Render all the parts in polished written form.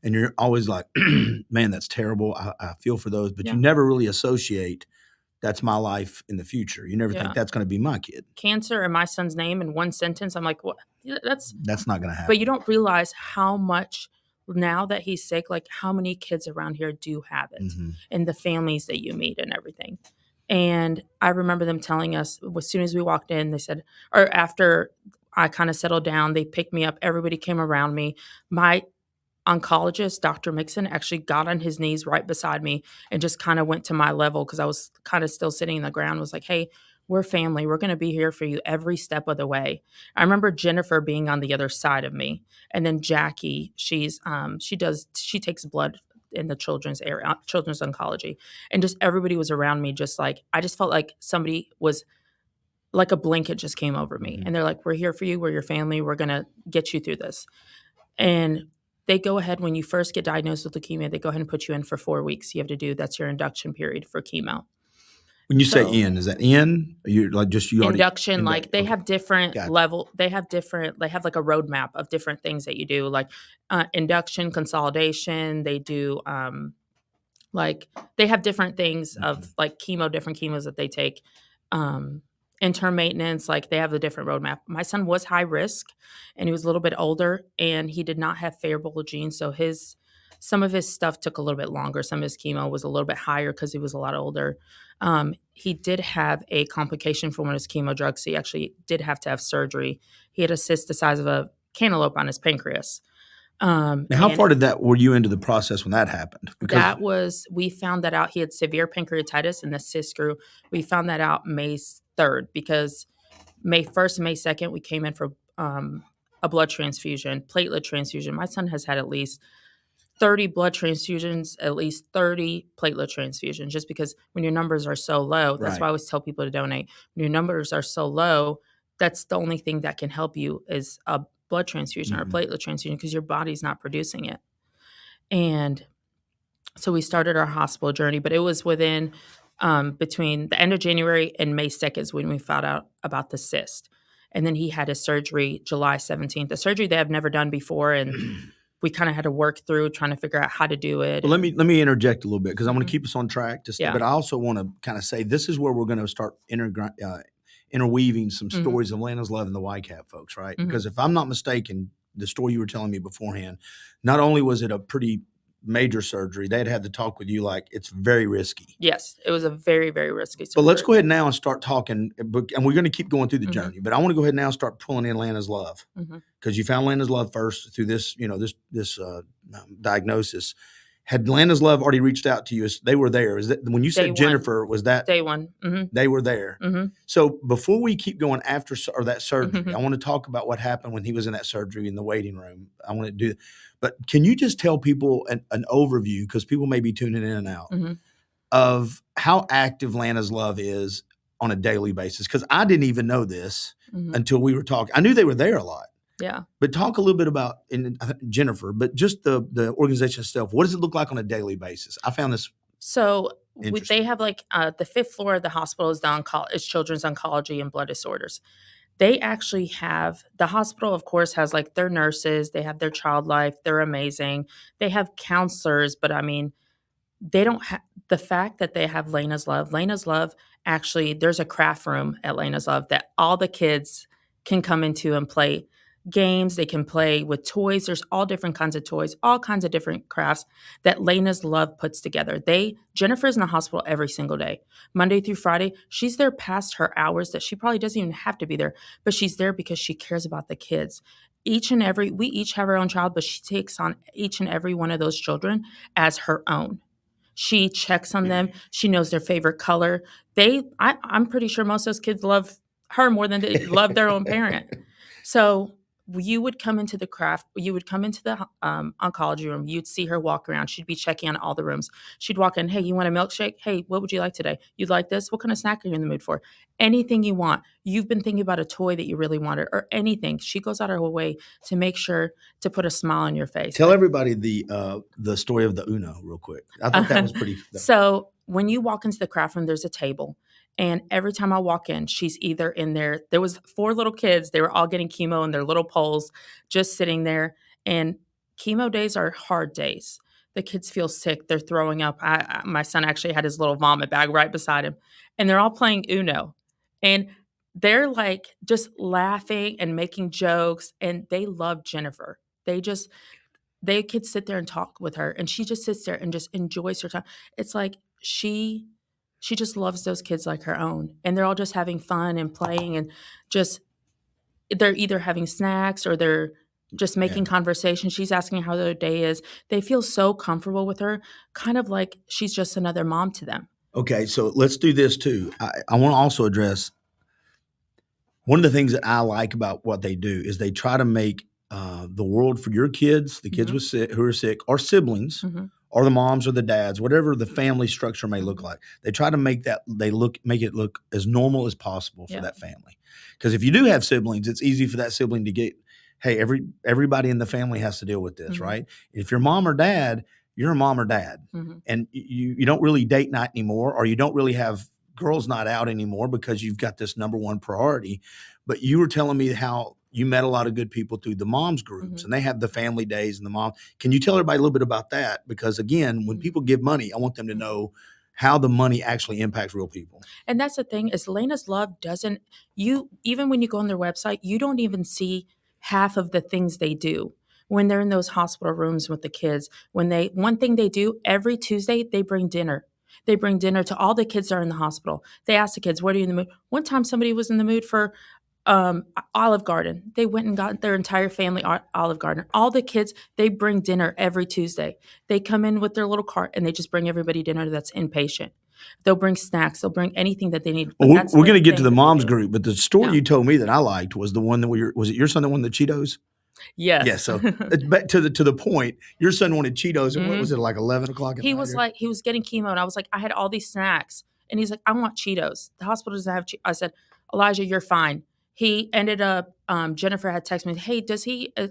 And you're always like, man, that's terrible. I feel for those, but Yeah. you never really associate that's my life in the future. You never think that's going to be my kid. Cancer and my son's name in one sentence. I'm like, what? That's not going to happen. But you don't realize how much now that he's sick, like how many kids around here do have it and the families that you meet and everything. And I remember them telling us as soon as we walked in, they said, or after I kind of settled down, they picked me up. Everybody came around me. My oncologist, Dr. Mixon, actually got on his knees right beside me and just kind of went to my level because I was kind of still sitting in the ground, was like, hey, we're family. We're going to be here for you every step of the way. I remember Jennifer being on the other side of me. And then Jackie, she takes blood in the children's area, children's oncology. And just everybody was around me, just like, I just felt like somebody was like a blanket just came over me. And they're like, we're here for you. We're your family. We're going to get you through this. And they go ahead, when you first get diagnosed with leukemia, they go ahead and put you in for 4 weeks. You have to do, that's your induction period for chemo. When you say in, is that in? You like just you already induction? Like they have different level. They have like a roadmap of different things that you do, like induction, consolidation. They do like they have different things of like different chemos that they take. Interim maintenance, like they have a different roadmap. My son was high risk and he was a little bit older and he did not have favorable genes. So some of his stuff took a little bit longer. Some of his chemo was a little bit higher because he was a lot older. He did have a complication from one of his chemo drugs. So he actually did have to have surgery. He had a cyst the size of a cantaloupe on his pancreas. Now, how far were you into the process when that happened? Because we found that out. He had severe pancreatitis and the cyst grew. We found that out May 3rd because May 1st, May 2nd, we came in for a blood transfusion, platelet transfusion. My son has had at least 30 blood transfusions, at least 30 platelet transfusions, just because when your numbers are so low, that's why I always tell people to donate. When your numbers are so low, that's the only thing that can help you is a blood transfusion or a platelet transfusion because your body's not producing it. And so we started our hospital journey, but it was within between the end of January and May 2nd is when we found out about the cyst. And then he had his surgery July 17th, a surgery they have never done before. And we kind of had to work through trying to figure out how to do it. Well, let me interject a little bit because I want to keep us on track. But I also want to kind of say this is where we're going to start interweaving some stories of Lana's Love and the YCAP folks, right? Because if I'm not mistaken, the story you were telling me beforehand, not only was it a pretty major surgery, they had to talk with you like it's very risky. Yes, it was a very, very risky surgery. But let's go ahead now and start talking, and we're going to keep going through the journey, but I want to go ahead now and start pulling in Lana's Love because you found Lana's Love first through this, this diagnosis. Had Lana's Love already reached out to you? They were there. Is that when you said Jennifer? Was that day one? They were there. So before we keep going after that surgery, I want to talk about what happened when he was in that surgery in the waiting room. I want to do, but can you just tell people an overview because people may be tuning in and out of how active Lana's Love is on a daily basis? Because I didn't even know this until we were talking. I knew they were there a lot. Yeah. But talk a little bit about Jennifer, but just the organization itself. What does it look like on a daily basis? I found this. So they have like the 5th floor of the hospital is is children's oncology and blood disorders. They actually have, the hospital, of course, has like their nurses. They have their child life. They're amazing. They have counselors, but I mean, they don't have the fact that they have Lana's Love. Lana's Love, actually, there's a craft room at Lana's Love that all the kids can come into and play games. They can play with toys. There's all different kinds of toys, all kinds of different crafts that Lana's Love puts together. Jennifer's in the hospital every single day, Monday through Friday. She's there past her hours that she probably doesn't even have to be there, but she's there because she cares about the kids. We each have our own child, but she takes on each and every one of those children as her own. She checks on them. She knows their favorite color. I'm pretty sure most of those kids love her more than they love their own parent. So you would come into the oncology room. You'd see her walk around. She'd be checking on all the rooms. She'd walk in. Hey, you want a milkshake? Hey, what would you like today? You'd like this? What kind of snack are you in the mood for? Anything you want. You've been thinking about a toy that you really wanted or anything. She goes out of her way to make sure to put a smile on your face. Tell everybody the story of the Uno real quick. I thought that was pretty. So when you walk into the craft room, there's a table. And every time I walk in, she's either in there. There was 4 little kids. They were all getting chemo in their little poles, just sitting there. And chemo days are hard days. The kids feel sick. They're throwing up. My son actually had his little vomit bag right beside him, and they're all playing Uno. And they're like just laughing and making jokes, and they love Jennifer. They could sit there and talk with her, and she just sits there and just enjoys her time. It's like she just loves those kids like her own, and they're all just having fun and playing, and just they're either having snacks or they're just making conversation. She's asking how their day is. They feel so comfortable with her, kind of like she's just another mom to them. Okay, so let's do this too. I want to also address one of the things that I like about what they do is they try to make the world for your kids, the kids who are sick, or siblings, or the moms or the dads, whatever the family structure may look like. They try to make it look as normal as possible for that family. Because if you do have siblings, it's easy for that sibling to get, hey, everybody in the family has to deal with this, right? If you're mom or dad, you're a mom or dad, and you don't really date night anymore, or you don't really have girls night out anymore because you've got this number one priority. But you were telling me how you met a lot of good people through the moms groups, and they have the family days and the mom. Can you tell everybody a little bit about that? Because again, when people give money, I want them to know how the money actually impacts real people. And that's the thing is Lana's Love doesn't, even when you go on their website, you don't even see half of the things they do when they're in those hospital rooms with the kids. One thing they do every Tuesday, they bring dinner. They bring dinner to all the kids that are in the hospital. They ask the kids, what are you in the mood? One time somebody was in the mood for Olive Garden. They went and got their entire family Olive Garden. All the kids, they bring dinner every Tuesday. They come in with their little cart and they just bring everybody dinner that's inpatient. They'll bring snacks. They'll bring anything that they need. Well, we're going to get to the moms group, but the story you told me that I liked was the one that was it your son that won the Cheetos? Yes. Yeah. So back to the point, your son wanted Cheetos, and what was it, like 11 o'clock? He was getting chemo, and I was like, I had all these snacks, and he's like, I want Cheetos. The hospital doesn't have Cheetos. I said, Elijah, you're fine. He ended up, Jennifer had texted me, hey,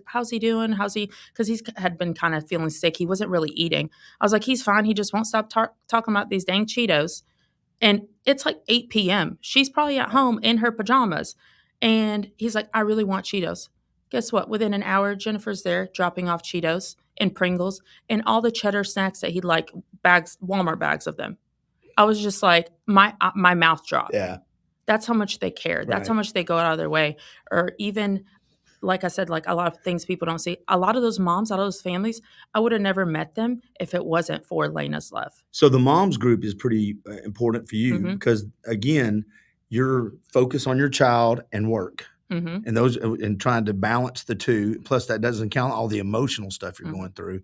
how's he doing? Because he had been kind of feeling sick. He wasn't really eating. I was like, he's fine. He just won't stop talking about these dang Cheetos. And it's like 8 p.m. She's probably at home in her pajamas. And he's like, I really want Cheetos. Guess what? Within an hour, Jennifer's there dropping off Cheetos and Pringles and all the cheddar snacks that he'd like, Walmart bags of them. I was just like, my mouth dropped. Yeah. That's how much they care. That's how much they go out of their way. Or even, like I said, like a lot of things people don't see. A lot of those moms, a lot of those families, I would have never met them if it wasn't for Lana's Love. So the moms group is pretty important for you because, again, you're focused on your child and work. And trying to balance the two. Plus, that doesn't count all the emotional stuff you're going through.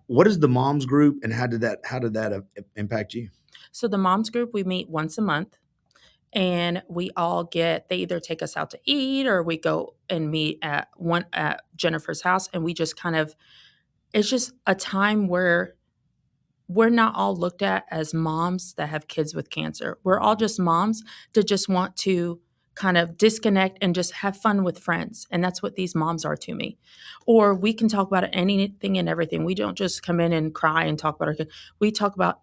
What is the moms group, and how did that impact you? So the moms group, we meet once a month. And they either take us out to eat or we go and meet at Jennifer's house. And we just it's just a time where we're not all looked at as moms that have kids with cancer. We're all just moms that just want to kind of disconnect and just have fun with friends. And that's what these moms are to me. Or we can talk about anything and everything. We don't just come in and cry and talk about our kids. We talk about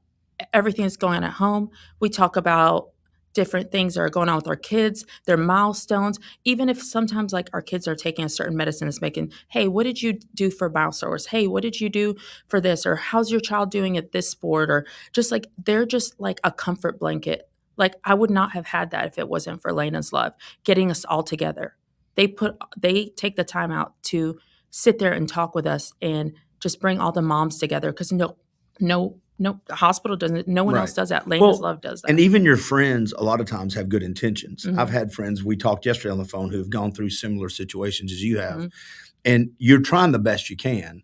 everything that's going on at home. We talk about different things that are going on with our kids, their milestones. Even if sometimes like our kids are taking a certain medicine, it's making, hey, what did you do for milestones? Hey, what did you do for this? Or how's your child doing at this sport? Or just like, they're just like a comfort blanket. Like I would not have had that if it wasn't for Lana's Love, getting us all together. They take the time out to sit there and talk with us and just bring all the moms together. Cause no, the hospital doesn't. No one else does that. Lana's Love does that. And even your friends a lot of times have good intentions. I've had friends, we talked yesterday on the phone, who've gone through similar situations as you have. And you're trying the best you can.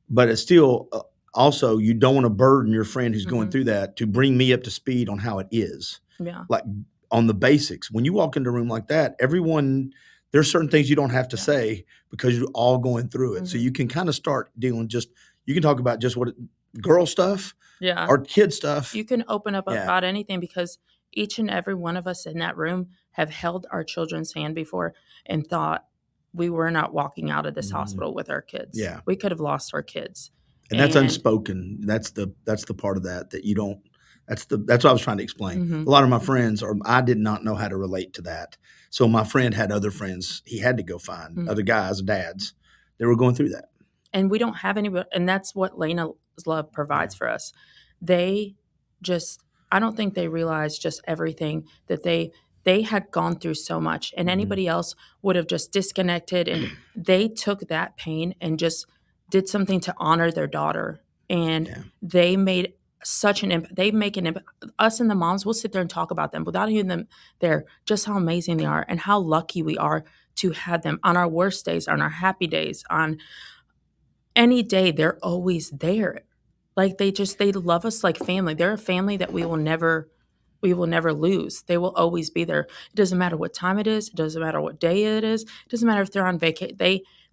But it's still also, you don't want to burden your friend who's going through that to bring me up to speed on how it is. Yeah. Like on the basics. When you walk into a room like that, there's certain things you don't have to say because you're all going through it. So you can kind of start dealing you can talk about just girl stuff. Yeah. Or kid stuff. You can open up about anything because each and every one of us in that room have held our children's hand before and thought we were not walking out of this hospital with our kids. Yeah. We could have lost our kids. And that's unspoken. That's the part of that you don't, that's what I was trying to explain. A lot of my friends, I did not know how to relate to that. So my friend had other friends he had to go find, other guys, dads, they were going through that. and we don't have anybody, and that's what Lana's love provides for us. They just, I don't think they realize just everything that they had gone through so much, and anybody else would have just disconnected, and they took that pain and just did something to honor their daughter, and they made such an impact. They make an impact. Us and the moms, we'll sit there and talk about them without even them there, just how amazing they are and how lucky we are to have them on our worst days, on our happy days, on any day. They're always there. Like they love us like family. They're a family that we will never lose. They will always be there. It doesn't matter what time it is. It doesn't matter what day it is. It doesn't matter if they're on vacation.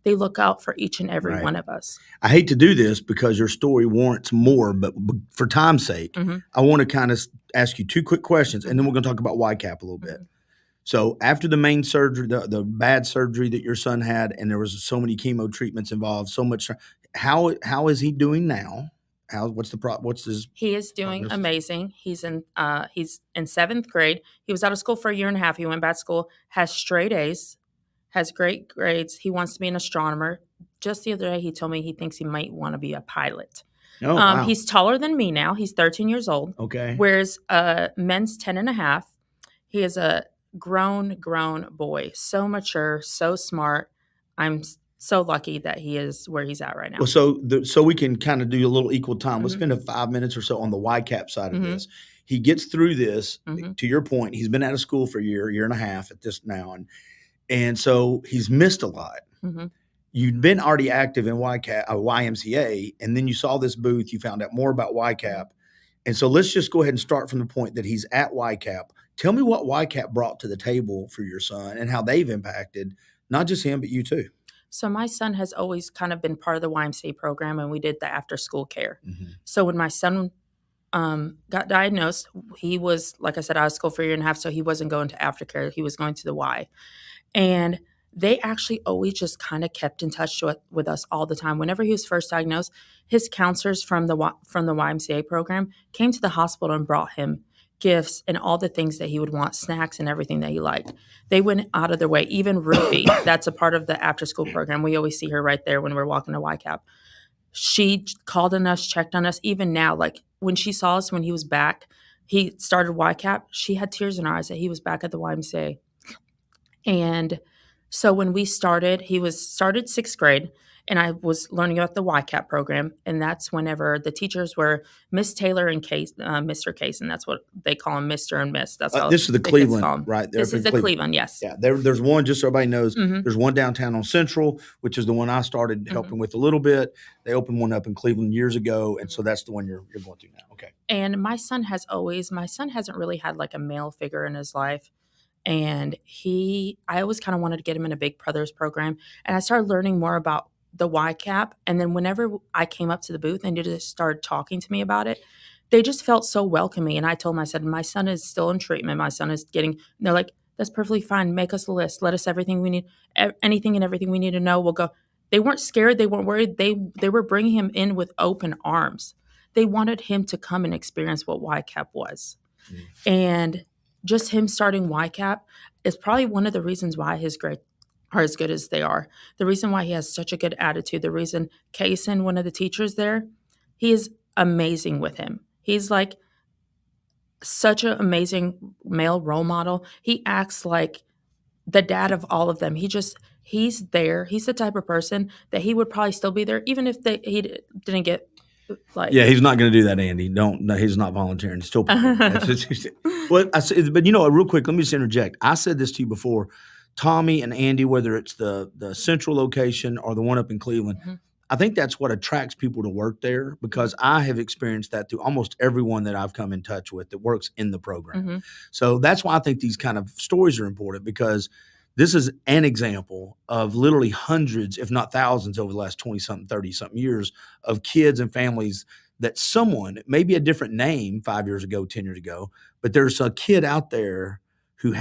They look out for each and every one of us. I hate to do this because your story warrants more, but for time's sake, I want to kind of ask you 2 quick questions, and then we're going to talk about YCAP a little bit. So after the main surgery, the bad surgery that your son had, and there was so many chemo treatments involved, so much, how is he doing now? What's his? He is doing amazing. He's in 7th grade. He was out of school for a year and a half. He went back to school, has straight A's, has great grades. He wants to be an astronomer. Just the other day, he told me he thinks he might want to be a pilot. Oh, wow. He's taller than me now. He's 13 years old. Okay. Wears men's 10 and a half. He is a grown boy. So mature, so smart. I'm so lucky that he is where he's at right now. Well, so we can kind of do a little equal time. Let's spend 5 minutes or so on the YCAP side of this. He gets through this. To your point, he's been out of school for a year and a half at this now, and so he's missed a lot. You'd been already active in YMCA, and then you saw this booth. You found out more about YCAP, and so let's just go ahead and start from the point that he's at YCAP. Tell me what YCAP brought to the table for your son and how they've impacted not just him but you too. So my son has always kind of been part of the YMCA program, and we did the after-school care. So when my son got diagnosed, he was, like I said, out of school for a year and a half, so he wasn't going to aftercare. He was going to the Y. And they actually always just kind of kept in touch with us all the time. Whenever he was first diagnosed, his counselors from the YMCA program came to the hospital and brought him gifts and all the things that he would want, snacks and everything that he liked. They went out of their way. Even Ruby, that's a part of the after-school program. We always see her right there when we're walking to YCAP. She called on us, checked on us. Even now, like when she saw us when he was back, he started YCAP, she had tears in her eyes that he was back at the YMCA. And so when we started, he started 6th grade, and I was learning about the YCAP program, and that's whenever the teachers were Miss Taylor and Mr. Case, and that's what they call him, Mr. and Miss. That's how this is the Cleveland, right? This is the Cleveland, yes. Yeah, there's one, just so everybody knows, there's one downtown on Central, which is the one I started helping with a little bit. They opened one up in Cleveland years ago, and so that's the one you're going through now. Okay. And my son hasn't really had like a male figure in his life. And I always kind of wanted to get him in a Big Brothers program. And I started learning more about the YCAP. And then whenever I came up to the booth and they just started talking to me about it, they just felt so welcoming. And I told them, I said, my son is still in treatment. My son is they're like, that's perfectly fine. Make us a list. Let us everything we need, anything and everything we need to know. We'll go. They weren't scared. They weren't worried. They were bringing him in with open arms. They wanted him to come and experience what YCAP was. And just him starting YCAP is probably one of the reasons why his grades are as good as they are. The reason why he has such a good attitude, the reason Kaysen, one of the teachers there, he is amazing with him. He's like such an amazing male role model. He acts like the dad of all of them. He's there. He's the type of person that he would probably still be there, even if he didn't get he's not going to do that, Andy. No, he's not volunteering. Still, but real quick, let me just interject. I said this to you before. Tommy and Andy, whether it's the central location or the one up in Cleveland, I think that's what attracts people to work there, because I have experienced that through almost everyone that I've come in touch with that works in the program. So that's why I think these kind of stories are important, because this is an example of literally hundreds, if not thousands, over the last 20-something, 30-something years of kids and families that someone, maybe a different name 5 years ago, 10 years ago, but there's a kid out there who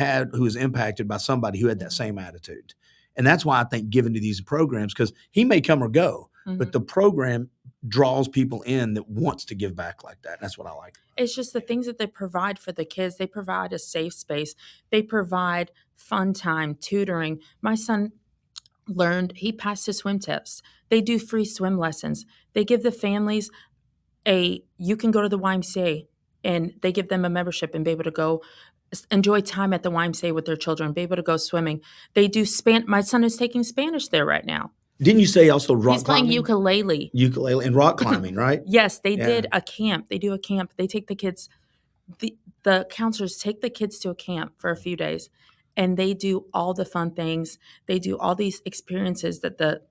was impacted by somebody who had that same attitude. And that's why I think giving to these programs, because he may come or go, but the program draws people in that wants to give back like that. That's what I like. It's just the things that they provide for the kids. They provide a safe space. They provide fun time, tutoring. My son, he passed his swim test. They do free swim lessons. They give the families you can go to the YMCA, and they give them a membership and be able to go enjoy time at the YMCA with their children, be able to go swimming. They do my son is taking Spanish there right now. Didn't you say also rock He's climbing? playing ukulele. Ukulele and rock climbing, right? Yes, they did a camp. They do a camp. They take the kids, the counselors take the kids to a camp for a few days, and they do all the fun things. They do all these experiences that the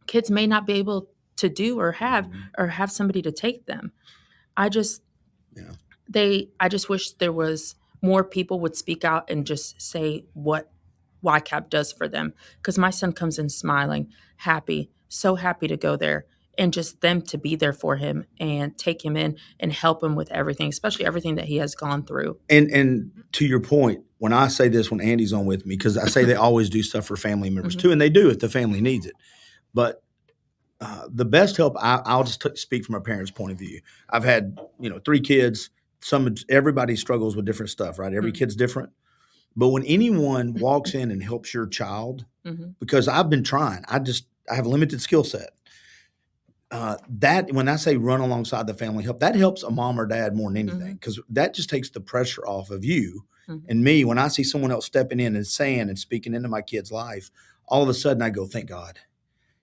kids may not be able to do or have somebody to take them. I just wish there was more people would speak out and just say what YCAP does for them, because my son comes in smiling, happy, so happy to go there, and just them to be there for him and take him in and help him with everything, especially everything that he has gone through. And to your point, when I say this, when Andy's on with me, because I say they always do stuff for family members too, and they do if the family needs it. But the best help, I'll just speak from a parent's point of view. I've had 3 kids. Everybody struggles with different stuff, right? Every kid's different. But when anyone walks in and helps your child, because I've been trying, I have a limited skill set. That when I say run alongside the family help, that helps a mom or dad more than anything, because that just takes the pressure off of you and me. When I see someone else stepping in and saying and speaking into my kid's life, all of a sudden I go, thank God.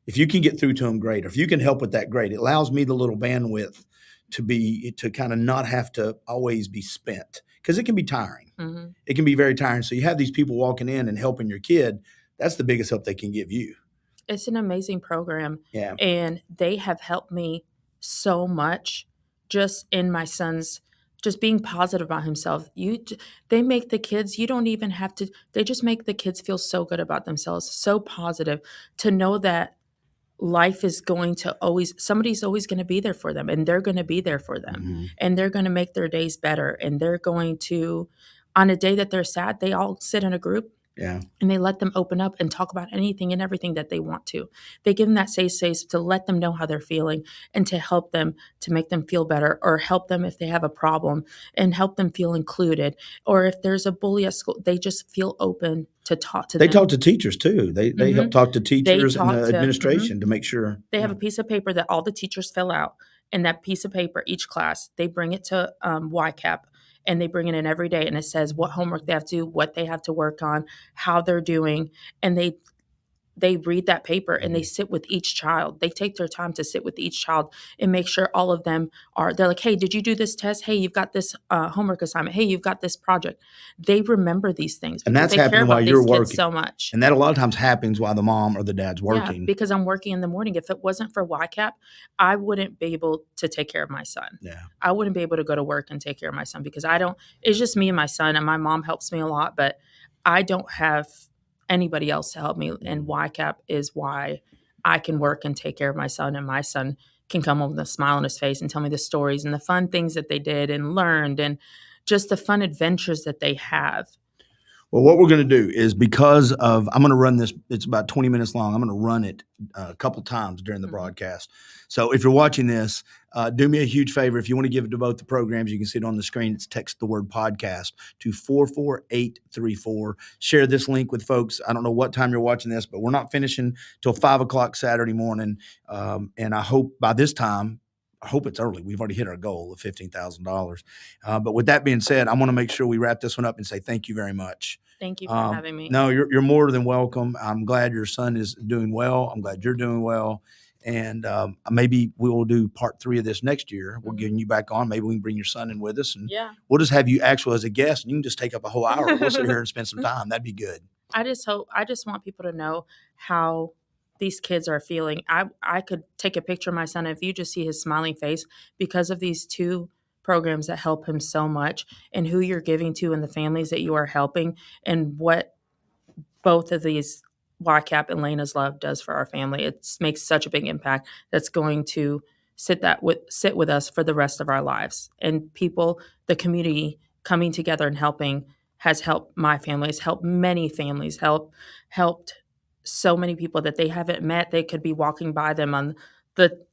If you can get through to them, great. Or if you can help with that, great. It allows me the little bandwidth to kind of not have to always be spent, because it can be tiring. It can be very tiring. So you have these people walking in and helping your kid. That's the biggest help they can give you. It's an amazing program. Yeah. And they have helped me so much just in my son's just being positive about himself. They make the kids, you don't even have to, they just make the kids feel so good about themselves, so positive, to know that life is going to somebody's always going to be there for them, and they're going to be there for them, and they're going to make their days better. And they're going to, on a day that they're sad, they all sit in a group. Yeah. And they let them open up and talk about anything and everything that they want to. They give them that safe space to let them know how they're feeling and to help them, to make them feel better, or help them if they have a problem and help them feel included. Or if there's a bully at school, they just feel open to talk to them. They talk to teachers too. They help talk to teachers and the administration to make sure. They have a piece of paper that all the teachers fill out. And that piece of paper, each class, they bring it to YCAP. And they bring it in every day, and it says what homework they have to do, what they have to work on, how they're doing. And they read that paper, and they sit with each child. They take their time to sit with each child and make sure all of them they're like, hey, did you do this test? Hey, you've got this homework assignment. Hey, you've got this project. They remember these things. And that's happening while you're working so much. And that a lot of times happens while the mom or the dad's working. Yeah, because I'm working in the morning. If it wasn't for YCAP, I wouldn't be able to take care of my son. Yeah. I wouldn't be able to go to work and take care of my son, because it's just me and my son, and my mom helps me a lot, but I don't have anybody else to help me. And YCAP is why I can work and take care of my son, and my son can come home with a smile on his face and tell me the stories and the fun things that they did and learned, and just the fun adventures that they have. Well, what we're going to do is, because of, I'm going to run this, it's about 20 minutes long. I'm going to run it a couple times during the broadcast. So if you're watching this, do me a huge favor. If you want to give it to both the programs, you can see it on the screen. It's text the word podcast to 44834. Share this link with folks. I don't know what time you're watching this, but we're not finishing till 5 o'clock Saturday morning. And I hope by this time, I hope it's early. We've already hit our goal of $15,000. But with that being said, I want to make sure we wrap this one up and say thank you very much. Thank you for having me. No, you're more than welcome. I'm glad your son is doing well. I'm glad you're doing well. And maybe we will do part 3 of this next year. We're getting you back on. Maybe we can bring your son in with us, and we'll just have you actually as a guest, and you can just take up a whole hour. We'll sit here and spend some time. That'd be good. I just want people to know how these kids are feeling. I could take a picture of my son, and if you just see his smiling face, because of these 2 programs that help him so much, and who you're giving to and the families that you are helping, and what both of these YCAP and Lana's Love does for our family. It makes such a big impact that's going to sit with us for the rest of our lives. And people, the community coming together and helping has helped my family, has helped many families, helped so many people that they haven't met. They could be walking by them on the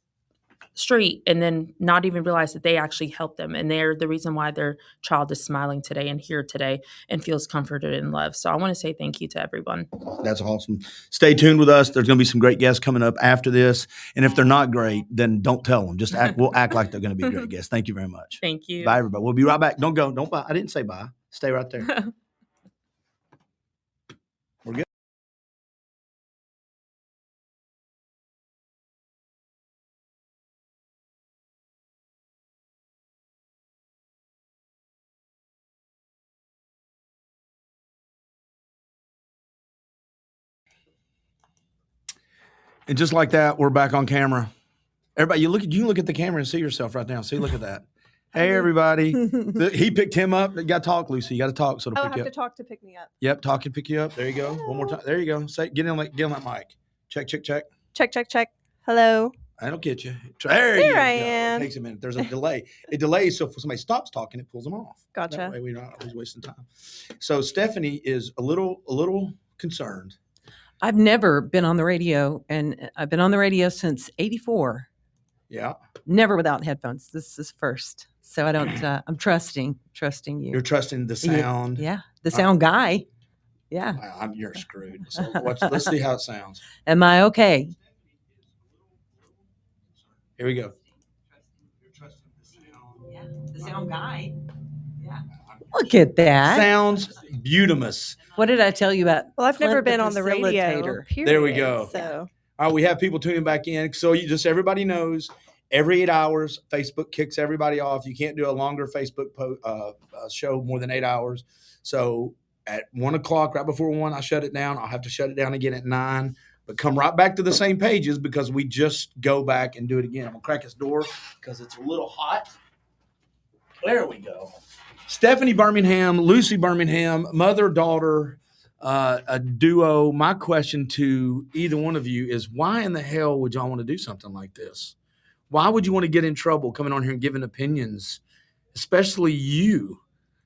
street and then not even realize that they actually helped them. And they're the reason why their child is smiling today and here today and feels comforted and loved. So I want to say thank you to everyone. That's awesome. Stay tuned with us. There's going to be some great guests coming up after this. And if they're not great, then don't tell them. Just we'll act like they're going to be great guests. Thank you very much. Thank you. Bye, everybody. We'll be right back. Don't go. Don't bye. I didn't say bye. Stay right there. We're good. And just like that, we're back on camera. Everybody, you can look at the camera and see yourself right now. See, look at that. Hey, everybody. He picked him up. You got to talk, Lucie. You got to talk. So to pick you up. I have to talk to pick me up. Yep, talk and pick you up. There you go. One more time. There you go. Say, get on that mic. Check. Check. Hello. That'll get you. Here I am. It takes a minute. There's a delay. It delays, so if somebody stops talking, it pulls them off. Gotcha. That way we're not always wasting time. So Stephanie is a little concerned. I've never been on the radio, and I've been on the radio since '84. Yeah. Never without headphones. This is first. So I don't, I'm trusting you. You're trusting the sound. Yeah. The sound guy. Yeah. Wow, you're screwed. So let's see how it sounds. Am I okay? Here we go. You're trusting the sound. Yeah. The sound guy. Yeah. Look at that. Sounds beautimous. What did I tell you about? Well, I've never Clint, been the on the radio. facilitator? There we go. So. All right, we have people tuning back in. So everybody knows, every 8 hours, Facebook kicks everybody off. You can't do a longer Facebook show more than 8 hours. So at 1 o'clock, right before 1, I shut it down. I'll have to shut it down again at 9. But come right back to the same pages because we just go back and do it again. I'm going to crack this door because it's a little hot. There we go. Stephanie Birmingham, Lucie Birmingham, mother-daughter, a duo. My question to either one of you is, why in the hell would y'all want to do something like this? Why would you want to get in trouble coming on here and giving opinions, especially you?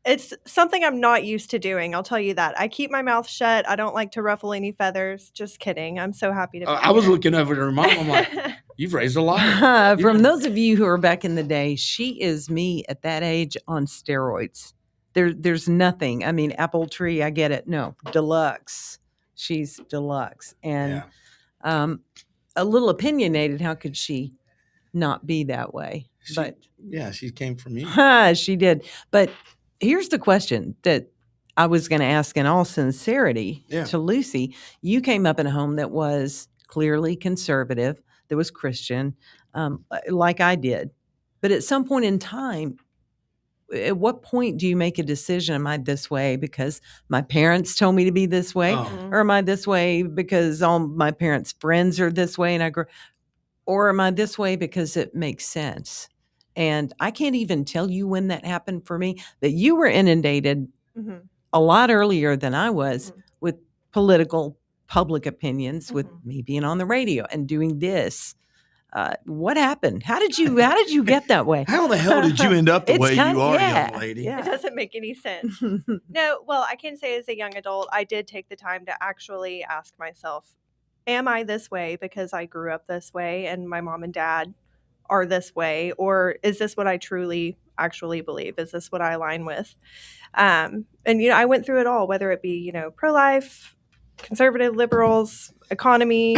It's something I'm not used to doing. I'll tell you that. I keep my mouth shut. I don't like to ruffle any feathers. Just kidding. I'm so happy to be I was here. looking over at her mom. I'm like, you've raised a lot. From those of you who are back in the day, she is me at that age on steroids. There's nothing. I mean, apple tree, I get it. No, deluxe. She's deluxe. And a little opinionated. How could she not be that way? She came from you. She did. But here's the question that I was going to ask in all sincerity to Lucie. You came up in a home that was clearly conservative, that was Christian, like I did. But at some point in time, at what point do you make a decision? Am I this way because my parents told me to be this way? Or am I this way because all my parents' friends are this way and I grew? Or am I this way because it makes sense? And I can't even tell you when that happened for me, but you were inundated a lot earlier than I was with political public opinions, with me being on the radio and doing this. What happened? How did you get that way? How the hell did you end up the way you are, young lady? Yeah. It doesn't make any sense. No, well, I can say as a young adult, I did take the time to actually ask myself, am I this way because I grew up this way and my mom and dad are this way? Or is this what I truly actually believe? Is this what I align with? And, I went through it all, whether it be, pro-life, conservative, liberals, economy,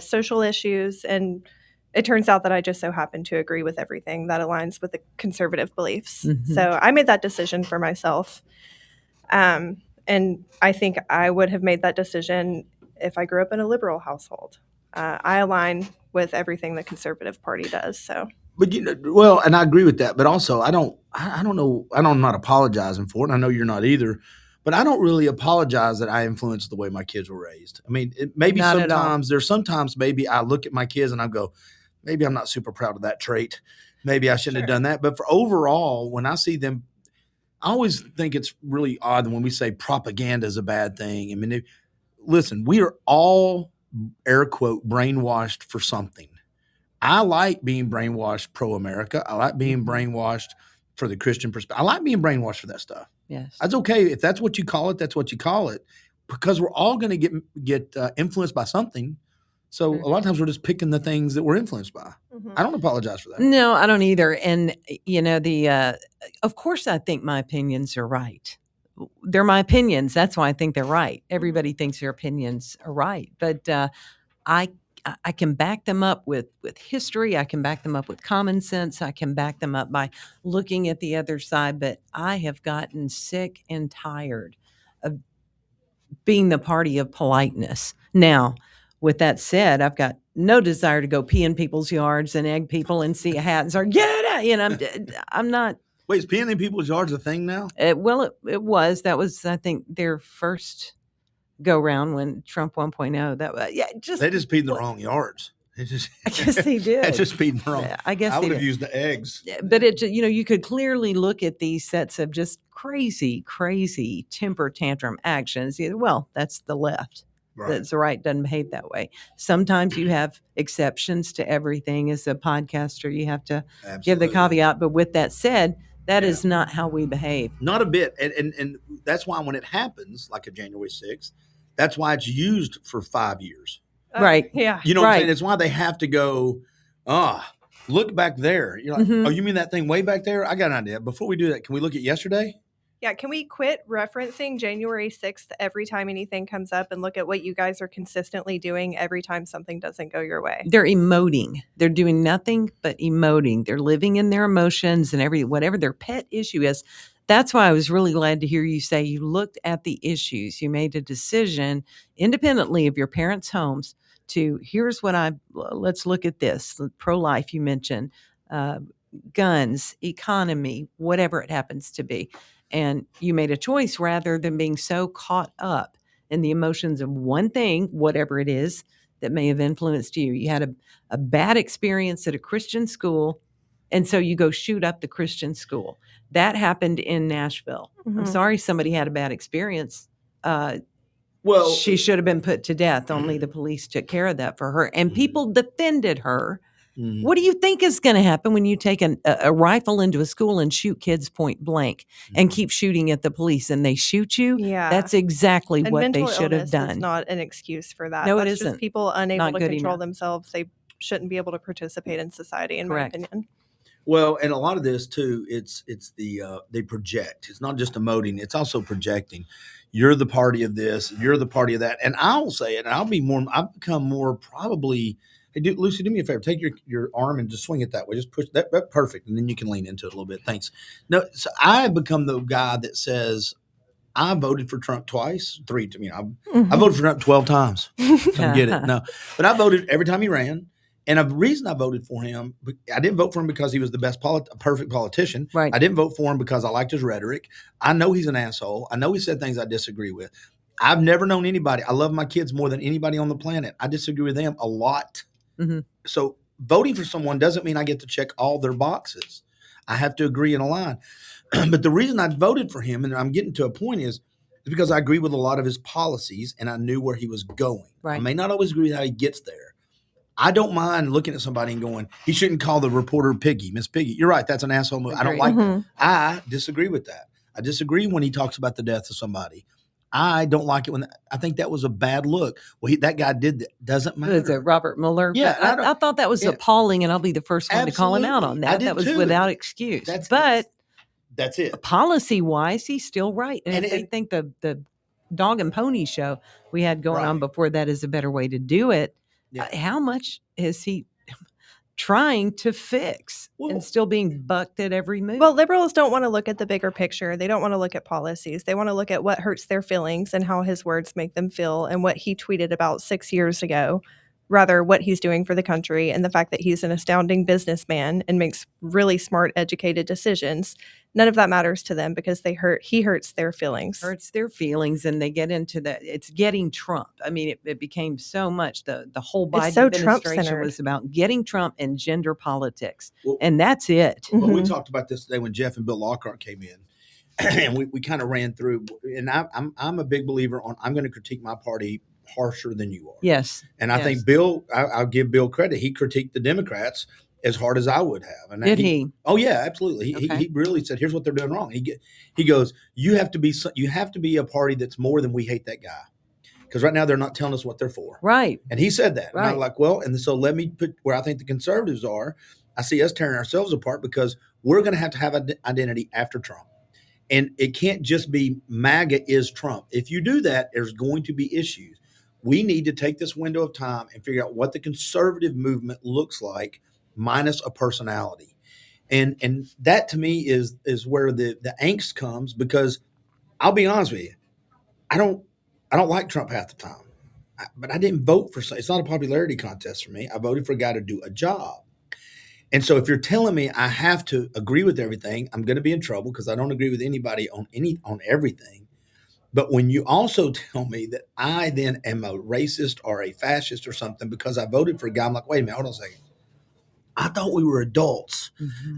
social issues. And it turns out that I just so happen to agree with everything that aligns with the conservative beliefs. So I made that decision for myself. And I think I would have made that decision if I grew up in a liberal household. I align with everything the Conservative Party does. So, but and I agree with that. But also, I don't know. I'm not apologizing for it. And I know you're not either. But I don't really apologize that I influenced the way my kids were raised. I mean, sometimes maybe I look at my kids and I go, maybe I'm not super proud of that trait. Maybe I shouldn't have done that. But for overall, when I see them, I always think it's really odd when we say propaganda is a bad thing. I mean, listen, we are all, air quote, brainwashed for something. I like being brainwashed pro-America. I like being brainwashed for the Christian perspective. I like being brainwashed for that stuff. Yes. That's okay. If that's what you call it, that's what you call it, because we're all going to get influenced by something. So a lot of times we're just picking the things that we're influenced by. I don't apologize for that. No, I don't either. And, of course, I think my opinions are right. They're my opinions. That's why I think they're right. Everybody thinks their opinions are right. But I can back them up with history. I can back them up with common sense. I can back them up by looking at the other side. But I have gotten sick and tired of being the party of politeness. Now, with that said, I've got no desire to go pee in people's yards and egg people and see a hat and start, get it. I'm not. Wait, is peeing in people's yards a thing now? It was. That was, I think, their first go round when Trump 1.0. They just peed in the wrong yards. I guess they did. They just peed in the wrong. I guess I would have used the eggs. But you could clearly look at these sets of just crazy temper tantrum actions. Well, that's the left. Right. That's the right doesn't behave that way. Sometimes you have exceptions to everything. As a podcaster, you have to give the caveat. But with that said, that is not how we behave. Not a bit. And that's why when it happens, like a January 6th, that's why it's used for 5 years. Right. Yeah. You know what I'm saying? It's why they have to go, look back there. You're like, oh, you mean that thing way back there? I got an idea. Before we do that, can we look at yesterday? Yeah, can we quit referencing January 6th every time anything comes up and look at what you guys are consistently doing every time something doesn't go your way? They're emoting. They're doing nothing but emoting. They're living in their emotions and whatever their pet issue is. That's why I was really glad to hear you say you looked at the issues. You made a decision independently of your parents' homes to, let's look at this. Pro-life you mentioned, guns, economy, whatever it happens to be. And you made a choice rather than being so caught up in the emotions of one thing, whatever it is, that may have influenced you. You had a bad experience at a Christian school, and so you go shoot up the Christian school. That happened in Nashville. Mm-hmm. I'm sorry somebody had a bad experience. She should have been put to death. Only the police took care of that for her. And people defended her. Mm-hmm. What do you think is going to happen when you take a rifle into a school and shoot kids point blank and keep shooting at the police and they shoot you? Yeah. That's exactly what they should have done. It's not an excuse for that. No, That's it isn't. Just people unable to control enough. Themselves. They shouldn't be able to participate in society, in Correct. my opinion. Well, and a lot of this too, it's they project. It's not just emoting; it's also projecting. You're the party of this. You're the party of that. And I'll say it. And I've become more probably. Hey, Lucie, do me a favor. Take your arm and just swing it that way. Just push that. That's perfect. And then you can lean into it a little bit. Thanks. No, so I've become the guy that says, I voted for Trump twice, I voted for Trump 12 times. Don't get it. No. But I voted every time he ran. And the reason I voted for him, I didn't vote for him because he was the best perfect politician. Right. I didn't vote for him because I liked his rhetoric. I know he's an asshole. I know he said things I disagree with. I've never known anybody. I love my kids more than anybody on the planet. I disagree with them a lot. Mm-hmm. So voting for someone doesn't mean I get to check all their boxes. I have to agree and align. But the reason I voted for him, and I'm getting to a point, is because I agree with a lot of his policies and I knew where he was going. Right. I may not always agree with how he gets there. I don't mind looking at somebody and going, he shouldn't call the reporter Piggy, Miss Piggy. You're right. That's an asshole move. I don't like that. I disagree with that. I disagree when he talks about the death of somebody. I don't like it when I think that was a bad look. Well, that guy did that. Doesn't matter. Is it Robert Mueller? Yeah. I thought that was appalling, and I'll be the first one to call him out on that. That was without excuse. That's it. Policy-wise, he's still right. And if they think the dog and pony show we had going on before that is a better way to do it, how much is he trying to fix and still being bucked at every move? Well, liberals don't want to look at the bigger picture. They don't want to look at policies. They want to look at what hurts their feelings and how his words make them feel and what he tweeted about 6 years ago, rather what he's doing for the country and the fact that he's an astounding businessman and makes really smart, educated decisions. None of that matters to them because he hurts their feelings. Hurts their feelings, and they get into that. It's getting Trump. I mean, it became so much. The whole Biden administration was about getting Trump and gender politics, and that's it. Well, we talked about this today when Jeff and Bill Lockhart came in, and we kind of ran through. And I'm a big believer on I'm going to critique my party harsher than you are. Yes, and I think Bill. I'll give Bill credit. He critiqued the Democrats as hard as I would have. And did he? Oh yeah, absolutely. He really said, "Here's what they're doing wrong." He goes, "You have to be a party that's more than we hate that guy." because right now they're not telling us what they're for. Right. And he said that. Right. And I'm like, well, and so let me put where I think the conservatives are. I see us tearing ourselves apart because we're going to have an identity after Trump. And it can't just be MAGA is Trump. If you do that, there's going to be issues. We need to take this window of time and figure out what the conservative movement looks like minus a personality. And that to me is where the angst comes, because I'll be honest with you, I don't like Trump half the time, but I didn't vote for. It's not a popularity contest for me. I voted for a guy to do a job. And so if you're telling me I have to agree with everything, I'm going to be in trouble, because I don't agree with anybody on everything. But when you also tell me that I then am a racist or a fascist or something because I voted for a guy, I'm like, wait a minute, hold on a second. I thought we were adults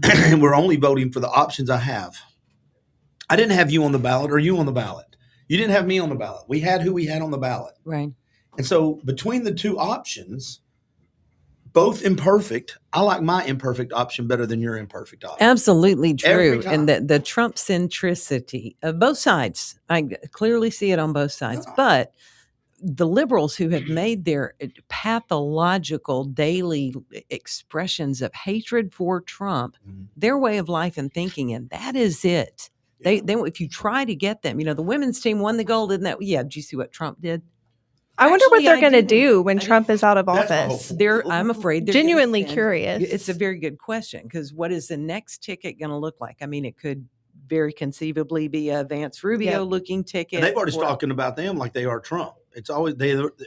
and we're only voting for the options I have. I didn't have you on the ballot or you on the ballot. You didn't have me on the ballot. We had who we had on the ballot. Right. And so between the two options, both imperfect, I like my imperfect option better than your imperfect option. Absolutely true. And the Trump centricity of both sides, I clearly see it on both sides. But the liberals who have made their pathological daily expressions of hatred for Trump, their way of life and thinking, and that is it. Yeah. They if you try to get them, the women's team won the gold, isn't that? Yeah. Did you see what Trump did? I wonder what they're going to do when Trump is out of office. I'm afraid they're genuinely curious. It's a very good question, because what is the next ticket going to look like? I mean, it could very conceivably be a Vance Rubio looking ticket. And they've already talking about them like they are Trump. It's always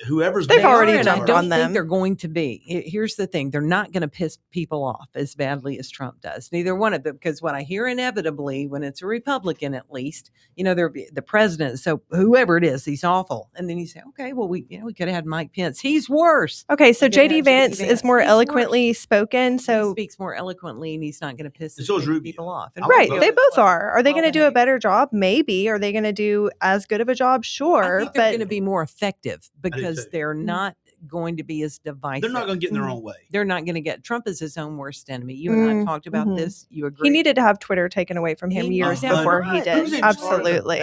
whoever's they've already jumped on them. I don't think they're going to be. Here's the thing: they're not going to piss people off as badly as Trump does. Neither one of them, because what I hear inevitably when it's a Republican, at least, there'll be the president. So whoever it is, he's awful, and then you say, okay, well, we could have had Mike Pence. He's worse. Okay, so JD Vance is more eloquently spoken. So he speaks more eloquently, and he's not going to piss people off. And right, they both are. Are they going to do a better job? Maybe. Are they going to do as good of a job? Sure, I think they're going to be more effective, because they're not going to be as divisive. They're not going to get in their own way. They're not going to get. Trump is his own worst enemy. You and I talked about this. You agree? He needed to have Twitter taken away from him years before he did. Absolutely.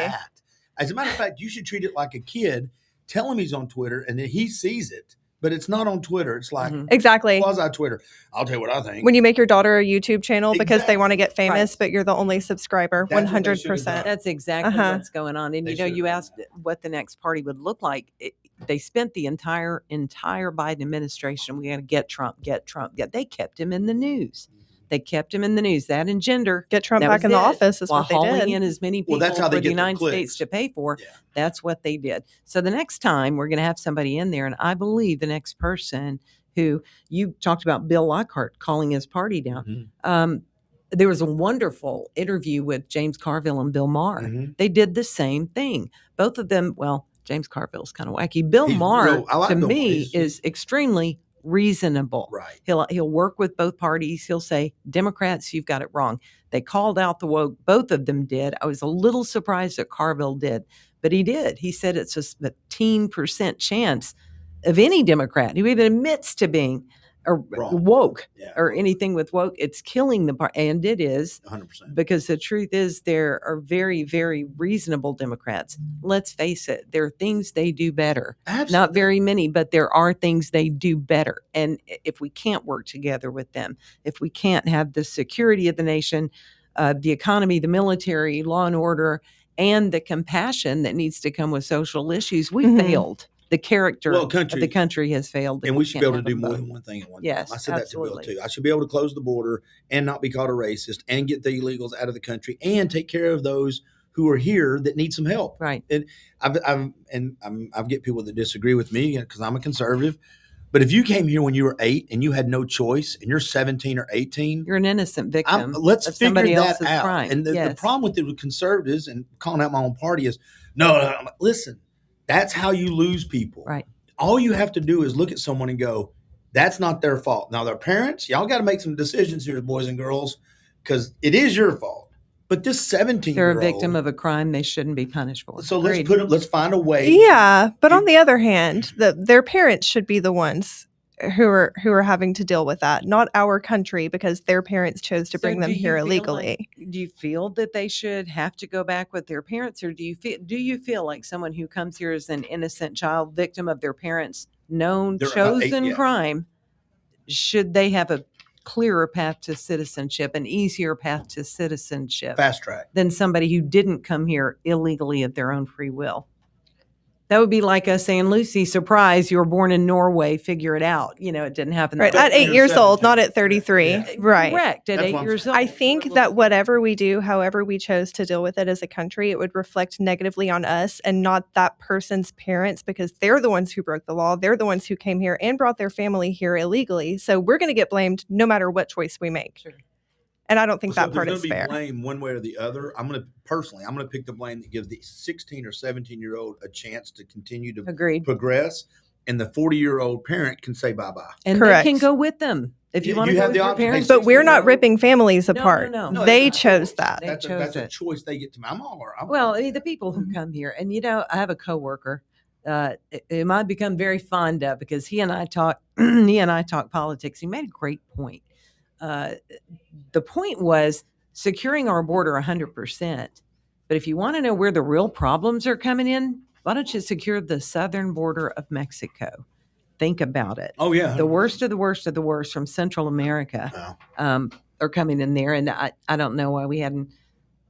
As a matter of fact, you should treat it like a kid. Tell him he's on Twitter, and then he sees it, but it's not on Twitter. It's like exactly quasi-Twitter. I'll tell you what I think. When you make your daughter a YouTube channel because they want to get famous, but you're the only subscriber, 100%. That's exactly what's going on. And you asked what the next party would look like. They spent the entire Biden administration. We got to get Trump. They kept him in the news. That and gender. Get Trump back in the office is what they did. While hauling in as many people for the United States to pay for. Yeah. That's what they did. So the next time we're going to have somebody in there, and I believe the next person who you talked about, Bill Lockhart calling his party down. There was a wonderful interview with James Carville and Bill Maher. They did the same thing. Both of them, well, James Carville's kind of wacky. Bill Maher, to me, is extremely reasonable. Right. He'll work with both parties. He'll say, Democrats, you've got it wrong. They called out the woke. Both of them did. I was a little surprised that Carville did, but he did. He said it's a 15% chance of any Democrat who even admits to being woke or anything with woke. It's killing the party, and it is 100%. Because the truth is, there are very, very reasonable Democrats. Let's face it, there are things they do better. Absolutely. Not very many, but there are things they do better. And if we can't work together with them, if we can't have the security of the nation, the economy, the military, law and order, and the compassion that needs to come with social issues, we failed. The character of the country has failed. And we should be able to do more than one thing at one time. I said absolutely. That to Bill, too. I should be able to close the border and not be called a racist and get the illegals out of the country and take care of those who are here that need some help. Right. And I get people that disagree with me because I'm a conservative. But if you came here when you were 8 and you had no choice and you're 17 or 18, you're an innocent victim. Let's figure that out. Crime. And the problem with the conservatives and calling out my own party is, no, listen. That's how you lose people. Right. All you have to do is look at someone and go, that's not their fault. Now, their parents, y'all got to make some decisions here, boys and girls, because it is your fault. But this 17-year-old, they're a victim of a crime they shouldn't be punished for. So let's find a way. Yeah, but on the other hand, their parents should be the ones who are having to deal with that, not our country, because their parents chose to bring them here illegally. you feel that they should have to go back with their parents, or do you feel like someone who comes here as an innocent child, victim of their parents' known chosen crime, should they have a clearer path to citizenship, an easier path to citizenship, fast track, than somebody who didn't come here illegally of their own free will? That would be like us saying, Lucie, surprise, you were born in Norway, figure it out. You know, it didn't happen. Right. At 8 years old, not at 33. Yeah. Right. Correct. At 8 years old. I think that whatever we do, however we chose to deal with it as a country, it would reflect negatively on us and not that person's parents, because they're the ones who broke the law. They're the ones who came here and brought their family here illegally. So we're going to get blamed no matter what choice we make. Sure. And I don't think that part is fair. There's going to be blame one way or the other. I'm going to pick the blame that gives the 16 or 17-year-old a chance to continue to progress, and the 40-year-old parent can say bye-bye. And they can go with them if you want to go with your parents. But we're not ripping families apart. No, they chose that. That's a choice they get to make. Well, the people who come here, and I have a coworker, whom I've become very fond of because he and I talk politics. He made a great point. The point was securing our border 100%. But if you want to know where the real problems are coming in, why don't you secure the southern border of Mexico? Think about it. Oh, yeah. The worst of the worst of the worst from Central America are coming in there. And I don't know why we hadn't.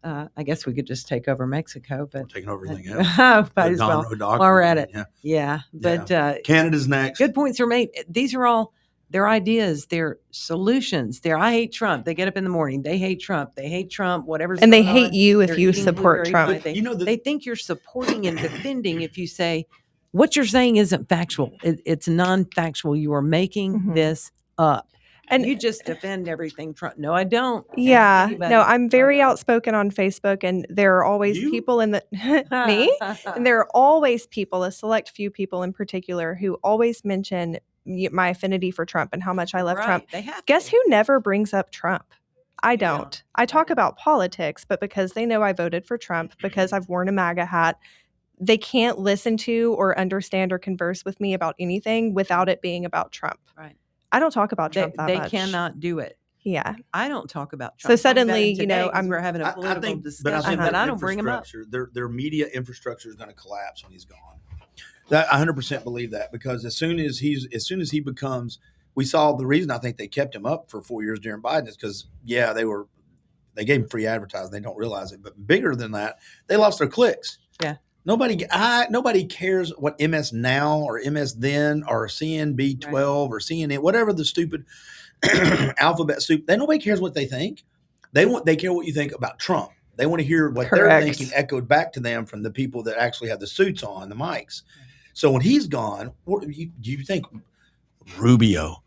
I guess we could just take over Mexico. But taking over everything else. Might as well. While we're at it. Yeah. But Canada's next. Good points are made. These are all their ideas, their solutions. I hate Trump. They get up in the morning. They hate Trump. They hate Trump, whatever's and going they hate on. you if They're you support Trump. They think you're supporting and defending if you say, what you're saying isn't factual. It's non-factual. You are making this up. And you just defend everything Trump. No, I don't. Yeah. No, I'm very outspoken on Facebook, and there are always people in the me. And there are always people, a select few people in particular, who always mention my affinity for Trump and how much I love Trump. Guess who never brings up Trump? I don't. I talk about politics, but because they know I voted for Trump, because I've worn a MAGA hat, they can't listen to or understand or converse with me about anything without it being about Trump. Right. I don't talk about Trump that much. They cannot do it. Yeah. I don't talk about Trump. So suddenly, we're having a political discussion, but I don't bring him up. Their media infrastructure is going to collapse when he's gone. That I 100% believe that, because as soon as he becomes, we saw the reason I think they kept him up for 4 years during Biden is because they gave him free advertising. They don't realize it, but bigger than that, they lost their clicks. Yeah. Nobody cares what MS Now or MS Then or CNB12 or CNN, whatever the stupid alphabet soup. Nobody cares what they think. They care what you think about Trump. They want to hear what they're thinking echoed back to them from the people that actually have the suits on, the mics. So when he's gone, do you think Rubio?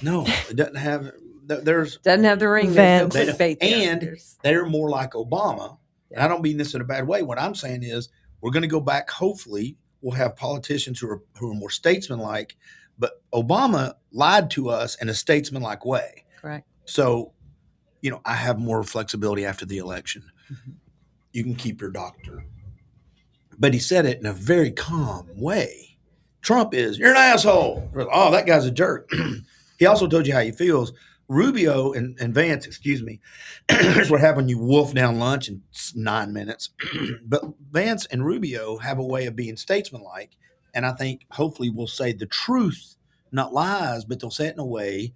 No, it doesn't have. Doesn't have the ring. And they're more like Obama. And I don't mean this in a bad way. What I'm saying is we're going to go back. Hopefully, we'll have politicians who are more statesman-like. But Obama lied to us in a statesman-like way. Correct. So, I have more flexibility after the election. Mm-hmm. You can keep your doctor. But he said it in a very calm way. Trump you're an asshole. Oh, that guy's a jerk. He also told you how he feels. Rubio and Vance, here's what happened. You wolf down lunch in 9 minutes. But Vance and Rubio have a way of being statesmanlike. And I think hopefully we'll say the truth, not lies, but they'll say it in a way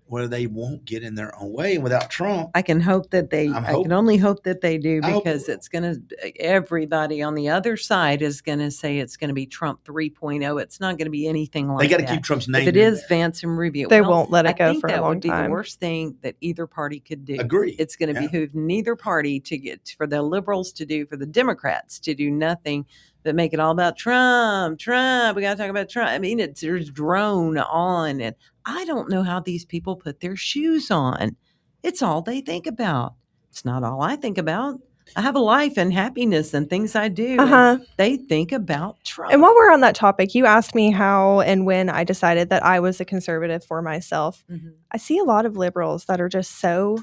where they won't get in their own way. And without Trump, I can hope that I can only hope that they do, because it's going to, everybody on the other side is going to say it's going to be Trump 3.0. It's not going to be anything like that. They got to keep Trump's name. If it is Vance and Rubio, they won't let it go for a long time. That would be the worst thing that either party could do. Agree. It's going to behoove neither party for the liberals to do, for the Democrats to do nothing but make it all about Trump. We got to talk about Trump. I mean, there's drone on, and I don't know how these people put their shoes on. It's all they think about. It's not all I think about. I have a life and happiness and things I do. They think about Trump. And while we're on that topic, you asked me how and when I decided that I was a conservative for myself. Mm-hmm. I see a lot of liberals that are just so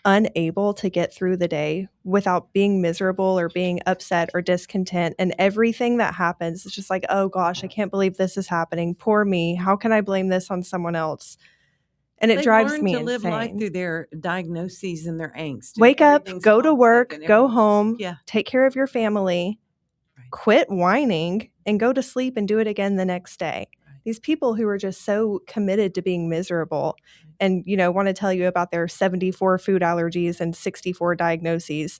unable to get through the day without being miserable or being upset or discontent, and everything that happens is just like, oh gosh, I can't believe this is happening, poor me, how can I blame this on someone else? And it drives learn me to live life insane. through their diagnoses and their angst. Wake up, Everything's go to toxic work, and go everything. home, Yeah. take care of your family, quit whining, and go to sleep and do it again the next day. These people who are just so committed to being miserable and, want to tell you about their 74 food allergies and 64 diagnoses.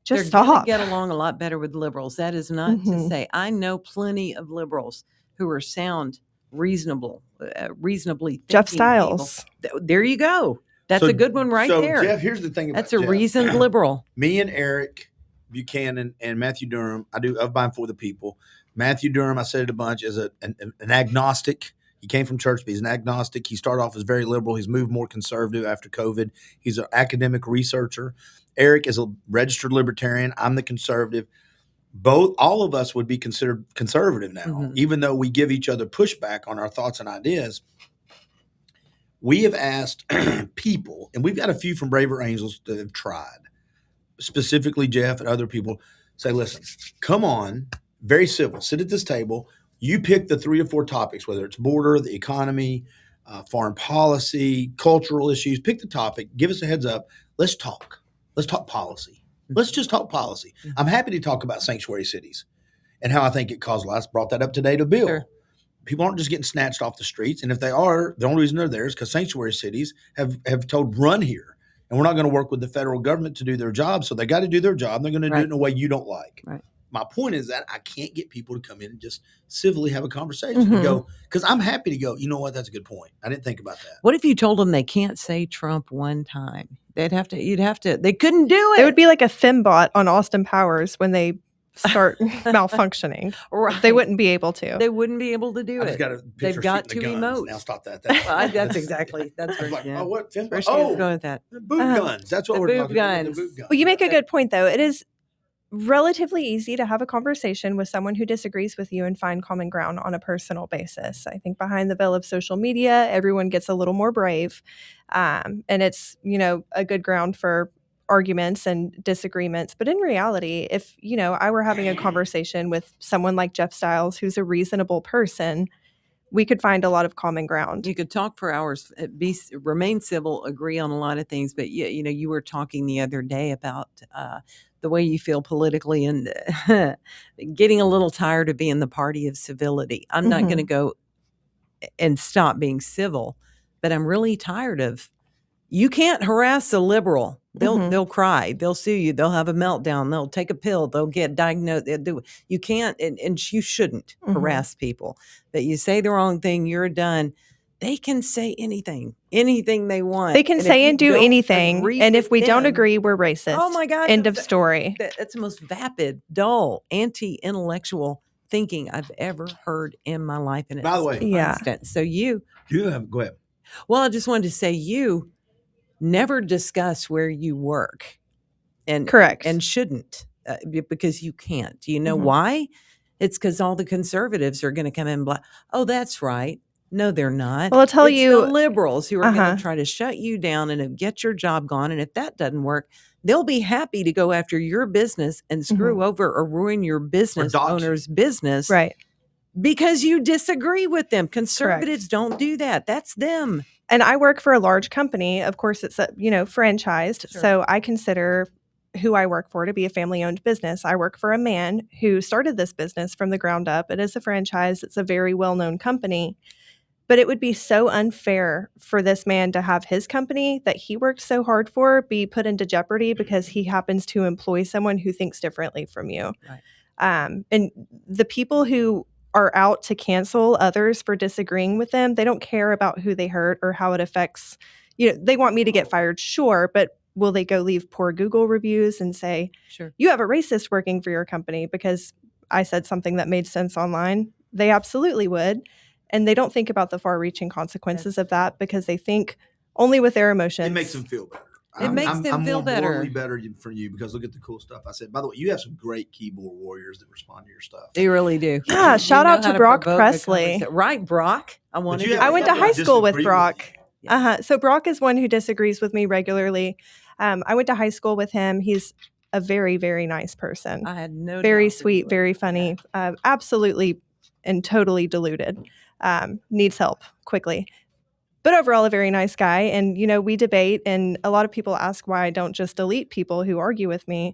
Just They're going stop. to get along a lot better with liberals. That is not to say. I know plenty of liberals who are sound, reasonably thinking Jeff Stiles. people. There you go. That's a good one right there. So, Jeff, here's the thing about That's a Jeff. reasoned liberal. Me and Eric Buchanan and Matthew Durham, I do of Bind for the People. Matthew Durham, I said it a bunch, is an agnostic. He came from church, but he's an agnostic. He started off as very liberal. He's moved more conservative after COVID. He's an academic researcher. Eric is a registered libertarian. I'm the conservative. All of us would be considered conservative now, even though we give each other pushback on our thoughts and ideas. We have asked people, and we've got a few from Braver Angels that have tried, specifically Jeff and other people, say, listen, come on, very civil, sit at this table. You pick the 3 or 4 topics, whether it's border, the economy, foreign policy, cultural issues. Pick the topic. Give us a heads up. Let's talk. Let's talk policy. Let's just talk policy. I'm happy to talk about sanctuary cities and how I think it caused loss. Brought that up today to Bill. Sure. People aren't just getting snatched off the streets. And if they are, the only reason they're there is because sanctuary cities have told run here. And we're not going to work with the federal government to do their job. So they got to do their job. They're going to do it in a way you don't like. Right. My point is that I can't get people to come in and just civilly have a conversation and go, because I'm happy to go, you know what, that's a good point. I didn't think about that. What if you told them they can't say Trump one time? They couldn't do it. It would be like a Fembot on Austin Powers when they start malfunctioning. Right. They wouldn't be able to. They wouldn't be able to do it. They've got to emote. Now stop that. That's exactly. That's right. Like, oh, what? Fembot? Oh, go with that. The boot guns. That's what we're talking about. The boot guns. Well, you make a good point, though. It is relatively easy to have a conversation with someone who disagrees with you and find common ground on a personal basis. I think behind the veil of social media, everyone gets a little more brave. And it's, a good ground for arguments and disagreements. But in reality, if, I were having a conversation with someone like Jeff Stiles, who's a reasonable person, we could find a lot of common ground. You could talk for hours, remain civil, agree on a lot of things. But, you were talking the other day about the way you feel politically and getting a little tired of being the party of civility. I'm not going to go and stop being civil, but I'm really tired of, you can't harass a liberal. They'll cry. They'll sue you. They'll have a meltdown. They'll take a pill. They'll get diagnosed. You can't, and you shouldn't harass people. But you say the wrong thing, you're done. They can say anything they want. They can say and do anything. And if we don't agree, we're racist. Oh my God. End of story. That's the most vapid, dull, anti-intellectual thinking I've ever heard in my life. And by the way, so go ahead. Well, I just wanted to say you never discuss where you work. And correct. And shouldn't because you can't. Do you know why? It's because all the conservatives are going to come in and blah. Oh, that's right. No, they're not. Well, I'll tell you, the liberals who are going to try to shut you down and get your job gone. And if that doesn't work, they'll be happy to go after your business and screw over or ruin your business owner's business. Right. Because you disagree with them. Conservatives don't do that. That's them. And I work for a large company. Of course, it's franchised. Sure. So I consider who I work for to be a family-owned business. I work for a man who started this business from the ground up. It is a franchise. It's a very well-known company. But it would be so unfair for this man to have his company that he worked so hard for be put into jeopardy because he happens to employ someone who thinks differently from you. Right. And the people who are out to cancel others for disagreeing with them, they don't care about who they hurt or how it affects, they want me to get fired, sure, but will they go leave poor Google reviews and say, sure, you have a racist working for your company because I said something that made sense online? They absolutely would. And they don't think about the far-reaching consequences of that because they think only with their emotions. It makes them feel better. I'm morally better for you because look at the cool stuff I said. By the way, you have some great keyboard warriors that respond to your stuff. They really do. Yeah, shout out to Brock Presley. Right, Brock. I went to high school with Brock. So Brock is one who disagrees with me regularly. I went to high school with him. He's a very, very nice person. I had no very sweet, very funny, absolutely and totally deluded. Needs help quickly. but overall a very nice guy. And, we debate, and a lot of people ask why I don't just delete people who argue with me.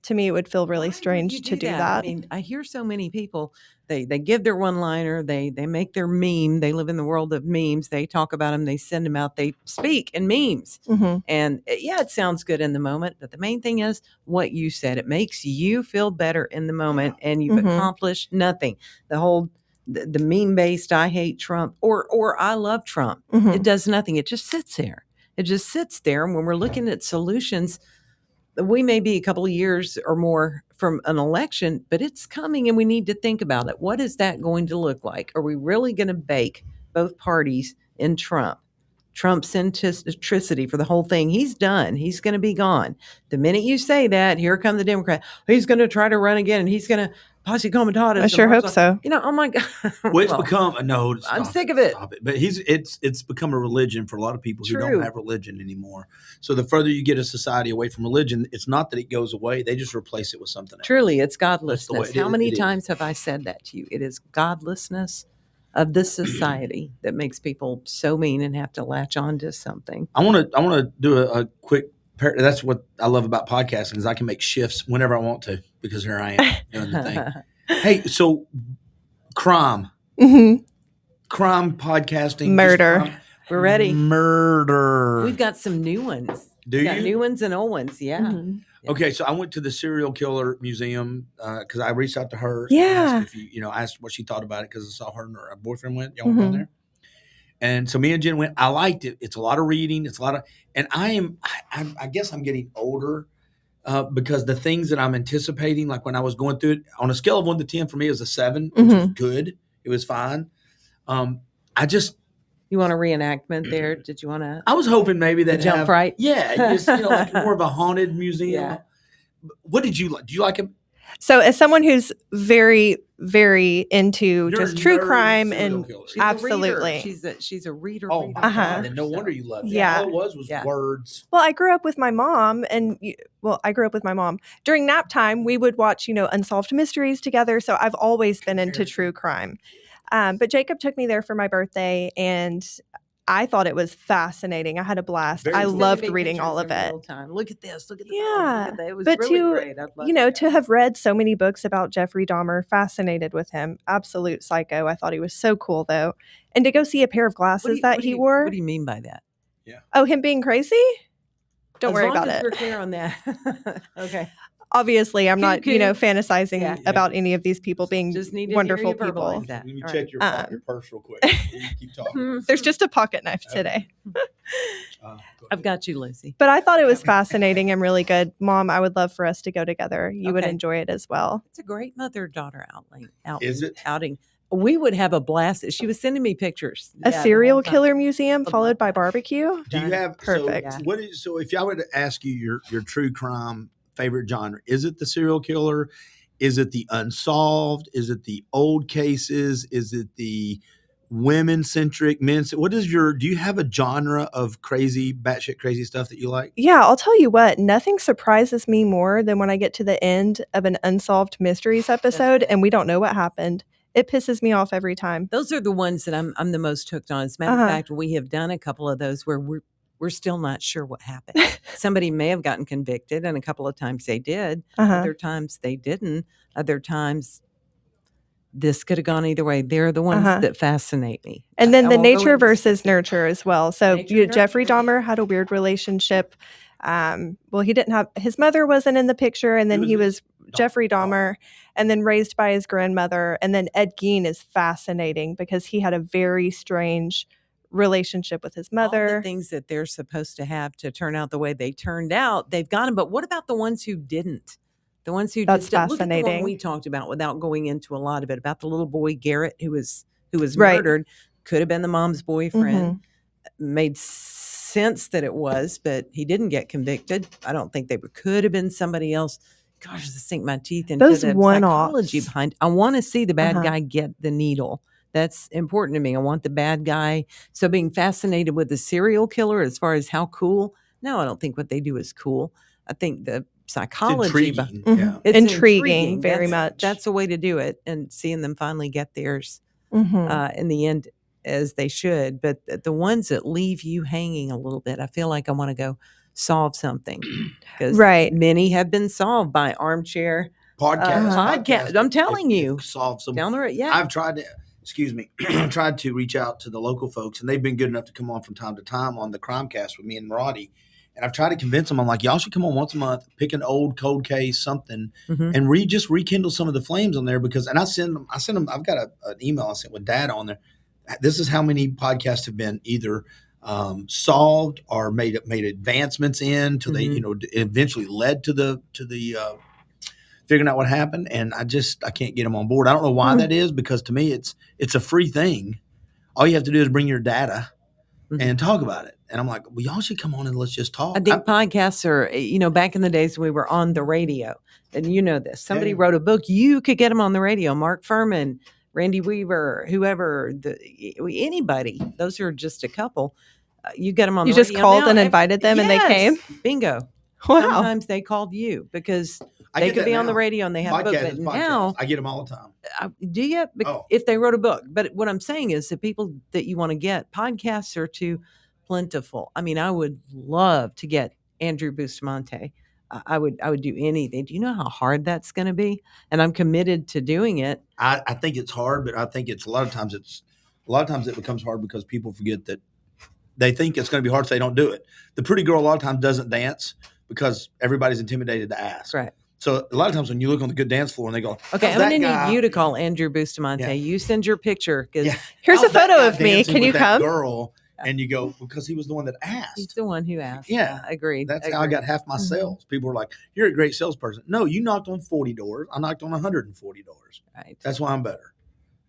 To me, it would feel really strange to do that. I mean, I hear so many people, they give their one-liner, they make their meme. They live in the world of memes. They talk about them. They send them out. They speak in memes. Mm-hmm. And it sounds good in the moment. But the main thing is what you said. It makes you feel better in the moment, and you've accomplished nothing. The whole the meme-based I hate Trump or I love Trump. It does nothing. It just sits there. It just sits there. And when we're looking at solutions, we may be a couple of years or more from an election, but it's coming and we need to think about it. What is that going to look like? Are we really going to bake both parties in Trump? Trump's centricity for the whole thing. He's done. He's going to be gone. The minute you say that, here come the Democrat. He's going to try to run again, and he's going to posse comitatus. I sure hope so. Oh my God. Well, it's become I'm sick of it. But it's become a religion for a lot of people who don't have religion anymore. So the further you get a society away from religion, it's not that it goes away. They just replace it with something else. Truly, it's godlessness. How many times have I said that to you? It is godlessness of this society that makes people so mean and have to latch on to something. I want to do a quick. That's what I love about podcasting is I can make shifts whenever I want to because here I am doing the thing. Hey, so crime podcasting, murder. We're ready. Murder. We've got some new ones. We've got new ones and old ones. Yeah. Mm-hmm. Okay, so I went to the serial killer museum because I reached out to her. Yeah. And asked if asked what she thought about it because I saw her and her boyfriend went. Y'all went down there. And so me and Jen went. I liked it. It's a lot of reading. It's a lot of, and I guess I'm getting older because the things that I'm anticipating, like when I was going through it, on a scale of 1 to 10, for me it was a 7, which was good. It was fine. You want a reenactment there? Did you want to? I was hoping maybe that jump right. Yeah, just like more of a haunted museum. Yeah. What did you like? Do you like it? So, as someone who's very, very into just true crime and absolutely, she's a reader. Oh my God! And no wonder you loved it. Yeah, all it was words. Well, I grew up with my mom, during nap time. We would watch, unsolved mysteries together. So I've always been into true crime. But Jacob took me there for my birthday, and I thought it was fascinating. I had a blast. I loved reading all of it. Look at this. Look at this. Yeah. It was really great. To have read so many books about Jeffrey Dahmer, fascinated with him. Absolute psycho. I thought he was so cool, though. And to go see a pair of glasses he wore. What do you mean by that? Yeah. Oh, him being crazy? Don't worry about it. We're clear on that. Okay. Obviously, I'm not, fantasizing about any of these people being wonderful people. Let me check your purse real quick. You keep talking. There's just a pocket knife today. I've got you, Lucie. But I thought it was fascinating and really good. Mom, I would love for us to go together. You would enjoy it as well. It's a great mother-daughter Is it? outing. We would have a blast. She was sending me pictures. A serial killer museum followed by barbecue. Do you have perfect? So if I were to ask you your true crime favorite genre, is it the serial killer? Is it the unsolved? Is it the old cases? Is it the women-centric, men? What is do you have a genre of crazy, batshit crazy stuff that you like? Yeah, I'll tell you what, nothing surprises me more than when I get to the end of an Unsolved Mysteries episode and we don't know what happened. It pisses me off every time. Those are the ones that I'm the most hooked on. As a matter of fact, we have done a couple of those where we're still not sure what happened. Somebody may have gotten convicted, and a couple of times they did. Other times they didn't. Other times this could have gone either way. They're the ones that fascinate me. And then the nature versus nurture as well. So Jeffrey Dahmer had a weird relationship. He didn't have, his mother wasn't in the picture, and then he was Jeffrey Dahmer, and then raised by his grandmother. And then Ed Gein is fascinating because he had a very strange relationship with his mother. All the things that they're supposed to have to turn out the way they turned out, they've got them. But what about the ones who didn't? The ones who That's just fascinating. Look at the one we talked about without going into a lot of it, about the little boy Garrett who was murdered. Could have been the mom's boyfriend. Made sense that it was, but he didn't get convicted. I don't think could have been somebody else. Gosh, I sink my teeth into those the psychology behind. I want to see the bad guy get the needle. That's important to me. I want the bad guy. So being fascinated with the serial killer as far as how cool, no, I don't think what they do is cool. I think the psychology. It's intriguing. It's intriguing very much. That's a way to do it. And seeing them finally get theirs in the end. as they should, but the ones that leave you hanging a little bit, I feel like I want to go solve something, because many have been solved by armchair podcast. I'm telling you, solve some down the road. Yeah, I've tried to. Excuse me. Tried to reach out to the local folks, and they've been good enough to come on from time to time on the Crimecast with me and Roddy. And I've tried to convince them. I'm like, y'all should come on once a month, pick an old cold case, something, and just rekindle some of the flames on there. Because, and I send them. I've got an email I sent with data on there. This is how many podcasts have been either solved or made advancements in till they, eventually led to the figuring out what happened. And I can't get them on board. I don't know why that is, because to me, it's a free thing. All you have to do is bring your data and talk about it. And I'm like, well, y'all should come on and let's just talk. I think podcasts are, back in the days we were on the radio, and this. Somebody wrote a book. You could get them on the radio. Mark Furman, Randy Weaver, whoever, anybody. Those are just a couple. You get them on the radio. You just called and invited them and they came? Bingo. Wow. Sometimes they called you because they could be on the radio and they have a book. But now I get them all the time. Do you? If they wrote a book. But what I'm saying is the people that you want to get, podcasts are too plentiful. I mean, I would love to get Andrew Bustamante. I would do anything. Do you know how hard that's going to be? And I'm committed to doing it. I think it's hard, but I think it's a lot of times it becomes hard because people forget that they think it's going to be hard, so they don't do it. The pretty girl a lot of times doesn't dance because everybody's intimidated to ask. Right. So a lot of times when you look on the good dance floor and they go, okay, I'm going to need you to call Andrew Bustamante. Yeah. You send your picture. Here's a photo of me. Can you come? Girl, and you go, because he was the one that asked. He's the one who asked. Yeah. Agreed. That's how I got half my sales. People were like, you're a great salesperson. No, you knocked on 40 doors. I knocked on 140 doors. Right. That's why I'm better.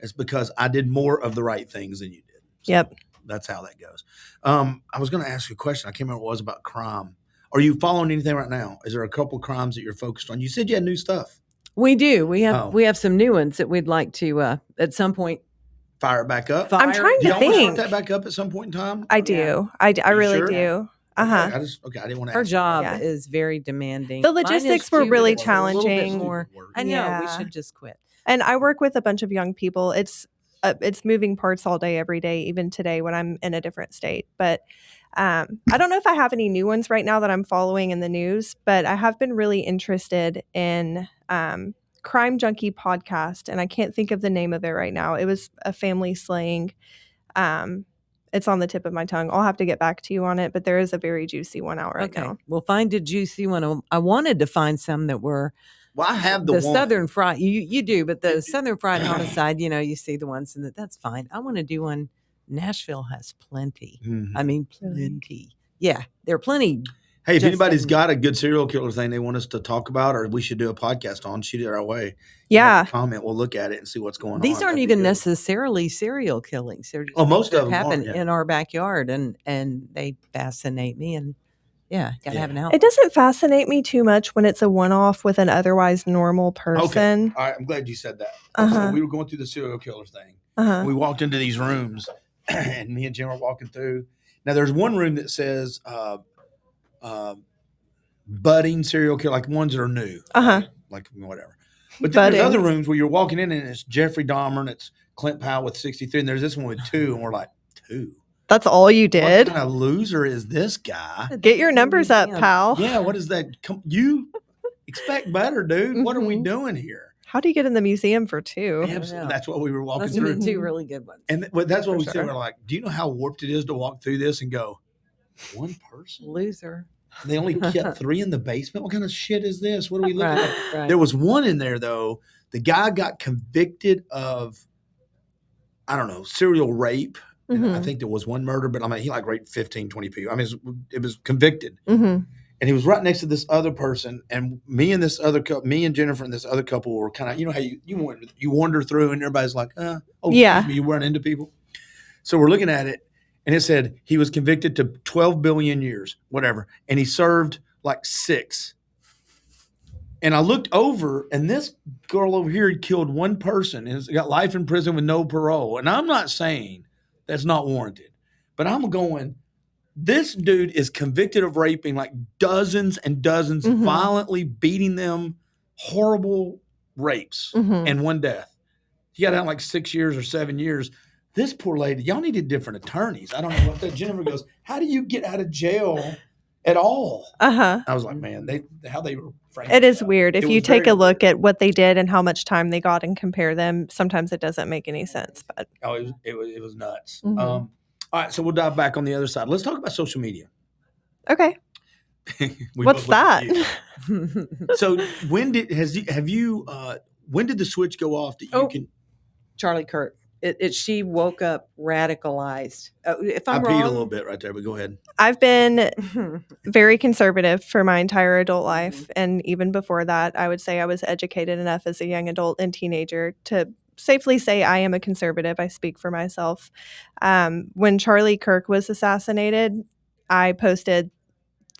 It's because I did more of the right things than you did. So yep. That's how that goes. I was going to ask you a question. I can't remember what it was about crime. Are you following anything right now? Is there a couple of crimes that you're focused on? You said you had new stuff. We do. We have some new ones that we'd like to at some point fire it back up. I'm trying to think. Start that back up at some point in time? I do. I really do. I didn't want to. Her job is very demanding. The logistics were really challenging. I know we should just quit. And I work with a bunch of young people. It's moving parts all day, every day, even today when I'm in a different state. But I don't know if I have any new ones right now that I'm following in the news, but I have been really interested in Crime Junkie podcast, and I can't think of the name of it right now. It was a family slaying. It's on the tip of my tongue. I'll have to get back to you on it, but there is a very juicy one out right now. We'll find a juicy one. I wanted to find some that were. Well, I have the Southern Fried. You do, but the Southern Fried Homicide, you see the ones, and that's fine. I want to do one. Nashville has plenty. Mm-hmm. I mean, plenty. Yeah, there are plenty. Hey, if anybody's got a good serial killer thing they want us to talk about, or we should do a podcast on, shoot it our way. Yeah. Comment. We'll look at it and see what's going on. These aren't even necessarily serial killings. They're just most of them happen in our backyard, and they fascinate me. And got to have an outlet. It doesn't fascinate me too much when it's a one-off with an otherwise normal person. Okay. All right. I'm glad you said that. So we were going through the serial killer thing. We walked into these rooms, and me and Jim were walking through. Now, there's one room that says budding serial killer, like ones that are new. Right? Like whatever. But then there's other rooms where you're walking in, and it's Jeffrey Dahmer, and it's Clint Powell with 63, and there's this one with 2, and we're like, 2? That's all you did? What kind of loser is this guy? Get your numbers up, pal. Yeah, what is that? You expect better, dude. What are we doing here? How do you get in the museum for 2? Absolutely. That's what we were walking through. Those 2 really good ones. And that's what we said. We're like, do you know how warped it is to walk through this and go, one person? Loser. They only kept 3 in the basement? What kind of shit is this? What are we looking at? Right. There was one in there, though. The guy got convicted of, I don't know, serial rape. And I think there was one murder, but I mean, he raped 15, 20 people. I mean, it was convicted. And he was right next to this other person. And me and Jennifer and this other couple were kind of, how you wander through and everybody's like, you run into people. So we're looking at it, and it said he was convicted to 12 billion years, whatever. And he served 6. And I looked over, and this girl over here had killed one person and has got life in prison with no parole. And I'm not saying that's not warranted. But I'm going, this dude is convicted of raping dozens and dozens, violently beating them, horrible rapes, and one death. He got out in 6 years or 7 years. this poor lady, y'all needed different attorneys. I don't know what that. Jennifer goes, how do you get out of jail at all? I was like, man, how they were framed. It is weird. If you take a look at what they did and how much time they got and compare them, sometimes it doesn't make any sense. But it was nuts. All right, so we'll dive back on the other side. Let's talk about social media. Okay. What's that? So when did the switch go off that you can? Charlie Kirk. She woke up radicalized. If I'm wrong, I peed a little bit right there, but go ahead. I've been very conservative for my entire adult life. And even before that, I would say I was educated enough as a young adult and teenager to safely say I am a conservative. I speak for myself. When Charlie Kirk was assassinated, I posted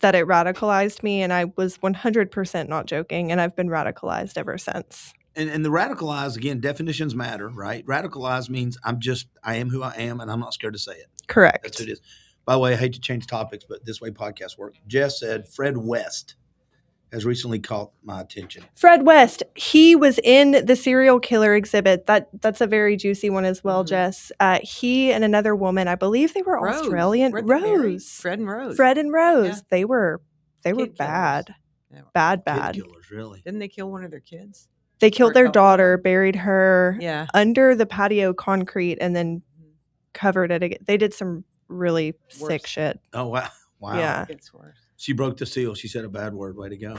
that it radicalized me, and I was 100% not joking, and I've been radicalized ever since. And the radicalized, again, definitions matter, right? Radicalized means I am who I am, and I'm not scared to say it. Correct. That's what it is. By the way, I hate to change topics, but this way podcasts work. Jess said Fred West has recently caught my attention. Fred West, he was in the serial killer exhibit. That's a very juicy one as well, Jess. He and another woman, I believe they were Australian. Fred and Rose. Yeah. They were bad. Bad. Kid killers, really. Didn't they kill one of their kids? They killed their daughter, buried her under the patio concrete, and then covered it again. They did some really sick shit. Oh, wow. Yeah. It's worse. She broke the seal. She said a bad word. Way to go.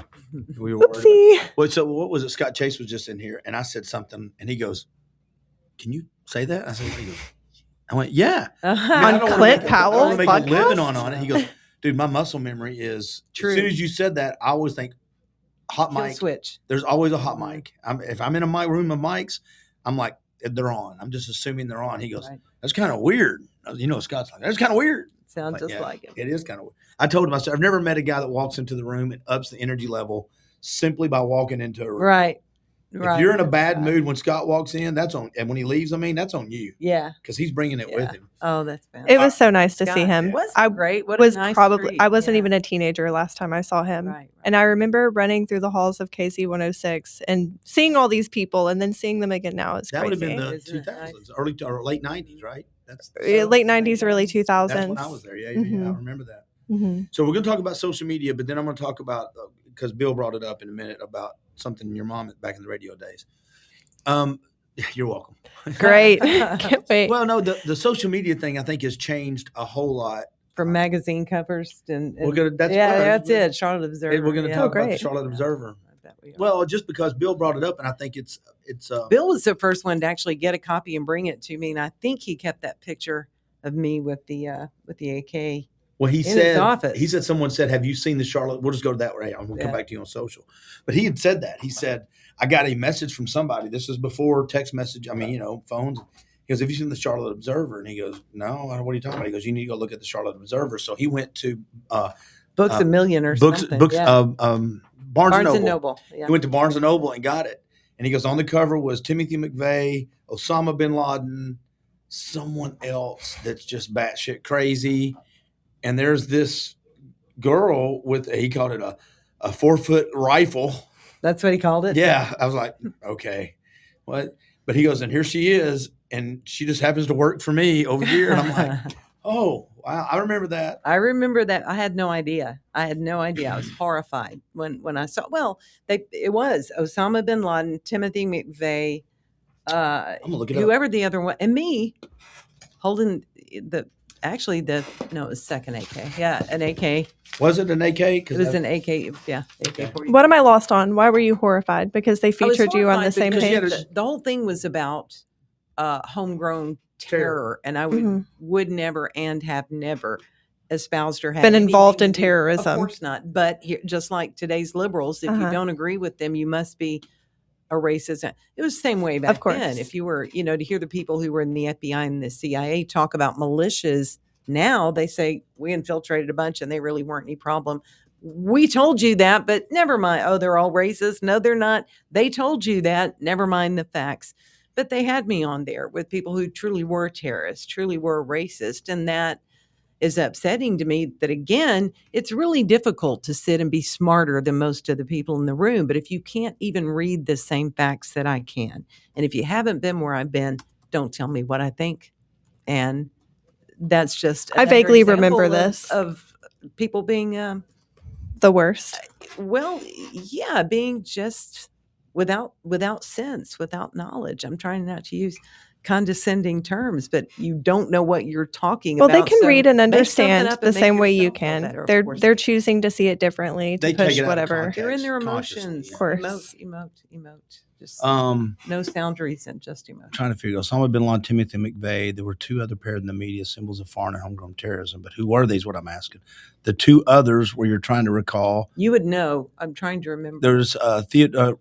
We were Oopsie. Well, so what was it? Scott Chase was just in here, and I said something, and he goes, "Can you say that?" I said, "I went, yeah." On Clint Powell's podcast? I want to make a living on it. He goes, "Dude, my muscle memory is true. As soon as you said that, I always think hot mic. Switch. There's always a hot mic. If I'm in a room of mics, I'm like, they're on. I'm just assuming they're on." He goes, "That's kind of weird." Scott's like, "That's kind of weird." Sounds just like him. It is kind of weird. I told him, I said, I've never met a guy that walks into the room and ups the energy level simply by walking into a room. Right. If you're in a bad mood when Scott walks in, that's on, and when he leaves, that's on you. Yeah. Because he's bringing it with him. Oh, that's fantastic. It was so nice to see him. Great. What was a nice probably treat. I wasn't even a teenager last time I saw him. Right. And I remember running through the halls of KC 106 and seeing all these people and then seeing them again now is crazy. That would have been the 2000s, early or late 90s, right? That's late 90s, early 2000s. That's when I was there. Yeah, I remember that. So we're going to talk about social media, but then I'm going to talk about, because Bill brought it up in a minute, about something your mom back in the radio days. You're welcome. Great. Can't wait. Well, no, the social media thing I think has changed a whole lot. From magazine covers and that's it. Charlotte Observer. We're going to talk about the Charlotte Observer. Well, just because Bill brought it up, and I think it's Bill was the first one to actually get a copy and bring it to me, and I think he kept that picture of me with the AK. Well, his office. He said someone said, "Have you seen the Charlotte?" We'll just go to that right. I'm going to come back to you on social, but he had said that. He said, "I got a message from somebody. This is before text message. Phones." He goes, "Have you seen the Charlotte Observer?" And he goes, "No. What are you talking about?" He goes, "You need to go look at the Charlotte Observer." So he went to Books A Million or something. Barnes and Noble. Yeah. He went to Barnes and Noble and got it. And he goes, on the cover was Timothy McVeigh, Osama bin Laden, someone else that's just batshit crazy. And there's this girl he called it a 4-foot rifle. That's what he called it? Yeah. I was like, okay. What? But he goes, and here she is. And she just happens to work for me over here. And I'm like, oh, wow. I remember that. I remember that. I had no idea. I was horrified when I saw, it was Osama bin Laden, Timothy McVeigh, I'm gonna look it whoever up. The other one, and me holding it was second AK. Yeah, an AK. Was it an AK? It was an AK. Yeah. AK-47. What am I lost on? Why were you horrified? Because they featured you on the same page? The whole thing was about homegrown terror, and I would never and have never espoused or had been involved in terrorism. Of course not. But just like today's liberals, if you don't agree with them, you must be a racist. It was the same way back then. If you were, to hear the people who were in the FBI and the CIA talk about militias now, they say we infiltrated a bunch and they really weren't any problem. We told you that, but never mind. Oh, they're all racist. No, they're not. They told you that. Never mind the facts. But they had me on there with people who truly were terrorists, truly were racist. And that is upsetting to me that, again, it's really difficult to sit and be smarter than most of the people in the room. But if you can't even read the same facts that I can, and if you haven't been where I've been, don't tell me what I think. And that's just I vaguely remember this of people being the worst. Well, yeah, being just without sense, without knowledge. I'm trying not to use condescending terms, but you don't know what you're talking about. Well, they can so read and understand the same way you can. Better, they're choosing to see it differently, to push whatever. Context, they're in their emotions. Of course. Emote. Just no sound reason, just emote. Trying to figure out. Osama bin Laden, Timothy McVeigh. There were two other paired in the media, symbols of foreign and homegrown terrorism. But who were these? What I'm asking. The two others where you're trying to recall. You would know. I'm trying to remember. There's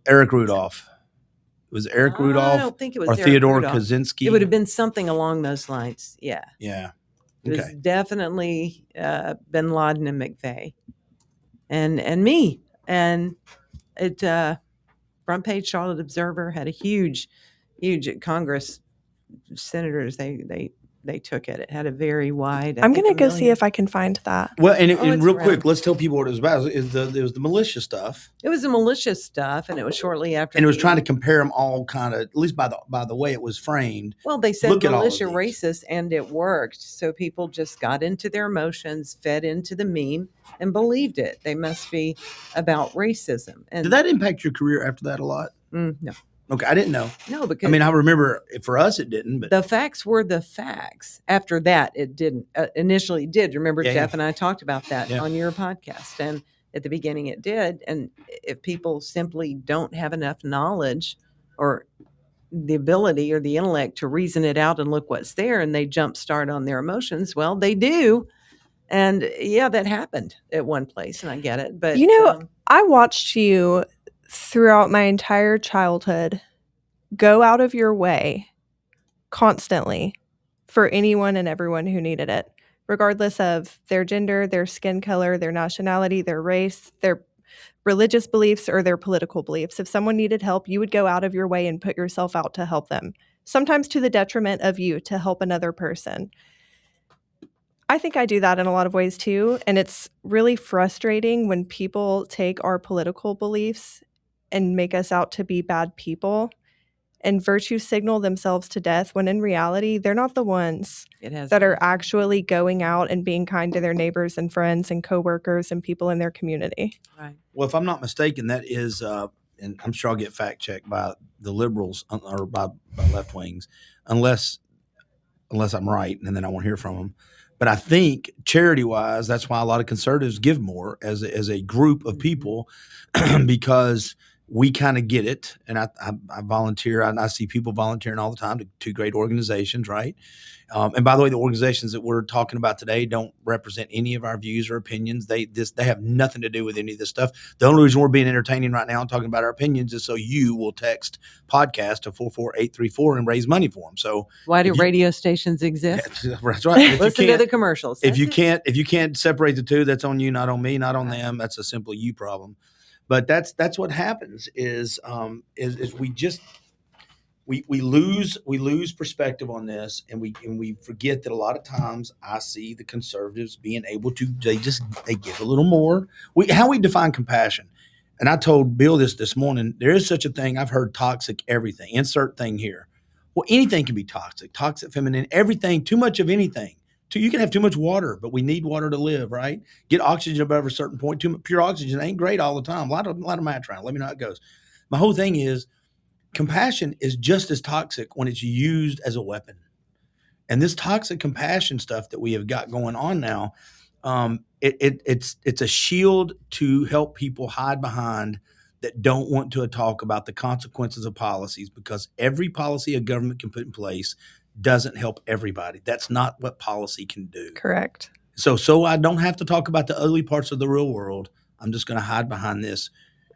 Eric Rudolph. It was Eric Rudolph. I don't think it was or Eric Theodore Rudolph. Kaczynski. It would have been something along those lines. Yeah. Yeah. It was definitely bin Laden and McVeigh, and me. And it front page Charlotte Observer had a huge Congress senators. They took it. It had a very wide. I'm going to go see if I can find that. Well, and real quick, let's tell people what it was about. It was the militia stuff. It was the militia stuff, and it was shortly after. And it was trying to compare them all, kind of, at least by the way it was framed. Well, they said militia racist, and it worked. So people just got into their emotions, fed into the meme, and believed it. They must be about racism. And did that impact your career after that a lot? No. Okay, I didn't know. No, because I remember for us it didn't. But the facts were the facts. After that, it didn't. Initially, it did. Remember, Jeff and I talked about that on your podcast, and at the beginning, it did. And if people simply don't have enough knowledge or the ability or the intellect to reason it out and look what's there, and they jumpstart on their emotions, well, they do. And yeah, that happened at one place, and I get it. But I watched you throughout my entire childhood go out of your way constantly for anyone and everyone who needed it, regardless of their gender, their skin color, their nationality, their race, their religious beliefs, or their political beliefs. If someone needed help, you would go out of your way and put yourself out to help them, sometimes to the detriment of you, to help another person. I think I do that in a lot of ways too, and it's really frustrating when people take our political beliefs and make us out to be bad people and virtue signal themselves to death, when in reality, they're not the ones that are actually going out and being kind to their neighbors and friends and coworkers and people in their community. Right. Well, if I'm not mistaken, that is, and I'm sure I'll get fact checked by the liberals or by left wings, unless I'm right, and then I won't hear from them. But I think charity-wise, that's why a lot of conservatives give more as a group of people, because we kind of get it. And I volunteer. I see people volunteering all the time to great organizations, right? And by the way, the organizations that we're talking about today don't represent any of our views or opinions. They have nothing to do with any of this stuff. The only reason we're being entertaining right now and talking about our opinions is so you will text podcast to 44834 and raise money for them. So why do radio stations exist? That's right. Listen to the commercials. If you can't separate the two, that's on you, not on me, not on them. That's a simple you problem. But that's what happens is we lose perspective on this, and we forget that a lot of times I see the conservatives being able to they give a little more. How we define compassion, and I told Bill this morning. There is such a thing. I've heard toxic everything. Insert thing here. Well, anything can be toxic, feminine, everything. Too much of anything. You can have too much water, but we need water to live, right? Get oxygen above a certain point. Too much pure oxygen ain't great all the time. A lot of match around. Let me know how it goes. My whole thing is compassion is just as toxic when it's used as a weapon. And this toxic compassion stuff that we have got going on now, it's a shield to help people hide behind that don't want to talk about the consequences of policies, because every policy a government can put in place doesn't help everybody. That's not what policy can do. Correct. So I don't have to talk about the ugly parts of the real world. I'm just going to hide behind this.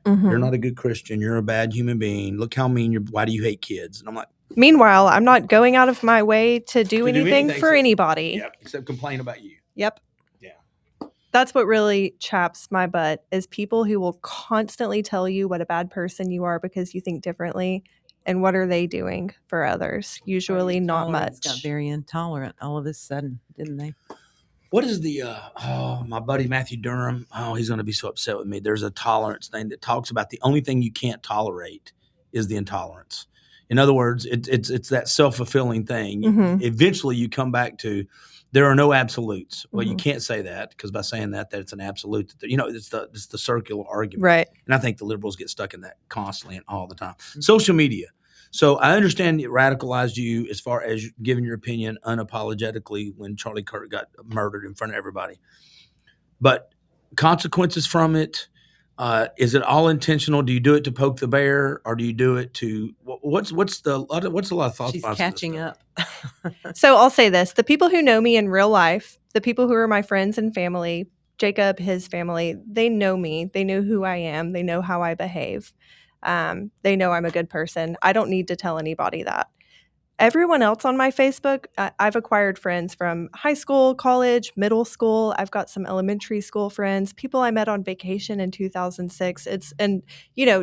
Mm-hmm. You're not a good Christian. You're a bad human being. Look how mean why do you hate kids? And I'm like, meanwhile, I'm not going out of my way to do anything for anybody. Yeah, except complain about you. Yep. Yeah. That's what really chaps my butt, is people who will constantly tell you what a bad person you are because you think differently. And what are they doing for others? Usually not much. Got very intolerant all of a sudden, didn't they? What is the, my buddy Matthew Durham, he's going to be so upset with me. There's a tolerance thing that talks about the only thing you can't tolerate is the intolerance. In other words, it's that self-fulfilling thing. Mm-hmm. Eventually you come back to, there are no absolutes. Well, Mm-hmm. you can't say that, because by saying that it's an absolute. It's the circular argument. Right. And I think the liberals get stuck in that constantly and all the time. Mm-hmm. Social media. So I understand it radicalized you as far as giving your opinion unapologetically when Charlie Kirk got murdered in front of everybody. But consequences from it, is it all intentional? Do you do it to poke the bear, or do you do it to what's a lot of thoughts? She's catching up. So I'll say this: the people who know me in real life, the people who are my friends and family, Jacob, his family, they know me. They know who I am. They know how I behave. They know I'm a good person. I don't need to tell anybody that. Everyone else on my Facebook, I've acquired friends from high school, college, middle school. I've got some elementary school friends, people I met on vacation in 2006.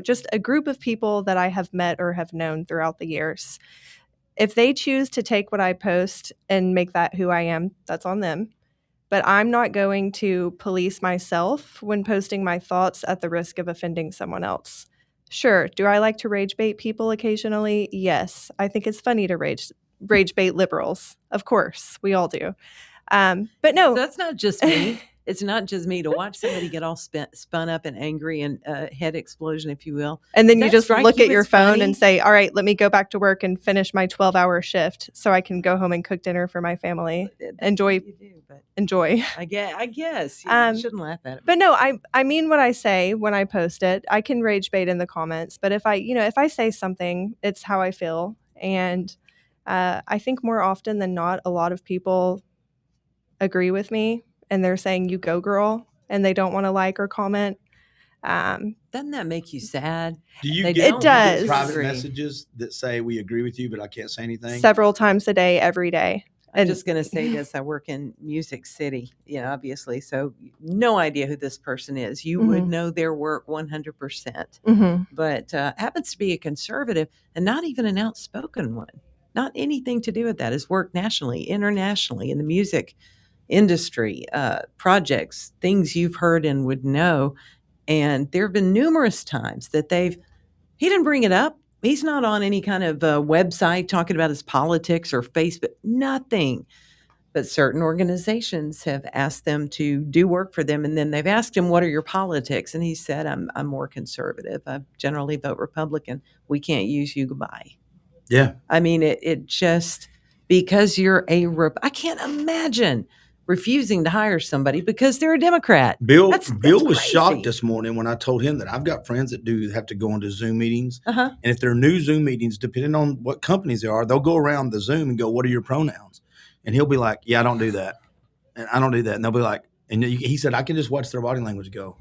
Just a group of people that I have met or have known throughout the years. If they choose to take what I post and make that who I am, that's on them. But I'm not going to police myself when posting my thoughts at the risk of offending someone else. Sure. Do I like to rage bait people occasionally? Yes. I think it's funny to rage bait liberals. Of course. We all do. But no. That's not just me. It's not just me to watch somebody get all spun up and angry and head explosion, if you will. And then you just look at your phone and say, all right, let me go back to work and finish my 12-hour shift so I can go home and cook dinner for my family. Enjoy. I guess. You shouldn't laugh at it. But no, I mean what I say when I post it. I can rage bait in the comments. But if I say something, it's how I feel. And I think more often than not, a lot of people agree with me. And they're saying, you go, girl, and they don't want to like or comment. Doesn't that make you sad? Do you it does. Private messages that say, we agree with you, but I can't say anything? Several times a day, every day. I'm just going to say this. I work in Music City, obviously. So no idea who this person is. You would know their work 100%. Mm-hmm. But happens to be a conservative and not even an outspoken one. Not anything to do with that. Has worked nationally, internationally in the music industry, projects, things you've heard and would know. And there have been numerous times that he didn't bring it up. He's not on any kind of website talking about his politics or Facebook, nothing. But certain organizations have asked them to do work for them. And then they've asked him, what are your politics? And he said, I'm more conservative. I generally vote Republican. We can't use you. Goodbye. Yeah. I mean, it just, because you're I can't imagine refusing to hire somebody because they're a Democrat. Bill that's was crazy. shocked this morning when I told him that I've got friends that do have to go into Zoom meetings. Uh-huh. And if they're new Zoom meetings, depending on what companies they are, they'll go around the Zoom and go, what are your pronouns? And he'll be like, yeah, I don't do that. And I don't do that. And they'll be like, and he said, I can just watch their body language go.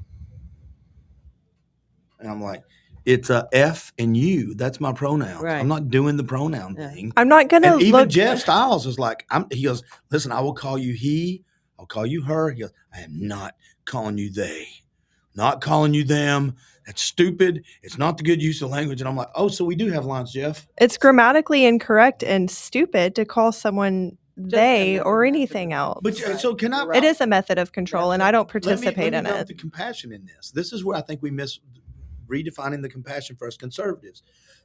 And I'm like, it's a F and U. That's my pronouns. Right. I'm not doing the pronoun thing. I'm not going to look. Even Jeff Styles is like, he goes, listen, I will call you he. I'll call you her. He goes, I am not calling you they. Not calling you them. That's stupid. It's not the good use of language. And I'm like, oh, so we do have lines, Jeff. It's grammatically incorrect and stupid to call someone they or anything else. But so can I? It is a method of control, and I don't participate in in it. The compassion in this. This is where I think we miss redefining the compassion for us conservatives.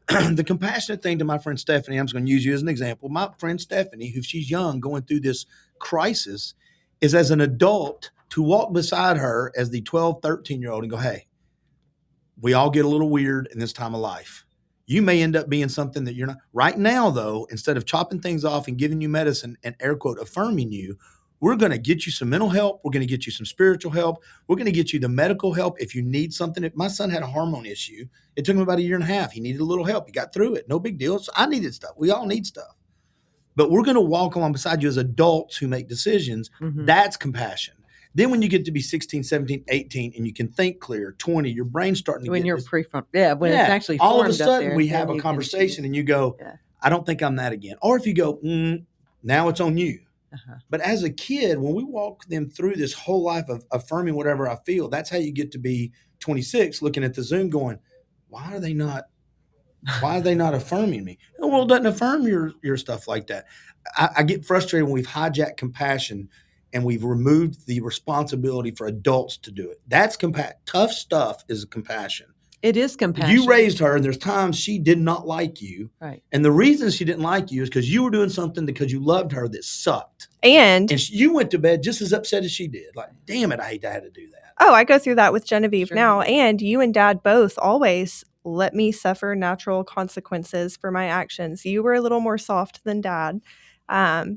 The compassionate thing to my friend Stephanie, I'm just going to use you as an example. My friend Stephanie, who she's young, going through this crisis, is as an adult to walk beside her as the 12, 13-year-old and go, hey, we all get a little weird in this time of life. You may end up being something that you're not. Right now, though, instead of chopping things off and giving you medicine and air quote affirming you, we're going to get you some mental help. We're going to get you some spiritual help. We're going to get you the medical help if you need something. If my son had a hormone issue, it took him about 1.5 years. He needed a little help. He got through it. No big deal. So I needed stuff. We all need stuff. But we're going to walk along beside you as adults who make decisions. Mm-hmm. That's compassion. Then when you get to be 16, 17, 18, and you can think clear, 20, your brain's starting to when get you're prefrontal. Yeah, when it's actually all of a formed up sudden there, we have a conversation and you go, I don't think I'm that again. Or if you go, now it's on you. Uh-huh. But as a kid, when we walk them through this whole life of affirming whatever I feel, that's how you get to be 26, looking at the Zoom going, why are they not affirming me? The world doesn't affirm your stuff like that. I get frustrated when we've hijacked compassion and we've removed the responsibility for adults to do it. That's tough stuff is compassion. It is compassion. You raised her, and there's times she did not like you. Right. And the reason she didn't like you is because you were doing something because you loved her that sucked. And you went to bed just as upset as she did. Like, damn it, I hate to have to do that. Oh, I go through that with Genevieve now. And you and Dad both always let me suffer natural consequences for my actions. You were a little more soft than Dad.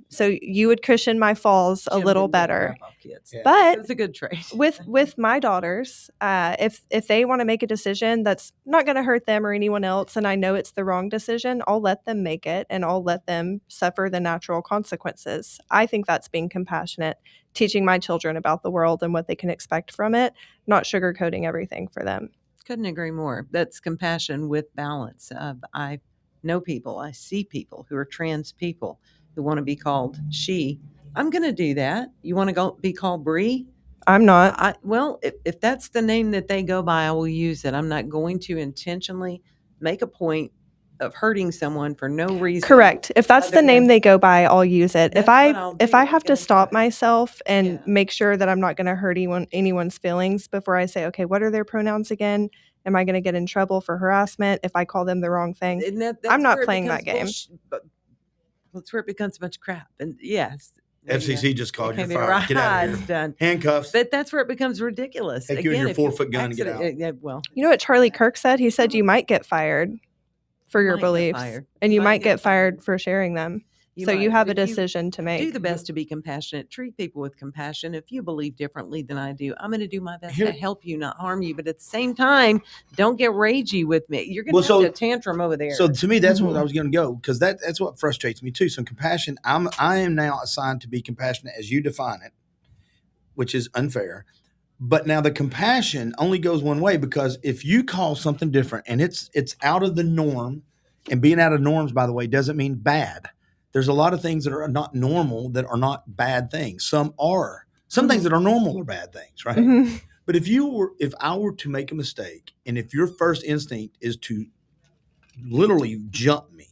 So you would cushion my falls a little better. Yeah. But it's a good trait. with my daughters, if they want to make a decision that's not going to hurt them or anyone else, and I know it's the wrong decision, I'll let them make it and I'll let them suffer the natural consequences. I think that's being compassionate, teaching my children about the world and what they can expect from it, not sugarcoating everything for them. Couldn't agree more. That's compassion with balance. I know people, I see people who are trans people who want to be called she. I'm going to do that. You want to go be called Bree? I'm not. Well, if that's the name that they go by, I will use it. I'm not going to intentionally make a point of hurting someone for no reason. Correct. If that's the name they go by, I'll use it. If I have to stop myself and make sure that I'm not going to hurt anyone's feelings before I say, okay, what are their pronouns again? Am I going to get in trouble for harassment if I call them the wrong thing? I'm not playing that game. That's where it becomes much crap. And yes. FCC just called you fired. Get out of here. Done. Handcuffs. But that's where it becomes ridiculous. Take you and your 4-foot gun and get out. Well, you know what Charlie Kirk said? He said you might get fired for your beliefs, and you might get fired for sharing them. You have a decision to make. Do the best to be compassionate. Treat people with compassion. If you believe differently than I do, I'm going to do my best to help you, not harm you. But at the same time, don't get ragey with me. You're going to have a tantrum over there. So to me, that's what I was going to go, because that's what frustrates me too. So compassion, I am now assigned to be compassionate as you define it, which is unfair. But now the compassion only goes one way, because if you call something different and it's out of the norm, and being out of norms, by the way, doesn't mean bad. There's a lot of things that are not normal that are not bad things. Some are. Some things that are normal are bad things, right? Mm-hmm. But if I were to make a mistake, and if your first instinct is to literally jump me,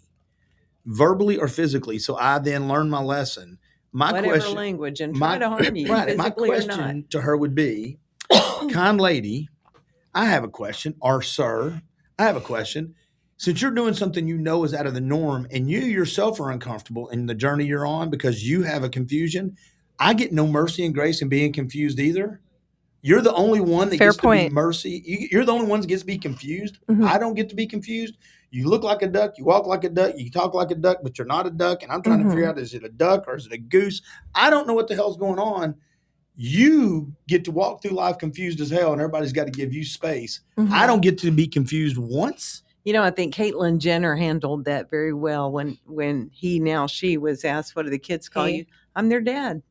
verbally or physically, so I then learn my lesson, whatever language, and try to harm you, right, my question to her would be, kind lady, I have a question, or sir, I have a question. Since you're doing something you know is out of the norm, and you yourself are uncomfortable in the journey you're on because you have a confusion, I get no mercy and grace in being confused either. You're the only one that gets to be mercy. You're the only one that gets to be confused. Mm-hmm. I don't get to be confused. You look like a duck, you walk like a duck, you talk like a duck, but you're not a duck. And I'm trying to figure out, is it a duck or is it a goose? I don't know what the hell's going on. You get to walk through life confused as hell, and everybody's got to give you space. Mm-hmm. I don't get to be confused once. You know, I think Caitlyn Jenner handled that very well when she was asked, what do the kids call you? I'm their dad.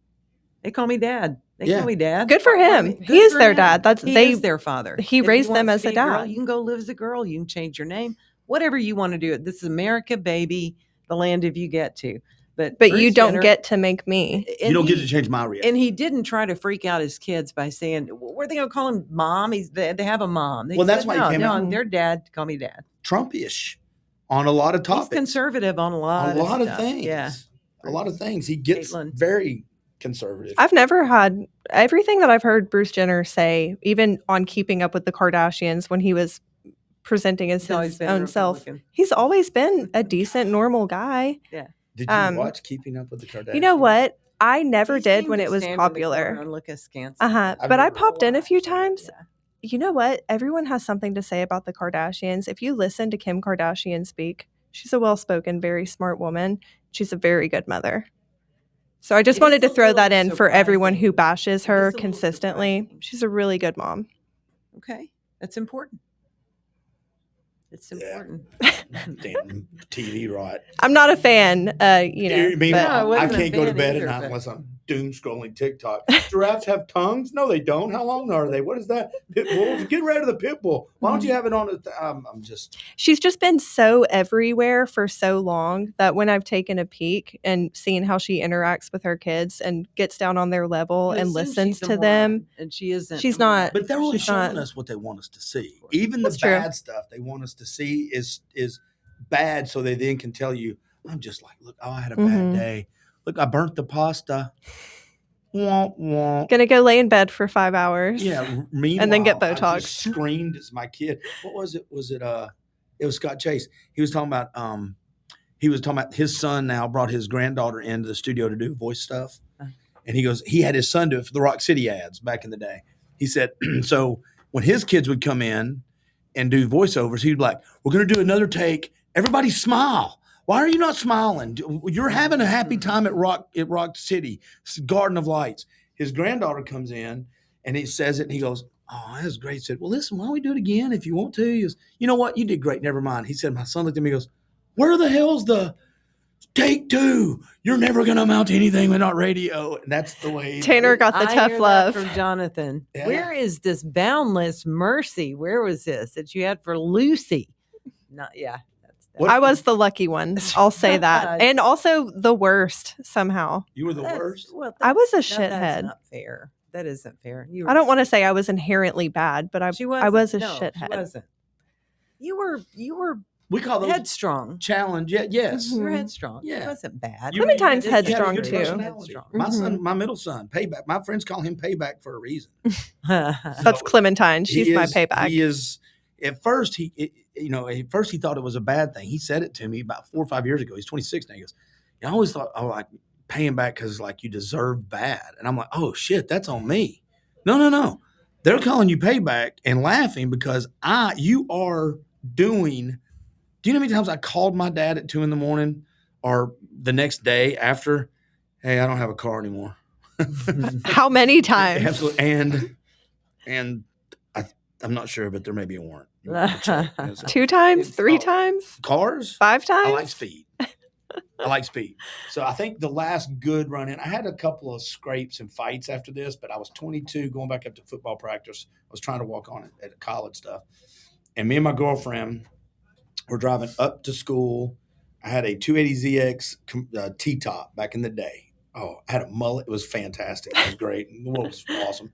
They call me dad. They call me dad. Good for him. He is their dad. He is their father. He raised them as a dad. Girl, you can go live as a girl. You can change your name. Whatever you want to do. This is America, baby, the land if you get to. But you don't get to make me. You don't get to change my reality. And he didn't try to freak out his kids by saying, what are they going to call him, mom? They have a mom. That's why he came out. I'm their dad. Call me dad. Trump-ish on a lot of topics. He's conservative on a lot of things. Yeah. A lot of things. He gets very conservative. I've never had everything that I've heard Bruce Jenner say, even on Keeping Up with the Kardashians when he was presenting as his own self. He's always been a decent, normal guy. Yeah. Did you watch Keeping Up with the Kardashians? You know what? I never did when it was popular. And look askance. But I popped in a few times. Yeah. You know what? Everyone has something to say about the Kardashians. If you listen to Kim Kardashian speak, she's a well-spoken, very smart woman. She's a very good mother. So I just wanted to throw that in for everyone who bashes her consistently. She's a really good mom. Okay. That's important. It's important. Damn TV, right? I'm not a fan, I can't go to bed at night unless I'm doom scrolling TikTok. Giraffes have tongues? No, they don't. How long are they? What is that? Pit bulls? Get rid of the pit bull. Why don't you have it on? She's just been so everywhere for so long that when I've taken a peek and seen how she interacts with her kids and gets down on their level and listens to them, and she isn't. She's not. But they're only showing us what they want us to see. Even the bad stuff they want us to see is bad, so they then can tell you, I'm just like, look, I had a bad day. Look, I burnt the pasta. Wah, wah. Gonna go lay in bed for 5 hours. Yeah. Meanwhile, and then get I Botox. just screamed as my kid. What was it? It was Scott Chase. He was talking about his son now brought his granddaughter into the studio to do voice stuff. And he goes, he had his son do it for the Rock City ads back in the day. He said, so when his kids would come in and do voiceovers, he'd be like, we're going to do another take. Everybody smile. Why are you not smiling? You're having a happy time at Rock City, Garden of Lights. His granddaughter comes in and he says it and he goes, oh, that's great. He said, well, listen, why don't we do it again if you want to? He goes, you know what? You did great. Never mind. He said, my son looked at me and goes, where the hell's the take two? You're never going to amount to anything without radio. And that's the way. Tanner got the tough love. From Jonathan. Yeah. Where is this boundless mercy? Where was this that you had for Lucie? I was the lucky one. I'll say that. And also the worst somehow. You were the worst? Well, I was a shithead. That's not fair. That isn't fair. I don't want to say I was inherently bad, but I was a shithead. She wasn't. You were we call those headstrong. Challenge. Yeah, yes. You were headstrong. Yeah. It wasn't bad. Sometimes headstrong too. Headstrong. My son, my middle son, Payback. My friends call him Payback for a reason. That's Clementine. She's my Payback. He is. At first, he thought it was a bad thing. He said it to me about 4 or 5 years ago. He's 26 now. He goes, I always thought, like paying back because like you deserve bad. And I'm like, oh shit, that's on me. No. They're calling you payback and laughing because you are doing. Do you know how many times I called my dad at 2 a.m. or the next day after? Hey, I don't have a car anymore. How many times? Absolutely. And I'm not sure, but there may be a warrant. 2 times, 3 times, cars, 5 times. I like speed. So I think the last good run in, I had a couple of scrapes and fights after this, but I was 22 going back up to football practice. I was trying to walk on it at college stuff. And me and my girlfriend were driving up to school. I had a 280ZX T-top back in the day. Oh, I had a mullet. It was fantastic. It was great. The world was awesome.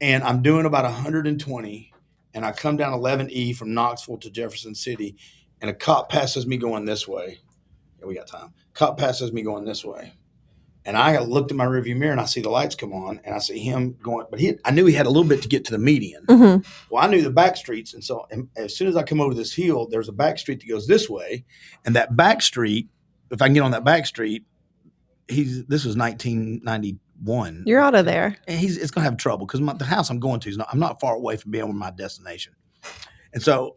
And I'm doing about 120, and I come down 11E from Knoxville to Jefferson City, and a cop passes me going this way. Yeah, we got time. Cop passes me going this way. And I looked in my rearview mirror, and I see the lights come on, and I see him going. But I knew he had a little bit to get to the median. Mm-hmm. Well, I knew the back streets, and so as soon as I come over this hill, there's a back street that goes this way. And that back street, if I can get on that back street, this was 1991. You're out of there. And it's going to have trouble because the house I'm going to I'm not far away from being on my destination. And so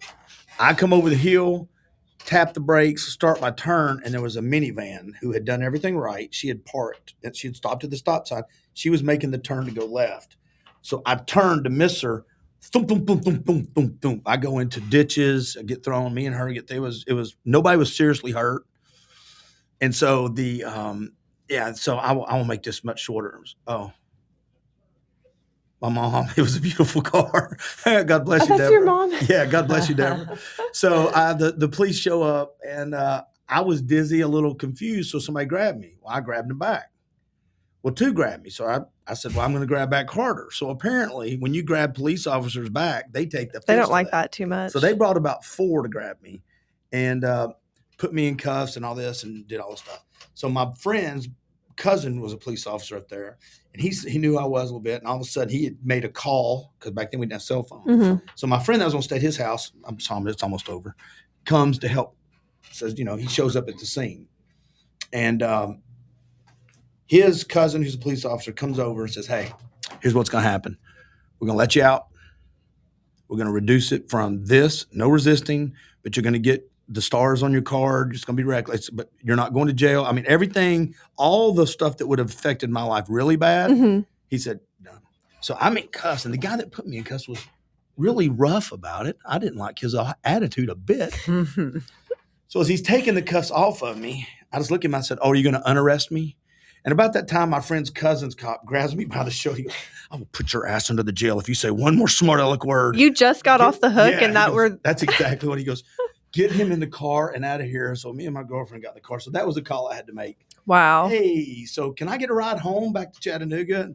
I come over the hill, tap the brakes, start my turn, and there was a minivan who had done everything right. She had parked, and she had stopped at the stop sign. She was making the turn to go left. So I turned to miss her. Thump, thump, thump, thump, thump, thump, thump. I go into ditches. I get thrown. Me and her it was nobody was seriously hurt. And so so I won't make this much shorter. Oh. My mom, it was a beautiful car. God bless you, Deborah. That's your mom? Yeah, God bless you, Deborah. So the police show up, and I was dizzy, a little confused, so somebody grabbed me. Well, I grabbed him back. Well, 2 grabbed me. So I said, well, I'm going to grab back harder. So apparently, when you grab police officers back, they take the They don't like that too much. So they brought about 4 to grab me and put me in cuffs and all this and did all this stuff. So my friend's cousin was a police officer up there. And he knew who I was a little bit, and all of a sudden he had made a call because back then we didn't have cell phones. Mm-hmm. So my friend that was going to stay at his house, I'm sorry, it's almost over, comes to help. Says, he shows up at the scene, and his cousin, who's a police officer, comes over and says, "Hey, here's what's going to happen. We're going to let you out. We're going to reduce it from this, no resisting, but you're going to get the stars on your card. It's going to be reckless, but you're not going to jail." I mean, everything, all the stuff that would have affected my life really bad. Mm-hmm. He said, no. So I'm in cuffs, and the guy that put me in cuffs was really rough about it. I didn't like his attitude a bit. Mm-hmm. So as he's taking the cuffs off of me, I just look at him and I said, "Oh, are you going to unarrest me?" And about that time, my friend's cousin's cop grabs me by the shoulder. He goes, "I will put your ass into the jail if you say one more smart aleck word." You just got off the hook, and that's exactly what he goes. Get him in the car and out of here. So me and my girlfriend got in the car. So that was a call I had to make. Wow. Hey, so can I get a ride home back to Chattanooga?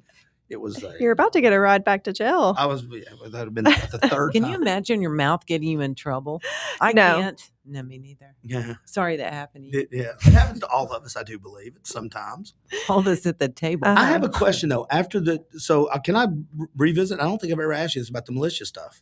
It was. You're about to get a ride back to jail. I was. Yeah, that would have been the third. Can time. you imagine your mouth getting you in trouble? I No. can't. No, me neither. Yeah. Sorry that happened to you. It happens to all of us. I do believe it sometimes. All of us at the table. I have a question though. Can I revisit? I don't think I've ever asked you this about the militia stuff.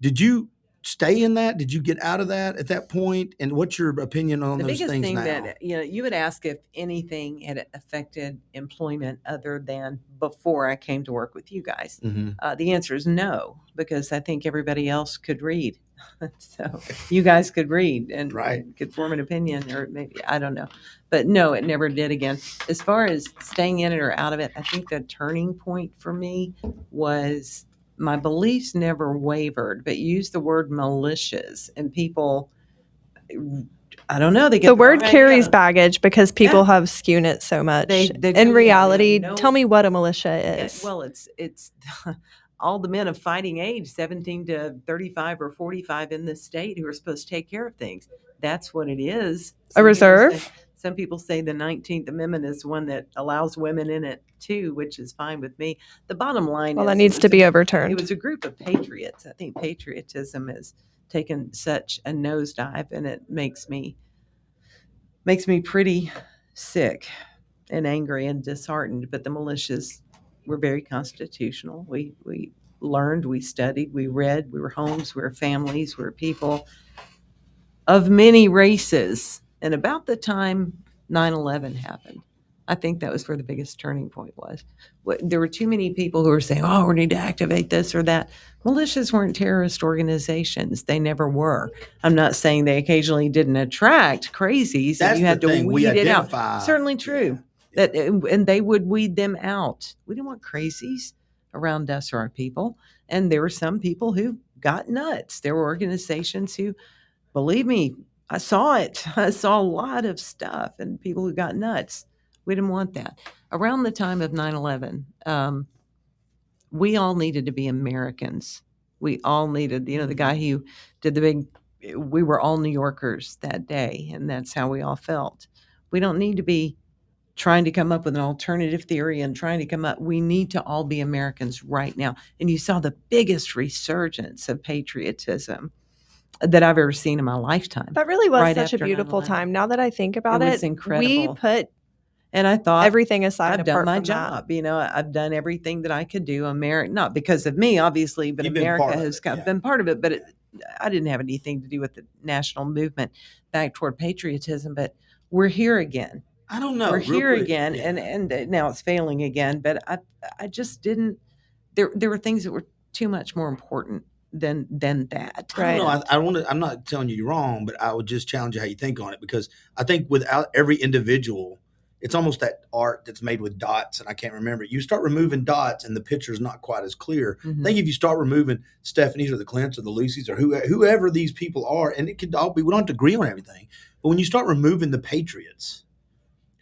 Did you stay in that? Did you get out of that at that point? And what's your opinion on those things now? The biggest thing that, you would ask if anything had affected employment other than before I came to work with you guys. Mm-hmm. The answer is no, because I think everybody else could read. So you guys could read and could form an opinion, or maybe, I don't know. But no, it never did again. As far as staying in it or out of it, I think the turning point for me was my beliefs never wavered, but you use the word militias, and people, I don't know. They get the word carries baggage because people have skewed it so much. In reality, tell me what a militia is. Well, it's all the men of fighting age, 17 to 35 or 45 in this state, who are supposed to take care of things. That's what it is. A reserve? Some people say the 19th Amendment is one that allows women in it too, which is fine with me. The bottom line is, that needs to be overturned. It was a group of patriots. I think patriotism has taken such a nosedive, and it makes me pretty sick and angry and disheartened. But the militias were very constitutional. We learned, we studied, we read, we were homes, we were families, we were people of many races. And about the time 9/11 happened, I think that was where the biggest turning point was. There were too many people who were saying, oh, we need to activate this or that. Militias weren't terrorist organizations. They never were. I'm not saying they occasionally didn't attract crazies. That's you had the to thing. weed it out. Certainly true. Yeah. And they would weed them out. We didn't want crazies around us or our people. And there were some people who got nuts. There were organizations who, believe me, I saw it. I saw a lot of stuff and people who got nuts. We didn't want that. Around the time of 9/11, we all needed to be Americans. We all needed, the guy who did we were all New Yorkers that day, and that's how we all felt. We don't need to be trying to come up with an alternative theory and we need to all be Americans right now. And you saw the biggest resurgence of patriotism that I've ever seen in my lifetime. That really was such a beautiful time. Now that I think about it, was incredible. We put and I thought everything aside. I've done my job. I've done everything that I could do. Not because of me, obviously, but America has been part of it. But I didn't have anything to do with the national movement back toward patriotism. But we're here again. I don't know. We're here again, and now it's failing again. But I just didn't. There were things that were too much more important than that. Right. I don't know. I'm not telling you you're wrong, but I would just challenge you how you think on it, because I think without every individual, it's almost that art that's made with dots, and I can't remember. You start removing dots, and the picture's not quite as clear. Mm-hmm. I think if you start removing Stephanie's or the Clints or the Lucies or whoever these people are, and it could all be, we don't have to agree on everything, but when you start removing the patriots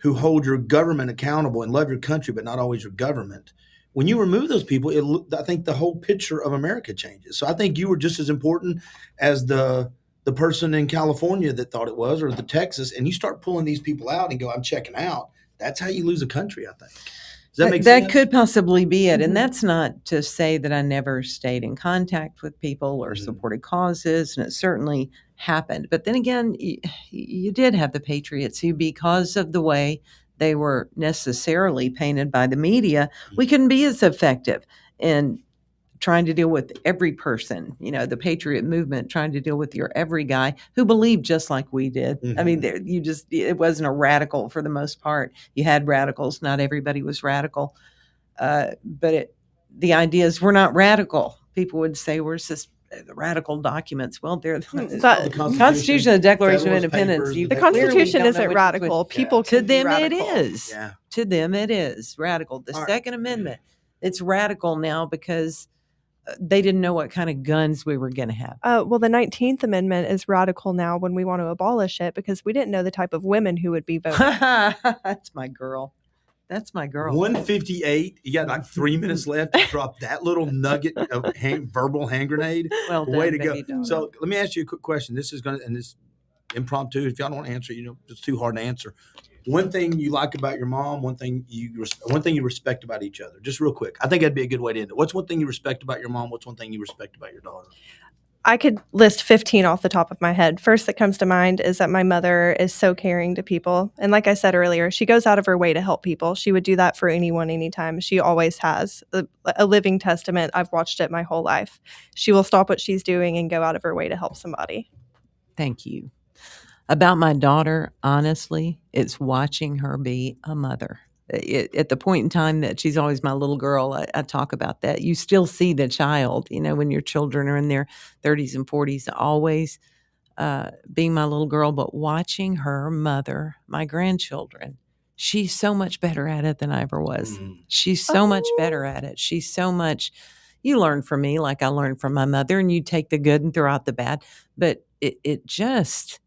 who hold your government accountable and love your country, but not always your government, when you remove those people, I think the whole picture of America changes. So I think you were just as important as the person in California that thought it was, or the Texas, and you start pulling these people out and go, I'm checking out. That's how you lose a country, I think. Does that make sense? That could possibly be it. And that's not to say that I never stayed in contact with people or supported causes, and it certainly happened. But then again, you did have the patriots who, because of the way they were necessarily painted by the media, we couldn't be as effective in trying to deal with every person, the patriot movement, trying to deal with your every guy who believed just like we did. I mean, it wasn't a radical for the most part. You had radicals. Not everybody was radical. But the idea is we're not radical. People would say we're just the radical documents. Well, they're the Constitution, the Declaration of Independence. The Constitution isn't radical. People to them radical. It is. Yeah. To them it is radical. The Second Amendment, it's radical now because they didn't know what kind of guns we were going to have. Well, the 19th Amendment is radical now when we want to abolish it, because we didn't know the type of women who would be voting. That's my girl. 1:58. You got like 3 minutes left to drop that little nugget of verbal hand grenade. Well done, way to go. Dog. So let me ask you a quick question. This is impromptu. If y'all don't want to answer, it's too hard to answer. one thing you like about your mom, one thing you respect about each other. Just real quick. I think that'd be a good way to end it. What's one thing you respect about your mom? What's one thing you respect about your daughter? I could list 15 off the top of my head. First that comes to mind is that my mother is so caring to people. And like I said earlier, she goes out of her way to help people. She would do that for anyone, anytime. She always has. A living testament. I've watched it my whole life. She will stop what she's doing and go out of her way to help somebody. Thank you. About my daughter, honestly, it's watching her be a mother. At the point in time that she's always my little girl, I talk about that. You still see the child, when your children are in their 30s and 40s, always being my little girl, but watching her mother my grandchildren. She's so much better at it than I ever was. She's so much better at it. She's so much, you learn from me like I learned from my mother, and you take the good and throw out the bad. But it just,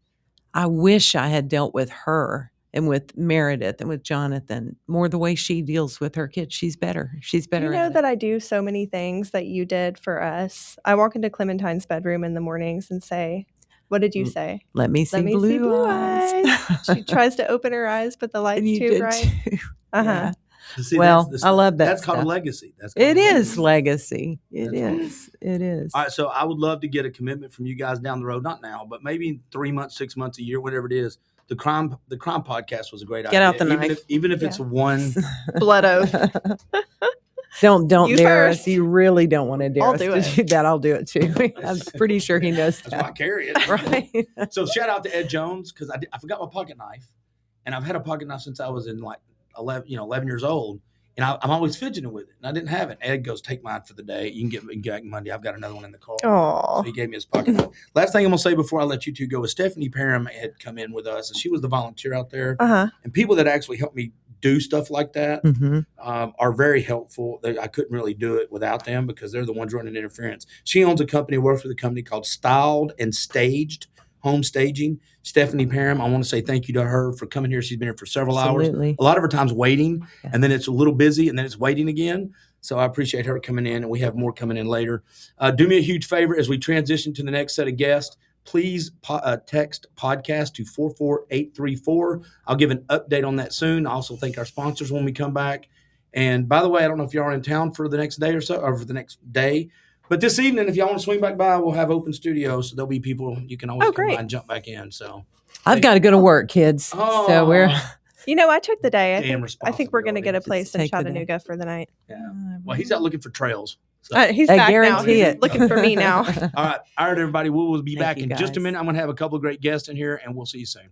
I wish I had dealt with her and with Meredith and with Jonathan more the way she deals with her kids. She's better. She's better. You know that I do so many things that you did for us. I walk into Clementine's bedroom in the mornings and say, "What did you say? Let me see blue eyes." She tries to open her eyes, but the light's too bright. Yeah. See, well, I love that. That's stuff. Called a legacy. It is legacy. It is. It is. All right. So I would love to get a commitment from you guys down the road. Not now, but maybe in 3 months, 6 months, a year, whatever it is. The crime podcast was a great idea. Get out the knife. Even if it's one blood oath. Don't you dare first. us. You really don't want to dare I'll us do to do that. I'll do it too. I'm pretty sure he knows that. That's why I carry it. Right. So shout out to Ed Jones, because I forgot my pocket knife, and I've had a pocket knife since I was in like 11 years old. And I'm always fidgeting with it, and I didn't have it. Ed goes, "Take mine for the day. You can get it Monday. I've got another one in the car." Aww. So he gave me his pocket knife. Last thing I'm gonna say before I let you two go is Stephanie Parham had come in with us, and she was the volunteer out there. And people that actually help me do stuff like that are very helpful. I couldn't really do it without them because they're the ones running interference. She owns a company, works with a company called Styled and Staged Home Staging. Stephanie Parham, I want to say thank you to her for coming here. She's been here for several hours. A lot of her time's waiting, and then it's a little busy, and then it's waiting again. So I appreciate her coming in, and we have more coming in later. Do me a huge favor as we transition to the next set of guests. Please text podcast to 44834. I'll give an update on that soon. I also thank our sponsors when we come back. And by the way, I don't know if y'all are in town for the next day or so, or for the next day. But this evening, if y'all want to swing back by, we'll have open studios. So there'll be people you can always come by and jump back in. So I've got to go to work, kids. So we're. I took the day. I think we're going to get a place in Chattanooga for the night. Yeah. Well, he's out looking for trails. So. He's back now. He's looking for me now. All right, everybody. We will be back in just a minute. I'm going to have a couple of great guests in here, and we'll see you soon.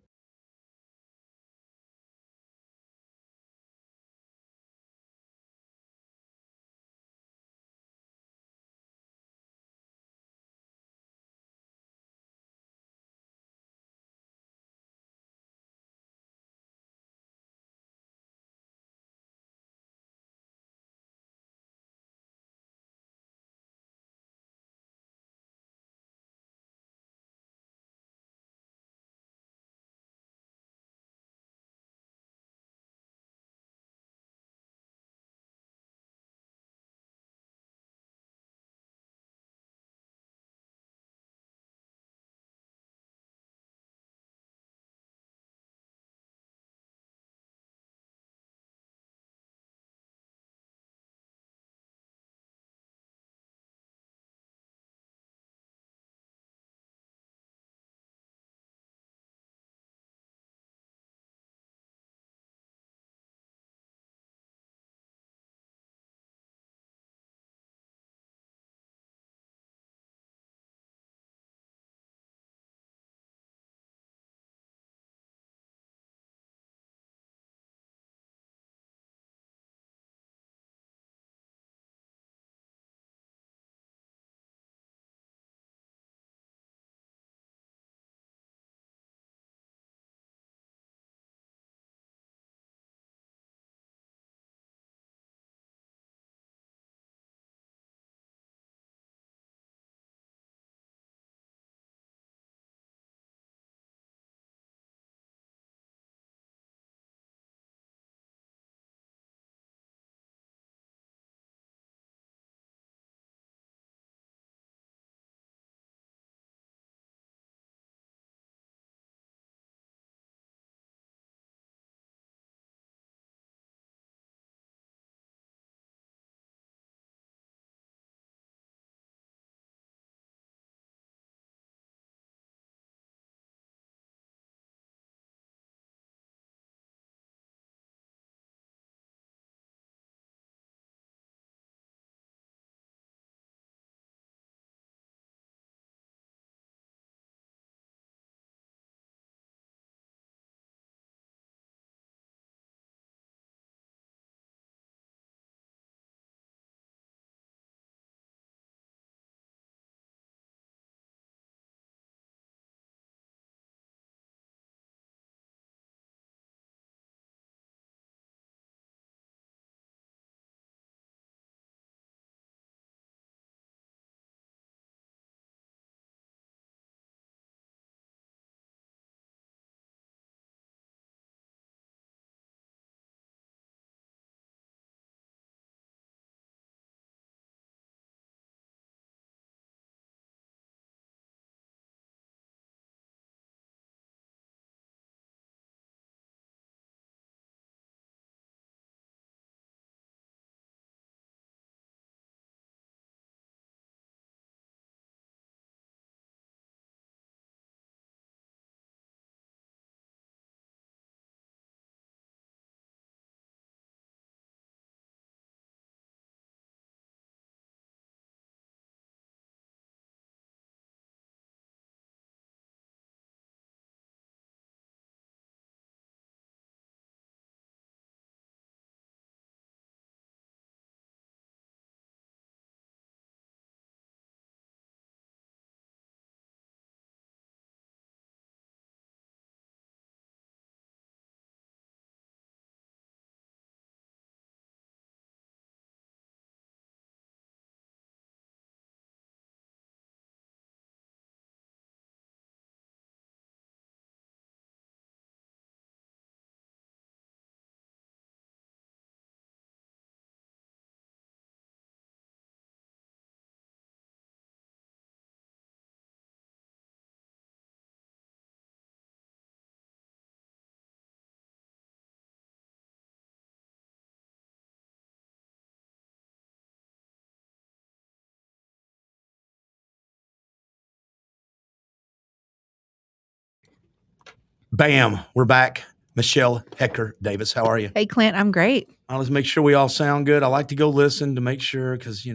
Bam, we're back. Michelle Hecker-Davis, how are you? Hey, Clint, I'm great. Let's make sure we all sound good. I like to go listen to make sure because, we're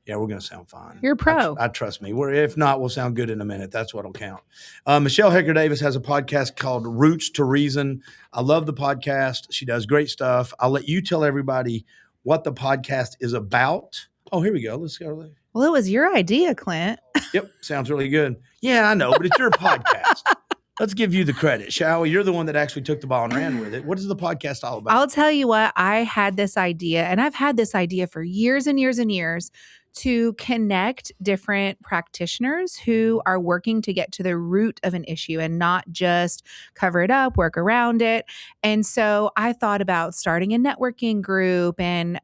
going to sound fine. You're a pro. I trust me. If not, we'll sound good in a minute. That's what'll count. Michelle Hecker-Davis has a podcast called Roots to Reason. I love the podcast. She does great stuff. I'll let you tell everybody what the podcast is about. Oh, here we go. Let's go. Well, it was your idea, Clint. Yep. Sounds really good. Yeah, I know, but it's your podcast. Let's give you the credit, shall we? You're the one that actually took the ball and ran with it. What is the podcast all about? I'll tell you what, I had this idea, and I've had this idea for years and years and years, to connect different practitioners who are working to get to the root of an issue and not just cover it up, work around it. And so I thought about starting a networking group and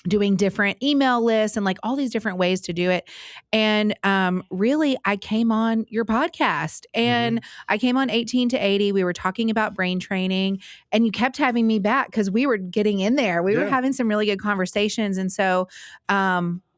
doing different email lists and like all these different ways to do it. And really, I came on your podcast and I came on 18 to 80. We were talking about brain training and you kept having me back because we were getting in there. We were having some really good conversations. And so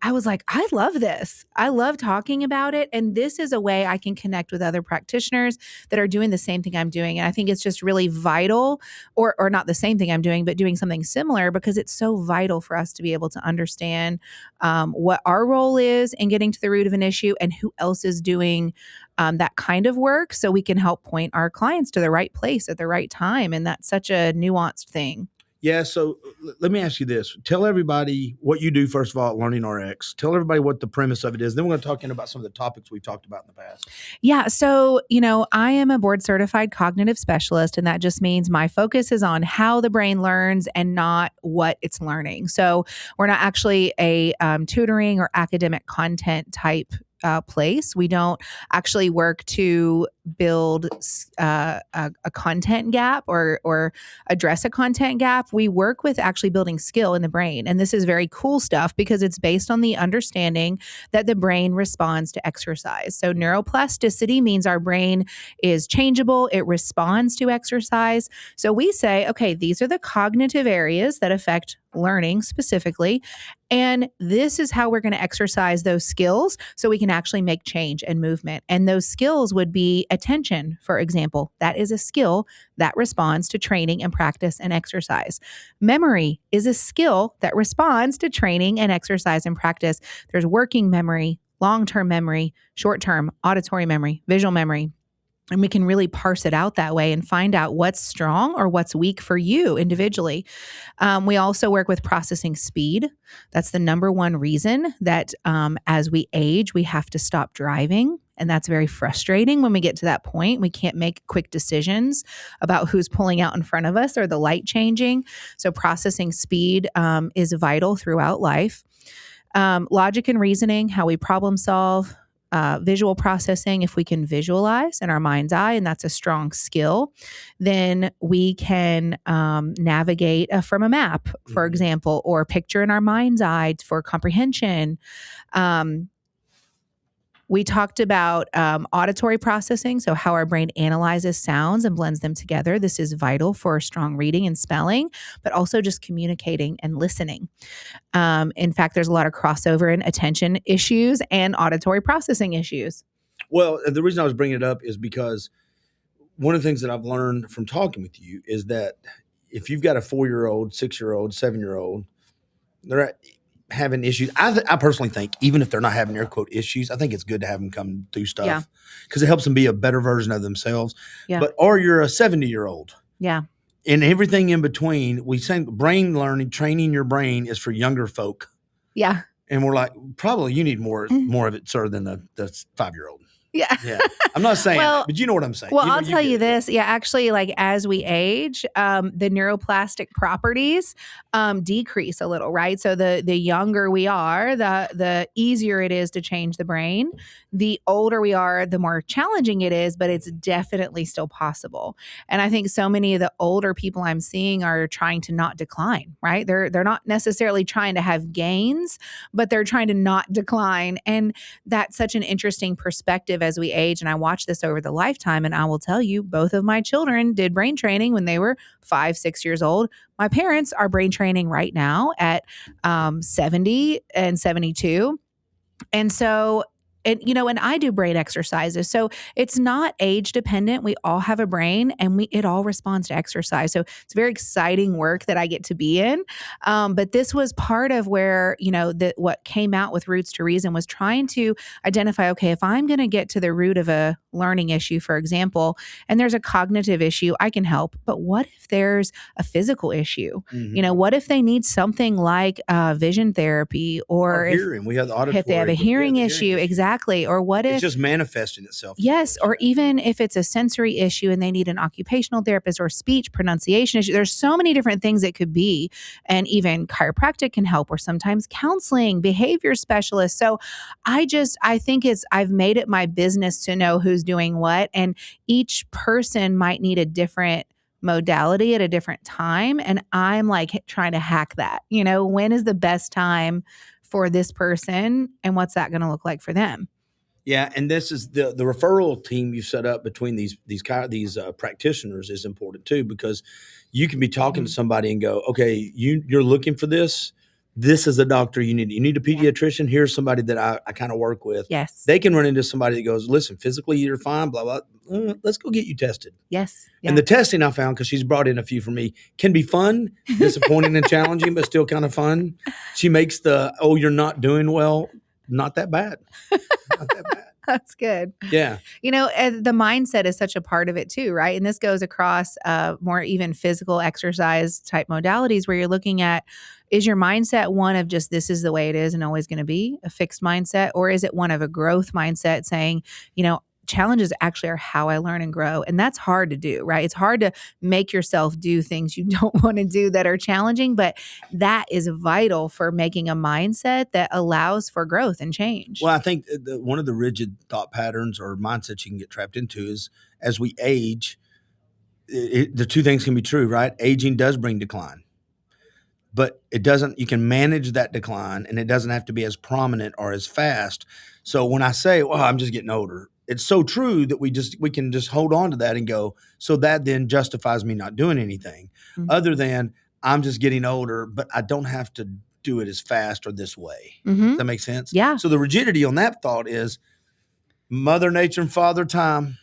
I was like, I love this. I love talking about it. And this is a way I can connect with other practitioners that are doing the same thing I'm doing. And I think it's just really vital, or not the same thing I'm doing, but doing something similar, because it's so vital for us to be able to understand what our role is in getting to the root of an issue and who else is doing that kind of work, so we can help point our clients to the right place at the right time. And that's such a nuanced thing. Yeah, so let me ask you this. Tell everybody what you do, first of all, at Learning RX. Tell everybody what the premise of it is. Then we're going to talk about some of the topics we've talked about in the past. Yeah, so, I am a board-certified cognitive specialist, and that just means my focus is on how the brain learns and not what it's learning. So we're not actually a tutoring or academic content type place. We don't actually work to build a content gap or address a content gap. We work with actually building skill in the brain. And this is very cool stuff because it's based on the understanding that the brain responds to exercise. So neuroplasticity means our brain is changeable. It responds to exercise. So we say, okay, these are the cognitive areas that affect learning specifically. And this is how we're going to exercise those skills so we can actually make change and movement. And those skills would be attention, for example. That is a skill that responds to training and practice and exercise. Memory is a skill that responds to training and exercise and practice. There's working memory, long-term memory, short-term, auditory memory, visual memory. And we can really parse it out that way and find out what's strong or what's weak for you individually. We also work with processing speed. That's the number one reason that as we age, we have to stop driving. And that's very frustrating when we get to that point. We can't make quick decisions about who's pulling out in front of us or the light changing. So processing speed is vital throughout life. Logic and reasoning, how we problem solve. Visual processing, if we can visualize in our mind's eye, and that's a strong skill, then we can navigate from a map, for example, or picture in our mind's eye for comprehension. We talked about auditory processing, so how our brain analyzes sounds and blends them together. This is vital for strong reading and spelling, but also just communicating and listening. In fact, there's a lot of crossover in attention issues and auditory processing issues. Well, the reason I was bringing it up is because one of the things that I've learned from talking with you is that if you've got a 4-year-old, 6-year-old, 7-year-old, they're having issues. I personally think even if they're not having air quote issues, I think it's good to have them come through stuff because it helps them be a better version of themselves. Yeah. Or you're a 70-year-old. Yeah. And everything in between, we say brain learning, training your brain is for younger folk. Yeah. And we're like, probably you need more of it, sir, than the 5-year-old. Yeah. I'm not saying that, but you know what I'm saying. Well, I'll tell you this. Yeah, actually, like as we age, the neuroplastic properties decrease a little, right? So the younger we are, the easier it is to change the brain. The older we are, the more challenging it is, but it's definitely still possible. And I think so many of the older people I'm seeing are trying to not decline, right? They're not necessarily trying to have gains, but they're trying to not decline. And that's such an interesting perspective as we age. And I watch this over the lifetime. And I will tell you, both of my children did brain training when they were 5, 6 years old. My parents are brain training right now at 70 and 72. And so and and I do brain exercises. So it's not age dependent. We all have a brain and it all responds to exercise. So it's very exciting work that I get to be in. But this was part of where, what came out with Roots to Reason was trying to identify, okay, if I'm going to get to the root of a learning issue, for example, and there's a cognitive issue, I can help. But what if there's a physical issue? What if they need something like vision therapy or hearing? We have the auditory. If they have a hearing issue, exactly. Or what if it's just manifesting itself? Yes, or even if it's a sensory issue and they need an occupational therapist or speech pronunciation issue. There's so many different things it could be, and even chiropractic can help, or sometimes counseling, behavior specialists. So I think I've made it my business to know who's doing what, and each person might need a different modality at a different time. And I'm like trying to hack that, when is the best time for this person and what's that going to look like for them? Yeah. And this is the referral team you set up between these practitioners is important too, because you can be talking to somebody and go, okay, you're looking for this. This is the doctor you need. You need a pediatrician. Here's somebody that I kind of work with. Yes. They can run into somebody that goes, listen, physically you're fine, blah, blah. Let's go get you tested. Yes. Yeah. And the testing I found, because she's brought in a few for me, can be fun, disappointing and challenging, but still kind of fun. She makes you're not doing well, not that bad. Not that bad. That's good. Yeah. The mindset is such a part of it too, right? And this goes across more even physical exercise type modalities where you're looking at, is your mindset one of just this is the way it is and always going to be, a fixed mindset? Or is it one of a growth mindset saying, challenges actually are how I learn and grow. And that's hard to do, right? It's hard to make yourself do things you don't want to do that are challenging, but that is vital for making a mindset that allows for growth and change. Well, I think one of the rigid thought patterns or mindsets you can get trapped into is as we age, the two things can be true, right? Aging does bring decline, but it doesn't, you can manage that decline and it doesn't have to be as prominent or as fast. So when I say, well, I'm just getting older, it's so true that we can just hold on to that and go, so that then justifies me not doing anything other than I'm just getting older, but I don't have to do it as fast or this way. Does that make sense? Yeah. So the rigidity on that thought is Mother Nature and Father Time,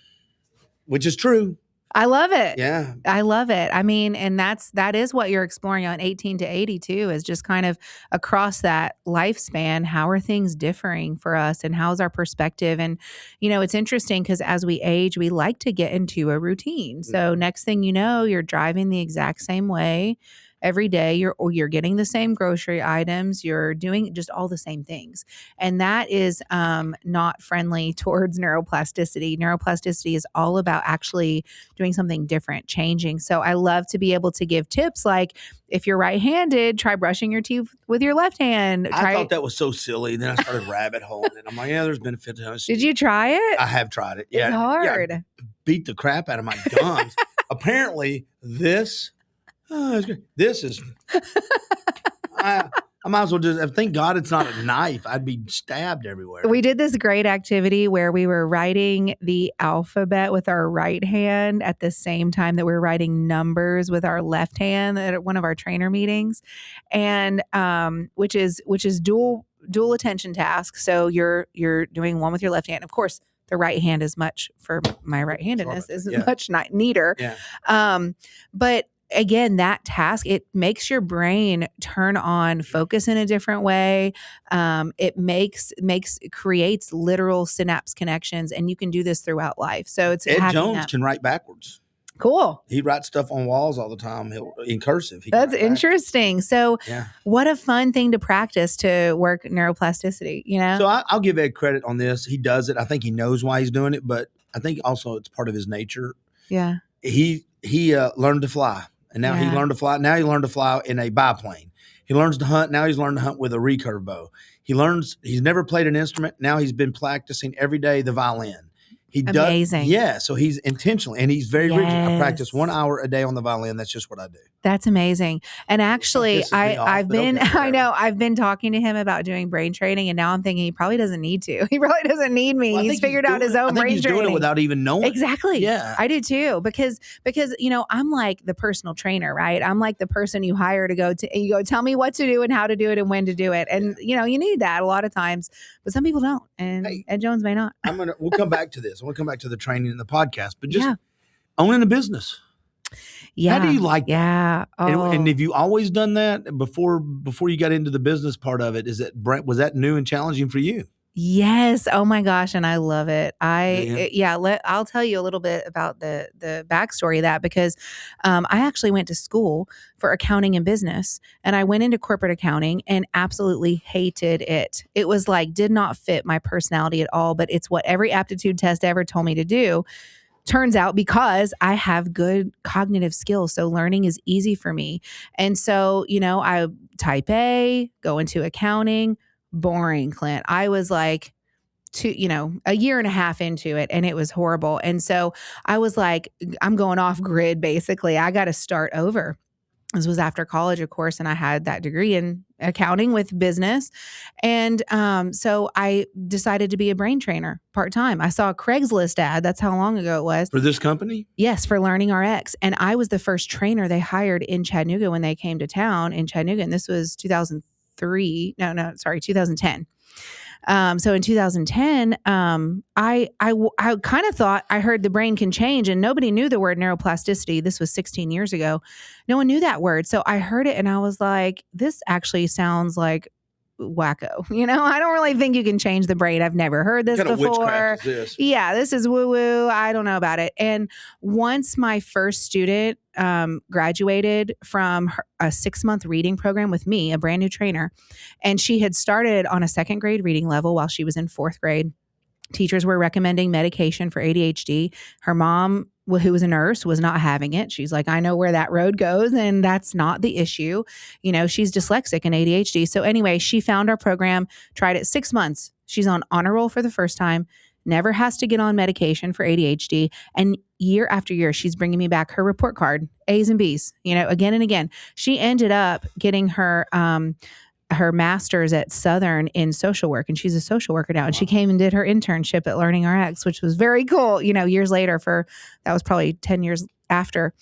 which is true. I love it. Yeah. I love it. I mean, and that is what you're exploring on 18 to 82 is just kind of across that lifespan. How are things differing for us and how's our perspective? And, it's interesting because as we age, we like to get into a routine. So next thing you know, you're driving the exact same way every day. You're getting the same grocery items. You're doing just all the same things. And that is not friendly towards neuroplasticity. Neuroplasticity is all about actually doing something different, changing. So I love to be able to give tips like, if you're right-handed, try brushing your teeth with your left hand. I thought that was so silly. Then I started rabbit holing it. I'm like, yeah, there's benefit to it. Did you try it? I have tried it. Yeah. It's hard. Yeah, beat the crap out of my gums. Apparently, this is, I might as well just, thank God it's not a knife. I'd be stabbed everywhere. We did this great activity where we were writing the alphabet with our right hand at the same time that we were writing numbers with our left hand at one of our trainer meetings. And which is dual attention task. So you're doing one with your left hand. Of course, the right hand is much, for my right-handedness, is much neater. Yeah. But again, that task, it makes your brain turn on focus in a different way. It creates literal synapse connections, and you can do this throughout life. So it's Ed Jones can write backwards. Cool. He writes stuff on walls all the time. In cursive. That's interesting. So what a fun thing to practice to work neuroplasticity, So I'll give Ed credit on this. He does it. I think he knows why he's doing it, but I think also it's part of his nature. Yeah. He learned to fly. And now he learned to fly. Now he learned to fly in a biplane. He learns to hunt. Now he's learned to hunt with a recurve bow. He's never played an instrument. Now he's been practicing every day the violin. He Amazing. does. So he's intentionally, and he's very rigid. I practice 1 hour a day on the violin. That's just what I do. That's amazing. And actually, I've been talking to him about doing brain training, and now I'm thinking he probably doesn't need to. He probably doesn't need me. He's figured out his own brain training. He's doing it without even knowing. Exactly. Yeah, I do too. Because I'm like the personal trainer, right? I'm like the person you hire to go tell me what to do and how to do it and when to do it. And you need that a lot of times, but some people don't. And Ed Jones may not. We'll come back to this. We'll come back to the training and the podcast, but just owning a business. Yeah. How do you like that? Yeah. Oh. And have you always done that before you got into the business part of it? Was that new and challenging for you? Yes. Oh my gosh. And I love it. I'll tell you a little bit about the backstory of that, because I actually went to school for accounting and business, and I went into corporate accounting and absolutely hated it. It was did not fit my personality at all, but it's what every aptitude test ever told me to do. Turns out, because I have good cognitive skills, so learning is easy for me. And so, I type A, go into accounting, boring, Clint. I was a year and a half into it, and it was horrible. And so I was like, I'm going off grid, basically. I got to start over. This was after college, of course, and I had that degree in accounting with business. And so I decided to be a brain trainer part-time. I saw a Craigslist ad. That's how long ago it was. For this company? Yes, for Learning RX. And I was the first trainer they hired in Chattanooga when they came to town in Chattanooga. And this was 2010. So in 2010, I kind of thought I heard the brain can change, and nobody knew the word neuroplasticity. This was 16 years ago. No one knew that word. So I heard it and I was like, this actually sounds like wacko. I don't really think you can change the brain. I've never heard this before. Witchcraft is this? Yeah, this is woo-woo. I don't know about it. And once my first student graduated from a 6-month reading program with me, a brand new trainer, and she had started on a 2nd grade reading level while she was in 4th grade. Teachers were recommending medication for ADHD. Her mom, who was a nurse, was not having it. She's like, I know where that road goes, and that's not the issue. She's dyslexic and ADHD. So anyway, she found our program, tried it 6 months. She's on honor roll for the first time, never has to get on medication for ADHD. And year after year, she's bringing me back her report card, A's and B's, again and again. She ended up getting her master's at Southern in social work, and she's a social worker now. And she came and did her internship at Learning RX, which was very cool, years later. That was probably 10 years after.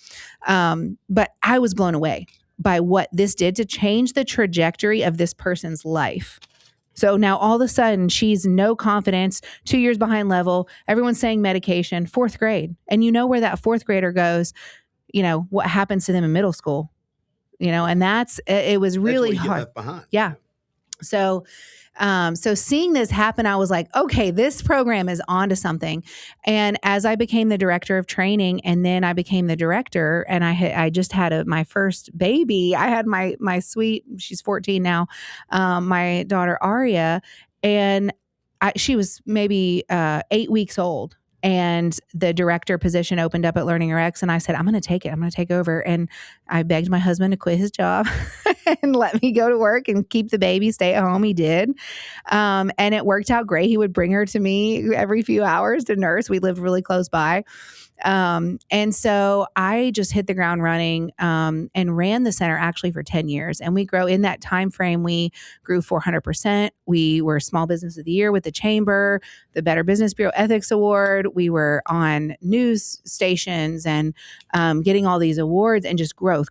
But I was blown away by what this did to change the trajectory of this person's life. So now all of a sudden she's no confidence, 2 years behind level. Everyone's saying medication, 4th grade. And where that 4th grader goes, what happens to them in middle school, and it was really hard. Left behind. Yeah. So seeing this happen, I was like, okay, this program is onto something. And as I became the director of training, and then I became the director, and I just had my first baby. I had my sweet, she's 14 now, my daughter Aria, and she was maybe 8 weeks old. And the director position opened up at Learning RX, and I said, I'm going to take it. I'm going to take over. And I begged my husband to quit his job and let me go to work and keep the baby, stay at home. He did. And it worked out great. He would bring her to me every few hours to nurse. We lived really close by. And so I just hit the ground running, and ran the center actually for 10 years. And we grow in that time frame. We grew 400%. We were Small Business of the Year with the Chamber, the Better Business Bureau Ethics Award. We were on news stations and getting all these awards, and just growth,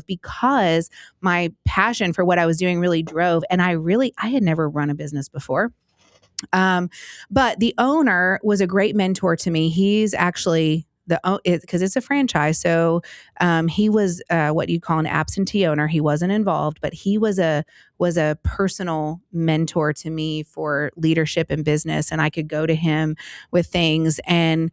because my passion for what I was doing really drove. And I had never run a business before. But the owner was a great mentor to me. He's actually because it's a franchise. So, he was, what you call an absentee owner. He wasn't involved, but he was a personal mentor to me for leadership and business. And I could go to him with things, and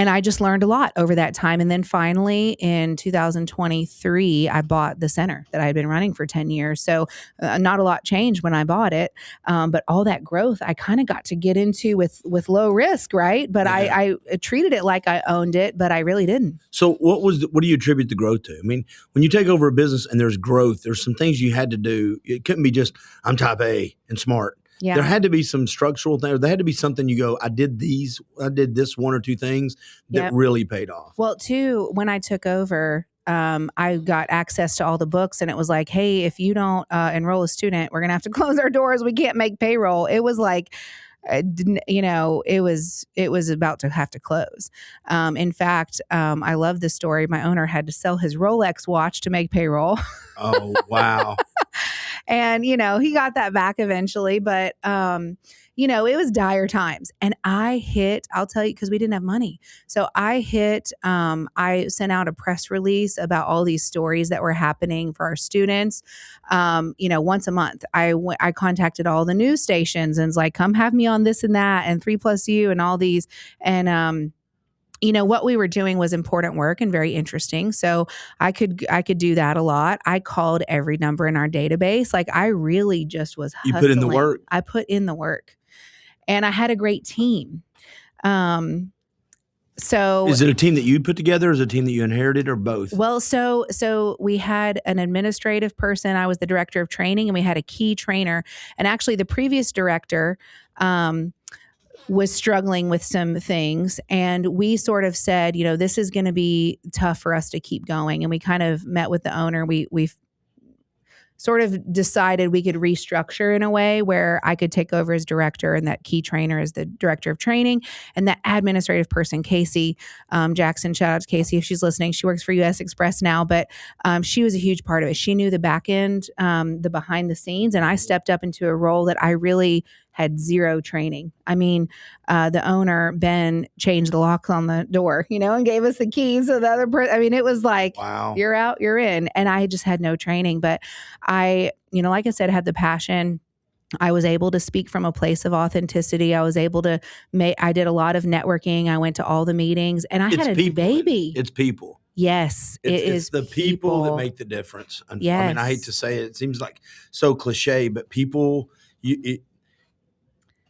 I just learned a lot over that time. And then finally in 2023, I bought the center that I had been running for 10 years. So not a lot changed when I bought it. But all that growth I kind of got to get into with low risk, right? But I treated it like I owned it, but I really didn't. So what do you attribute the growth to? I mean, when you take over a business and there's growth, there's some things you had to do. It couldn't be just, I'm type A and smart. Yeah. There had to be some structural things. There had to be something you go, I did this 1 or 2 things that really paid off. Well, too, when I took over, I got access to all the books, and it was like, hey, if you don't enroll a student, we're going to have to close our doors. We can't make payroll. It was like, it was about to have to close. In fact, I love this story. My owner had to sell his Rolex watch to make payroll. Oh, wow. And, he got that back eventually, but, it was dire times. And I'll tell you, because we didn't have money. So I sent out a press release about all these stories that were happening for our students. Once a month, I contacted all the news stations and was like, come have me on this and that and 3+U and all these. And, what we were doing was important work and very interesting. So I could do that a lot. I called every number in our database. Like I really just was hustling. You put in the work. I put in the work. And I had a great team. So is it a team that you put together or is it a team that you inherited or both? Well, so we had an administrative person. I was the director of training, and we had a key trainer. And actually the previous director, was struggling with some things, and we sort of said, this is going to be tough for us to keep going. And we kind of met with the owner. We've sort of decided we could restructure in a way where I could take over as director and that key trainer is the director of training, and that administrative person, Casey Jackson, shout out to Casey if she's listening. She works for US Express now, but she was a huge part of it. She knew the back end, the behind the scenes, and I stepped up into a role that I really had zero training. I mean, the owner, Ben, changed the locks on the door, and gave us the keys. So the other person, I mean, it was like, wow, you're out, you're in. And I just had no training, but I, like I said, had the passion. I was able to speak from a place of authenticity. I was able to I did a lot of networking. I went to all the meetings, and I had a new baby. It's people. Yes, it's the people that make the difference. Yes. I mean, I hate to say it. It seems like so cliche, but people,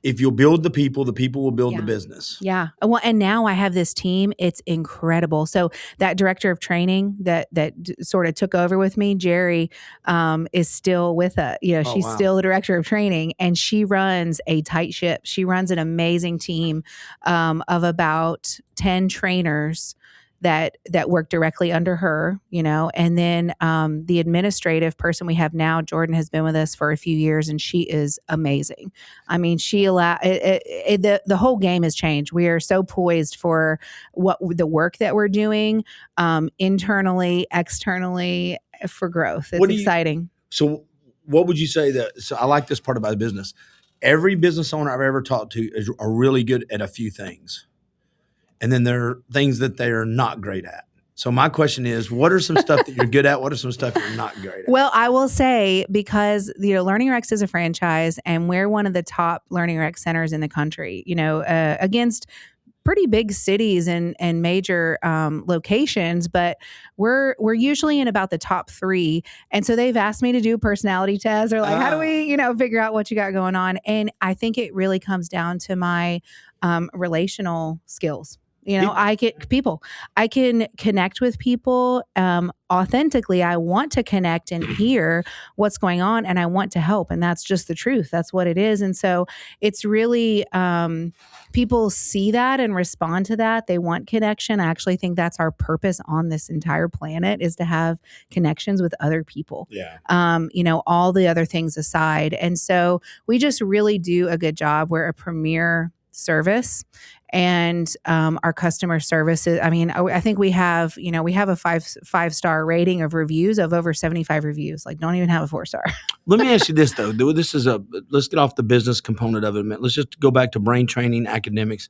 if you'll build the people will build the business. Yeah. Well, and now I have this team. It's incredible. So that director of training that sort of took over with me, Jerry, is still with us. She's still the director of training, and she runs a tight ship. She runs an amazing team of about 10 trainers that work directly under her, and then the administrative person we have now, Jordan, has been with us for a few years, and she is amazing. I mean, the whole game has changed. We are so poised for the work that we're doing internally, externally, for growth. It's exciting. So what would you say so I like this part about the business. Every business owner I've ever talked to are really good at a few things. And then there are things that they are not great at. So my question is, what are some stuff that you're good at? What are some stuff you're not great at? Well, I will say, because, Learning Rex is a franchise, and we're one of the top Learning Rex centers in the country, against pretty big cities and major locations, but we're usually in about the top 3. And so they've asked me to do a personality test, or like, how do we, figure out what you got going on? And I think it really comes down to my relational skills. I can connect with people authentically. I want to connect and hear what's going on, and I want to help. And that's just the truth. That's what it is. And so it's really, people see that and respond to that. They want connection. I actually think that's our purpose on this entire planet, is to have connections with other people. Yeah. All the other things aside. And so we just really do a good job. We're a premier service, and our customer services. I mean, I think we have a 5-star rating of reviews of over 75 reviews. Like, don't even have a 4-star. Let me ask you this though. Let's get off the business component of it a minute. Let's just go back to brain training, academics.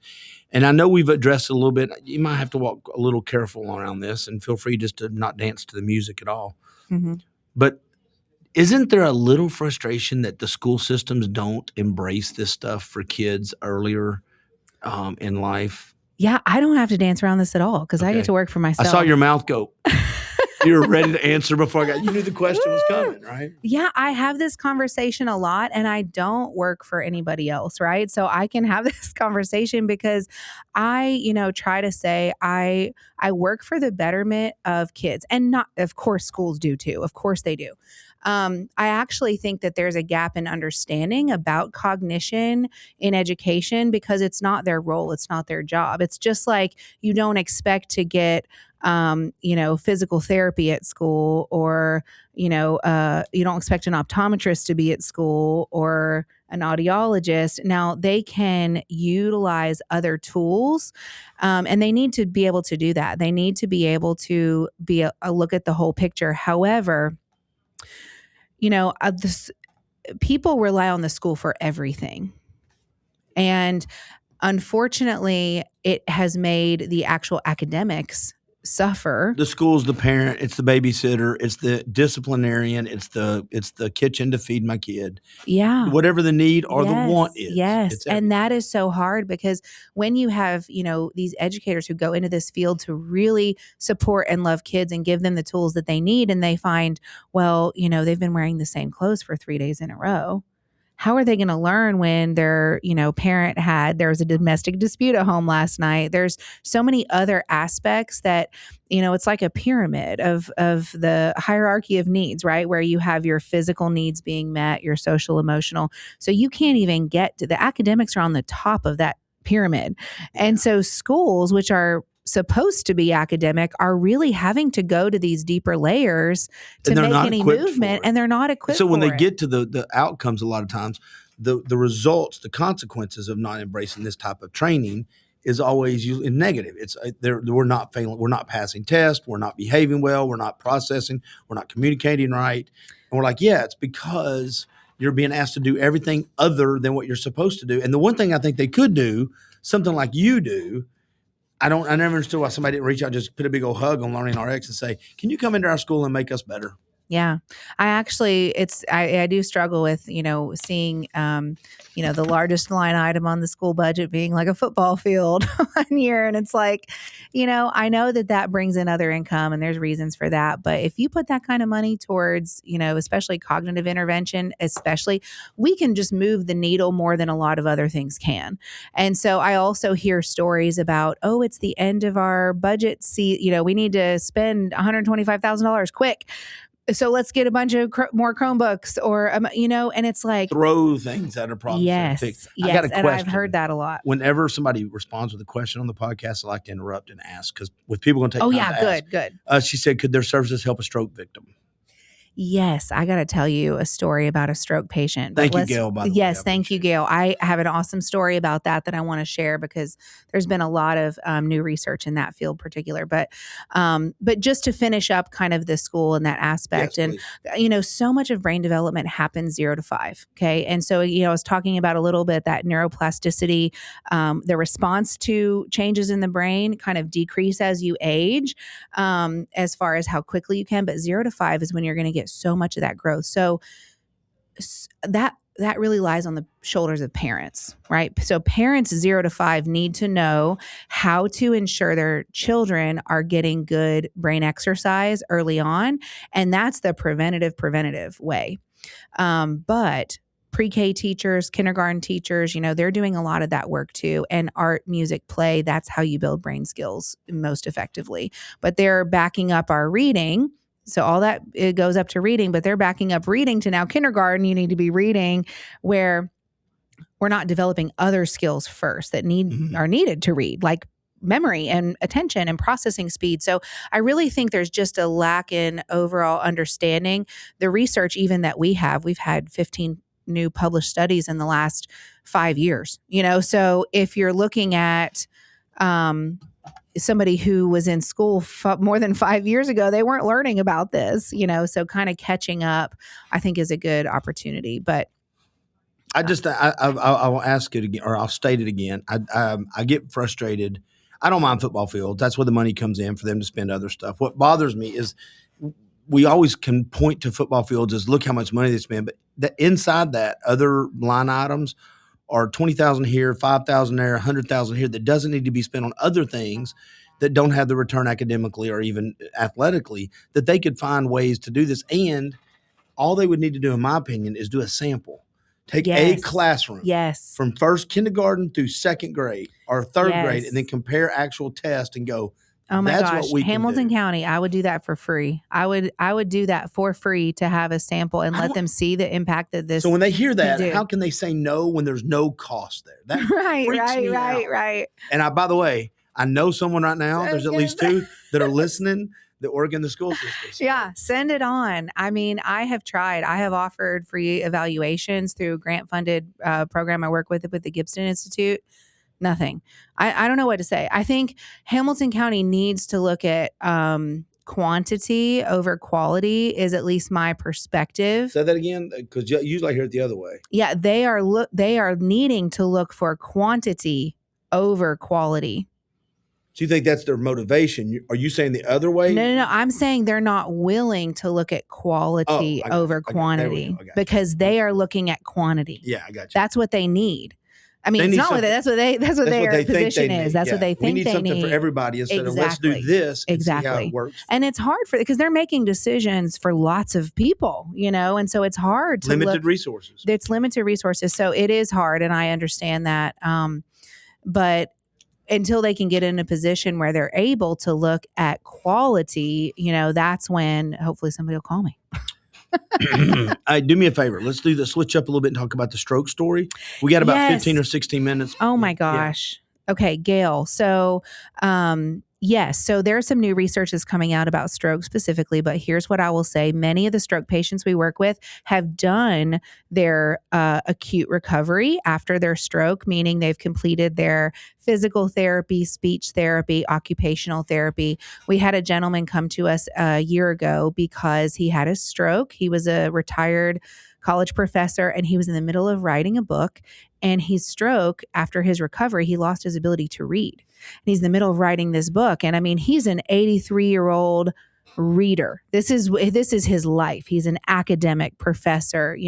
And I know we've addressed it a little bit. You might have to walk a little careful around this, and feel free just to not dance to the music at all. Mm-hmm. But isn't there a little frustration that the school systems don't embrace this stuff for kids earlier in life? Yeah, I don't have to dance around this at all, because I get to work for myself. I saw your mouth go. You were ready to answer before you knew the question was coming, right? Yeah, I have this conversation a lot, and I don't work for anybody else, right? So I can have this conversation because I, try to say I work for the betterment of kids, and not, of course, schools do too. Of course they do. I actually think that there's a gap in understanding about cognition in education because it's not their role. It's not their job. It's just like you don't expect to get physical therapy at school, or, you don't expect an optometrist to be at school or an audiologist. Now they can utilize other tools, and they need to be able to do that. They need to be able to be a look at the whole picture. However, people rely on the school for everything. And unfortunately, it has made the actual academics suffer. The school's the parent, it's the babysitter, it's the disciplinarian, it's the kitchen to feed my kid. Yeah. Whatever the need or the want is. Yes. And that is so hard because when you have, these educators who go into this field to really support and love kids and give them the tools that they need, and they find, well, they've been wearing the same clothes for 3 days in a row. How are they going to learn when their, parent there was a domestic dispute at home last night? There's so many other aspects that, it's like a pyramid of the hierarchy of needs, right? Where you have your physical needs being met, your social, emotional. So you can't even get to the academics are on the top of that pyramid. And so schools, which are supposed to be academic, are really having to go to these deeper layers to make any movement, and they're not equipped. So when they get to the outcomes, a lot of times the results, the consequences of not embracing this type of training is always negative. It's we're not failing, we're not passing tests, we're not behaving well, we're not processing, we're not communicating right, and we're like, yeah, it's because you're being asked to do everything other than what you're supposed to do. And the one thing I think they could do, something like you do. I never understood why somebody didn't reach out, just put a big old hug on Learning RX and say, can you come into our school and make us better? Yeah. I do struggle with, seeing, the largest line item on the school budget being like a football field one year. And it's like, I know that brings in other income and there's reasons for that. But if you put that kind of money towards, especially cognitive intervention, we can just move the needle more than a lot of other things can. And so I also hear stories about, it's the end of our budget. We need to spend $125,000 quick. So let's get a bunch of more Chromebooks, or and it's like throw things at a problem. Yes, I got a question. And I've heard that a lot. Whenever somebody responds with a question on the podcast, I like to interrupt and ask, because with people going to take time to ask. Good. She said, could their services help a stroke victim? Yes, I got to tell you a story about a stroke patient. Thank you, Gail, by the way. Yes, thank you, Gail. I have an awesome story about that I want to share, because there's been a lot of new research in that field particular. But just to finish up kind of the school and that aspect, yes, and so much of brain development happens 0 to 5. Okay, and so I was talking about a little bit that neuroplasticity, the response to changes in the brain kind of decrease as you age, as far as how quickly you can. But 0 to 5 is when you're going to get so much of that growth. So that really lies on the shoulders of parents, right? So parents 0 to 5 need to know how to ensure their children are getting good brain exercise early on. And that's the preventative way. But pre-K teachers, kindergarten teachers, they're doing a lot of that work too. And art, music, play, that's how you build brain skills most effectively. But they're backing up our reading. So all that, it goes up to reading, but they're backing up reading to now kindergarten. You need to be reading, where we're not developing other skills first that are needed to read, like memory and attention and processing speed. So I really think there's just a lack in overall understanding. The research even that we've had 15 new published studies in the last 5 years, so if you're looking at, somebody who was in school more than 5 years ago, they weren't learning about this, so kind of catching up, I think, is a good opportunity. But I will ask it again, or I'll state it again. I get frustrated. I don't mind football fields. That's where the money comes in for them to spend other stuff. What bothers me is we always can point to football fields as look how much money they spend, but inside that, other line items are $20,000 here, $5,000 there, $100,000 here that doesn't need to be spent on other things that don't have the return academically or even athletically, that they could find ways to do this. And all they would need to do, in my opinion, is do a sample. Take a classroom from first kindergarten through second grade or third grade, and then compare actual tests and go, Oh my That's gosh. what we Hamilton can do. County, I would do that for free. I would do that for free to have a sample and let them see the impact that this. So when they hear that, do. how can they say no when there's no cost there? That freaks me out. Right. And by the way, I know someone right now, there's at least 2 that are listening that work in the school system. So. Yeah, send it on. I mean, I have tried. I have offered free evaluations through a grant-funded program I work with the Gibson Institute. Nothing. I don't know what to say. I think Hamilton County needs to look at quantity over quality is at least my perspective. Say that again, because usually I hear it the other way. Yeah, they are needing to look for quantity over quality. So you think that's their motivation? Are you saying the other way? No. I'm saying they're not willing to look at quality over quantity because they are looking at quantity. Yeah, I got you. That's what they need. I mean, it's not what that's what their position is. That's what they think they need. We need something for everybody instead of let's do this and see how it works. And it's hard because they're making decisions for lots of people, and so it's hard to limited resources. It's limited resources, so it is hard, and I understand that. But until they can get in a position where they're able to look at quality, that's when hopefully somebody will call me. Do me a favor. Let's do the switch up a little bit and talk about the stroke story. We got about 15 or 16 minutes. Oh my gosh. Yeah. Okay, Gail. So, yes. So there's some new research that's coming out about stroke specifically, but here's what I will say. Many of the stroke patients we work with have done their acute recovery after their stroke, meaning they've completed their physical therapy, speech therapy, occupational therapy. We had a gentleman come to us a year ago because he had a stroke. He was a retired college professor and he was in the middle of writing a book, and his stroke, after his recovery, he lost his ability to read. And he's in the middle of writing this book. And I mean, he's an 83-year-old reader. This is his life. He's an academic professor,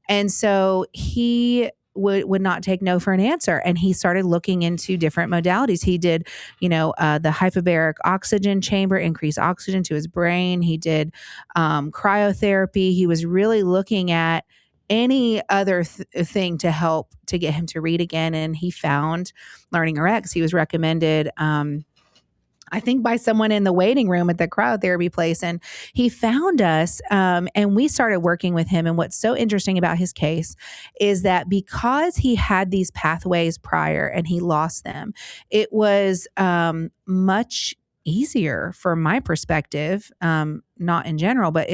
And so he would not take no for an answer. And he started looking into different modalities. He did, the hyperbaric oxygen chamber, increase oxygen to his brain. He did cryotherapy. He was really looking at any other thing to help to get him to read again. And he found Learning RX. He was recommended, I think, by someone in the waiting room at the cryotherapy place. And he found us and we started working with him. And what's so interesting about his case is that because he had these pathways prior and he lost them, it was much easier from my perspective, not in general, but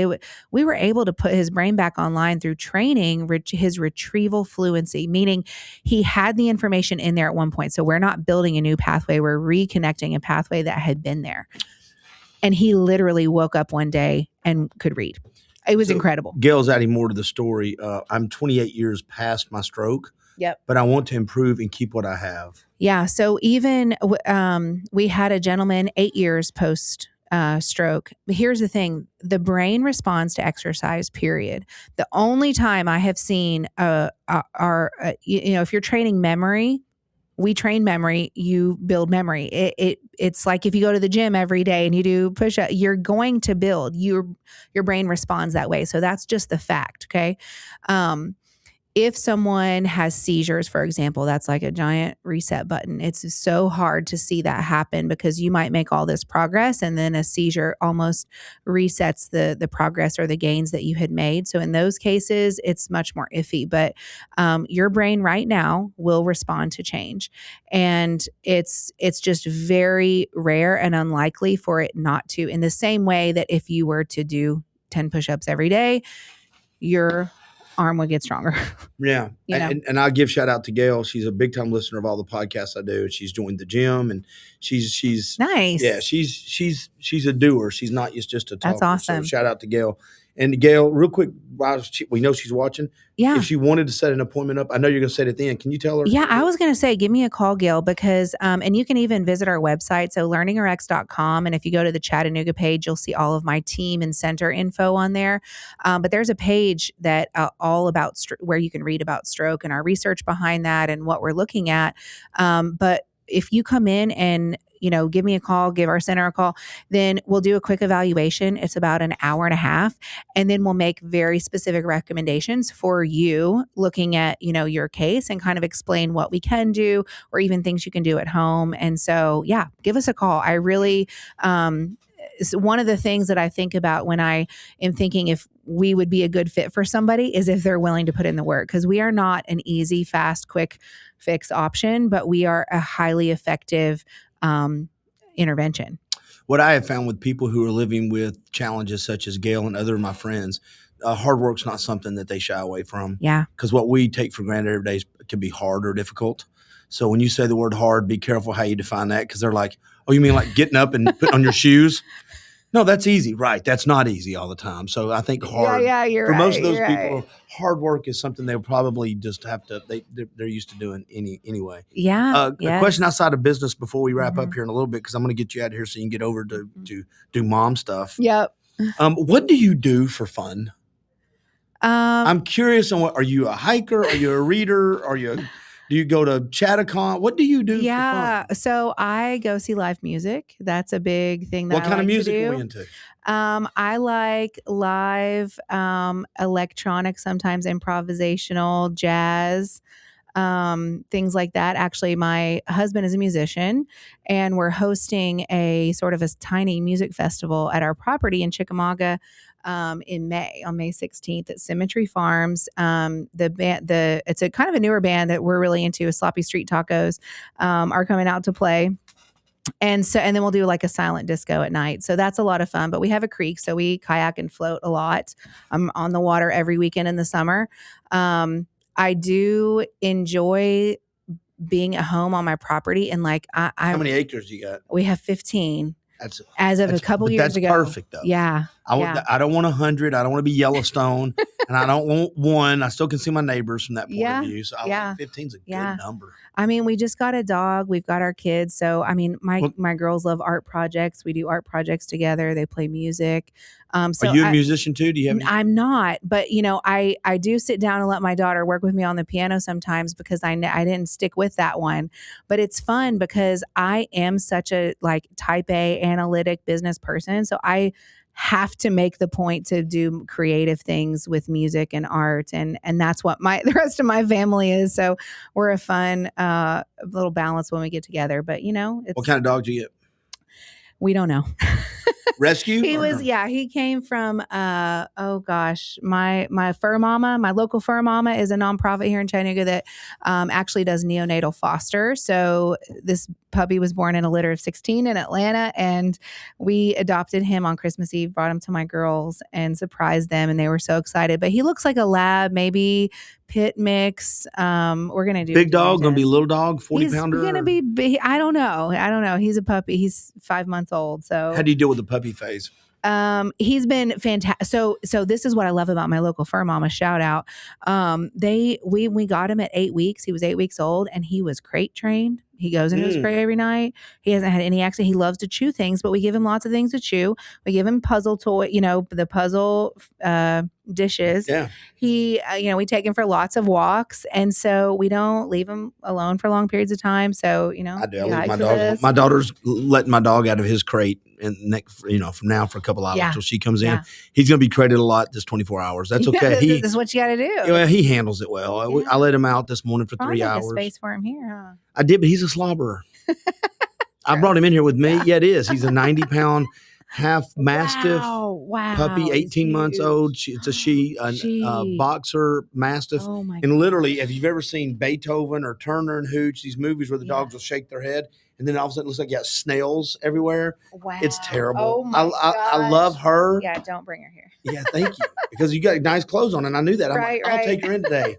we were able to put his brain back online through training his retrieval fluency, meaning he had the information in there at one point. So we're not building a new pathway. We're reconnecting a pathway that had been there. And he literally woke up one day and could read. It was incredible. Gail's adding more to the story. I'm 28 years past my stroke. Yep. But I want to improve and keep what I have. Yeah. So even we had a gentleman 8 years post stroke. But here's the thing. The brain responds to exercise, period. The only time I have seen if you're training memory, we train memory, you build memory. It's like if you go to the gym every day and you do push-up, you're going to build. Your brain responds that way. So that's just the fact, okay? If someone has seizures, for example, that's like a giant reset button. It's so hard to see that happen because you might make all this progress and then a seizure almost resets the progress or the gains that you had made. So in those cases, it's much more iffy. But your brain right now will respond to change. And it's just very rare and unlikely for it not to. In the same way that if you were to do 10 push-ups every day, your arm would get stronger. Yeah. And I'll give shout out to Gail. She's a big time listener of all the podcasts I do. She's joined the gym and she's nice. Yeah. She's a doer. She's not just a talker. That's awesome. So shout out to Gail. And Gail, real quick, we know she's watching. Yeah. If she wanted to set an appointment up, I know you're going to set it then. Can you tell her? Yeah, I was going to say, give me a call, Gail, because, and you can even visit our website, so learningrx.com. And if you go to the Chattanooga page, you'll see all of my team and center info on there. But there's a page that all about where you can read about stroke and our research behind that and what we're looking at. But if you come in and give me a call, give our center a call. Then we'll do a quick evaluation. It's about an hour and a half. And then we'll make very specific recommendations for you looking at, your case and kind of explain what we can do or even things you can do at home. And so, yeah, give us a call. I really, one of the things that I think about when I am thinking if we would be a good fit for somebody is if they're willing to put in the work, because we are not an easy, fast, quick fix option, but we are a highly effective intervention. What I have found with people who are living with challenges such as Gail and other of my friends, hard work's not something that they shy away from. Yeah. Because what we take for granted every day can be hard or difficult. So when you say the word hard, be careful how you define that, because they're like, oh, you mean like getting up and putting on your shoes? No, that's easy. Right. That's not easy all the time. So I think hard you're for right, most of those you're people, right. hard work is something they'll probably just have to, they're used to doing anyway. Yeah. A question outside of business before we wrap up here in a little bit, because I'm going to get you out of here so you can get over to do mom stuff. Yep. What do you do for fun? I'm curious on are you a hiker? Are you a reader? Do you go to Chatt-A-Thon? What do you do for fun? So I go see live music. That's a big thing that What kind of music are we into? I like live electronic, sometimes improvisational, jazz, things like that. Actually, my husband is a musician, and we're hosting a sort of a tiny music festival at our property in Chickamauga in May, on May 16th at Symmetry Farms. The band, it's a kind of a newer band that we're really into, Sloppy Street Tacos, are coming out to play. And then we'll do like a silent disco at night. So that's a lot of fun, but we have a creek, so we kayak and float a lot. I'm on the water every weekend in the summer. I do enjoy being at home on my property, and how many acres do you got? We have 15. As of a couple years ago. That's perfect though. Yeah. I don't want 100. I don't want to be Yellowstone, and I don't want 1. I still can see my neighbors from that point of view. So I like 15 is a good number. I mean, we just got a dog. We've got our kids. So, I mean, my girls love art projects. We do art projects together. They play music. So are you a musician too? Do you have? I'm not, but I do sit down and let my daughter work with me on the piano sometimes, because I didn't stick with that one. But it's fun because I am such a type A analytic business person. So I have to make the point to do creative things with music and art, and that's what the rest of my family is. So we're a fun little balance when we get together. But what kind of dog do you get? We don't know. Rescue? He came from my fur mama. My local fur mama is a nonprofit here in Chattanooga that actually does neonatal foster. So this puppy was born in a litter of 16 in Atlanta, and we adopted him on Christmas Eve, brought him to my girls and surprised them, and they were so excited. But he looks like a lab, maybe pit mix. We're gonna do big dog, gonna be a little dog, 40-pounder. He's gonna be big. I don't know. He's a puppy. He's 5 months old. So how do you deal with the puppy phase? He's been fantastic. So this is what I love about my local fur mama. Shout out. We got him at 8 weeks. He was 8 weeks old, and he was crate trained. He goes into his crate every night. He hasn't had any accident. He loves to chew things, but we give him lots of things to chew. We give him puzzle toy, the puzzle dishes. Yeah. He, we take him for lots of walks, and so we don't leave him alone for long periods of time. So, I do. I leave my dog. My daughter's letting my dog out of his crate, and from now for a couple hours till she comes in. He's going to be crated a lot this 24 hours. That's okay. This is what you got to do. Yeah, he handles it well. I let him out this morning for 3 hours. Space for him here, huh? I did, but he's a slobberer. I brought him in here with me. Yeah, it is. He's a 90-pound half mastiff puppy, 18 months old. It's a boxer mastiff. Oh my and literally, if you've ever seen Beethoven or Turner and Hooch, these movies where the dogs will shake their head, and then all of a sudden it looks like you got snails everywhere. Wow. It's terrible. Oh my I love her. Yeah, don't bring her here. Yeah, thank you. Because you got nice clothes on, and I knew that. I'll take her in today.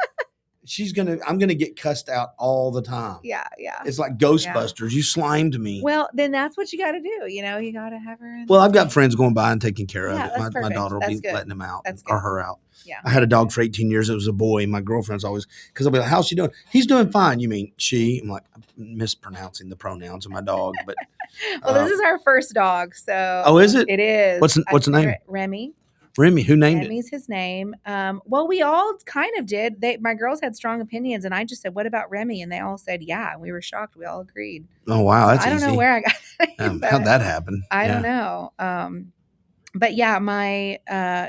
I'm gonna get cussed out all the time. Yeah. It's like Ghostbusters. You slimed me. Well, then that's what you got to do. You got to have her. Well, I've got friends going by and taking care of it. My daughter will be good. letting them out or her out. Yeah. I had a dog for 18 years. It was a boy. My girlfriend's always, because I'll be like, "How's she doing?" "He's doing fine." "You mean she?" I'm like, I'm mispronouncing the pronouns of my dog, but. Well, this is our first dog, so. Oh, is it? It is. What's the name? Remy. Remy, who named Remy's his name. Well, we all kind of did. My girls had strong opinions, and I just said, "What about Remy?" And they all said, "Yeah." And we were shocked. We all agreed. Oh wow, that's I don't easy. know where I got that. How'd that happen? I don't know. But yeah, my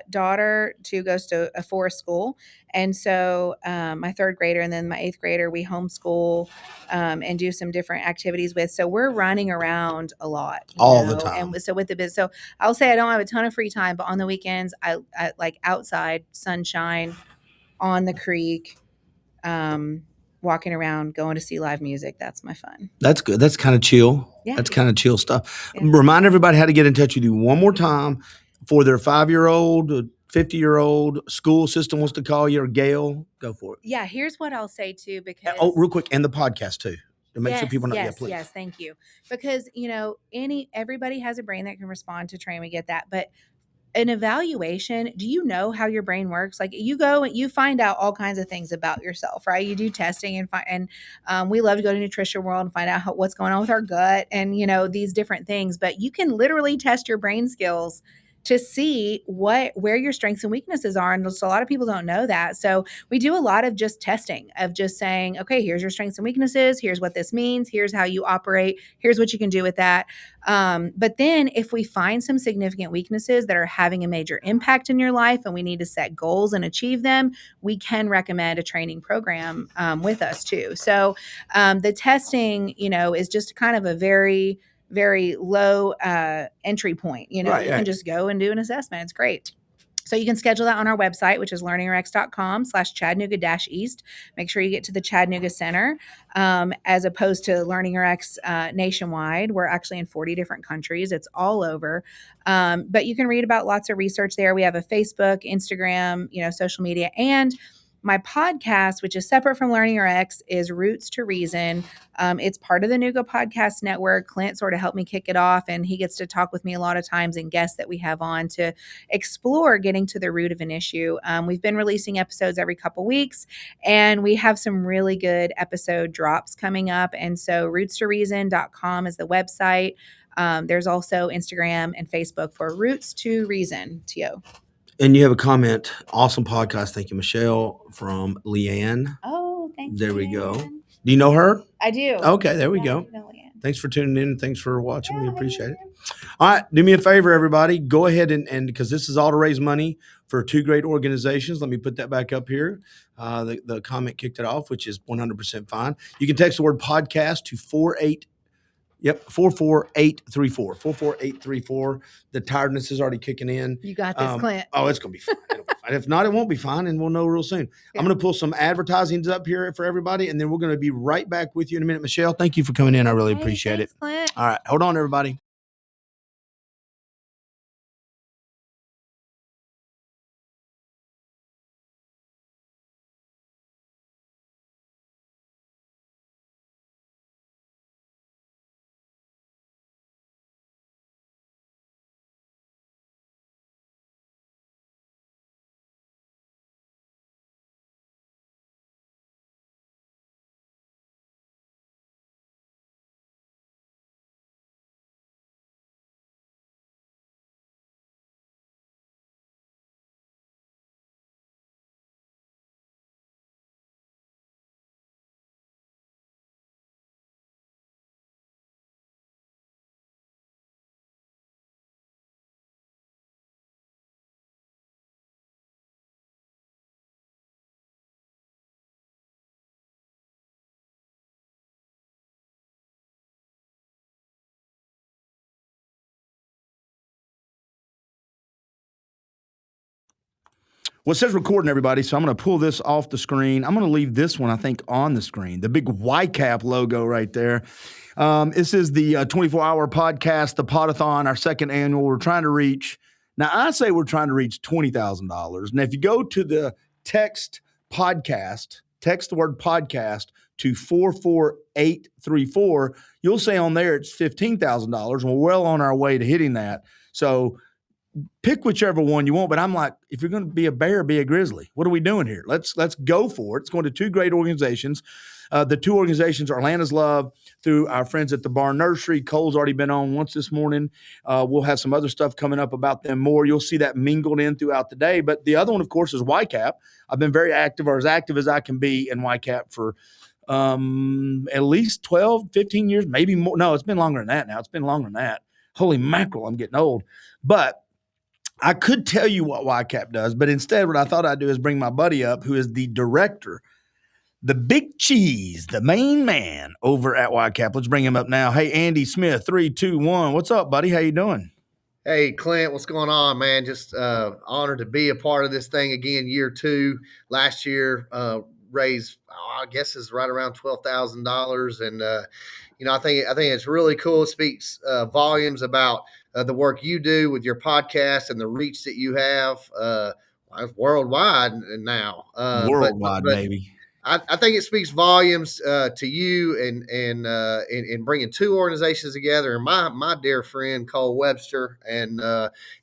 daughter too goes to a forest school, and so my third grader and then my eighth grader we homeschool and do some different activities with. So we're running around a lot all the time. And so with the business, so I'll say I don't have a ton of free time, but on the weekends I like outside, sunshine, on the creek, walking around, going to see live music. That's my fun. That's good. That's kind of chill. Yeah. That's kind of chill stuff. Yeah. Remind everybody how to get in touch with you one more time for their 5-year-old, 50-year-old school system wants to call you, or Gail. Go for it. Yeah. Here's what I'll say too, because real quick, and the podcast too, to make sure people know. Yes, please. Yes, thank you. Because everybody has a brain that can respond to train. We get that, but an evaluation, do you know how your brain works? Like you go and you find out all kinds of things about yourself, right? You do testing and we love to go to Nutrition World and find out what's going on with our gut and, these different things, but you can literally test your brain skills to see where your strengths and weaknesses are. And so a lot of people don't know that. So we do a lot of just testing of just saying, okay, here's your strengths and weaknesses. Here's what this means. Here's how you operate. Here's what you can do with that. But then if we find some significant weaknesses that are having a major impact in your life and we need to set goals and achieve them, we can recommend a training program with us too. So the testing, is just kind of a very, very low entry point. You can just go and do an assessment. It's great. So you can schedule that on our website, which is learningrx.com/Chattanooga-East. Make sure you get to the Chattanooga Center as opposed to LearningRx nationwide. We're actually in 40 different countries. It's all over. But you can read about lots of research there. We have a Facebook, Instagram, social media, and my podcast, which is separate from LearningRx, is Roots to Reason. It's part of the Nuga Podcast Network. Clint sort of helped me kick it off, and he gets to talk with me a lot of times and guests that we have on to explore getting to the root of an issue. We've been releasing episodes every couple weeks, and we have some really good episode drops coming up. And so rootstoreason.com is the website. There's also Instagram and Facebook for Roots to Reason, T.O. And you have a comment. Awesome podcast. Thank you, Michelle, from Leanne. Oh, thank you. There we go. Do you know her? I do. Okay, there we go. Thanks for tuning in. Thanks for watching. We appreciate it. All right. Do me a favor, everybody. Go ahead and because this is all to raise money for two great organizations. Let me put that back up here. The comment kicked it off, which is 100% fine. You can text the word podcast to 44834. 44834. The tiredness is already kicking in. You got this, Clint. Oh, it's going to be fine. It'll be fine. If not, it won't be fine, and we'll know real soon. Yeah. I'm going to pull some advertisings up here for everybody, and then we're going to be right back with you in a minute. Michelle, thank you for coming in. I really appreciate it. Clint. All right. Hold on, everybody. Well, it says recording, everybody, so I'm going to pull this off the screen. I'm going to leave this one, I think, on the screen. The big YCAP logo right there. This is the 24-hour podcast, the Pod-A-Thon, our second annual. We're trying to reach, now I say we're trying to reach $20,000. And if you go to the text podcast, text the word podcast to 44834, you'll say on there it's $15,000. We're well on our way to hitting that. So pick whichever one you want. But I'm like, if you're going to be a bear, be a grizzly. What are we doing here? Let's go for it. It's going to two great organizations. The two organizations are Lana's Love through our friends at the Barn Nursery. Cole's already been on once this morning. We'll have some other stuff coming up about them more. You'll see that mingled in throughout the day. But the other one, of course, is YCAP. I've been very active, or as active as I can be in YCAP for at least 12, 15 years, maybe more. No, it's been longer than that now. It's been longer than that. Holy mackerel, I'm getting old. But I could tell you what YCAP does, but instead what I thought I'd do is bring my buddy up, who is the director, the big cheese, the main man over at YCAP. Let's bring him up now. Hey, Andy Smith, 3, 2, 1. What's up, buddy? How you doing? Hey, Clint, what's going on, man? Just honored to be a part of this thing again. Year 2, last year, raised, I guess is right around $12,000. And, I think it's really cool. It speaks volumes about the work you do with your podcast and the reach that you have worldwide now. Worldwide, baby. I think it speaks volumes to you and bringing two organizations together, and my dear friend Cole Webster and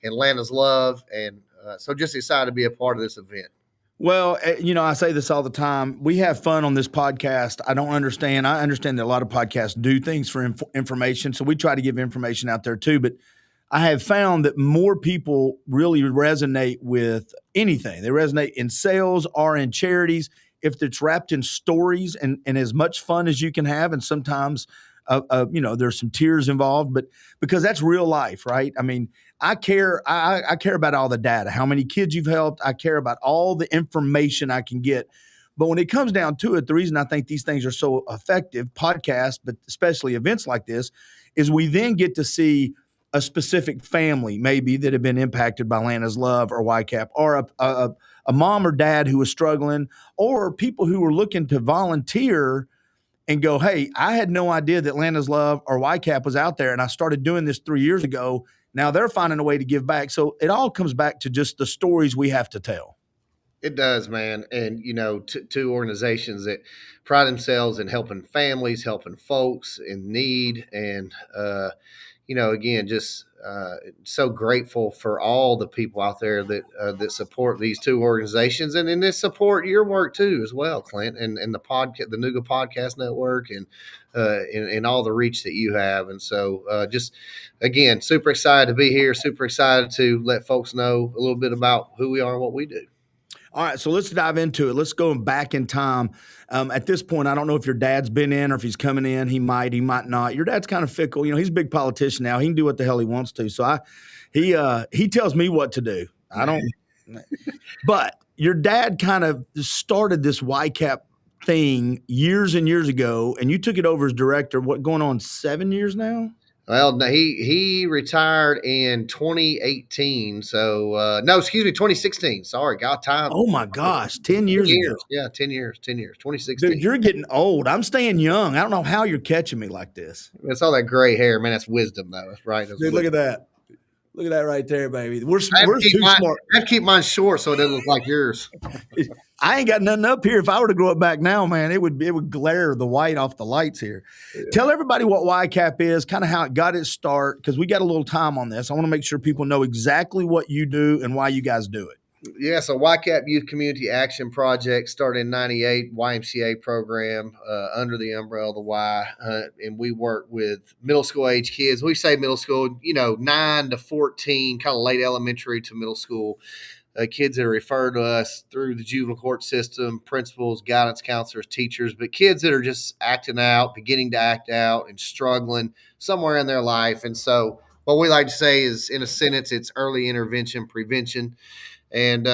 Lana's Love, and so just excited to be a part of this event. Well, I say this all the time. We have fun on this podcast. I understand that a lot of podcasts do things for information, so we try to give information out there too. But I have found that more people really resonate with anything. They resonate in sales or in charities if it's wrapped in stories and as much fun as you can have. And sometimes, there's some tears involved, but because that's real life, right? I mean, I care about all the data, how many kids you've helped. I care about all the information I can get. But when it comes down to it, the reason I think these things are so effective, podcasts, but especially events like this, is we then get to see a specific family maybe that have been impacted by Lana's Love or YCAP, or a mom or dad who was struggling, or people who were looking to volunteer and go, hey, I had no idea that Lana's Love or YCAP was out there, and I started doing this 3 years ago. Now they're finding a way to give back. So it all comes back to just the stories we have to tell. It does, man. And, two organizations that pride themselves in helping families, helping folks in need. And, again, just so grateful for all the people out there that support these two organizations, and that support your work too as well, Clint, and the podcast, the Nuga Podcast Network, and all the reach that you have. And so just again, super excited to be here, super excited to let folks know a little bit about who we are and what we do. All right, so let's dive into it. Let's go back in time. At this point, I don't know if your dad's been in or if he's coming in. He might not. Your dad's kind of fickle. He's a big politician now. He can do what the hell he wants to. So he tells me what to do. I don't. But your dad kind of started this YCAP thing years and years ago, and you took it over as director. What, going on 7 years now? Well, he retired in 2018. So, 2016. Sorry, got time. Oh, my gosh, 10 years ago. Yeah, 10 years, 2016. Dude, you're getting old. I'm staying young. I don't know how you're catching me like this. It's all that gray hair, man. That's wisdom, though. That's right. That's Dude, look at that. Look at that right there, baby. We're too smart. I have to keep mine short so it doesn't look like yours. I ain't got nothing up here. If I were to grow it back now, man, it would glare the white off the lights here. Yeah. Tell everybody what YCAP is, kind of how it got its start, because we got a little time on this. I want to make sure people know exactly what you do and why you guys do it. Yeah, so YCAP Youth Community Action Project started in 98, YMCA program under the umbrella of the Y, and we work with middle school age kids. We say middle school, 9 to 14, kind of late elementary to middle school, kids that are referred to us through the juvenile court system, principals, guidance counselors, teachers, but kids that are just acting out, beginning to act out and struggling somewhere in their life. And so what we like to say is, in a sentence, it's early intervention, prevention. And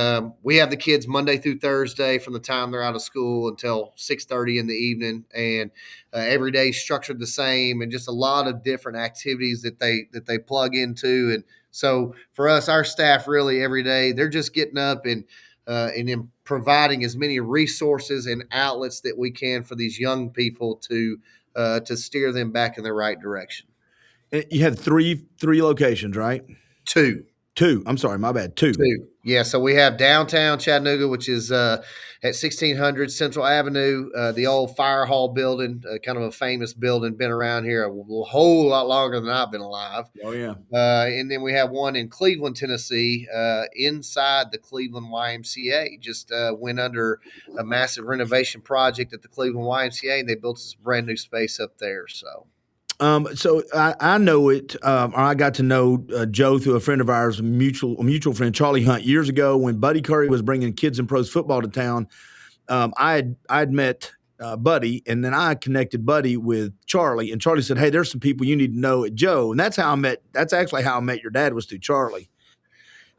we have the kids Monday through Thursday from the time they're out of school until 6:30 in the evening, and every day structured the same, and just a lot of different activities that they plug into. And so for us, our staff really every day, they're just getting up and providing as many resources and outlets that we can for these young people to steer them back in the right direction. You have three locations, right? Two. Two. I'm sorry, my bad. Two. Yeah, so we have downtown Chattanooga, which is at 1600 Central Avenue, the old fire hall building, kind of a famous building, been around here a whole lot longer than I've been alive. Oh, yeah. And then we have one in Cleveland, Tennessee, inside the Cleveland YMCA. Just went under a massive renovation project at the Cleveland YMCA, and they built this brand new space up there. So I know it, or I got to know Joe through a friend of ours, a mutual friend, Charlie Hunt, years ago when Buddy Curry was bringing kids and pros football to town. I'd met Buddy, and then I connected Buddy with Charlie, and Charlie said, "Hey, there's some people you need to know at Joe," and that's actually how I met your dad, was through Charlie.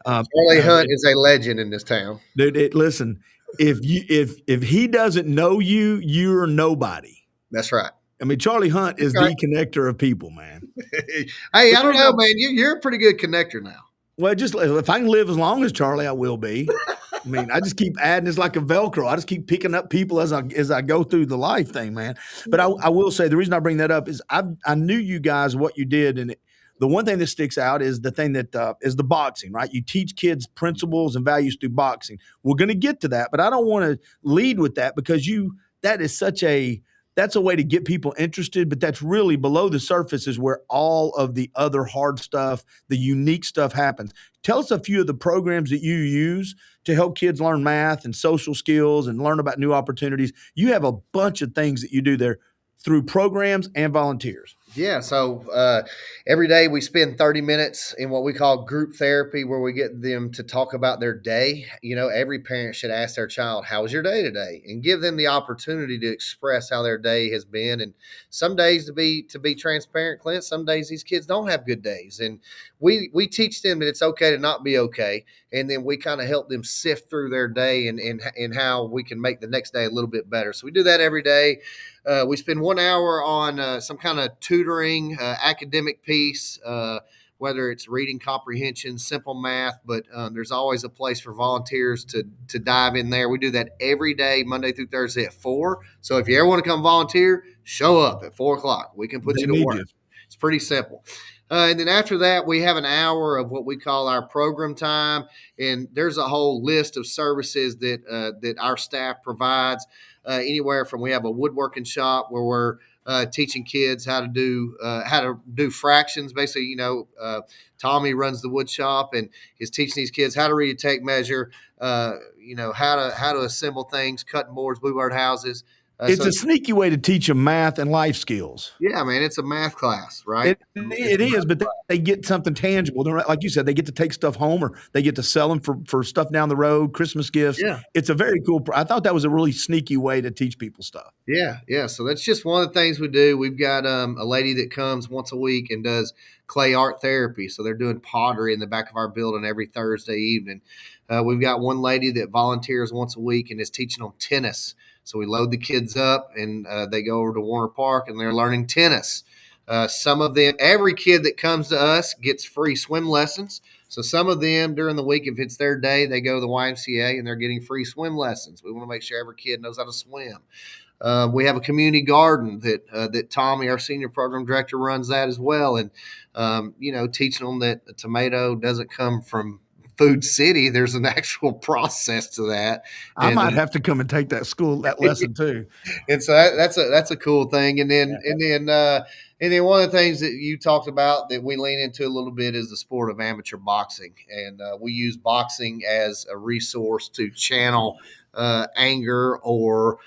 Charlie Hunt is a legend in this town, dude. Listen, if he doesn't know you, you're nobody. That's right. I mean, Charlie Hunt is the connector of people, man. Hey, I don't know, man. You're a pretty good connector now. Well, just if I can live as long as Charlie, I will be. I mean, I just keep adding. It's like a Velcro. I just keep picking up people as I go through the life thing, man. But I will say the reason I bring that up is I knew you guys what you did, and the one thing that sticks out is the thing that is the boxing, right? You teach kids principles and values through boxing. We're going to get to that, but I don't want to lead with that because that's a way to get people interested, but that's really below the surface is where all of the other hard stuff, the unique stuff happens. Tell us a few of the programs that you use to help kids learn math and social skills and learn about new opportunities. You have a bunch of things that you do there through programs and volunteers. Yeah, so every day we spend 30 minutes in what we call group therapy, where we get them to talk about their day. You know, every parent should ask their child, "How was your day today?" and give them the opportunity to express how their day has been. And some days, to be transparent, Clint, some days these kids don't have good days, and we teach them that it's okay to not be okay, and then we kind of help them sift through their day and how we can make the next day a little bit better. So we do that every day. We spend 1 hour on some kind of tutoring academic piece, whether it's reading comprehension, simple math, but there's always a place for volunteers to dive in there. We do that every day, Monday through Thursday at 4. So if you ever want to come volunteer, show up at 4 o'clock. We can put you to work. It's pretty simple. And then after that, we have an hour of what we call our program time. And there's a whole list of services that our staff provides. Anywhere from, we have a woodworking shop where we're teaching kids how to do fractions. Basically, Tommy runs the wood shop and is teaching these kids how to read a tape measure, how to assemble things, cutting boards, bluebird houses. It's a sneaky way to teach them math and life skills. Yeah, man, it's a math class, right? It is, but they get something tangible. Like you said, they get to take stuff home, or they get to sell them for stuff down the road, Christmas gifts. Yeah. It's a very cool. I thought that was a really sneaky way to teach people stuff. Yeah. So that's just one of the things we do. We've got a lady that comes once a week and does clay art therapy. So they're doing pottery in the back of our building every Thursday evening. We've got one lady that volunteers once a week and is teaching them tennis. So we load the kids up and they go over to Warner Park and they're learning tennis. Some of them, every kid that comes to us gets free swim lessons. So some of them during the week, if it's their day, they go to the YMCA and they're getting free swim lessons. We want to make sure every kid knows how to swim. We have a community garden that Tommy, our senior program director, runs that as well. And, teaching them that a tomato doesn't come from Food City. There's an actual process to that. I might have to come and take that lesson too. And so that's a cool thing. And then one of the things that you talked about that we lean into a little bit is the sport of amateur boxing. And we use boxing as a resource to channel anger or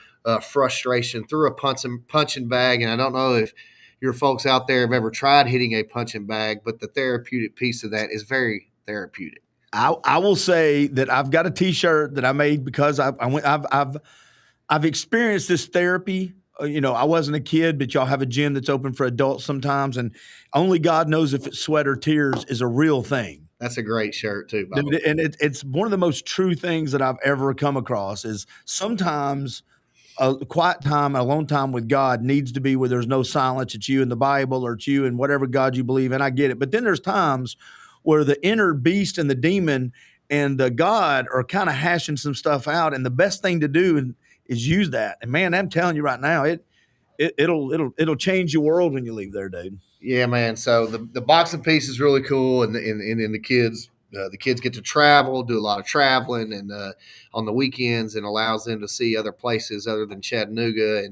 frustration through a punching bag. And I don't know if your folks out there have ever tried hitting a punching bag, but the therapeutic piece of that is very therapeutic. I will say that I've got a T-shirt that I made because I've experienced this therapy. I wasn't a kid, but y'all have a gym that's open for adults sometimes, and only God knows if it's sweat or tears is a real thing. That's a great shirt too, and it's one of the most true things that I've ever come across. Is sometimes a quiet time, a alone time with God needs to be where there's no silence. It's you in the Bible, or it's you in whatever God you believe in. I get it, but then there's times where the inner beast and the demon and the God are kind of hashing some stuff out. And the best thing to do is use that. And man, I'm telling you right now, it'll change your world when you leave there, dude. Yeah, man. So the boxing piece is really cool. And the kids the kids get to travel, do a lot of traveling, and on the weekends, and allows them to see other places other than Chattanooga,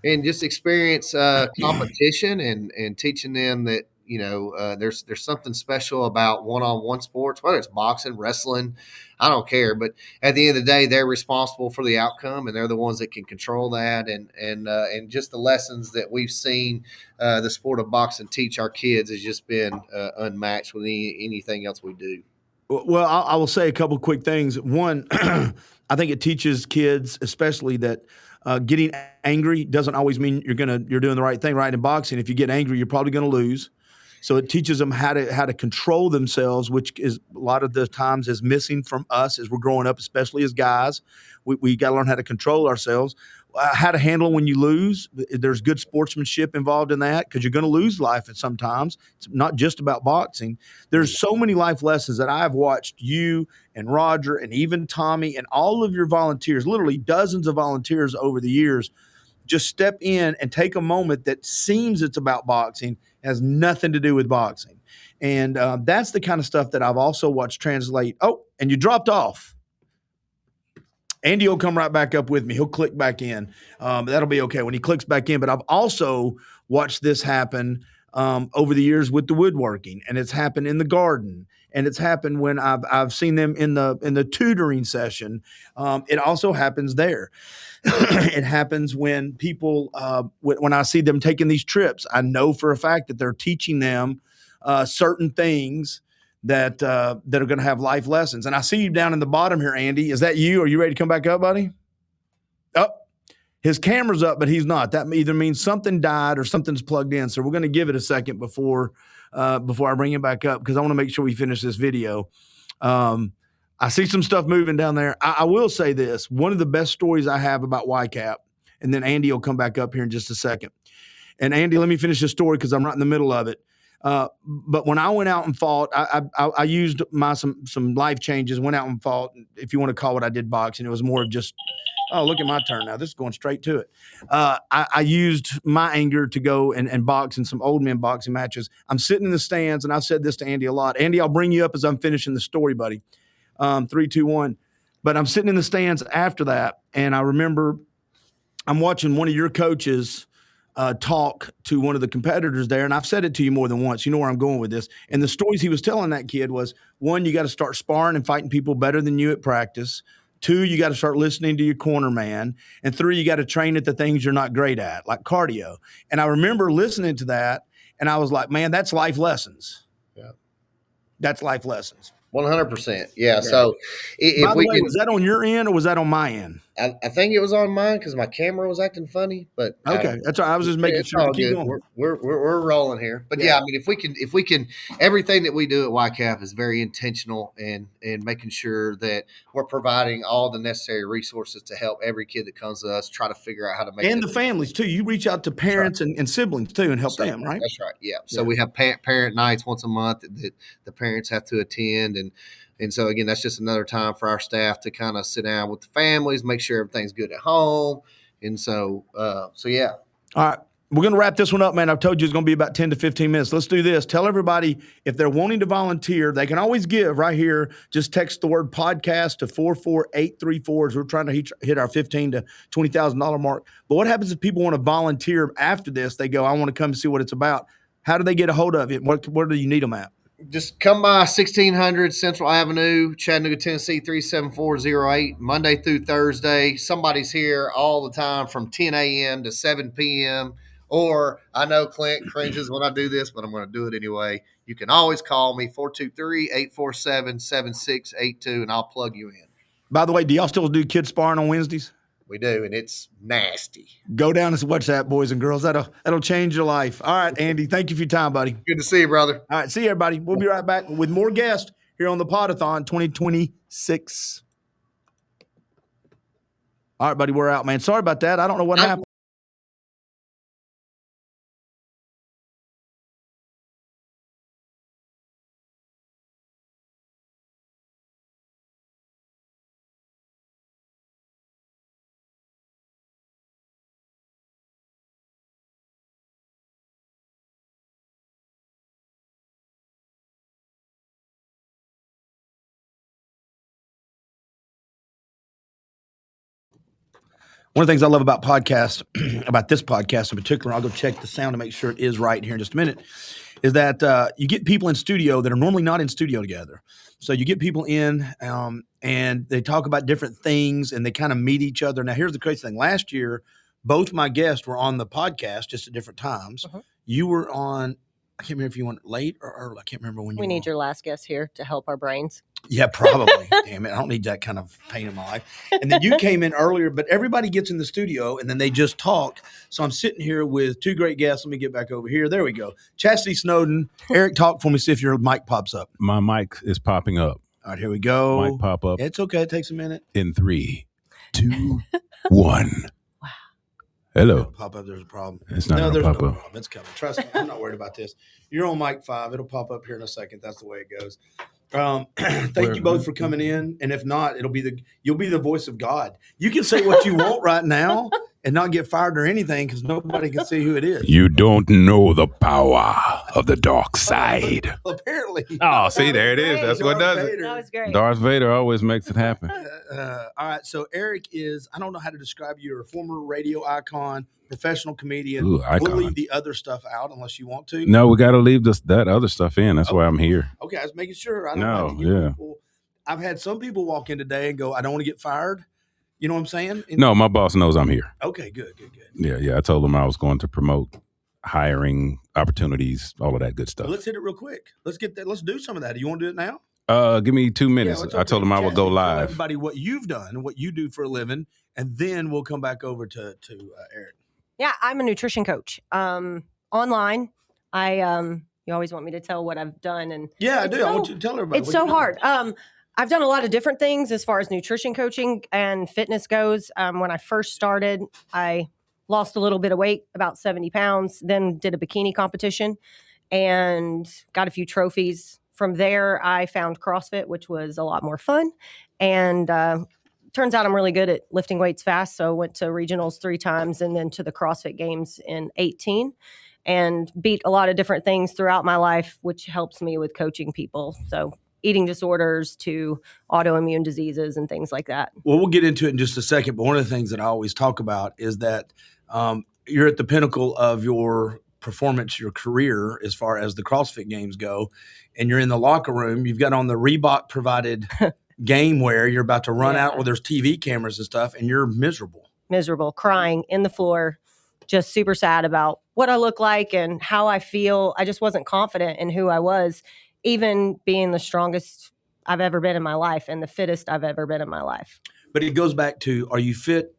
and just experience competition, and teaching them that there's something special about one-on-one sports, whether it's boxing, wrestling, I don't care. But at the end of the day, they're responsible for the outcome, and they're the ones that can control that. And just the lessons that we've seen the sport of boxing teach our kids has just been unmatched with anything else we do. Well, I will say a couple of quick things. One, I think it teaches kids, especially that getting angry doesn't always mean you're doing the right thing. Right, in boxing, if you get angry, you're probably going to lose. So it teaches them how to control themselves, which is a lot of the times is missing from us as we're growing up, especially as guys. We got to learn how to control ourselves, how to handle when you lose. There's good sportsmanship involved in that because you're going to lose life at sometimes. It's not just about boxing. There's so many life lessons that I've watched you and Roger and even Tommy and all of your volunteers, literally dozens of volunteers over the years, just step in and take a moment that seems it's about boxing, has nothing to do with boxing. And that's the kind of stuff that I've also watched translate. Oh, and you dropped off. Andy will come right back up with me. He'll click back in. That'll be okay when he clicks back in. But I've also watched this happen over the years with the woodworking, and it's happened in the garden, and it's happened when I've seen them in the tutoring session. It also happens there. It happens when people when I see them taking these trips. I know for a fact that they're teaching them certain things that are going to have life lessons. And I see you down in the bottom here, Andy. Is that you? Are you ready to come back up, buddy? Oh, his camera's up, but he's not. That either means something died or something's plugged in. So we're going to give it a second before I bring him back up because I want to make sure we finish this video. I see some stuff moving down there. I will say this. One of the best stories I have about YCAP, and then Andy will come back up here in just a second. And Andy, let me finish this story because I'm right in the middle of it. But when I went out and fought, I used some life changes, went out and fought. If you want to call it, I did boxing. It was more of just, oh, look at my turn now. This is going straight to it. I used my anger to go and box in some old men boxing matches. I'm sitting in the stands, and I've said this to Andy a lot. Andy, I'll bring you up as I'm finishing the story, buddy. 3, 2, 1. But I'm sitting in the stands after that, and I remember I'm watching one of your coaches talk to one of the competitors there, and I've said it to you more than once. You know where I'm going with this. And the stories he was telling that kid was, 1, you got to start sparring and fighting people better than you at practice. 2, you got to start listening to your corner man. And 3, you got to train at the things you're not great at, like cardio. And I remember listening to that, and I was like, man, that's life lessons. Yeah, that's life lessons. 100%. Yeah. So by the way, was that on your end or was that on my end? I think it was on mine because my camera was acting funny. But okay, that's all right. I was just making sure to keep going. We're rolling here. But yeah, I mean, if we can, everything that we do at YCAP is very intentional and making sure that we're providing all the necessary resources to help every kid that comes to us try to figure out how to make and the families too. You reach out to parents and siblings too and help them, right? That's right. Yeah. So we have parent nights once a month that the parents have to attend, and so, again, that's just another time for our staff to kind of sit down with the families, make sure everything's good at home. And so, yeah. All right. We're going to wrap this one up, man. I've told you it's going to be about 10 to 15 minutes. Let's do this. Tell everybody if they're wanting to volunteer, they can always give right here. Just text the word podcast to 44834 as we're trying to hit our $15,000 to $20,000 mark. But what happens if people want to volunteer after this? They go, I want to come see what it's about. How do they get a hold of it? Where do you need them at? Just come by 1600 Central Avenue, Chattanooga, Tennessee, 37408, Monday through Thursday. Somebody's here all the time from 10 a.m. to 7 p.m. Or I know Clint cringes when I do this, but I'm going to do it anyway. You can always call me, 423-847-7682, and I'll plug you in. By the way, do y'all still do kid sparring on Wednesdays? We do, and it's nasty. Go down and watch that, boys and girls. That'll change your life. All right, Andy, thank you for your time, buddy. Good to see you, brother. All right, see you, everybody. We'll be right back with more guests here on the Pod-A-Thon 2026. All right, buddy, we're out, man. Sorry about that. I don't know what happened. One of the things I love about podcasts, about this podcast in particular, I'll go check the sound to make sure it is right here in just a minute, is that you get people in studio that are normally not in studio together. So you get people in and they talk about different things and they kind of meet each other. Now, here's the crazy thing. Last year, both my guests were on the podcast just at different times. You were on, I can't remember if you went late or early. I can't remember when you were. We need your last guest here to help our brains. Yeah, probably. Damn it. I don't need that kind of pain in my life. And then you came in earlier, but everybody gets in the studio and then they just talk. So I'm sitting here with two great guests. Let me get back over here. There we go. Chastity Snowden. Eric, talk for me. See if your mic pops up. My mic is popping up. All right, here we go. Mic pop up. It's okay. It takes a minute. In 3, 2, 1. Wow. Hello. Pop up. There's a problem. It's not going to pop up. Problem. It's coming. Trust me. I'm not worried about this. You're on mic 5. It'll pop up here in a second. That's the way it goes. Thank you both for coming in, and if not, you'll be the voice of God. You can say what you want right now and not get fired or anything because nobody can see who it is. You don't know the power of the dark side. Apparently. Oh, see, there it is. That's what does it. That was great. Darth Vader always makes it happen. All right, so Eric is, I don't know how to describe you. You're a former radio icon, professional comedian. Ooh, icon. We'll leave the other stuff out unless you want to. No, we got to leave that other stuff in. That's why I'm here. Okay, I was making sure. I've had some people walk in today and go, I don't want to get fired. You know what I'm saying? No, my boss knows I'm here. Okay, good. Yeah. I told him I was going to promote hiring opportunities, all of that good stuff. Well, let's hit it real quick. Let's get that. Let's do some of that. Do you want to do it now? Give me 2 minutes. I told him I would go live. Tell everybody what you've done and what you do for a living, and then we'll come back over to Eric. Yeah, I'm a nutrition coach. Online, you always want me to tell what I've done, and yeah, I do. I want you to tell everybody. It's so hard. I've done a lot of different things as far as nutrition coaching and fitness goes. When I first started, I lost a little bit of weight, about 70 pounds, then did a bikini competition and got a few trophies. From there, I found CrossFit, which was a lot more fun. And turns out I'm really good at lifting weights fast. So went to regionals 3 times and then to the CrossFit Games in 18 and beat a lot of different things throughout my life, which helps me with coaching people. So eating disorders to autoimmune diseases and things like that. Well, we'll get into it in just a second. But one of the things that I always talk about is that you're at the pinnacle of your performance, your career, as far as the CrossFit Games go. And you're in the locker room. You've got on the Reebok provided game wear. You're about to run out where there's TV cameras and stuff. And you're miserable, crying in the floor, just super sad about what I look like and how I feel. I just wasn't confident in who I was, even being the strongest I've ever been in my life and the fittest I've ever been in my life. But it goes back to, are you fit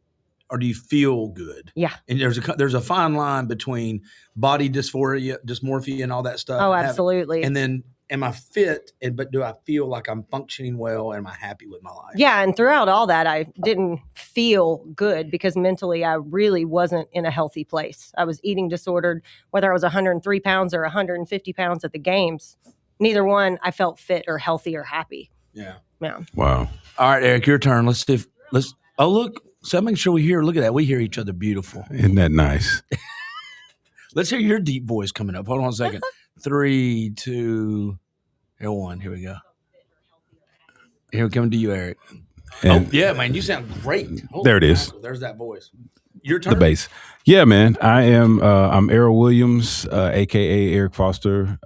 or do you feel good? Yeah. And there's a fine line between body dysmorphia and all that stuff. Oh, absolutely. And then am I fit, but do I feel like I'm functioning well? Am I happy with my life? Yeah, and throughout all that, I didn't feel good because mentally I really wasn't in a healthy place. I was eating disordered, whether I was 103 pounds or 150 pounds at the games. Neither one I felt fit or healthy or happy. Yeah. Wow. All right, Eric, your turn. Oh, look. So make sure look at that. We hear each other beautiful. Isn't that nice? Let's hear your deep voice coming up. Hold on a second. 3, 2, 1. Here we go. Here we come to you, Eric. And yeah, man, you sound great. There it is. There's that voice. Your turn. The bass. Yeah, man. I'm Errol Williams, a.k.a. Eric Foster,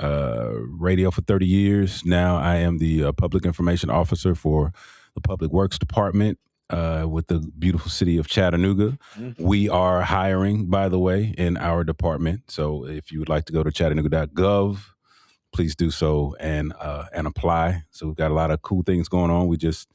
radio for 30 years. Now I am the public information officer for the Public Works Department with the beautiful city of Chattanooga. Mm-hmm. We are hiring, by the way, in our department. So if you would like to go to chattanooga.gov, please do so and apply. So we've got a lot of cool things going on. We just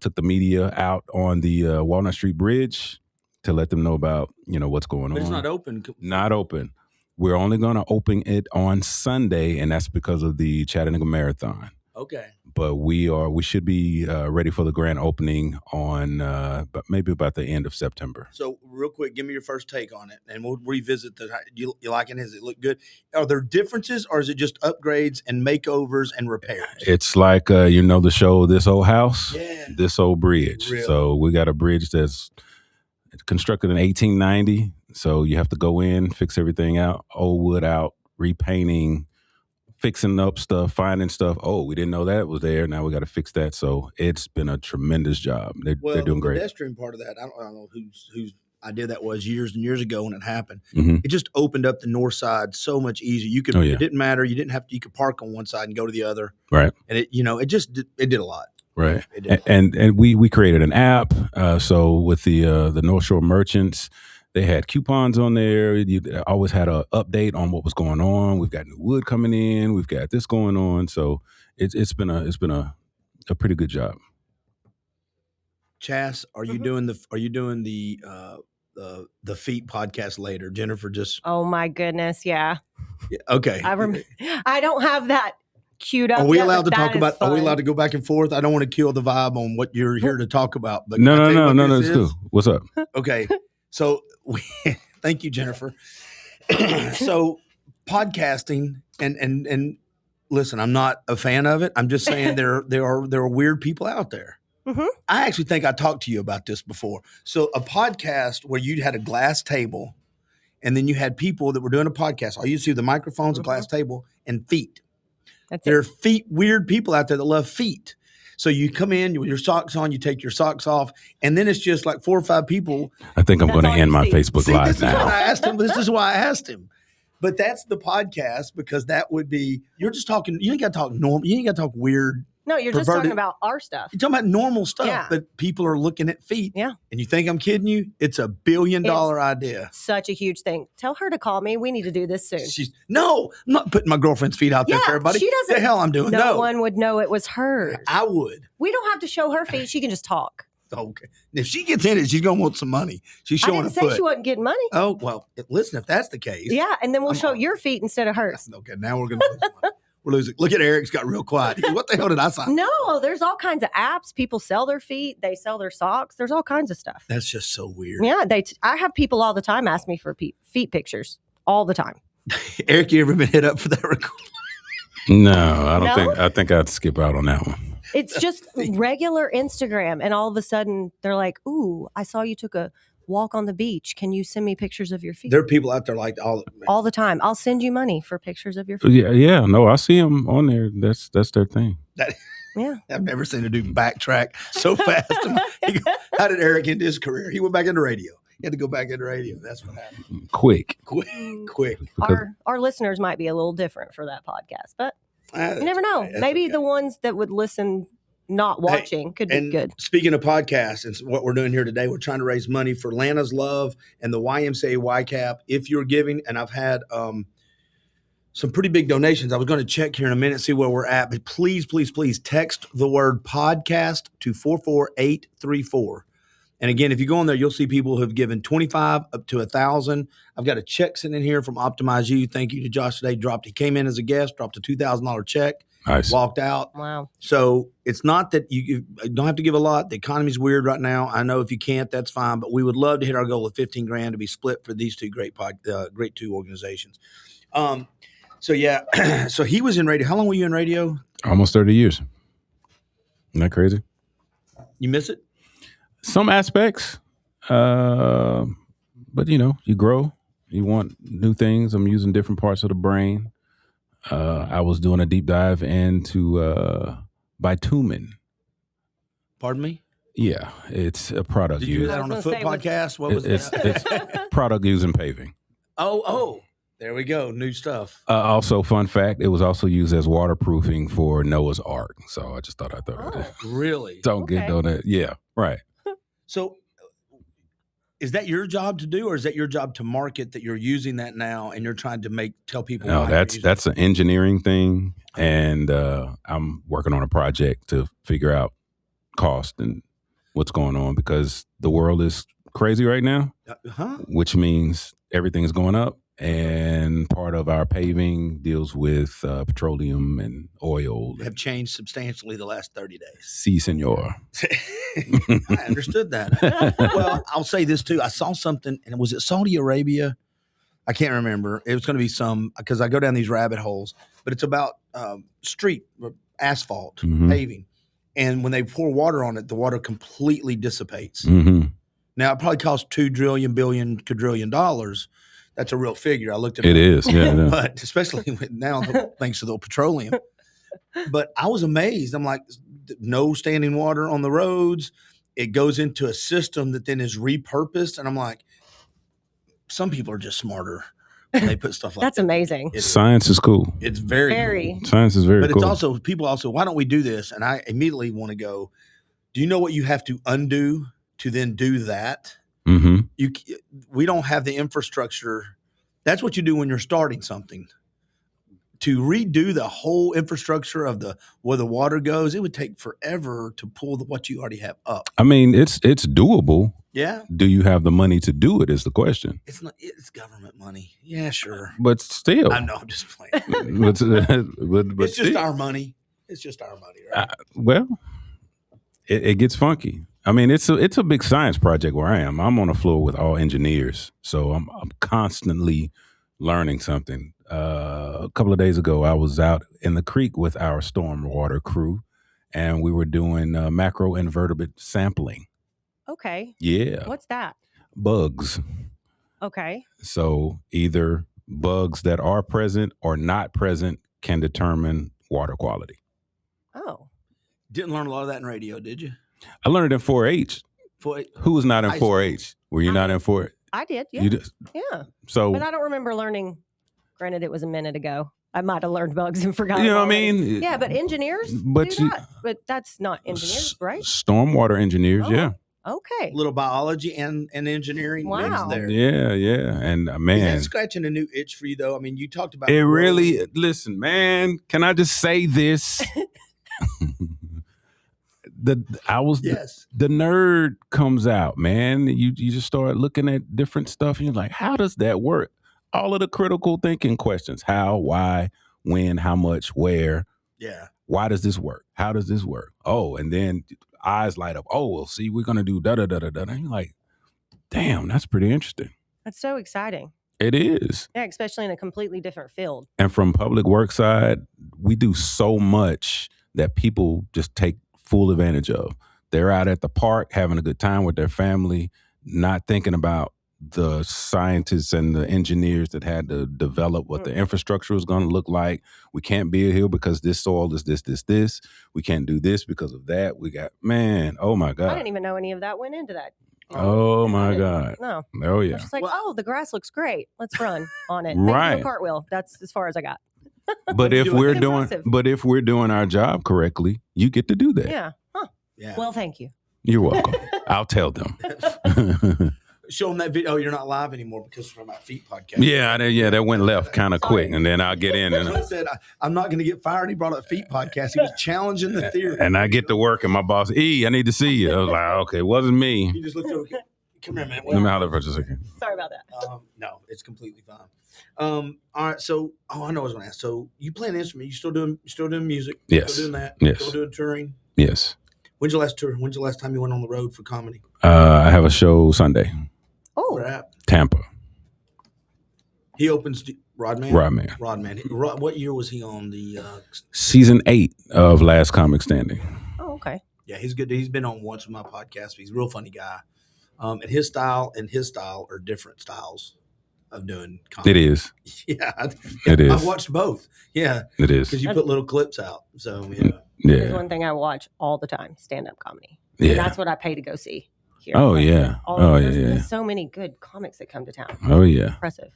took the media out on the Walnut Street Bridge to let them know about, what's going on. But it's not open. Not open. We're only going to open it on Sunday, and that's because of the Chattanooga Marathon. Okay. But we should be ready for the grand opening on maybe about the end of September. So real quick, give me your first take on it, and we'll revisit you like it? Does it look good? Are there differences, or is it just upgrades and makeovers and repairs? It's like, the show This Old House, This Old Bridge. Really? So we got a bridge that's constructed in 1890. So you have to go in, fix everything out, old wood out, repainting, fixing up stuff, finding stuff. Oh, we didn't know that was there. Now we got to fix that. So it's been a tremendous job. They're doing great. The pedestrian part of that, I don't know who's. idea that was years and years ago when it happened. It just opened up the north side so much easier. You could, it didn't matter. You didn't have to, you could park on one side and go to the other. Right. And it, it did a lot. Right. And we created an app. So with the North Shore merchants, they had coupons on there. You always had an update on what was going on. We've got new wood coming in. We've got this going on. So it's been a pretty good job. Chas, are you doing the feet podcast later? Jennifer just. Oh my goodness, yeah. Okay. I don't have that queued up. Are we allowed to talk about? Are we allowed to go back and forth? I don't want to kill the vibe on what you're here to talk about. But no, it's cool. What's up? Okay, so thank you, Jennifer. So podcasting and listen, I'm not a fan of it. I'm just saying there are weird people out there. I actually think I talked to you about this before. So a podcast where you had a glass table, and then you had people that were doing a podcast. All you see the microphones, a glass table, and feet. There are feet, weird people out there that love feet. So you come in with your socks on, you take your socks off, and then it's just like 4 or 5 people. I think I'm going to end my Facebook Live now. This is why I asked him. But that's the podcast, because that would be, you're just talking, you ain't got to talk normal, you ain't got to talk weird. No, you're just talking about our stuff. You're talking about normal stuff, but people are looking at feet. Yeah. And you think I'm kidding you? It's $1 billion idea. Such a huge thing. Tell her to call me. We need to do this soon. No, I'm not putting my girlfriend's feet out there for everybody. She doesn't. The hell I'm doing? No one would know it was hers. I would. We don't have to show her feet. She can just talk. Okay. If she gets in it, she's going to want some money. She's showing a foot. I didn't say she wasn't getting money. Oh, well, listen, if that's the case. Yeah, and then we'll show your feet instead of hers. Okay, now we're going to lose money. We're losing. Look at Eric's got real quiet. What the hell did I sign? No, there's all kinds of apps. People sell their feet. They sell their socks. There's all kinds of stuff. That's just so weird. Yeah, I have people all the time ask me for feet pictures all the time. Eric, you ever been hit up for that record? No, I don't think. I think I'd skip out on that one. It's just regular Instagram, and all of a sudden they're like, "Ooh, I saw you took a walk on the beach. Can you send me pictures of your feet?" There are people out there like all the time. I'll send you money for pictures of your feet. Yeah. No, I see them on there. That's their thing. Yeah, I've never seen a dude backtrack so fast. How did Eric end his career? He went back into radio. He had to go back into radio. That's what happened. Quick. Our listeners might be a little different for that podcast, but you never know. Maybe the ones that would listen not watching could be good. Speaking of podcasts, and what we're doing here today, we're trying to raise money for Lana's Love and the YMCA YCAP. If you're giving, and I've had some pretty big donations. I was going to check here in a minute, see where we're at, but please text the word podcast to 44834. And again, if you go on there, you'll see people who have given $25 up to $1,000. I've got a check sitting in here from Optimize You. Thank you to Josh today. He came in as a guest, dropped a $2,000 check. Nice. Walked out. Wow. So it's not that you don't have to give a lot. The economy's weird right now. I know if you can't, that's fine. But we would love to hit our goal of $15,000 to be split for these two great two organizations. So he was in radio. How long were you in radio? Almost 30 years. Isn't that crazy? You miss it? Some aspects. But you grow. You want new things. I'm using different parts of the brain. I was doing a deep dive into bitumen. Pardon me? Yeah, it's a product. Did you do that on a foot podcast? What was that? It's product used in paving. Oh, there we go. New stuff. Also, fun fact, it was also used as waterproofing for Noah's Ark. So I just thought I'd throw that in. Really? Don't get on that. Yeah, right. So is that your job to do, or is that your job to market that you're using that now and you're trying to tell people? No, that's an engineering thing. And I'm working on a project to figure out cost and what's going on, because the world is crazy right now, which means everything is going up. And part of our paving deals with petroleum and oil. Have changed substantially the last 30 days. Si, senor. I understood that. Well, I'll say this too. I saw something, and was it Saudi Arabia? I can't remember. It was going to be because I go down these rabbit holes, but it's about street asphalt paving. And when they pour water on it, the water completely dissipates. Mm-hmm. Now, it probably costs $2 quadrillion. That's a real figure. I looked at it. It is, yeah. But especially now, thanks to the petroleum. But I was amazed. I'm like, no standing water on the roads. It goes into a system that then is repurposed. And I'm like, some people are just smarter. They put stuff like That's that. amazing. Science is cool. It's very cool. Science is very cool. But it's also, people also, why don't we do this? And I immediately want to go, do you know what you have to undo to then do that? Mm-hmm. We don't have the infrastructure. That's what you do when you're starting something. To redo the whole infrastructure of where the water goes, it would take forever to pull what you already have up. I mean, it's doable. Yeah. Do you have the money to do it is the question. It's government money. Yeah, sure. But still. I know, I'm just playing. but it's just our money. It's just our money, right? Well, it gets funky. I mean, it's a big science project where I am. I'm on the floor with all engineers. So I'm constantly learning something. A couple of days ago, I was out in the creek with our stormwater crew, and we were doing macroinvertebrate sampling. Okay. Yeah. What's that? Bugs. Okay. So either bugs that are present or not present can determine water quality. Oh. Didn't learn a lot of that in radio, did you? I learned it in 4-H. Who was not in 4-H? Were you not in 4-H? I did, yeah. Yeah. So, but I don't remember learning. Granted, it was a minute ago. I might have learned bugs and forgotten. You know what I mean? Yeah, but engineers do that. But that's not engineers, right? Stormwater engineers, yeah. Okay. Little biology and engineering. Wow. There. Yeah. And man. Is that scratching a new itch for you, though? I mean, you talked about it really. Listen, man, can I just say this? The nerd comes out, man. You just start looking at different stuff and you're like, how does that work? All of the critical thinking questions. How, why, when, how much, where. Yeah. Why does this work? How does this work? Oh, and then eyes light up. Oh, well, see, we're going to do da-da-da-da-da. And you're like, damn, that's pretty interesting. That's so exciting. It is. Yeah, especially in a completely different field. And from public work side, we do so much that people just take full advantage of. They're out at the park having a good time with their family, not thinking about the scientists and the engineers that had to develop what the infrastructure was going to look like. We can't build here because this soil is this. We can't do this because of that. We got, man, oh my God. I didn't even know any of that went into that. Oh my God. No. Oh yeah. I was just like, the grass looks great. Let's run on it. Right. Maybe do a cartwheel. That's as far as I got. But if we're doing our job correctly, you get to do that. Yeah. Huh. Yeah. Well, thank you. You're welcome. I'll tell them. Show them that video. Oh, you're not live anymore because from my feet podcast. Yeah, that went left kind of quick, and then I'll get in. And I said, I'm not going to get fired. He brought up feet podcast. He was challenging the theory. And I get to work, and my boss, I need to see you. I was like, okay, it wasn't me. He just looked over. Come here, man. Let me holler for just a second. Sorry about that. No, it's completely fine. All right. So, I know what I was going to ask. So, you play an instrument. You still doing music? Yes. Still doing that? Yes. Still doing touring? Yes. When's your last tour? When's your last time you went on the road for comedy? I have a show Sunday. Oh. Tampa. He opens Rodman. What year was he on the season 8 of Last Comic Standing? Oh, okay. Yeah, he's good. He's been on once with my podcast. He's a real funny guy. And his style are different styles of doing comedy. It is. Yeah, it is. I've watched both. Yeah, it is because you put little clips out. So yeah. There's one thing I watch all the time: stand-up comedy. Yeah, and that's what I pay to go see. Here. Oh yeah. There's so many good comics that come to town. Oh yeah. Impressive.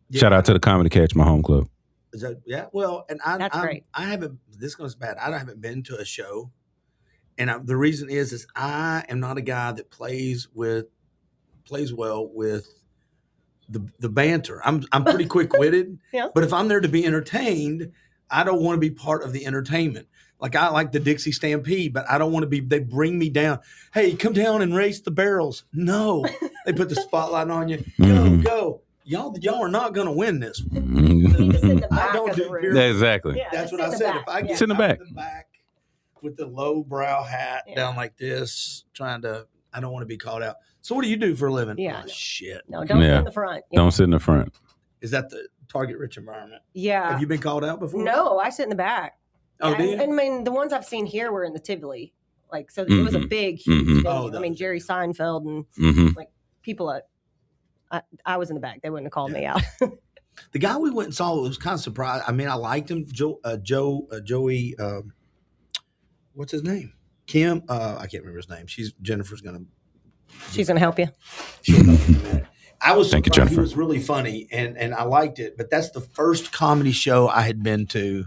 Yeah. Shout out to the Comedy Catch, my home club. Is that Well, and that's great. I haven't. This goes bad. I haven't been to a show, and the reason is I am not a guy that plays well with the banter. I'm pretty quick witted. Yeah. But if I'm there to be entertained, I don't want to be part of the entertainment. Like I like the Dixie Stampede, but I don't want to be. They bring me down. Hey, come down and race the barrels. No, they put the spotlight on you. Go. Y'all are not going to win this one. I don't do exactly. Yeah, that's what I said. If I get in the back with the low brow hat down like this, I don't want to be called out. So what do you do for a living? Yeah. Oh, shit. No, don't sit in the front. Don't sit in the front. Is that the target rich environment? Yeah. Have you been called out before? No, I sit in the back. Oh, do you? I mean, the ones I've seen here were in the Tivoli. Like, so it was a big, huge thing. I mean, Jerry Seinfeld and like people I was in the back. They wouldn't have called me out. The guy we went and saw was kind of surprised. I mean, I liked him. Joey, what's his name? Kim. I can't remember his name. Jennifer's going to She's going to help you. Thank you, Jennifer. He was really funny, and I liked it. But that's the first comedy show I had been to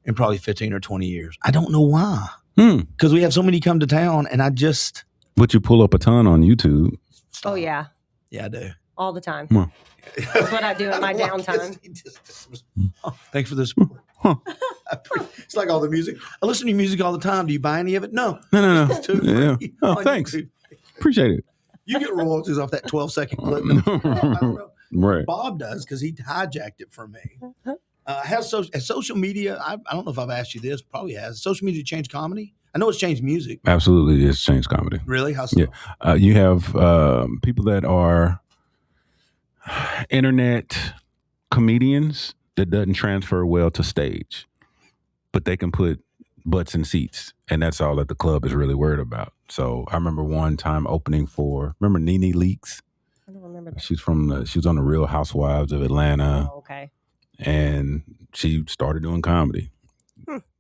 in probably 15 or 20 years. I don't know why. Because we have so many come to town, and I just. But you pull up a ton on YouTube. Oh yeah. Yeah, I do. All the time. That's what I do in my downtime. Thanks for the support. It's like all the music. I listen to music all the time. Do you buy any of it? No. No. It's too free. Oh, thanks. YouTube. Appreciate it. You get royalties off that 12-second clip. I don't know. Right. Bob does because he hijacked it from me. Has social media, I don't know if I've asked you this, probably has. Social media changed comedy? I know it's changed music. Absolutely, it's changed comedy. Really? How so? Yeah. You have people that are internet comedians that doesn't transfer well to stage, but they can put butts in seats, and that's all that the club is really worried about. So I remember one time opening for, remember Nene Leakes? I don't remember that. She was on the Real Housewives of Atlanta. Oh, okay. And she started doing comedy.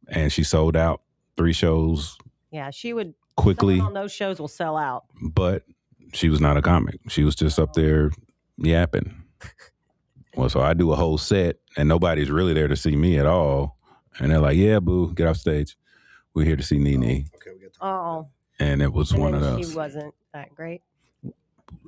And she sold out 3 shows. Yeah, she would quickly. Someone on those shows will sell out. But she was not a comic. She was just up there yapping. Well, so I do a whole set, and nobody's really there to see me at all. And they're like, "Yeah, boo, get off stage. We're here to see Nene." Okay, we get Oh. And it was one of those. She wasn't that great.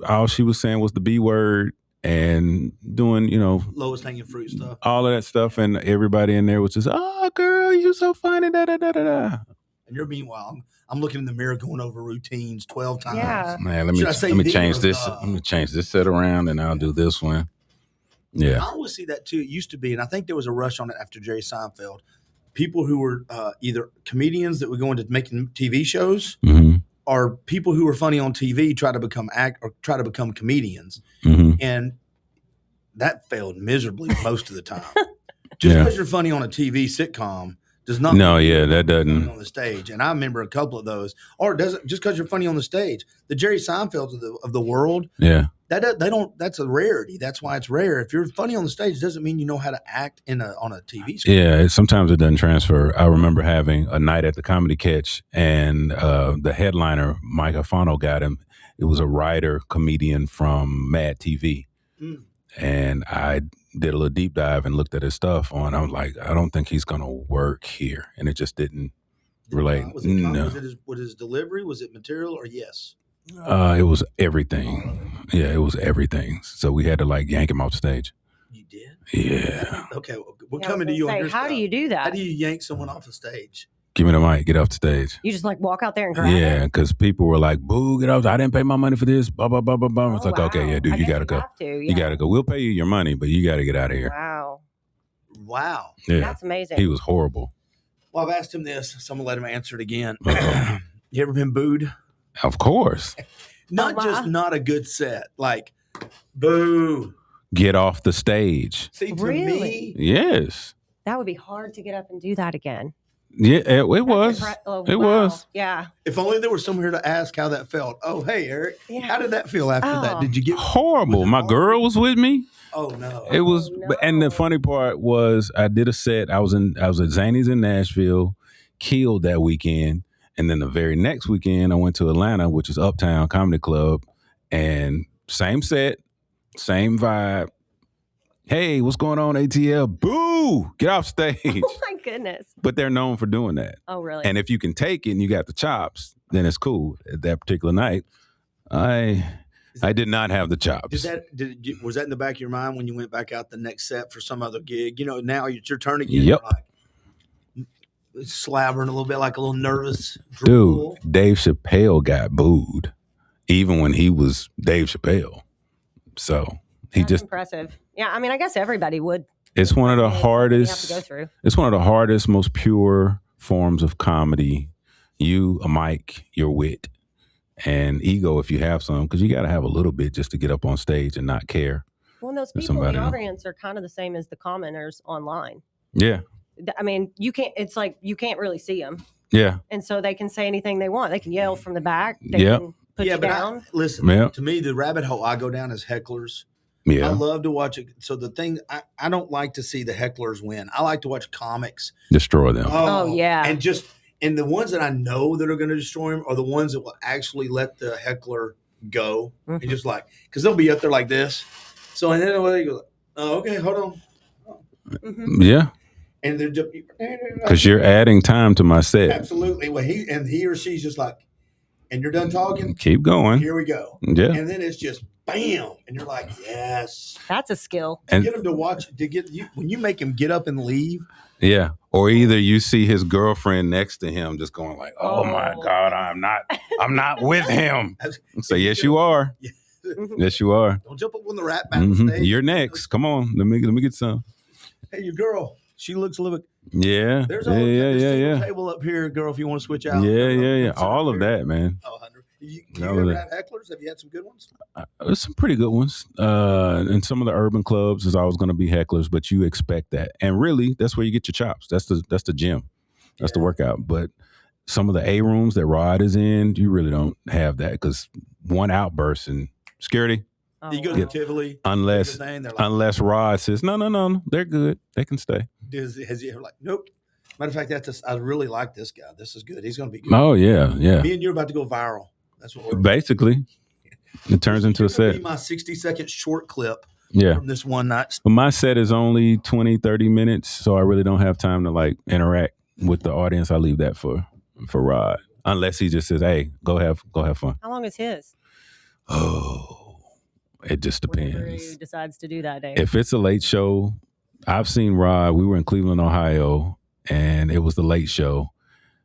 All she was saying was the B word and doing, lowest hanging fruit stuff. All of that stuff, and everybody in there was just, "Oh, girl, you so funny." Da da da da da. And you're meanwhile, I'm looking in the mirror, going over routines 12 times. Yeah. Man, let me change this. Let me change this set around, and I'll do this one. Yeah. I always see that too. It used to be, and I think there was a rush on it after Jerry Seinfeld. People who were either comedians that would go into making TV shows, or people who were funny on TV try to become comedians, and that failed miserably most of the time. Just because you're funny on a TV sitcom does not. No, yeah, that doesn't on the stage. And I remember a couple of those. Or does it just because you're funny on the stage? The Jerry Seinfelds of the world. Yeah. That's a rarity. That's why it's rare. If you're funny on the stage, doesn't mean you know how to act on a TV screen. Yeah, sometimes it doesn't transfer. I remember having a night at the Comedy Catch, and the headliner, Mike Afano, got him. It was a writer comedian from Mad TV, and I did a little deep dive and looked at his stuff. I was like, I don't think he's gonna work here, and it just didn't relate. No. Was his delivery? Was it material or yes? It was everything. Yeah, it was everything. So we had to yank him off stage. You did? Yeah. Okay, we're coming to you on your How do you do that? How do you yank someone off the stage? Give me the mic. Get off the stage. You just walk out there and grab it? Yeah, because people were like, "Boo, get off. I didn't pay my money for this. Blah, blah, blah, blah, blah." It's like, wow. Okay, yeah, dude, you got to go. You got to go. We'll pay you your money, but you got to get out of here. Wow. Yeah. That's amazing. He was horrible. Well, I've asked him this, so I'm going to let him answer it again. You ever been booed? Of course. Not a good set. Like, boo. Get off the stage. See, to Really? me. Yes. That would be hard to get up and do that again. Yeah, it was. It was. Yeah. If only there was someone here to ask how that felt. Oh, hey, Eric. Yeah. How did that feel after that? Did you get horrible? My girl was with me. Oh no. It was, and the funny part was I did a set. I was at Zany's in Nashville, killed that weekend. And then the very next weekend, I went to Atlanta, which is Uptown Comedy Club, and same set, same vibe. Hey, what's going on, ATL? Boo! Get off stage. Oh, my goodness. But they're known for doing that. Oh, really? And if you can take it and you got the chops, then it's cool. At that particular night, I did not have the chops. Was that in the back of your mind when you went back out the next set for some other gig? Now it's your turn again. Yep. Slabbering a little bit, like a little nervous drool. Dude, Dave Chappelle got booed even when he was Dave Chappelle. So That's impressive. Yeah, I mean, I guess everybody would. It's one of the hardest. You have to go through. It's one of the hardest, most pure forms of comedy. You, a mic, your wit, and ego if you have some, because you got to have a little bit just to get up on stage and not care. Well, those people in the audience are kind of the same as the commenters online. Yeah. I mean, you can't. It's like you can't really see them. Yeah. And so they can say anything they want. They can yell from the back. They can put you down. Listen, to me, the rabbit hole I go down is hecklers. Yeah. I love to watch it. So the thing, I don't like to see the hecklers win. I like to watch comics destroy them. Oh yeah. And the ones that I know that are going to destroy them are the ones that will actually let the heckler go. And just like, because they'll be up there like this. So, and then they go, oh, okay, hold on. Yeah. And they're just, because you're adding time to my set. Absolutely. Well, he or she's just like, and you're done talking. Keep going. Here we go. Yeah. And then it's just bam, and you're like, yes. That's a skill. And get them to watch to get you when you make him get up and leave. Yeah. Or either you see his girlfriend next to him, just going like, "Oh my God, I'm not with him." So yes, you are. Yeah. Yes, you are. Don't jump up on the rap battle stage. You're next. Come on, let me get some. Hey, your girl. She looks a little bit. Yeah. There's a table up here, girl. If you want to switch out. Yeah. All of that, man. Oh, you ever had hecklers? Have you had some good ones? Some pretty good ones. And some of the urban clubs is always going to be hecklers, but you expect that. And really, that's where you get your chops. That's the gym. That's the workout. But some of the A rooms that Rod is in, you really don't have that because one outburst and security. You go to Tivoli. Unless Rod says, no, they're good. They can stay. Has he ever like, nope. Matter of fact, I really like this guy. This is good. He's going to be good. Oh, yeah. Me and you're about to go viral. That's what we're basically. It turns into a set. My 60-second short clip from this one night. But my set is only 20, 30 minutes, so I really don't have time to like interact with the audience. I leave that for Rod. Unless he just says, hey, go have fun. How long is his? Oh. It just depends. Whatever he decides to do that day. If it's a late show, I've seen Rod. We were in Cleveland, Ohio, and it was the late show.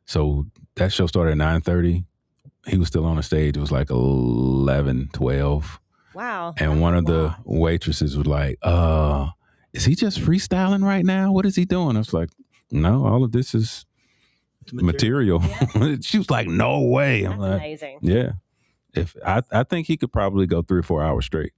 So that show started at 9:30. He was still on the stage. It was like 11, 12. Wow. And one of the waitresses was like, is he just freestyling right now? What is he doing? I was like, no, all of this is material. Yeah. She was like, no way. That's amazing. Yeah. If I think he could probably go 3 or 4 hours straight,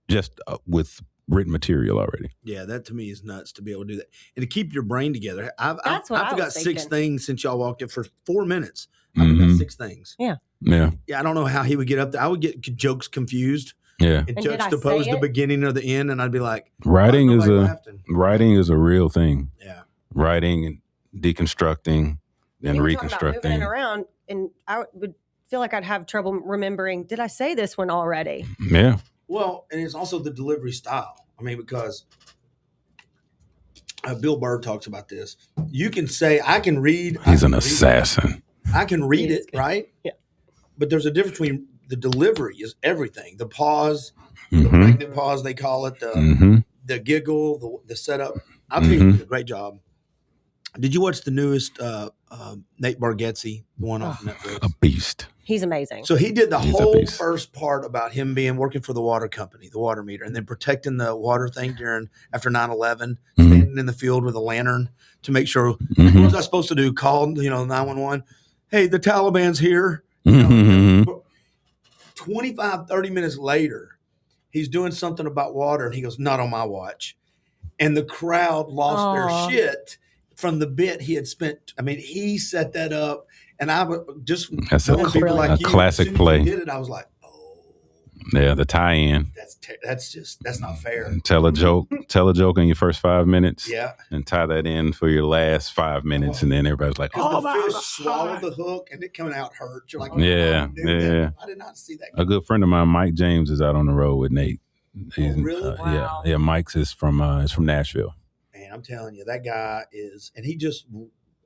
just with written material already. Yeah, that to me is nuts to be able to do that and to keep your brain together. I've got 6 things since y'all walked in for 4 minutes. I've got 6 things. Yeah. I don't know how he would get up there. I would get jokes confused. Yeah, and juxtapose the beginning or the end, and I'd be like, writing is a real thing. Yeah, writing and deconstructing and reconstructing. Moving around, and I would feel like I'd have trouble remembering, did I say this one already? Yeah. Well, and it's also the delivery style. I mean, because Bill Burr talks about this. You can say, I can read. He's an assassin. I can read it, right? Yeah. But there's a difference between the delivery is everything. The pause, the pregnant pause, they call it, the giggle, the setup. I think he did a great job. Did you watch the newest Nate Bargatze, the one off Netflix? A beast. He's amazing. So he did the whole first part about him working for the water company, the water meter, and then protecting the water thing after 9/11, standing in the field with a lantern to make sure what was I supposed to do? Call 911. Hey, the Taliban's here. 25, 30 minutes later, he's doing something about water, and he goes, "Not on my watch," and the crowd lost their shit. From the bit he had spent, I mean, he set that up, and I would just people like a classic play. Did it? I was like, oh, yeah, the tie-in. That's not fair. And tell a joke in your first 5 minutes. Yeah, and tie that in for your last 5 minutes, and then everybody's like, "Oh, the fish swallowed the hook, and it coming out hurt." You're like, yeah. I did not see that. A good friend of mine, Mike James, is out on the road with Nate. Really? Wow. Yeah. Mike's is from Nashville. I'm telling you, that guy is, and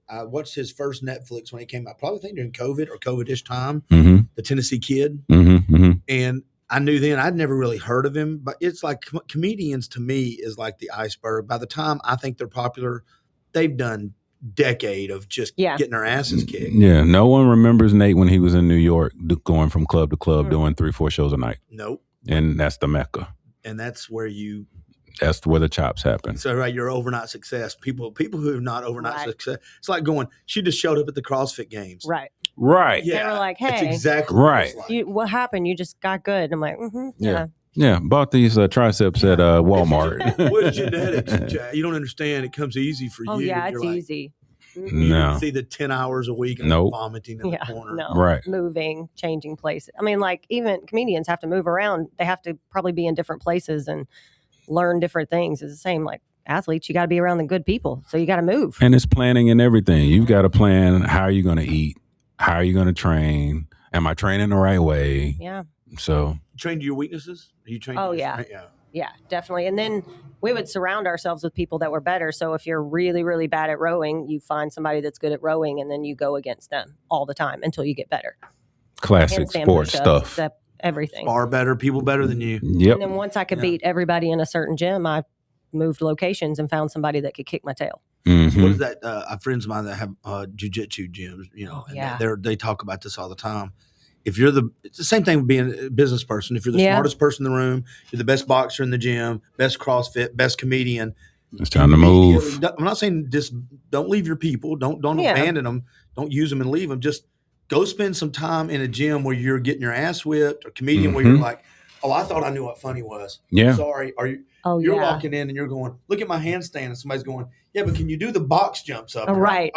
I watched his first Netflix when he came out, probably during COVID or COVID-ish time, the Tennessee Kid. And I knew then, I'd never really heard of him, but it's like comedians to me is like the iceberg. By the time I think they're popular, they've done decade of just getting their asses kicked. Yeah. No one remembers Nate when he was in New York going from club to club doing 3-4 shows a night. Nope. And that's the Mecca. And that's where the chops happen. So, right, your overnight success. People who have not overnight success. It's like going, she just showed up at the CrossFit Games. Right. Yeah. They were like, hey. That's exactly right. What happened? You just got good. I'm like, yeah. Yeah, bought these triceps at Walmart. What's genetics, Jack? You don't understand. It comes easy for you. Oh, yeah, it's easy. No. You see the 10 hours a week and vomiting in the corner. No. Right. Moving, changing places. I mean, like, even comedians have to move around. They have to probably be in different places and learn different things. It's the same like athletes. You got to be around the good people. So you got to move. And it's planning and everything. You've got to plan how are you going to eat? How are you going to train? Am I training the right way? Yeah. So train to your weaknesses? Are you trained? Oh, yeah. Yeah, definitely. And then we would surround ourselves with people that were better. So if you're really, really bad at rowing, you find somebody that's good at rowing, and then you go against them all the time until you get better. Classic sports stuff. Everything. Far better, people better than you. Yep. And then once I could beat everybody in a certain gym, I moved locations and found somebody that could kick my tail. Mm-hmm. What is that? Friends of mine that have jiu-jitsu gyms, and they talk about this all the time. If you're it's the same thing with being a business person. If you're the smartest person in the room, you're the best boxer in the gym, best CrossFit, best comedian. It's time to move. I'm not saying just don't leave your people. Don't abandon them. Don't use them and leave them. Just go spend some time in a gym where you're getting your ass whipped, or comedian where you're like, oh, I thought I knew what funny was. Yeah. Sorry. You're walking in and you're going, look at my handstand, and somebody's going, yeah, but can you do the box jumps up? Right.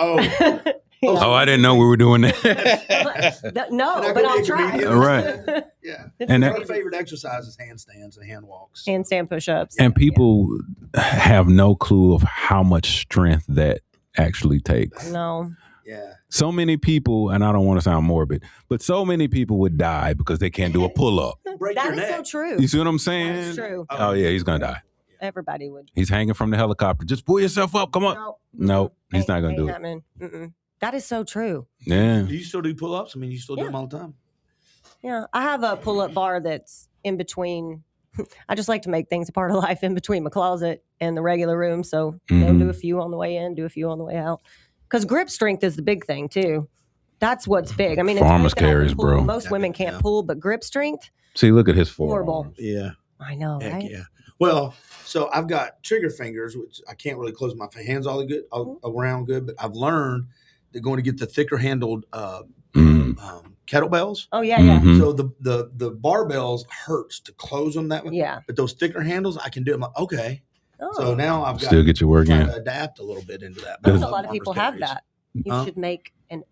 Oh, I didn't know we were doing that. but I'll try. Right. Yeah. And my favorite exercise is handstands and hand walks. Handstand push-ups. And people have no clue of how much strength that actually takes. No. Yeah. So many people, and I don't want to sound morbid, but so many people would die because they can't do a pull-up. That is so true. You see what I'm saying? That's true. Oh, yeah, he's going to die. Everybody would. He's hanging from the helicopter. Just pull yourself up. Come on. No, he's not going to do it. That is so true. Yeah. Do you still do pull-ups? I mean, you still do them all the time? Yeah. I have a pull-up bar that's in between. I just like to make things a part of life in between my closet and the regular room. So do a few on the way in, do a few on the way out. Because grip strength is the big thing, too. That's what's big. I mean, farmers carries, bro. Most women can't pull, but grip strength. See, look at his horrible. forearms. Yeah. I know, right? Yeah. Well, so I've got trigger fingers, which I can't really close my hands all around good, but I've learned they're going to get the thicker handled kettlebells. Oh, yeah, yeah. So the barbells hurts to close them that way. Yeah. But those thicker handles, I can do. I'm like, okay. So now I've got still get your work in. To adapt a little bit into that. But a lot of people have that. You should make and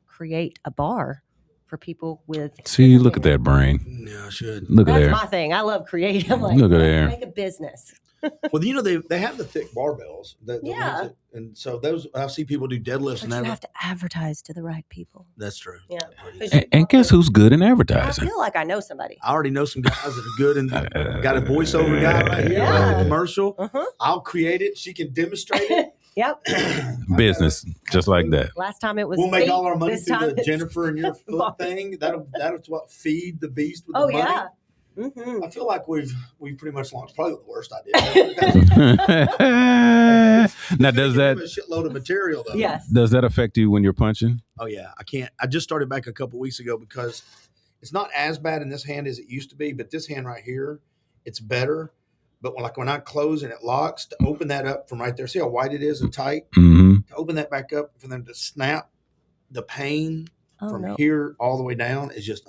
create a bar for people with. See, look at that brain. Yeah, I should. Look at there. That's my thing. I love creating. I'm like, look at there. Make a business. Well, they have the thick barbells. And so those I see people do deadlifts. But you have to advertise to the right people. That's true. Yeah. And guess who's good in advertising? I feel like I know somebody. I already know some guys that are good and got a voiceover guy right here, a commercial. I'll create it. She can demonstrate it. Yep. Business, just like that. Last time it was. We'll make all our money through the Jennifer and your foot thing. That's what feed the beast with the money. Yeah. I feel like we've pretty much launched probably the worst idea. Now, does that a shitload of material though? Yes. Does that affect you when you're punching? Oh yeah, I can't. I just started back a couple weeks ago because it's not as bad in this hand as it used to be, but this hand right here, it's better. But when I close and it locks, to open that up from right there, see how wide it is and tight? To open that back up for them to snap, the pain from here all the way down is just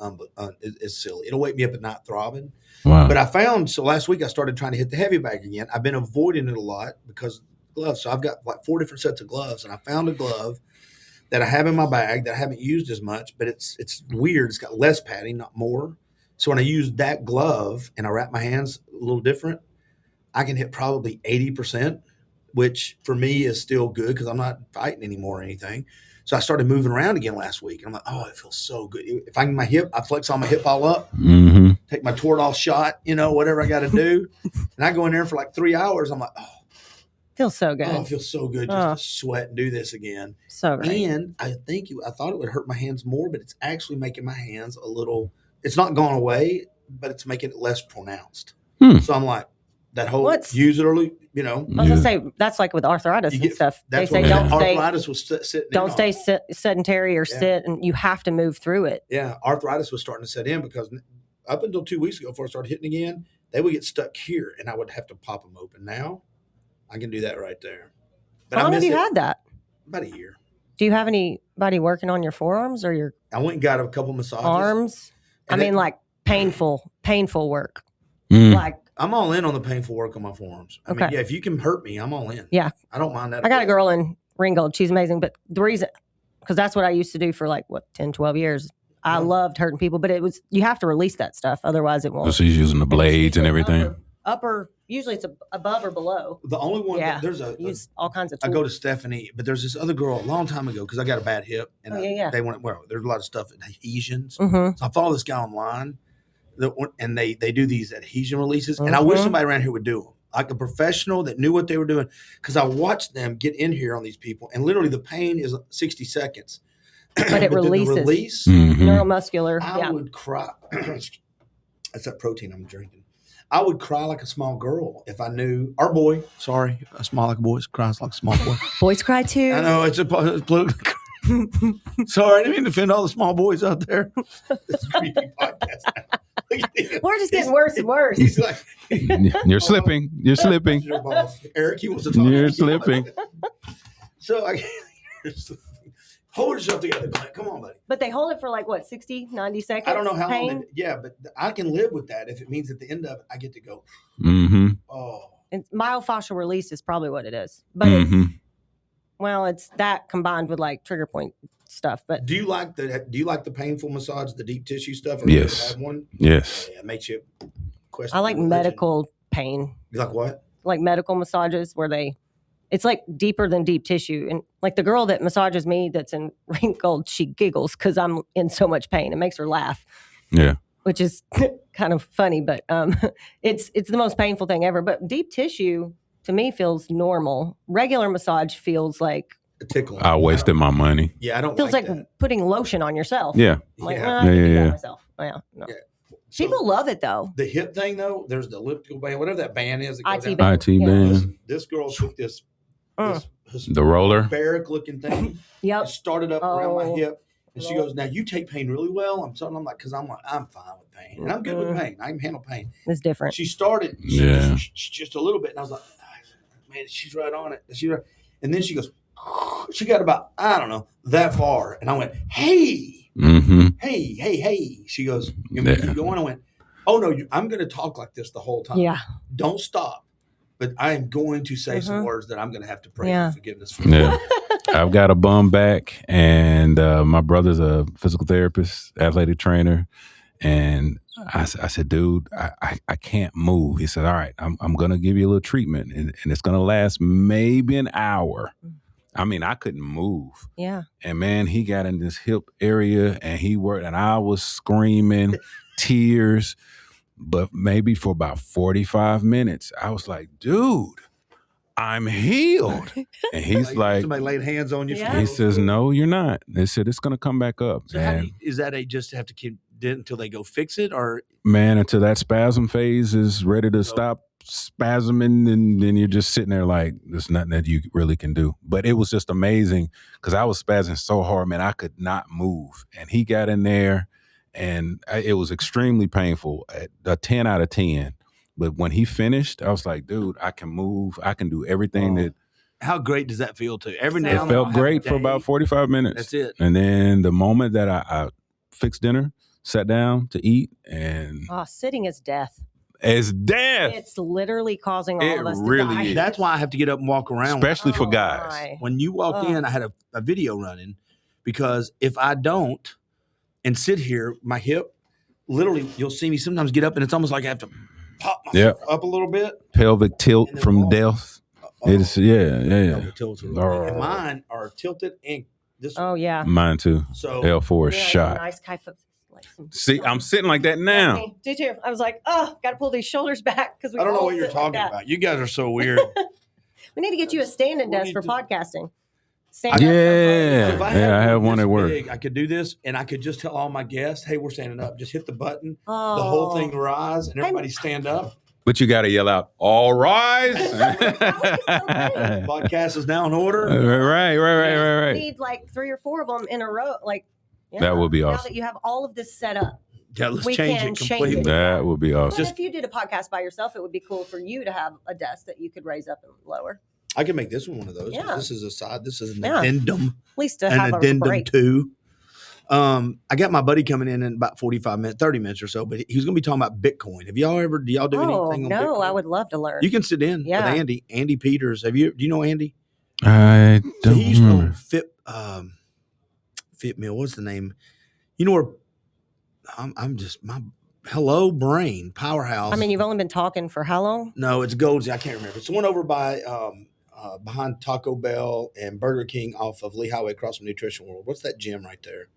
it's silly. It'll wake me up at night throbbing. Wow. But I found, so last week I started trying to hit the heavy bag again. I've been avoiding it a lot because gloves. So I've got like 4 different sets of gloves, and I found a glove that I have in my bag that I haven't used as much, but it's weird. It's got less padding, not more. So when I use that glove and I wrap my hands a little different, I can hit probably 80%, which for me is still good because I'm not fighting anymore or anything. So I started moving around again last week. And I'm like, oh, it feels so good. If I can my hip, I flex all my hip all up, take my Toradol shot, whatever I got to do. And I go in there for like 3 hours. I'm like, oh. Feels so good. Oh, it feels so good just to sweat and do this again. So great. And I thought it would hurt my hands more, but it's actually making my hands a little, it's not gone away, but it's making it less pronounced. So I'm like, that whole use it early, I was gonna say that's like with arthritis and stuff. They say arthritis was sitting. Don't stay sedentary or sit, and you have to move through it. Yeah, arthritis was starting to set in because up until 2 weeks ago, before I started hitting again, they would get stuck here, and I would have to pop them open. Now I can do that right there. But how long have you had that? About a year. Do you have anybody working on your forearms or your? I went and got a couple massages. Arms. I mean, like painful work. Like. I'm all in on the painful work on my forearms. I mean, if you can hurt me, I'm all in. Yeah. I don't mind that. I got a girl in Ringgold. She's amazing. But the reason, because that's what I used to do for 10, 12 years. I loved hurting people, but you have to release that stuff. Otherwise it won't. So she's using the blades and everything. Upper, usually it's above or below. The only one, use all kinds of tools. I go to Stephanie, but there's this other girl a long time ago because I got a bad hip. And they want there's a lot of stuff, adhesions. So I follow this guy online. and they do these adhesion releases. And I wish somebody around here would do them, like a professional that knew what they were doing. Because I watched them get in here on these people, and literally the pain is 60 seconds. But it releases. The release, neuromuscular. I would cry. That's that protein I'm drinking. I would cry like a small girl if I knew, or boy, sorry, a small like a boy cries like a small boy. Boys cry too. I know, it's political. Sorry, I didn't mean to offend all the small boys out there. This creepy podcast. We're just getting worse and worse. He's like, you're slipping. You're slipping. Your boss. Eric, he wants to talk. You're slipping. So hold yourself together, Clint. Come on, buddy. But they hold it for 60, 90 seconds? I don't know how pain? long. But I can live with that if it means at the end of it, I get to go. Mm-hmm. Oh. And myofascial release is probably what it is. But it's that combined with trigger point stuff. But do you like the painful massage, the deep tissue stuff? Or yes. Have one? Yes. Yeah, it makes you question. I like religion. medical pain. You like what? Like medical massages where it's deeper than deep tissue. And the girl that massages me that's in wrinkled, she giggles because I'm in so much pain. It makes her laugh. Yeah. Which is kind of funny, but it's the most painful thing ever. But deep tissue to me feels normal. Regular massage feels like a tickle. I wasted my money. Yeah, I don't. Feels like that. Putting lotion on yourself. Yeah. Yeah. Myself. Yeah. No. Yeah. So people love it though. The hip thing though, there's the elliptical band, whatever that band is. IT band. IT band. This girl took this the roller, barbaric looking thing. Yep. It started up around my hip, and she goes, "Now you take pain really well." I'm like, because I'm fine with pain, and I'm good with pain. I can handle pain. It's different. She started, just a little bit, and I was like, "Man, she's right on it." And then she goes, she got about that far, and I went, "Hey, hey." She goes, "You want me to keep going?" I went, "Oh no, I'm going to talk like this the whole time. Yeah, don't stop." But I am going to say some words that I'm going to have to pray for forgiveness for. Yeah. I've got a bum back, and my brother's a physical therapist, athletic trainer. And I said, dude, I can't move. He said, all right, I'm going to give you a little treatment, and it's going to last maybe an hour. I mean, I couldn't move. Yeah. And man, he got in this hip area, and he worked, and I was screaming, tears. But maybe for about 45 minutes, I was like, dude, I'm healed. And he's like, somebody laid hands on you. He says, no, you're not. They said, it's going to come back up. So is that just have to keep it until they go fix it? Or man, until that spasm phase is ready to stop spasming, and then you're just sitting there like, there's nothing that you really can do. But it was just amazing because I was spazzing so hard, man, I could not move. And he got in there. And it was extremely painful, a 10 out of 10. But when he finished, I was like, dude, I can move. I can do everything that. How great does that feel to every now? It felt great for about 45 minutes. That's it. And then the moment that I fixed dinner, sat down to eat, and sitting is death. It's death. It's literally causing all of us to really die. is. That's why I have to get up and walk around. Especially for guys. My. When you walk in, I had a video running because if I don't and sit here, my hip, literally, you'll see me sometimes get up and it's almost like I have to pop myself up a little bit. Pelvic tilt from death. It's Pelvic tilts are and mine are tilted and this. Oh yeah, mine too. So L4 is shot. Nice kind of. See, I'm sitting like that now. Me too. I was like, got to pull these shoulders back because I don't know what you're talking about. You guys are so weird. We need to get you a standing desk for podcasting. I have one at work. I could do this, and I could just tell all my guests, "Hey, we're standing up. Just hit the button. The whole thing rise, and everybody stand up." But you got to yell out, "All rise!" Podcast is now in order. Right. We need 3 or 4 of them in a row. That would be awesome. Now that you have all of this set up. Yeah, let's change it completely. Change it. That would be awesome. But if you did a podcast by yourself, it would be cool for you to have a desk that you could raise up and lower. I can make this one of those. Yeah. This is a side. This is an addendum. At least to have an a break. too. I got my buddy coming in about 45 minutes, 30 minutes or so, but he's going to be talking about Bitcoin. Do y'all do anything on Bitcoin? I would love to learn. You can sit in with Andy Peters. Do you know Andy? I don't he used to own Fit Mill. What's the name? You know where I'm just my hello brain powerhouse. I mean, you've only been talking for how long? No, it's Goldsy. I can't remember. It's the one over by behind Taco Bell and Burger King off of Lee Highway across from Nutrition World. What's that gym right there?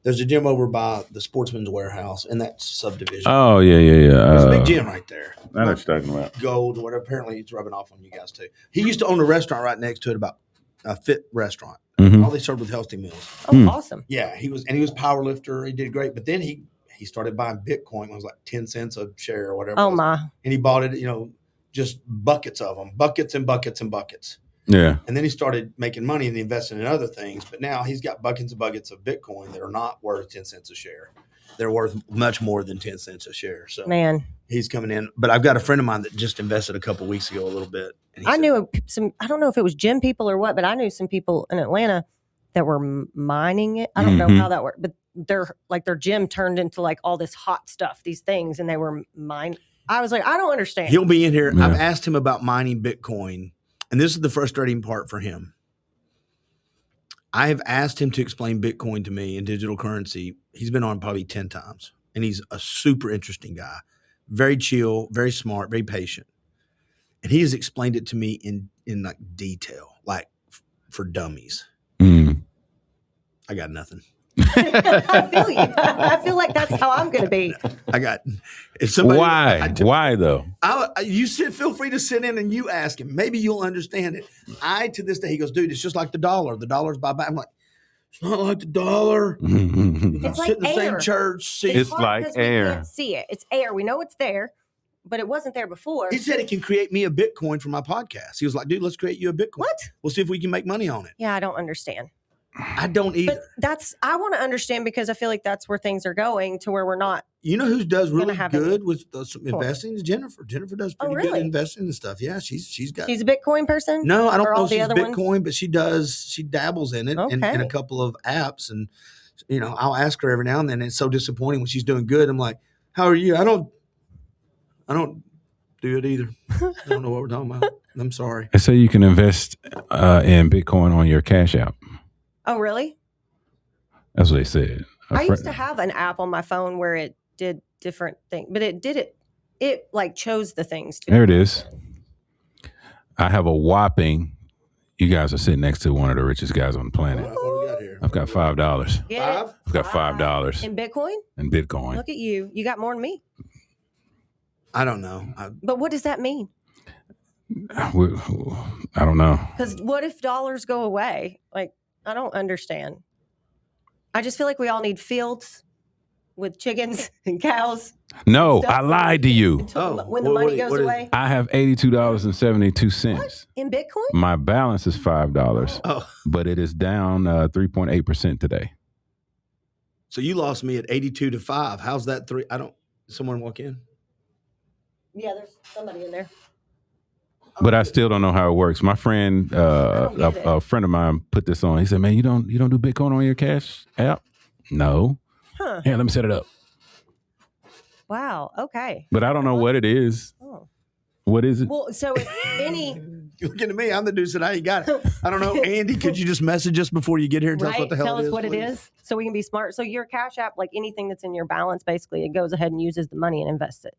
There's a gym over by the Sportsman's Warehouse in that subdivision. Oh, yeah. There's a big gym right there. I know what you're talking about. Gold or whatever. Apparently, it's rubbing off on you guys, too. He used to own a restaurant right next to it, about a fit restaurant. Mm-hmm. All they served was healthy meals. Oh, awesome. Yeah, he was a power lifter. He did great. But then he started buying Bitcoin. It was like 10 cents a share or whatever. Oh, my. And he bought it, just buckets of them, buckets and buckets and buckets. Yeah. And then he started making money and investing in other things. But now he's got buckets and buckets of Bitcoin that are not worth 10 cents a share. They're worth much more than 10 cents a share. So man, he's coming in. But I've got a friend of mine that just invested a couple of weeks ago a little bit. And I don't know if it was gym people or what, but I knew some people in Atlanta that were mining it. I don't know how that worked, but their gym turned into like all this hot stuff, these things, and they were mining. I was like, I don't understand. He'll be in here. Yeah. I've asked him about mining Bitcoin. And this is the frustrating part for him. I have asked him to explain Bitcoin to me and digital currency. He's been on probably 10 times. And he's a super interesting guy. Very chill, very smart, very patient. And he has explained it to me in like detail, like for dummies. Mm. I got nothing. I feel you. I feel like that's how I'm going to be. If somebody, Why though? Feel free to sit in and you ask him. Maybe you'll understand it. To this day, he goes, dude, it's just like the dollar. The dollar's bye-bye. I'm like, it's not like the dollar. It's like in the same church. It's like air. We can't see it. It's air. We know it's there, but it wasn't there before. He said it can create me a Bitcoin for my podcast. He was like, dude, let's create you a Bitcoin. What? We'll see if we can make money on it. Yeah, I don't understand. I don't either. But I want to understand because I feel like that's where things are going to where we're not. You know who does really good with investing is Jennifer. Jennifer does pretty good investing and stuff. Yeah, she's got. She's a Bitcoin person? No, I don't know if she's Bitcoin, but she dabbles in it in a couple of apps. And, I'll ask her every now and then. And it's so disappointing when she's doing good. I'm like, how are you? I don't do it either. I don't know what we're talking about. I'm sorry. I say you can invest in Bitcoin on your Cash App. Oh, really? That's what they said. I used to have an app on my phone where it did different things, but it like chose the things. There it is. I have a whopping, you guys are sitting next to one of the richest guys on the planet. What do we got here? I've got $5. $5? I've got $5. In Bitcoin? In Bitcoin. Look at you. You got more than me. I don't know. But what does that mean? I don't know. Because what if dollars go away? Like, I don't understand. I just feel like we all need fields with chickens and cows. No, I lied to you. When the money goes away. I have $82.72. What? In Bitcoin? My balance is $5, but it is down 3.8% today. So you lost me at 82 to 5. How's that 3? Someone walk in? Yeah, there's somebody in there. But I still don't know how it works. My friend, a friend of mine, put this on. He said, "Man, you don't do Bitcoin on your Cash app?" No. Huh. Yeah, let me set it up. Wow. Okay. But I don't know what it is. Oh. What is it? Well, so if any, you're looking at me. I'm the dude that I ain't got it. I don't know, Andy. Could you just message us before you get here and tell us what the hell it is? Tell us what it is, so we can be smart. So your Cash app, like anything that's in your balance, basically, it goes ahead and uses the money and invests it.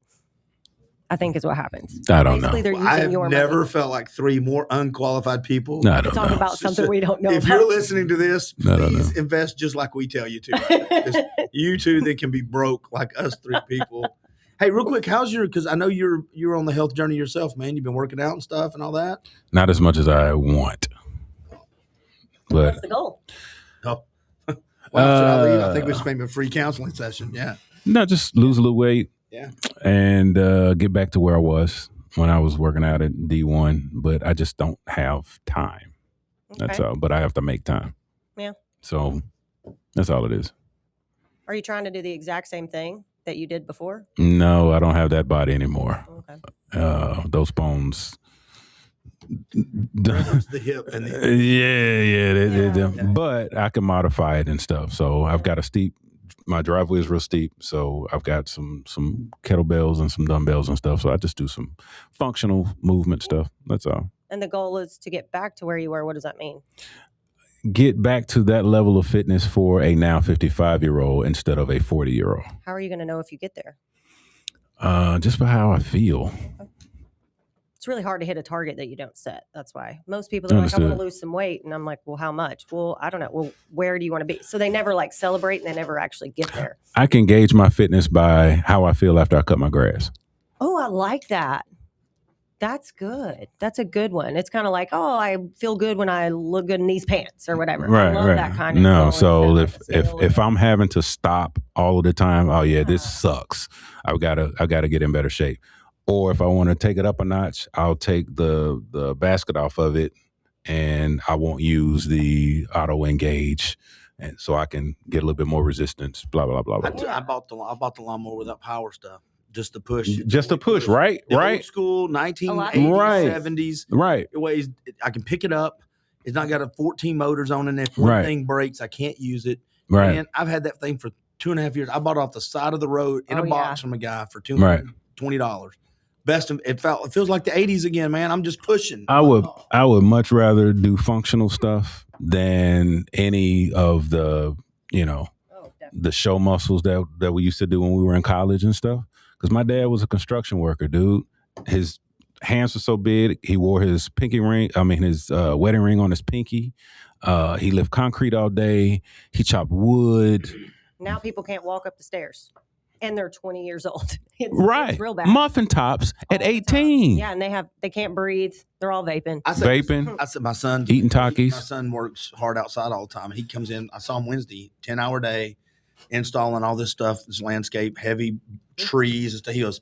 I think is what happens. I don't know. I've never felt like 3 more unqualified people I don't talk know. about something we don't know. If you're listening to this, please invest just like we tell you to. You two that can be broke like us 3 people. Hey, real quick, because I know you're on the health journey yourself, man. You've been working out and stuff and all that. Not as much as I want, but that's the goal. Oh, well, I think we should make a free counseling session. Yeah. No, just lose a little weight. Yeah. And get back to where I was when I was working out at D1, but I just don't have time. Okay. That's all. But I have to make time. Yeah. So that's all it is. Are you trying to do the exact same thing that you did before? No, I don't have that body anymore. Okay. Those bones. The hip and the yeah. But I can modify it and stuff. So I've got my driveway is real steep, so I've got some kettlebells and some dumbbells and stuff. So I just do some functional movement stuff. That's all. And the goal is to get back to where you were. What does that mean? Get back to that level of fitness for a now 55-year-old instead of a 40-year-old. How are you going to know if you get there? Just by how I feel. it's really hard to hit a target that you don't set. That's why most people are like, I want to lose some weight. And I'm like, well, how much? Well, I don't know. Well, where do you want to be? So they never like celebrate and they never actually get there. I can gauge my fitness by how I feel after I cut my grass. Oh, I like that. That's good. That's a good one. It's kind of like, oh, I feel good when I look good in these pants or whatever. Right, I love right. that kind of no. So if I'm having to stop all of the time, oh yeah, this sucks. I gotta get in better shape. Or if I want to take it up a notch, I'll take the basket off of it, and I won't use the auto engage, and so I can get a little bit more resistance. Blah blah blah blah. I bought the lawnmower without power stuff, just to push. Just to push, right? The right. Old school 1980s, right. 70s. Right. It weighs. I can pick it up. It's not got 14 motors on it. If one thing breaks, I can't use it. Right. And I've had that thing for 2.5 years. I bought it off the side of the road in a box from a guy for $220. Best of it feels like the 80s again, man. I'm just pushing. I would much rather do functional stuff than any of the, the show muscles that we used to do when we were in college and stuff. Because my dad was a construction worker, dude. His hands were so big, he wore his pinky ring. I mean, his wedding ring on his pinky. He lifted concrete all day. He chopped wood. Now people can't walk up the stairs. And they're 20 years old. It's real bad. Muffin tops at 18. Yeah, and they can't breathe. They're all vaping. I said my son eating Takis. My son works hard outside all the time. He comes in. I saw him Wednesday, 10-hour day, installing all this stuff, this landscape, heavy trees and stuff. He goes,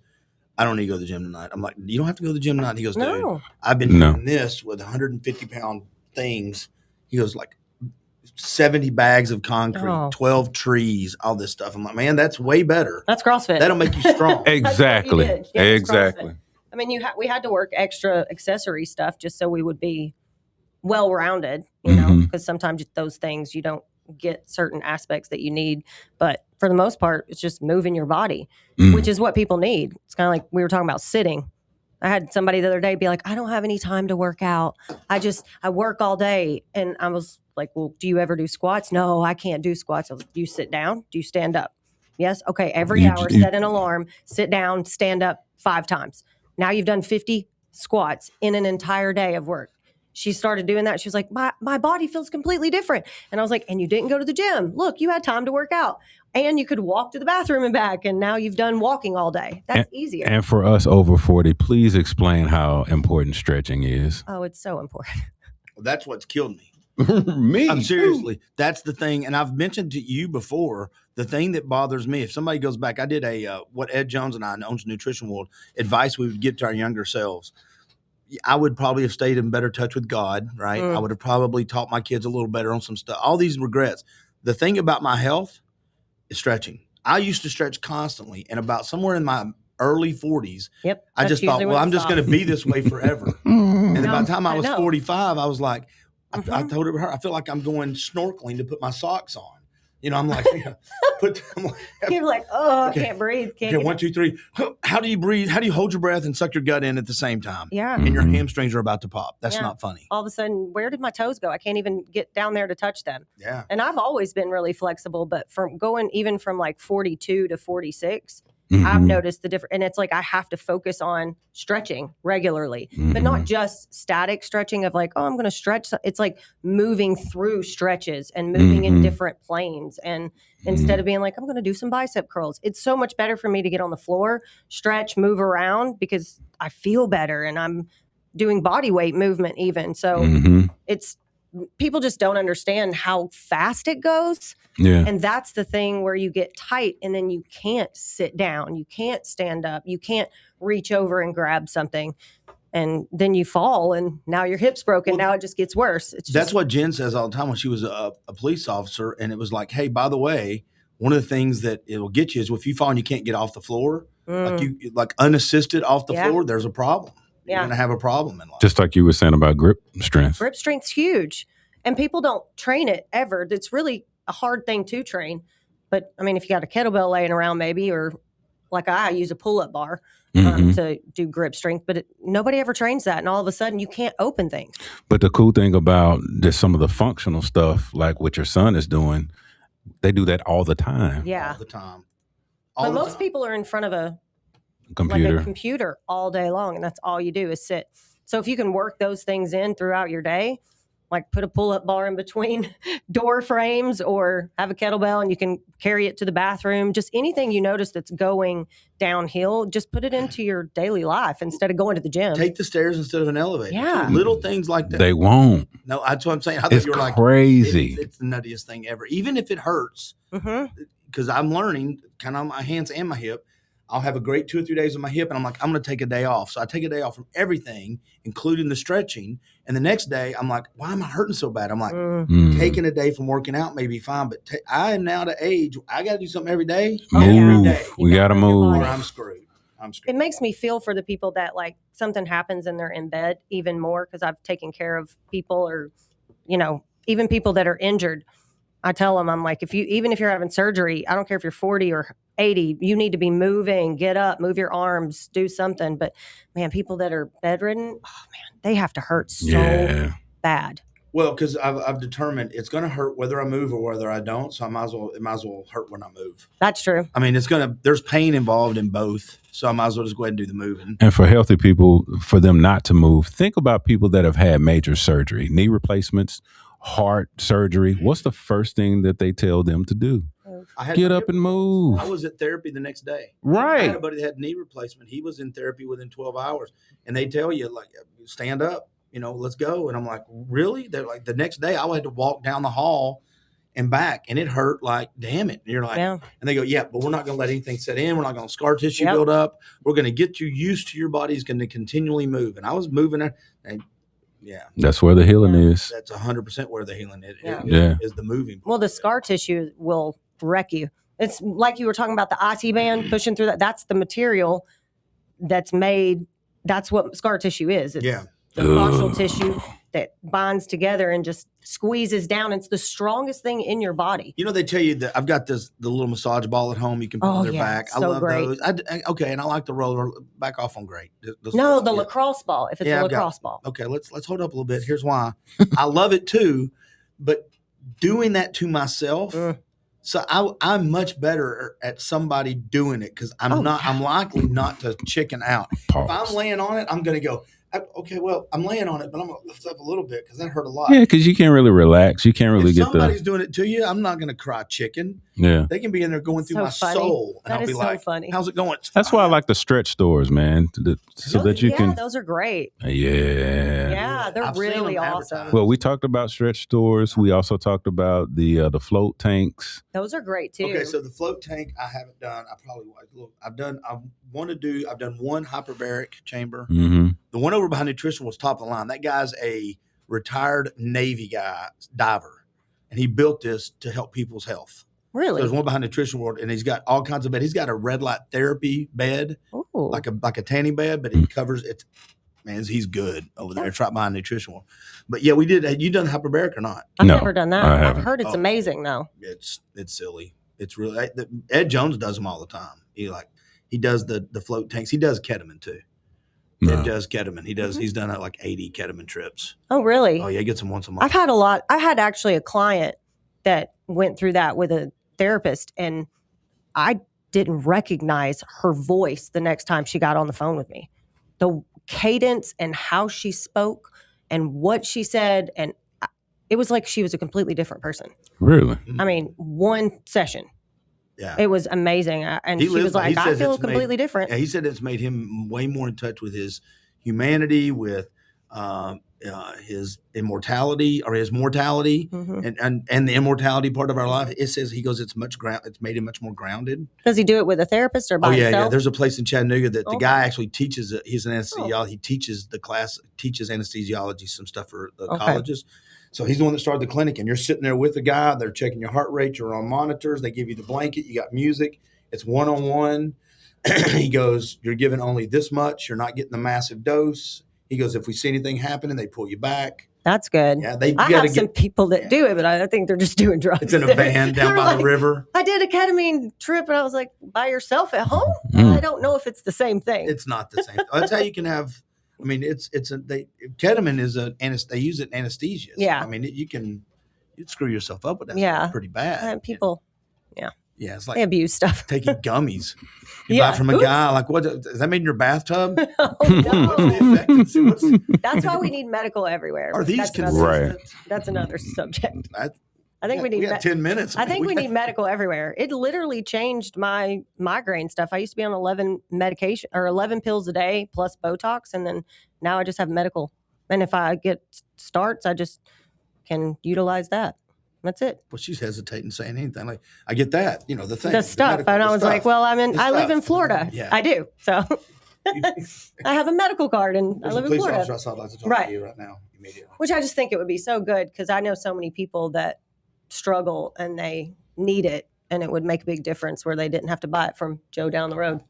I don't need to go to the gym tonight. I'm like, you don't have to go to the gym tonight. He goes, dude, I've been doing this with 150-pound things. He goes, like 70 bags of concrete, 12 trees, all this stuff. I'm like, man, that's way better. That's CrossFit. That'll make you strong. Exactly. Yeah, exactly. I mean, we had to work extra accessory stuff just so we would be well-rounded, know, because sometimes those things you don't get certain aspects that you need. But for the most part, it's just moving your body, which is what people need. It's kind of like we were talking about sitting. I had somebody the other day be like, I don't have any time to work out. I work all day. And I was like, well, do you ever do squats? No, I can't do squats. I was like, do you sit down? Do you stand up? Yes. Okay. Every hour, set an alarm, sit down, stand up 5 times. Now you've done 50 squats in an entire day of work. She started doing that. She was like, my body feels completely different. And I was like, and you didn't go to the gym. Look, you had time to work out. And you could walk to the bathroom and back. And now you've done walking all day. That's easier. And for us over 40, please explain how important stretching is. Oh, it's so important. Well, that's what's killed me. Me? I'm seriously. That's the thing. And I've mentioned to you before, the thing that bothers me, if somebody goes back, I did what Ed Jones and I, owns Nutrition World, advice we would give to our younger selves. I would probably have stayed in better touch with God, right? I would have probably taught my kids a little better on some stuff. All these regrets. The thing about my health is stretching. I used to stretch constantly, and about somewhere in my early 40s, I just thought, well, I'm just going to be this way forever. And then by the time I was 45, I was like, I told her, I feel like I'm going snorkeling to put my socks on. I'm like, you're like, oh, okay, I can't breathe. Okay, 1, 2, 3. How do you breathe? How do you hold your breath and suck your gut in at the same time? Yeah. And your hamstrings are about to pop. That's not funny. All of a sudden, where did my toes go? I can't even get down there to touch them. Yeah. And I've always been really flexible, but from going even from like 42 to 46, I've noticed the difference. And it's like I have to focus on stretching regularly, but not just static stretching of like, oh, I'm going to stretch. It's like moving through stretches and moving in different planes. And instead of being like, I'm going to do some bicep curls, it's so much better for me to get on the floor, stretch, move around because I feel better and I'm doing body weight movement even. So people just don't understand how fast it goes. Yeah. And that's the thing where you get tight and then you can't sit down. You can't stand up. You can't reach over and grab something. And then you fall and now your hip's broken. Now it just gets worse. That's what Jen says all the time when she was a police officer. And it was like, hey, by the way, one of the things that it will get you is if you fall and you can't get off the floor, like unassisted off the floor, there's a problem. You're going to have a problem in life. Just like you were saying about grip strength. Grip strength's huge. And people don't train it ever. It's really a hard thing to train. But, I mean, if you got a kettlebell laying around maybe, or like I use a pull-up bar to do grip strength, but nobody ever trains that. And all of a sudden, you can't open things. But the cool thing about just some of the functional stuff, like what your son is doing, they do that all the time. Yeah. All the time. But most people are in front of a computer. like a computer all day long, and that's all you do is sit. So if you can work those things in throughout your day, like put a pull-up bar in between door frames or have a kettlebell and you can carry it to the bathroom, just anything you notice that's going downhill, just put it into your daily life instead of going to the gym. Take the stairs instead of an elevator. Yeah. Little things like that. They won't. No, that's what I'm saying. I thought It's you were like, crazy. It's the nuttiest thing ever. Even if it hurts, because I'm learning kind of on my hands and my hip. I'll have a great 2 or 3 days on my hip, and I'm like, I'm going to take a day off. So I take a day off from everything, including the stretching. And the next day, I'm like, why am I hurting so bad? I'm like, taking a day from working out may be fine, but I am now the age, I got to do something every day. Move. Every day. We got to move. Or I'm screwed. It makes me feel for the people that like something happens and they're in bed even more, because I've taken care of people, or, you know, even people that are injured. I tell them, I'm like, even if you're having surgery, I don't care if you're 40 or 80, you need to be moving, get up, move your arms, do something. But man, people that are bedridden, oh man, they have to hurt so bad. Well, because I've determined it's going to hurt whether I move or whether I don't. So it might as well hurt when I move. That's true. I mean, there's pain involved in both. So I might as well just go ahead and do the moving. And for healthy people, for them not to move, think about people that have had major surgery, knee replacements, heart surgery. What's the first thing that they tell them to do? Get up and move. I was at therapy the next day. Right. I had a buddy that had knee replacement. He was in therapy within 12 hours. And they tell you, like, stand up, let's go. And I'm like, really? They're like, the next day I had to walk down the hall and back, and it hurt like, damn it. And you're like, and they go, yeah, but we're not going to let anything set in. We're not going to scar tissue build up. We're going to get you used to your body's going to continually move. And I was moving it. And that's where the healing is. That's 100% where the healing is. Is the moving. Well, the scar tissue will wreck you. It's like you were talking about the IT band pushing through that. That's the material that's made. That's what scar tissue is. It's the fascial tissue that binds together and just squeezes down. It's the strongest thing in your body. They tell you that I've got the little massage ball at home. You can put on their back. I love those. Okay, and I like the roller. Back off on great. The lacrosse ball. If it's a lacrosse ball. Okay, let's hold up a little bit. Here's why. I love it too, but doing that to myself. So I'm much better at somebody doing it because I'm likely not to chicken out. Pause. If I'm laying on it, I'm going to go, okay, well, I'm laying on it, but I'm going to lift up a little bit because that hurt a lot. Yeah, because you can't really relax. You can't really if somebody's doing it to you, I'm not going to cry chicken. Yeah. They can be in there going through my soul. And I'll be like, funny. How's it going? That's why I like the stretch stores, man. So that you can. Those are great. Yeah, they're really awesome. Well, we talked about stretch stores. We also talked about the float tanks. Those are great too. Okay, so the float tank I haven't done. I've done one hyperbaric chamber. Mm-hmm. The one over behind nutrition was top of the line. That guy's a retired Navy diver, and he built this to help people's health. Really? So there's one behind Nutrition World, and he's got all kinds of beds. He's got a red light therapy bed, like a tanning bed, but he covers it. Man, he's good over there. It's right behind Nutrition World. But yeah, we did. Had you done hyperbaric or not? I've never done that. I've heard it's amazing though. It's silly. It's really Ed Jones does them all the time. He does the float tanks. He does ketamine too. Ed does ketamine. He does. He's done like 80 ketamine trips. Oh really? Oh yeah, he gets them once a month. I've had a lot. I had actually a client that went through that with a therapist, and I didn't recognize her voice the next time she got on the phone with me. The cadence and how she spoke and what she said, and it was like she was a completely different person. Really? I mean, one session. Yeah. It was amazing. And she was like, I feel completely different. Yeah, he said it's made him way more in touch with his humanity, with his immortality or his mortality, and the immortality part of our life. It says it's made him much more grounded. Does he do it with a therapist or by himself? Yeah. There's a place in Chattanooga that the guy actually teaches. He's an anesthesiologist. He teaches anesthesiology, some stuff for the colleges. So he's the one that started the clinic, and you're sitting there with the guy. They're checking your heart rate. You're on monitors. They give you the blanket. You got music. It's one-on-one. He goes, you're given only this much. You're not getting the massive dose. He goes, if we see anything happening, they pull you back. That's good. Yeah, I have some people that do it, but I think they're just doing drugs. It's in a van down by the river. I did a ketamine trip, and I was like, by yourself at home? I don't know if it's the same thing. It's not the same. That's how you can have. I mean, ketamine is they use it in anesthesia. Yeah. I mean, you'd screw yourself up with that. Yeah. It's pretty bad. People. Yeah. Yeah, it's like they abuse stuff. taking gummies. You buy from a guy, like, what? Is that made in your bathtub? That's why we need medical everywhere. Are these right? That's another subject. I think we got 10 minutes. I think we need medical everywhere. It literally changed my migraine stuff. I used to be on 11 pills a day plus Botox, and then now I just have medical. And if I get starts, I just can utilize that. That's it. Well, she's hesitating saying anything. Like, I get that, you know, the stuff. And I was like, well, I live in Florida. Yeah. I do. So I have a medical card and I live in Florida. Officer, I'd like to talk to you right now, immediately. Which I just think it would be so good because I know so many people that struggle and they need it, and it would make a big difference where they didn't have to buy it from Joe down the road.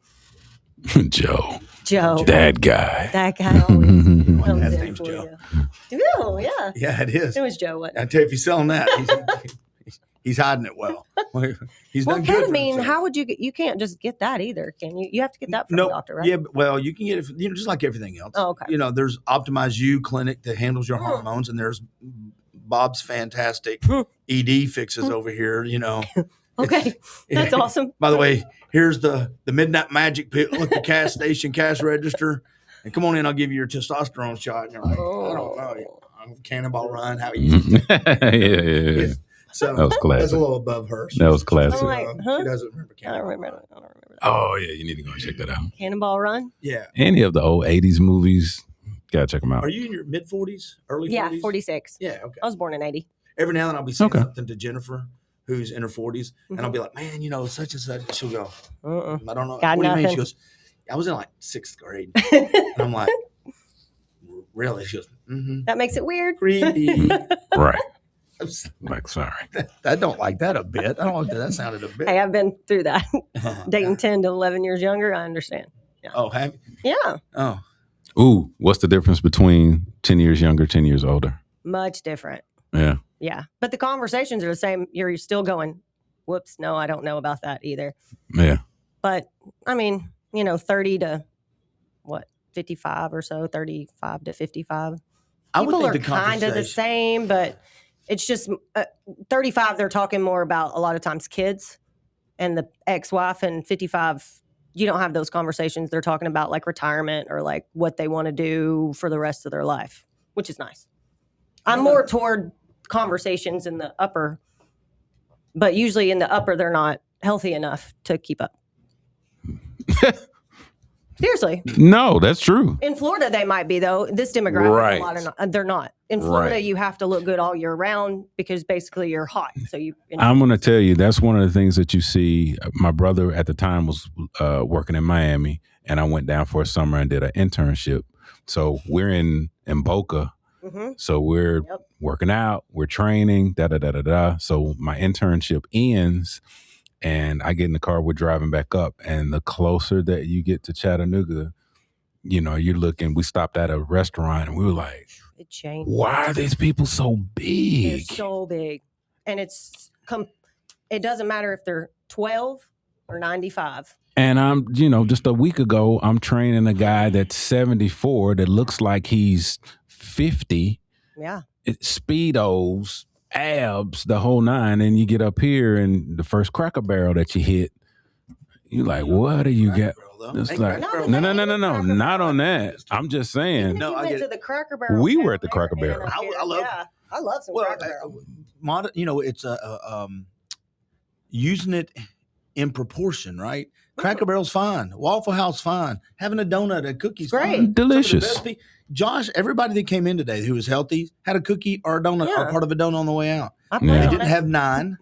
Joe. That guy always. His name's Joe. Oh, yeah. Yeah, it is. It was Joe. I tell you, if he's selling that, he's hiding it well. He's done good for himself. How would you can't just get that either, can you? You have to get that from the doctor, right? Yeah, well, you can get it, just like everything else. Oh, okay. You know, there's Optimize You clinic that handles your hormones, and there's Bob's fantastic ED fixes over here, you know. Okay, that's awesome. By the way, here's the Midnight Magic pill at the cash station cash register. And come on in, I'll give you your testosterone shot. And you're like, I don't know. I'm Cannonball Run. How easy? Yeah. So that was classic. That's a little above her. That was classic. I'm like, She doesn't remember I don't Cannonball remember Run. that. Oh, yeah. You need to go and check that out. Cannonball Run? Yeah. Any of the old 80s movies, gotta check them out. Are you in your mid-40s, early 40s? Yeah, 46. Yeah, okay. I was born in 80. Every now and then I'll be saying something to Jennifer, who's in her 40s, and I'll be like, man, you know, such and such. She'll go, I don't know. Got what do you mean? nothing. She goes, I was in like 6th grade. And I'm like, really? She goes, That makes it weird. Really? Right. Like, sorry. I don't like that a bit. I don't like that sounded a bit. Hey, I've been through that. Dating 10 to 11 years younger, I understand. Yeah. Oh, have you? Yeah. Oh. Ooh, what's the difference between 10 years younger, 10 years older? Much different. Yeah. Yeah. But the conversations are the same. You're still going, whoops, no, I don't know about that either. Yeah. But, I mean, 30 to, 55 or so, 35 to 55. People are kind of the same, but it's just 35, they're talking more about a lot of times kids and the ex-wife, and 55, you don't have those conversations. They're talking about like retirement or like what they want to do for the rest of their life, which is nice. I'm more toward conversations in the upper, but usually in the upper, they're not healthy enough to keep up. Seriously. No, that's true. In Florida, they might be, though. This demographic, a lot are not, they're not. In Florida, you have to look good all year round because basically you're hot. So I'm going to tell you, that's one of the things that you see. My brother at the time was working in Miami, and I went down for a summer and did an internship. So we're in Boca. So we're working out, we're training, So my internship ends. And I get in the car, we're driving back up. And the closer that you get to Chattanooga, you're looking, we stopped at a restaurant and we were like, it changed. Why are these people so big? They're so big. And it doesn't matter if they're 12 or 95. And I'm, just a week ago, I'm training a guy that's 74 that looks like he's 50. Yeah. It's Speedos, abs, the whole nine, and you get up here and the first Cracker Barrel that you hit, you're like, what do you get? It's like, no, not on that. I'm just saying. No, I went to the Cracker Barrel. We were at the Cracker Barrel. I love some Cracker Barrel. It's using it in proportion, right? Cracker Barrel's fine. Waffle House fine. Having a donut, a cookie's fine. Delicious. Josh, everybody that came in today who was healthy had a cookie or a donut or part of a donut on the way out. They didn't have 9,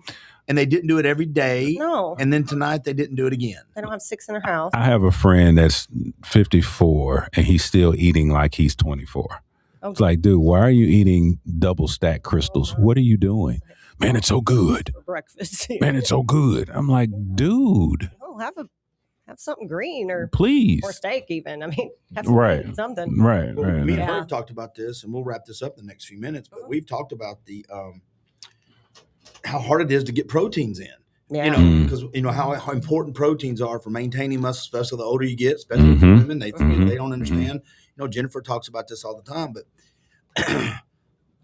and they didn't do it every day. No. And then tonight they didn't do it again. They don't have 6 in their house. I have a friend that's 54, and he's still eating like he's 24. Okay. It's like, dude, why are you eating double stack crystals? What are you doing? Man, it's so good. For breakfast. Man, it's so good. I'm like, dude. Oh, have something green or please, or steak even. I mean, have something. Right. Well, me and her have talked about this, and we'll wrap this up in the next few minutes. But we've talked about the how hard it is to get proteins in. Yeah. Because how important proteins are for maintaining muscle, especially the older you get, especially for women. They don't understand. Jennifer talks about this all the time, but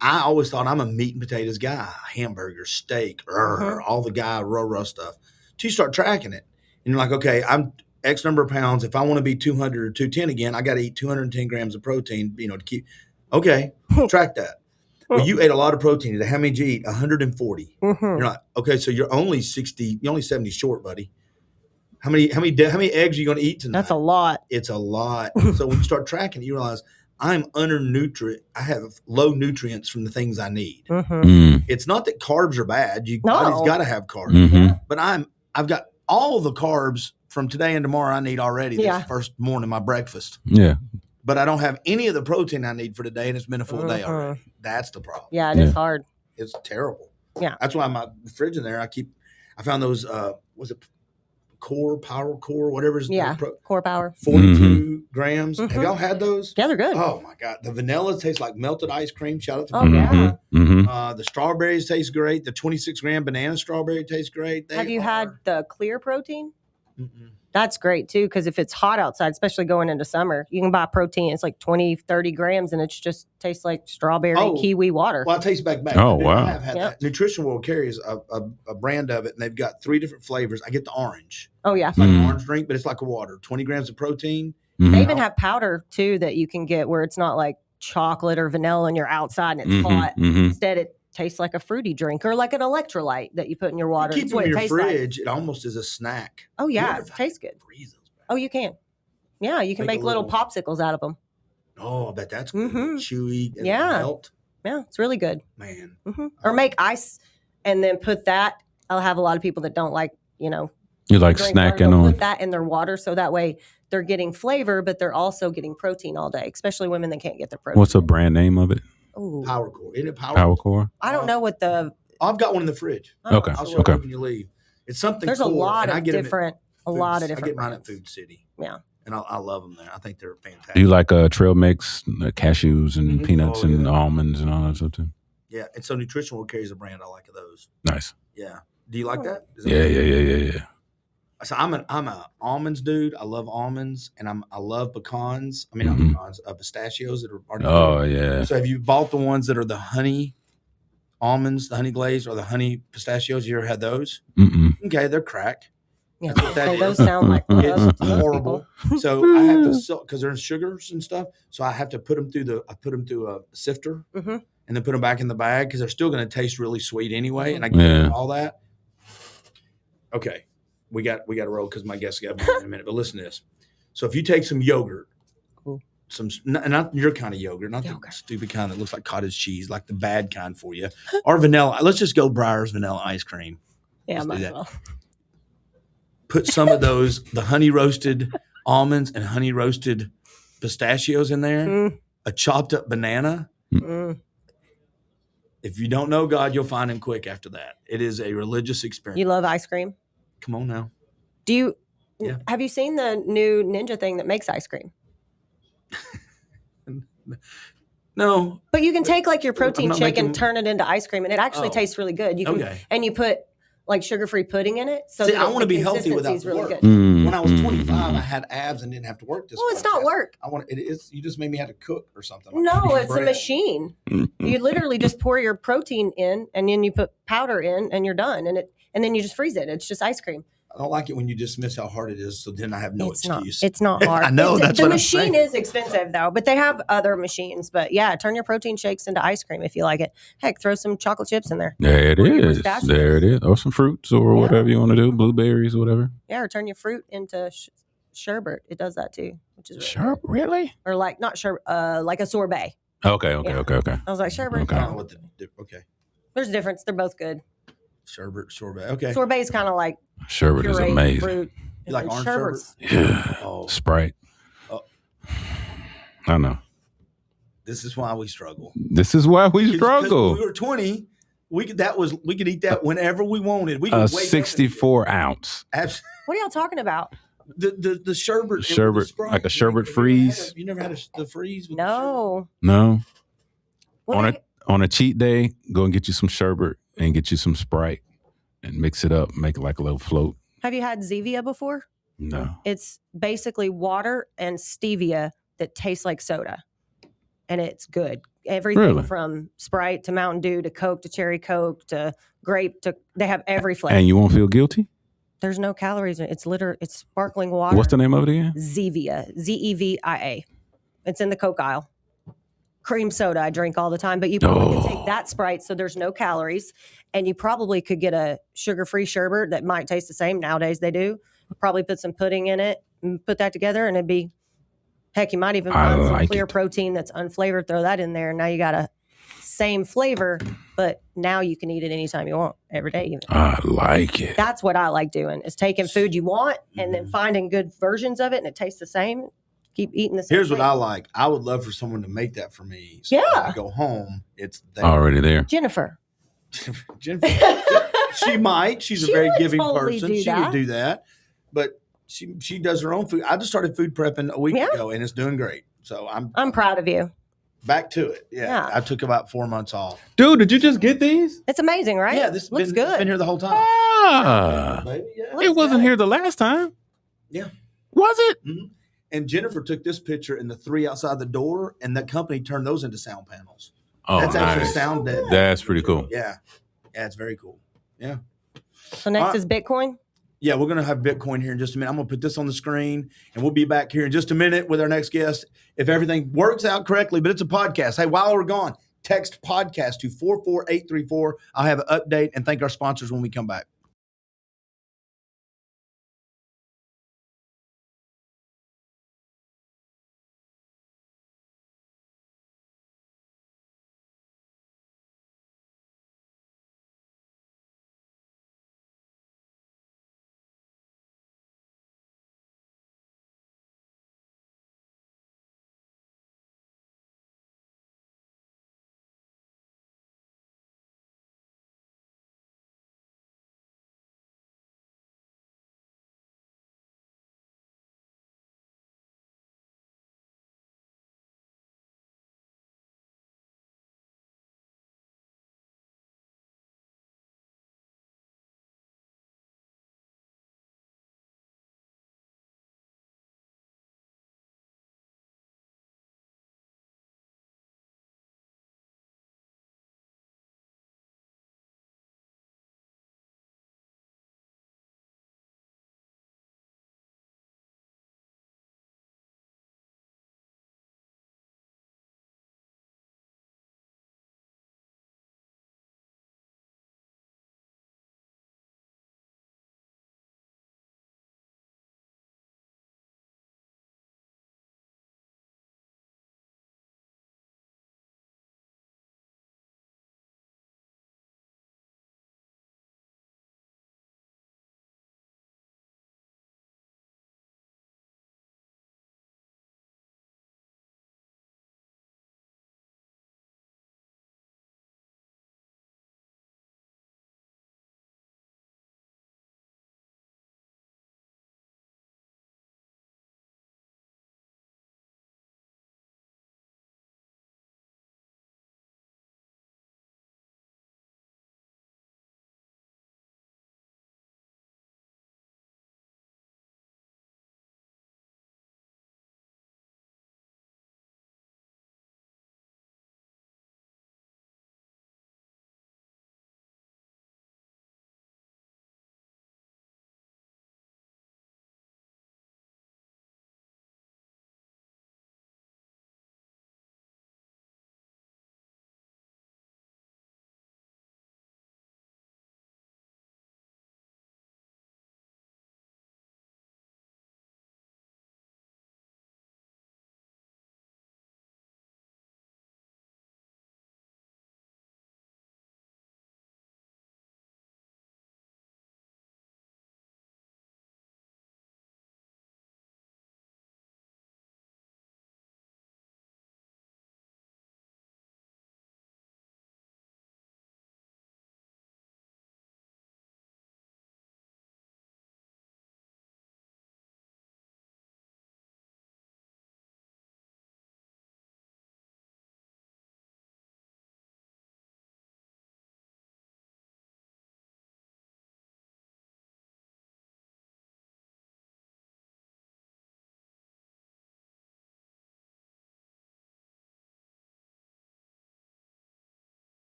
I always thought I'm a meat and potatoes guy, hamburger, steak, all the guy raw stuff. you start tracking it. And you're like, okay, I'm X number of pounds. If I want to be 200 or 210 again, I got to eat 210 grams of protein, to keep. Okay, track that. Well, you ate a lot of protein today. How many did you eat? 140. You're like, okay, so you're only 60. You're only 70 short, buddy. How many eggs are you going to eat tonight? That's a lot. It's a lot. So when you start tracking, you realize I'm under-nutrient. I have low nutrients from the things I need. It's not that carbs are bad. Body's got to have carbs. But I've got all the carbs from today and tomorrow I need already this first morning, my breakfast. Yeah. But I don't have any of the protein I need for today, and it's been a full day already. That's the problem. Yeah, it is hard. It's terrible. Yeah. That's why my fridge in there, I found those, was it Power Core, whatever is Core Power. 42 grams. Have y'all had those? Yeah, they're good. Oh my God. The vanilla tastes like melted ice cream. Shout out to the strawberries taste great. The 26 gram banana strawberry tastes great. Have you had the clear protein? That's great too, because if it's hot outside, especially going into summer, you can buy protein. It's like 20, 30 grams, and it just tastes like strawberry kiwi water. Well, I taste back. Oh, wow. I have had that. Nutrition World carries a brand of it, and they've got 3 different flavors. I get the orange. Oh, yeah. It's like an orange drink, but it's like a water. 20 grams of protein. They even have powder, too, that you can get where it's not like chocolate or vanilla and you're outside and it's hot. Instead, it tastes like a fruity drink or like an electrolyte that you put in your water. You keep it in your fridge. It almost is a snack. Oh, yeah. It tastes good. Oh, you can. Yeah, you can make little popsicles out of them. Oh, I bet that's good. Chewy and melt. Yeah, it's really good. Man. Or make ice and then put that. I'll have a lot of people that don't like, you like snacking on. Put that in their water so that way they're getting flavor, but they're also getting protein all day, especially women that can't get their protein. What's the brand name of it? Ooh. Power Core. Isn't it Power Core? I don't know what the... I've got one in the fridge. Okay. I'll show you when you leave. It's something There's cool, a lot of different... I get mine at brands. Food City. Yeah. And I love them there. I think they're fantastic. Do you like trail mix, cashews and peanuts and almonds and all that stuff too? Yeah. And so Nutrition World carries a brand I like of those. Nice. Yeah. Do you like that? Yeah. So I'm an almonds dude. I love almonds, and I love pecans. I mean, not pecans, pistachios that are already. Oh yeah. So have you bought the ones that are the honey almonds, the honey glazed, or the honey pistachios? You ever had those? Okay, they're crack. Yeah, those sound like it's horrible. So I have to because they're in sugars and stuff. So I have to put them through a sifter, and then put them back in the bag because they're still going to taste really sweet anyway. And I get all that. Okay. We got to roll because my guest got in a minute. But listen to this. So if you take some yogurt, not your kind of yogurt, not the stupid kind that looks like cottage cheese, like the bad kind for you, or vanilla. Let's just go Breyer's vanilla ice cream. Yeah, might as well. Put some of those, the honey roasted almonds and honey roasted pistachios in there. A chopped up banana. If you don't know God, you'll find him quick after that. It is a religious experience. You love ice cream? Come on now. Have you seen the new Ninja thing that makes ice cream? No. But you can take like your protein shake and turn it into ice cream, and it actually tastes really good. You can, and you put like sugar-free pudding in it. So I want to be healthy without the work. Good. When I was 25, I had abs and didn't have to work this. Well, it's not work. It is. You just made me have to cook or something. No, it's a machine. You literally just pour your protein in, and then you put powder in, and you're done. And then you just freeze it. It's just ice cream. I don't like it when you dismiss how hard it is, so then I have no excuse. It's not hard. I know that's what I'm saying. The machine is expensive though, but they have other machines. But yeah, turn your protein shakes into ice cream if you like it. Heck, throw some chocolate chips in there. There it is. There it is. Or some fruits or whatever you want to do, blueberries or whatever. Yeah, or turn your fruit into sherbet. It does that too, which is sherbet. Really? Or like not sherbet, like a sorbet. Okay. I was like sherbet. Okay. Okay. There's a difference. They're both good. Sherbet, sorbet. Okay. Sorbet is kind of like sherbet is amazing. Fruit. You like orange sherbet? Yeah. Sprite. I know. This is why we struggle. This is why we struggle. When we were 20, we could eat that whenever we wanted. We could 64 ounce. Absolutely. What are y'all talking about? The sherbet. Sherbet, like a sherbet freeze. You never had the freeze? With no. No. On a cheat day, go and get you some sherbet and get you some Sprite and mix it up, make it like a little float. Have you had Zevia before? No. It's basically water and stevia that tastes like soda. And it's good. Everything from Sprite to Mountain Dew to Coke to Cherry Coke to grape they have every flavor. And you won't feel guilty? There's no calories in it. It's sparkling water. What's the name of it again? Zevia. Zevia. It's in the Coke aisle. Cream soda I drink all the time, but you probably could take that Sprite, so there's no calories, and you probably could get a sugar-free sherbet that might taste the same. Nowadays they do. Probably put some pudding in it and put that together, and it'd be, heck, you might even find some clear protein that's unflavored, throw that in there, and now you got a same flavor, but now you can eat it anytime you want, every day even. I like it. That's what I like doing, is taking food you want and then finding good versions of it, and it tastes the same. Keep eating the same Here's thing. what I like. I would love for someone to make that for me. So when I go home, it's there. Already there. Jennifer. She might. She's a very giving totally person. She would do that. But she does her own food. I just started food prepping a week ago, and it's doing great. So I'm proud of you. Back to it. Yeah. I took about 4 months off. Dude, did you just get these? It's amazing, right? Yeah, this looks good. good. It's been here the whole time. It wasn't here the last time. Yeah. Was it? Mm-hmm. And Jennifer took this picture in the 3 outside the door, and that company turned those into sound panels. Oh, that's actually sound dead. That's pretty cool. Yeah. Yeah, it's very cool. Yeah. So next is Bitcoin? Yeah, we're going to have Bitcoin here in just a minute. I'm going to put this on the screen, and we'll be back here in just a minute with our next guest if everything works out correctly. But it's a podcast. Hey, while we're gone, text podcast to 44834. I'll have an update and thank our sponsors when we come back.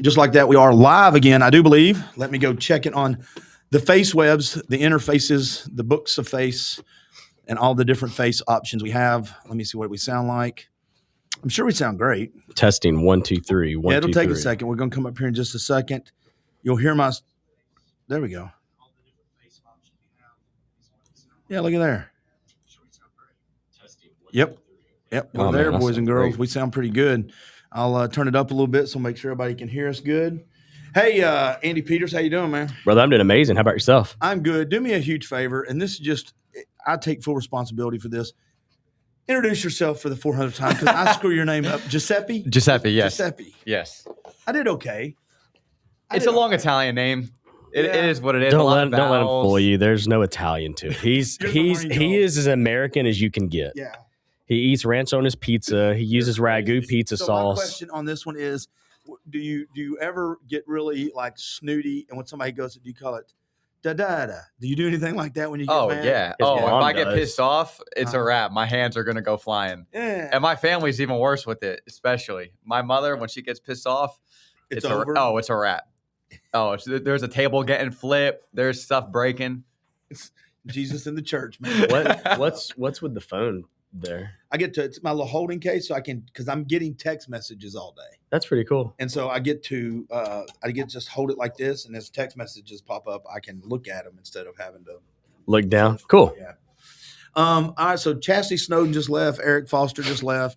Just like that, we are live again, I do believe. Let me go check it on the face webs, the interfaces, the books of face, and all the different face options we have. Let me see what we sound like. I'm sure we sound great. Testing 1, 2, 3. Yeah, it'll take a second. We're going to come up here in just a second. You'll hear my. There we go. Yeah, look at there. Yep. We're there, boys and girls. Great. We sound pretty good. I'll turn it up a little bit so make sure everybody can hear us good. Hey, Andy Peters, how you doing, man? Brother, I'm doing amazing. How about yourself? I'm good. Do me a huge favor, and this is just, I take full responsibility for this. Introduce yourself for the 400th time because I screw your name up. Giuseppe? Giuseppe, yes. Giuseppe. Yes. I did okay. It's a long Italian name. It is what it is. Don't let him fool you. There's no Italian to it. He is as American as you can get. Yeah. He eats ranch on his pizza. He uses ragu pizza sauce. My question on this one is, do you ever get really like snooty? And when somebody goes, do you call it da-da-da? Do you do anything like that when you get mad? Yeah. If I get pissed off, it's a wrap. My hands are going to go flying. Yeah. And my family's even worse with it, especially. My mother, when she gets pissed off, it's over? It's a wrap. There's a table getting flipped. There's stuff breaking. It's Jesus in the church, man. What's with the phone there? It's my little holding case, so I can, because I'm getting text messages all day. That's pretty cool. And so I get to just hold it like this, and as text messages pop up, I can look at them instead of having to look down. Cool. Yeah. All right. So Chastity Snowden just left. Eric Foster just left.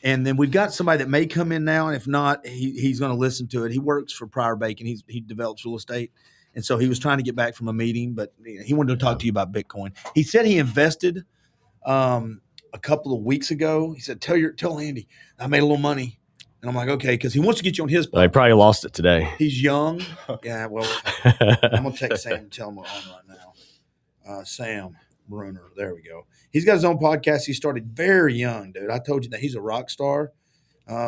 And then we've got somebody that may come in now, and if not, he's going to listen to it. He works for Pryor Bacon. He develops real estate, and so he was trying to get back from a meeting, but he wanted to talk to you about Bitcoin. He said he invested a couple of weeks ago. He said, "Tell Andy I made a little money," and I'm like, "Okay," because he wants to get you on his. Well, he probably lost it today. He's young. Yeah. Well, I'm gonna text Sam and tell him we're on right now. Sam Bruner. There we go. He's got his own podcast. He started very young, dude. I told you that he's a rock star.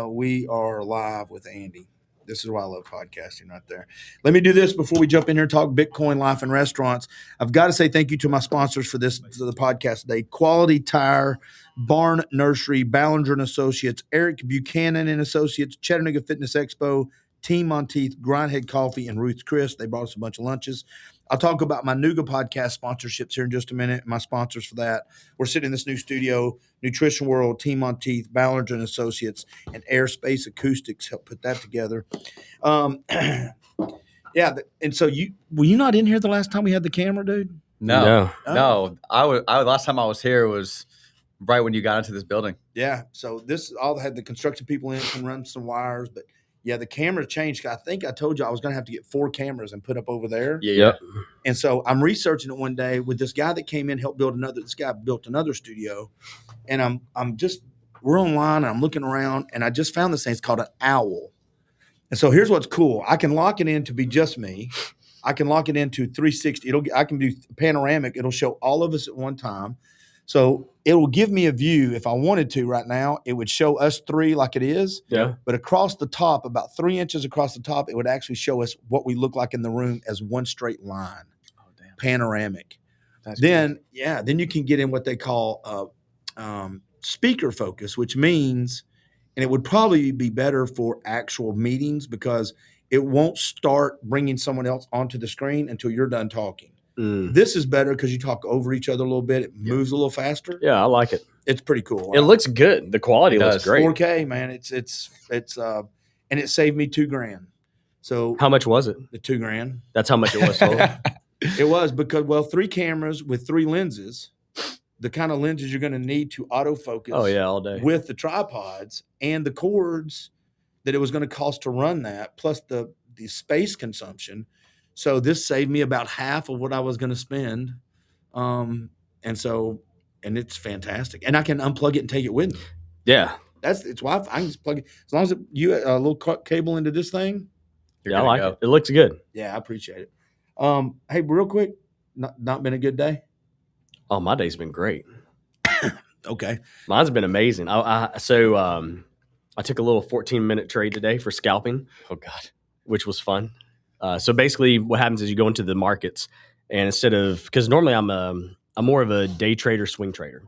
We are live with Andy. This is why I love podcasting right there. Let me do this before we jump in here and talk Bitcoin, life, and restaurants. I've got to say thank you to my sponsors for the podcast today. Quality Tire, Barn Nursery, Ballinger & Associates, Eric Buchanan & Associates, Chattanooga Fitness Expo, Team Monteith, Grindhead Coffee, and Ruth's Chris. They brought us a bunch of lunches. I'll talk about my Nuga podcast sponsorships here in just a minute. My sponsors for that. We're sitting in this new studio, Nutrition World, Team Monteith, Ballinger & Associates, and Airspace Acoustics helped put that together. Yeah, and so were you not in here the last time we had the camera, dude? No. I was last time I was here was right when you got into this building. Yeah, so this all had the construction people in and run some wires, but yeah, the camera changed. I think I told you I was going to have to get 4 cameras and put up over there. Yeah. And so I'm researching it one day with this guy that came in, helped build another. This guy built another studio, and we're online and I'm looking around, and I just found this thing. It's called an owl. And so here's what's cool. I can lock it in to be just me. I can lock it into 360. I can do panoramic. It'll show all of us at one time. So it will give me a view if I wanted to right now. It would show us 3 like it is. Yeah. But across the top, about 3 inches across the top, it would actually show us what we look like in the room as one straight line. Oh, damn. Panoramic. Then you can get in what they call speaker focus, which means, and it would probably be better for actual meetings because it won't start bringing someone else onto the screen until you're done talking. This is better because you talk over each other a little bit. It moves a little faster. Yeah, I like it. It's pretty cool. It looks good. The quality looks great. 4K, man. It's and it saved me $2,000. So how much was it? The $2,000. That's how much it was sold. It was because 3 cameras with 3 lenses, the kind of lenses you're going to need to autofocus. Oh yeah, all day with the tripods and the cords that it was going to cost to run that, plus the space consumption. So this saved me about half of what I was going to spend. And it's fantastic. And I can unplug it and take it with me. Yeah. It's Wi-Fi. I can just plug it. As long as you a little cable into this thing. Yeah, I like it. It looks good. Yeah, I appreciate it. Hey, real quick, not been a good day? Oh, my day's been great. Okay. Mine's been amazing. I took a little 14-minute trade today for scalping. Oh, God. Which was fun. So basically what happens is you go into the markets and instead of, because normally I'm more of a day trader, swing trader.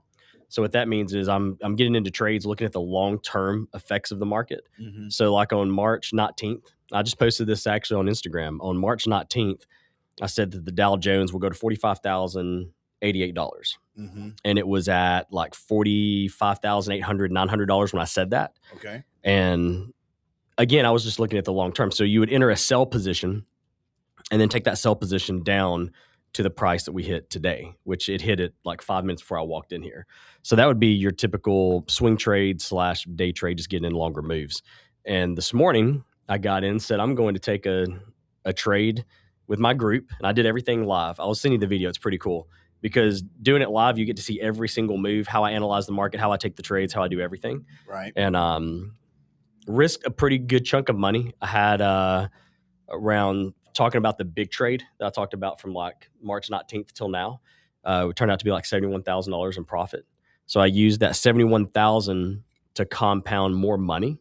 So what that means is I'm getting into trades looking at the long-term effects of the market. Mm-hmm. So like on March 19th, I just posted this actually on Instagram on March 19th. I said that the Dow Jones will go to $45,088. Mm-hmm. And it was at like $45,800, $900 when I said that. Okay. And again, I was just looking at the long term. So you would enter a sell position and then take that sell position down to the price that we hit today, which it hit it like 5 minutes before I walked in here. So that would be your typical swing trade / day trade, just getting in longer moves. And this morning I got in, said I'm going to take a trade with my group, and I did everything live. I'll send you the video. It's pretty cool because doing it live, you get to see every single move, how I analyze the market, how I take the trades, how I do everything. Right. And risked a pretty good chunk of money. I had around talking about the big trade that I talked about from like March 19th till now. It turned out to be like $71,000 in profit. So I used that $71,000 to compound more money,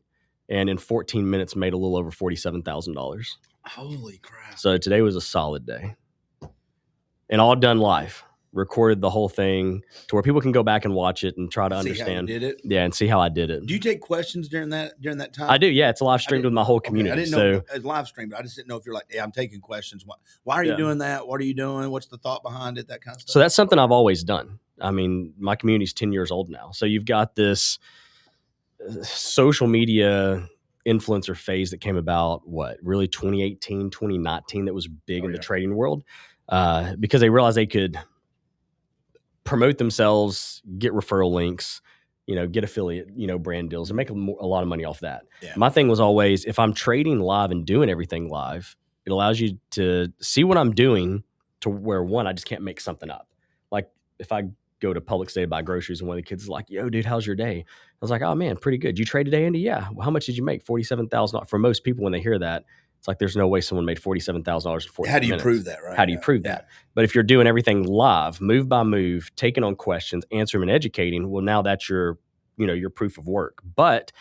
and in 14 minutes made a little over $47,000. Holy crap. So today was a solid day. And all done live. Recorded the whole thing to where people can go back and watch it and try to understand. How you did it? Yeah, and see how I did it. Do you take questions during that time? I do, yeah. It's a live streamed with my whole community. Okay, I didn't know it's live streamed, but I just didn't know if you're like, yeah, I'm taking questions. Why are you doing that? What are you doing? What's the thought behind it? That kind of stuff. So that's something I've always done. I mean, my community's 10 years old now. So you've got this social media influencer phase that came about, really 2018, 2019, that was big in the trading world because they realized they could promote themselves, get referral links, get affiliate, brand deals, and make a lot of money off that. Yeah. My thing was always, if I'm trading live and doing everything live, it allows you to see what I'm doing to where, one, I just can't make something up. Like if I go to Publix today to buy groceries and one of the kids is like, yo, dude, how's your day? I was like, oh man, pretty good. You trade today, Andy? Yeah. Well, how much did you make? $47,000. For most people, when they hear that, it's like, there's no way someone made $47,000 in 40 How do you minutes. prove that, right? How do you prove that? But if you're doing everything live, move by move, taking on questions, answering and educating, well, now that's your proof of work. But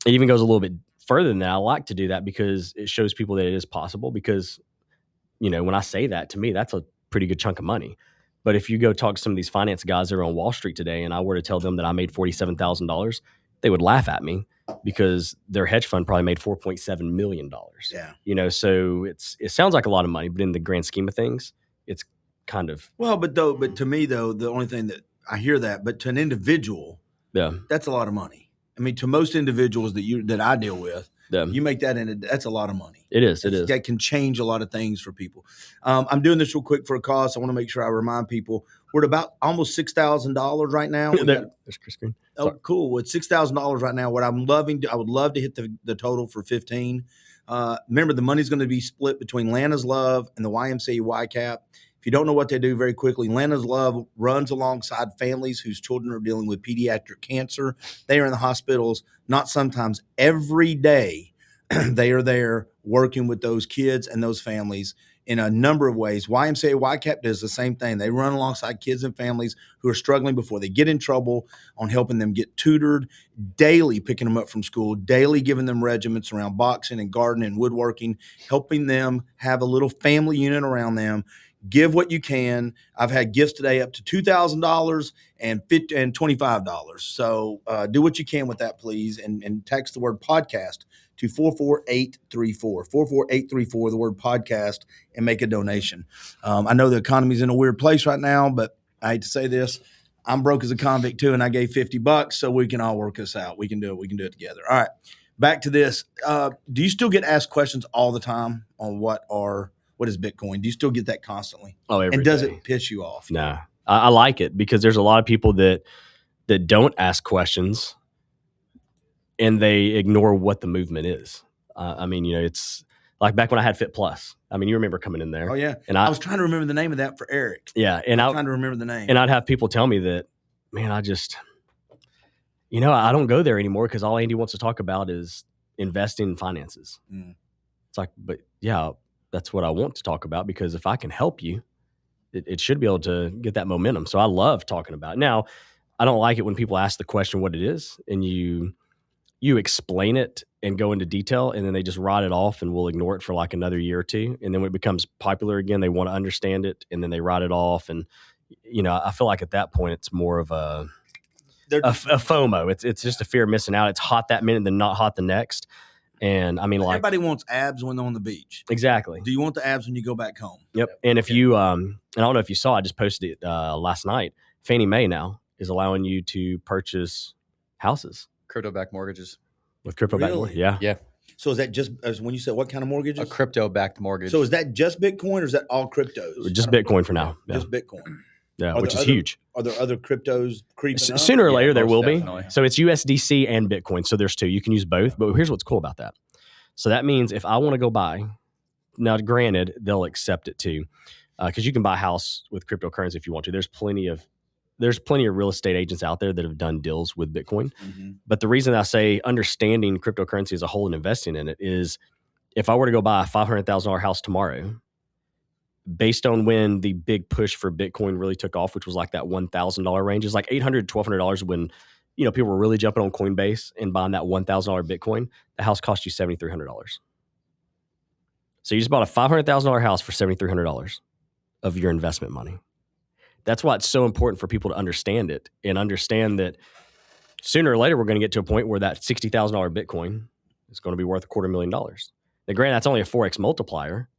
it even goes a little bit further than that. I like to do that because it shows people that it is possible because, when I say that, to me, that's a pretty good chunk of money. But if you go talk to some of these finance guys that are on Wall Street today and I were to tell them that I made $47,000, they would laugh at me because their hedge fund probably made $4.7 million. Yeah. So it sounds like a lot of money, but in the grand scheme of things, it's kind of. Well, but to me, though, the only thing that I hear but to an individual, that's a lot of money. I mean, to most individuals that I deal with, you make that that's a lot of money. It is. It is. That can change a lot of things for people. I'm doing this real quick for a cause. I want to make sure I remind people we're at about almost $6,000 right now. There's Chris Green. Oh, cool. With $6,000 right now, what I would love to hit the total for 15. Remember, the money's going to be split between Lana's Love and the YMCA YCAP. If you don't know what they do, very quickly, Lana's Love runs alongside families whose children are dealing with pediatric cancer. They are in the hospitals, not sometimes, every day. They are there working with those kids and those families in a number of ways. YMCA YCAP does the same thing. They run alongside kids and families who are struggling before they get in trouble on helping them get tutored, daily picking them up from school, daily giving them regiments around boxing and gardening and woodworking, helping them have a little family unit around them. Give what you can. I've had gifts today up to $2,000 and $25. So do what you can with that, please, and text the word podcast to 44834. 44834, the word podcast, and make a donation. I know the economy's in a weird place right now, but I hate to say this. I'm broke as a convict too, and I gave $50, so we can all work this out. We can do it. We can do it together. All right, back to this. Do you still get asked questions all the time on what is Bitcoin? Do you still get that constantly? Oh, every And does day. it piss you off? No, I like it because there's a lot of people that don't ask questions and they ignore what the movement is. I mean, it's like back when I had Fit Plus. I mean, you remember coming in there. Oh, yeah. And I was trying to remember the name of that for Eric. Yeah. And I'm trying to remember the name. And I'd have people tell me that, man, I just, I don't go there anymore because all Andy wants to talk about is investing in finances. Mm. It's like, but yeah, that's what I want to talk about because if I can help you, it should be able to get that momentum. So I love talking about it. Now, I don't like it when people ask the question what it is and you explain it and go into detail and then they just write it off and we'll ignore it for like another year or two. And then when it becomes popular again, they want to understand it and then they write it off. And, I feel like at that point it's more of a FOMO. It's just a fear of missing out. It's hot that minute, then not hot the next. And I mean, like, everybody wants abs when they're on the beach. Exactly. Do you want the abs when you go back home? Yep. And if you, and I don't know if you saw, I just posted it last night. Fannie Mae now is allowing you to purchase houses. Crypto-backed mortgages. With crypto-backed mortgages. Yeah. Yeah. So is that just, when you said what kind of mortgages? A crypto-backed mortgage. So is that just Bitcoin or is that all cryptos? Just Bitcoin for now. Yeah. Just Bitcoin. Yeah, which is huge. Are there other cryptos creeping up? Sooner or later, there will definitely. be. So it's USDC and Bitcoin. So there's two. You can use both. But here's what's cool about that. So that means if I want to go buy, now granted, they'll accept it too, because you can buy a house with cryptocurrency if you want to. There's plenty of real estate agents out there that have done deals with Bitcoin. Mm-hmm. But the reason I say understanding cryptocurrency as a whole and investing in it is if I were to go buy a $500,000 house tomorrow, based on when the big push for Bitcoin really took off, which was like that $1,000 range, is like $800, $1,200 when, people were really jumping on Coinbase and buying that $1,000 Bitcoin, the house cost you $7,300. So you just bought a $500,000 house for $7,300 of your investment money. That's why it's so important for people to understand it and understand that sooner or later, we're going to get to a point where that $60,000 Bitcoin is going to be worth $250,000. Now, granted, that's only a 4X multiplier,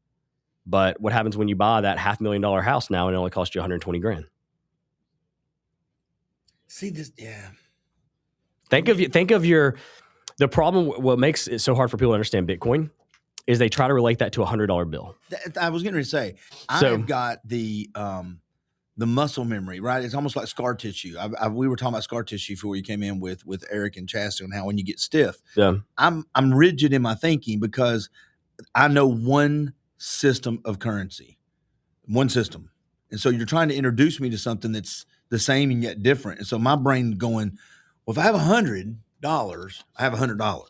but what happens when you buy that $500,000 house now and it only costs you $120,000? See this, yeah. Think of the problem. What makes it so hard for people to understand Bitcoin is they try to relate that to a $100 bill. I was going to say, I've got the muscle memory, right? It's almost like scar tissue. We were talking about scar tissue before you came in with Eric and Chastain and how when you get stiff, I'm rigid in my thinking because I know one system of currency, one system. And so you're trying to introduce me to something that's the same and yet different. And so my brain going, well, if I have $100, I have $100.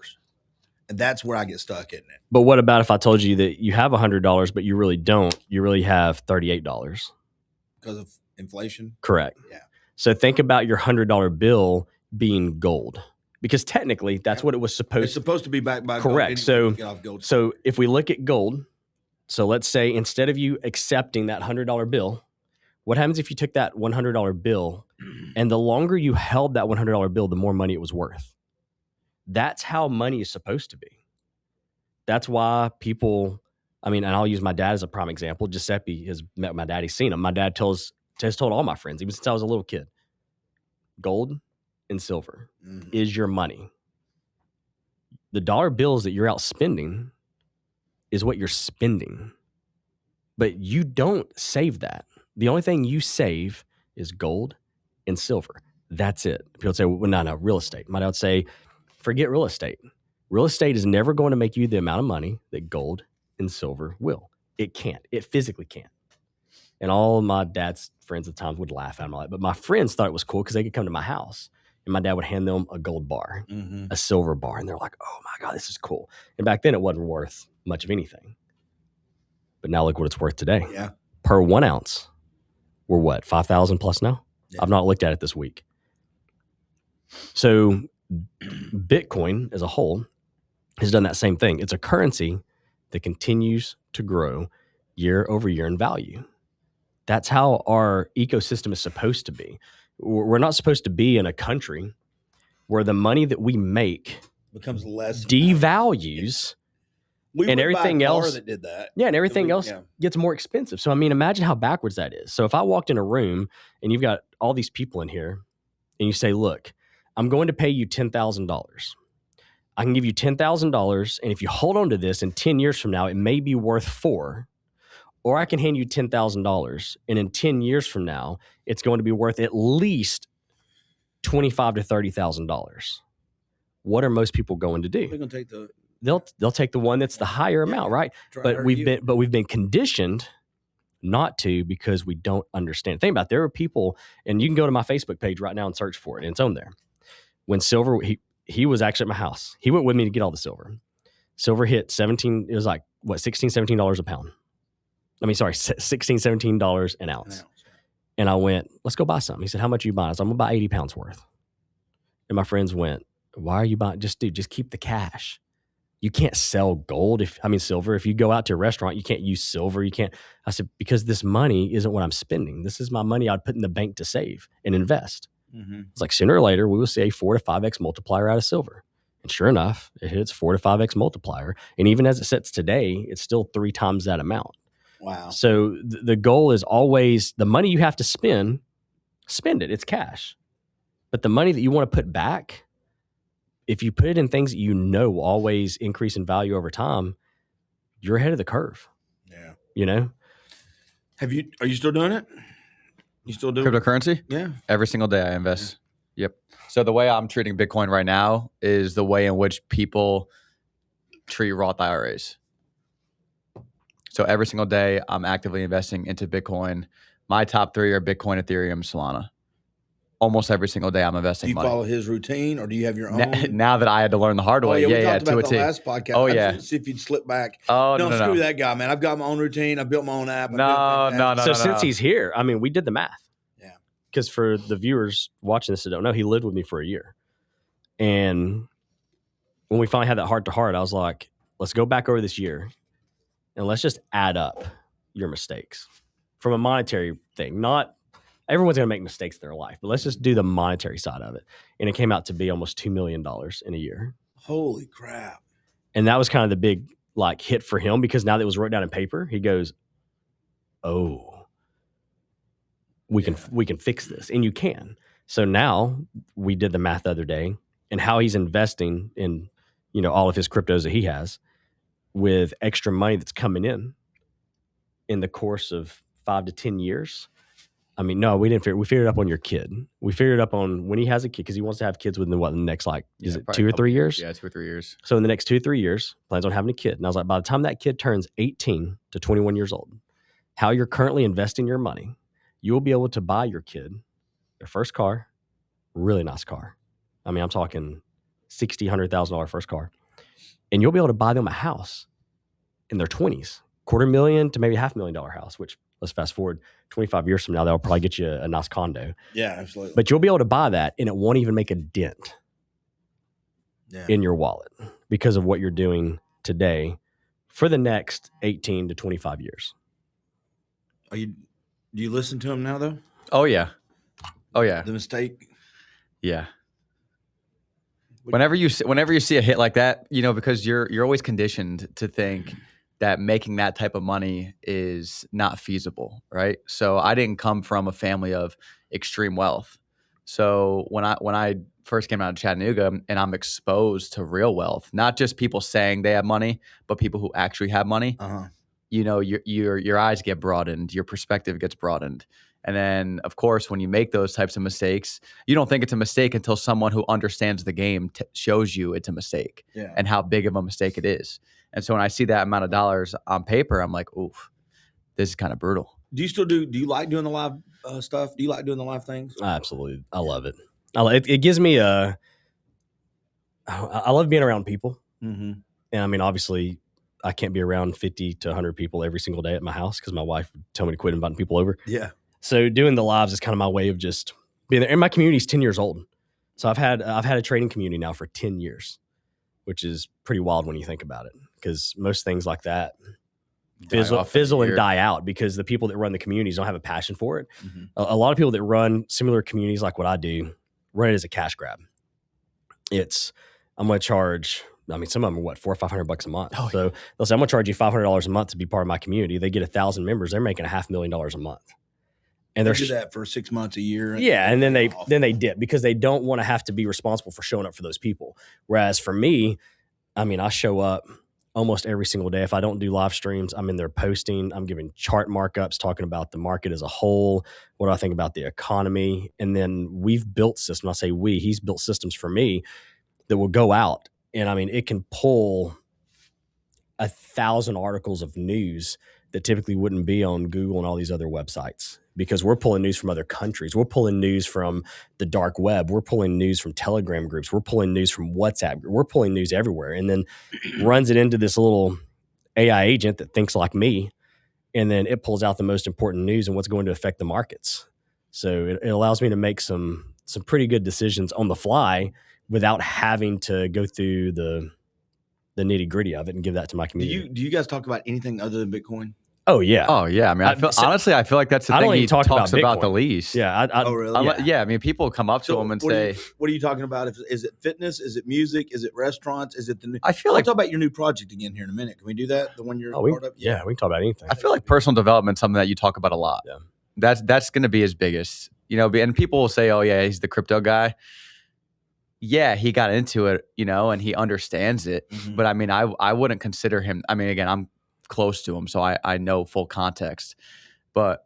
And that's where I get stuck, isn't it? But what about if I told you that you have $100, but you really don't? You really have $38. Because of inflation? Correct. Yeah. So think about your $100 bill being gold. Because technically, that's what it was supposed to be. It's supposed to be backed by correct. gold. Correct. So if we look at gold, so let's say instead of you accepting that $100 bill, what happens if you took that $100 bill and the longer you held that $100 bill, the more money it was worth? That's how money is supposed to be. That's why people, and I'll use my dad as a prime example. Giuseppe has met my dad. He's seen him. My dad has told all my friends, even since I was a little kid, gold and silver is your money. The dollar bills that you're out spending is what you're spending. But you don't save that. The only thing you save is gold and silver. That's it. People say, well, no, real estate. My dad would say, forget real estate. Real estate is never going to make you the amount of money that gold and silver will. It can't. It physically can't. And all of my dad's friends at the time would laugh at him. But my friends thought it was cool because they could come to my house and my dad would hand them a gold bar, a silver bar. And they're like, oh my God, this is cool. And back then it wasn't worth much of anything. But now look what it's worth today. Yeah. Per 1 ounce. We're what, 5,000 plus now? Yeah. I've not looked at it this week. So Bitcoin as a whole has done that same thing. It's a currency that continues to grow year over year in value. That's how our ecosystem is supposed to be. We're not supposed to be in a country where the money that we make becomes less devalues. And everything else that did that. Yeah, and everything else gets more expensive. So imagine how backwards that is. So if I walked in a room and you've got all these people in here and you say, look, I'm going to pay you $10,000. I can give you $10,000, and if you hold on to this in 10 years from now, it may be worth $4,000. Or I can hand you $10,000, and in 10 years from now, it's going to be worth at least $25,000 to $30,000. What are most people going to do? They're going to take the They'll take the one that's the higher amount, right? But we've been conditioned not to because we don't understand. Think about it, there are people, and you can go to my Facebook page right now and search for it, and it's on there. When silver, he was actually at my house. He went with me to get all the silver. Silver hit $16, $17 a pound. $16, $17 an ounce. And I went, let's go buy something. He said, how much are you buying? I said, I'm going to buy 80 pounds worth. And my friends went, why are you buying? Just keep the cash. You can't sell silver. If you go out to a restaurant, you can't use silver. You can't. I said, because this money isn't what I'm spending. This is my money I'd put in the bank to save and invest. It's like sooner or later, we will see a 4 to 5X multiplier out of silver. And sure enough, it hits 4 to 5x multiplier. And even as it sits today, it's still 3 times that amount. Wow. So the goal is always the money you have to spend it. It's cash. But the money that you want to put back, if you put it in things that you know will always increase in value over time, you're ahead of the curve. Yeah. You know? Are you still doing it? You still doing cryptocurrency? Yeah. Every single day I invest. Yeah. Yep. So the way I'm treating Bitcoin right now is the way in which people treat Roth IRAs. So every single day I'm actively investing into Bitcoin. My top 3 are Bitcoin, Ethereum, Solana. Almost every single day I'm investing money. Do you money. follow his routine or do you have your own? Now that I had to learn the hard way. We talked about the last podcast. Oh, I yeah. just see if you'd slip back. Oh, no, no, screw that guy, man. I've got my own routine. I built my own app. No. Since he's here, I mean, we did the math. Yeah. Because for the viewers watching this that don't know, he lived with me for a year. And when we finally had that heart-to-heart, I was like, let's go back over this year and let's just add up your mistakes from a monetary thing. Not everyone's going to make mistakes in their life, but let's just do the monetary side of it. And it came out to be almost $2 million in a year. Holy crap. And that was kind of the big hit for him, because now that it was wrote down in paper, he goes, oh, we can fix this. And you can. So now we did the math the other day, and how he's investing in, all of his cryptos that he has with extra money that's coming in the course of 5 to 10 years. I mean, no, we didn't we figured it up on your kid. We figured it up on when he has a kid, because he wants to have kids within the next, is it 2 or 3 years? Yeah, 2 or 3 years. So in the next 2 or 3 years, plans on having a kid. And I was like, by the time that kid turns 18 to 21 years old, how you're currently investing your money, you will be able to buy your kid their first car, really nice car. I mean, I'm talking $60,000, $100,000 first car. And you'll be able to buy them a house in their 20s, $250,000 to maybe $500,000 house, which, let's fast forward 25 years from now, that'll probably get you a nice condo. Yeah, absolutely. But you'll be able to buy that, and it won't even make a dent in your wallet because of what you're doing today for the next 18 to 25 years. Do you listen to him now, though? Oh, yeah. The mistake? Yeah. Whenever you see a hit like that, because you're always conditioned to think that making that type of money is not feasible, right? So I didn't come from a family of extreme wealth. So when I first came out of Chattanooga and I'm exposed to real wealth, not just people saying they have money, but people who actually have money, your eyes get broadened, your perspective gets broadened. And then, of course, when you make those types of mistakes, you don't think it's a mistake until someone who understands the game shows you it's a mistake and how big of a mistake it is. And so when I see that amount of dollars on paper, I'm like, oof, this is kind of brutal. Do you like doing the live stuff? Do you like doing the live things? Absolutely. I love it. It gives me I love being around people. Mm-hmm. And I mean, obviously, I can't be around 50 to 100 people every single day at my house because my wife would tell me to quit inviting people over. Yeah. So doing the lives is kind of my way of just being there. And my community is 10 years old. So I've had a trading community now for 10 years, which is pretty wild when you think about it, because most things like that fizzle and die out because the people that run the communities don't have a passion for it. Mm-hmm. A lot of people that run similar communities like what I do run it as a cash grab. I'm going to charge, I mean, some of them are $400 or $500 a month. Oh, so they'll say, I'm going to charge you $500 a month to be part of my community. They get 1,000 members. They're making $500,000 a month. And they do that for 6 months, a year. Yeah. And then they dip because they don't want to have to be responsible for showing up for those people. Whereas for me, I mean, I show up almost every single day. If I don't do live streams, I'm in there posting. I'm giving chart markups, talking about the market as a whole. What do I think about the economy? And then we've built systems. I say he's built systems for me that will go out. And I mean, it can pull 1,000 articles of news that typically wouldn't be on Google and all these other websites, because we're pulling news from other countries. We're pulling news from the dark web. We're pulling news from Telegram groups. We're pulling news from WhatsApp. We're pulling news everywhere, and then runs it into this little AI agent that thinks like me. And then it pulls out the most important news and what's going to affect the markets. So it allows me to make some pretty good decisions on the fly without having to go through the nitty gritty of it and give that to my community. Do you guys talk about anything other than Bitcoin? Oh yeah. Oh yeah. I mean, honestly, I feel like that's the thing he talks about the least. Yeah. Oh really? Yeah. I mean, people come up to him and say, "What are you talking about? Is it fitness? Is it music? Is it restaurants? Is it the new?" I feel I'll talk about your new project again here in a minute. Can we do that? The one you're part of? Yeah, we can talk about anything. I feel like personal development is something that you talk about a lot. Yeah. That's going to be his biggest, and people will say, "Oh yeah, he's the crypto guy." Yeah, he got into it, and he understands it. Mm-hmm. But I mean, I wouldn't consider him. I mean, again, I'm close to him, so I know full context. But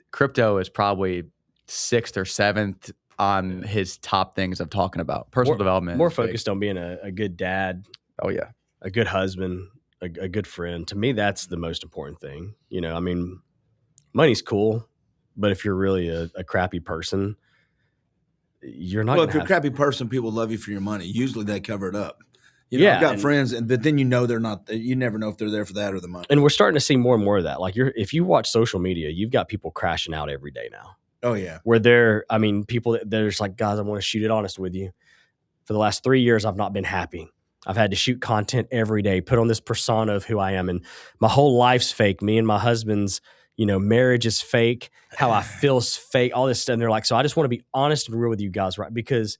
crypto is probably 6th or 7th on his top things of talking about personal development. More focused on being a good dad. Oh yeah, a good husband, a good friend. To me, that's the most important thing. I mean, money's cool, but if you're really a crappy person, you're not. Well, if you're a crappy person, people love you for your money. Usually they cover it up. I've got friends, but then they're not. You never know if they're there for that or the money. And we're starting to see more and more of that. Like if you watch social media, you've got people crashing out every day now. Oh yeah, where people they're just like, guys, I want to shoot it honest with you. For the last 3 years, I've not been happy. I've had to shoot content every day, put on this persona of who I am, and my whole life's fake. Me and my husband's, marriage is fake. How I feel's fake. All this stuff. And they're like, so I just want to be honest and real with you guys, right? Because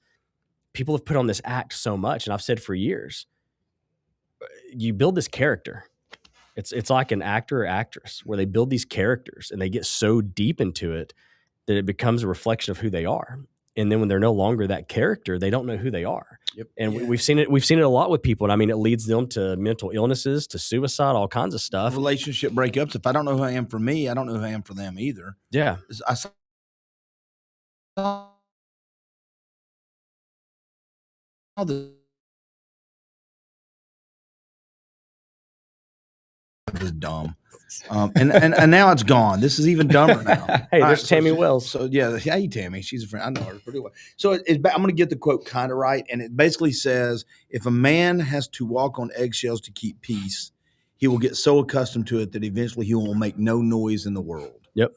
people have put on this act so much, and I've said for years, you build this character. It's like an actor or actress where they build these characters and they get so deep into it that it becomes a reflection of who they are. And then when they're no longer that character, they don't know who they are. Yep. And we've seen it a lot with people. And I mean, it leads them to mental illnesses, to suicide, all kinds of stuff. Relationship breakups. If I don't know who I am for me, I don't know who I am for them either. Yeah. I saw this is dumb. And now it's gone. This is even dumber now. Hey, there's Tammy Wells. So yeah, hey Tammy, she's a friend. I know her pretty well. So I'm going to get the quote kind of right, and it basically says, "If a man has to walk on eggshells to keep peace, he will get so accustomed to it that eventually he will make no noise in the world." Yep.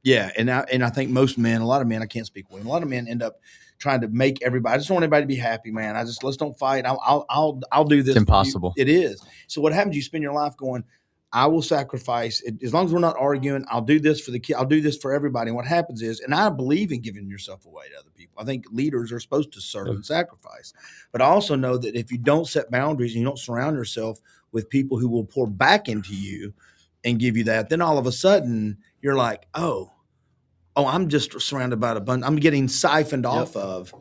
Yeah, and I think most men, a lot of men, I can't speak for them, a lot of men end up trying to make everybody. I just want everybody to be happy, man. Let's don't fight. I'll do this. It's impossible. It is. So what happens? You spend your life going, I will sacrifice as long as we're not arguing. I'll do this for the kid. I'll do this for everybody. And what happens is, and I believe in giving yourself away to other people. I think leaders are supposed to serve and sacrifice, but I also know that if you don't set boundaries and you don't surround yourself with people who will pour back into you and give you that, then all of a sudden you're like, oh, I'm just surrounded by a bunch. I'm getting siphoned off of.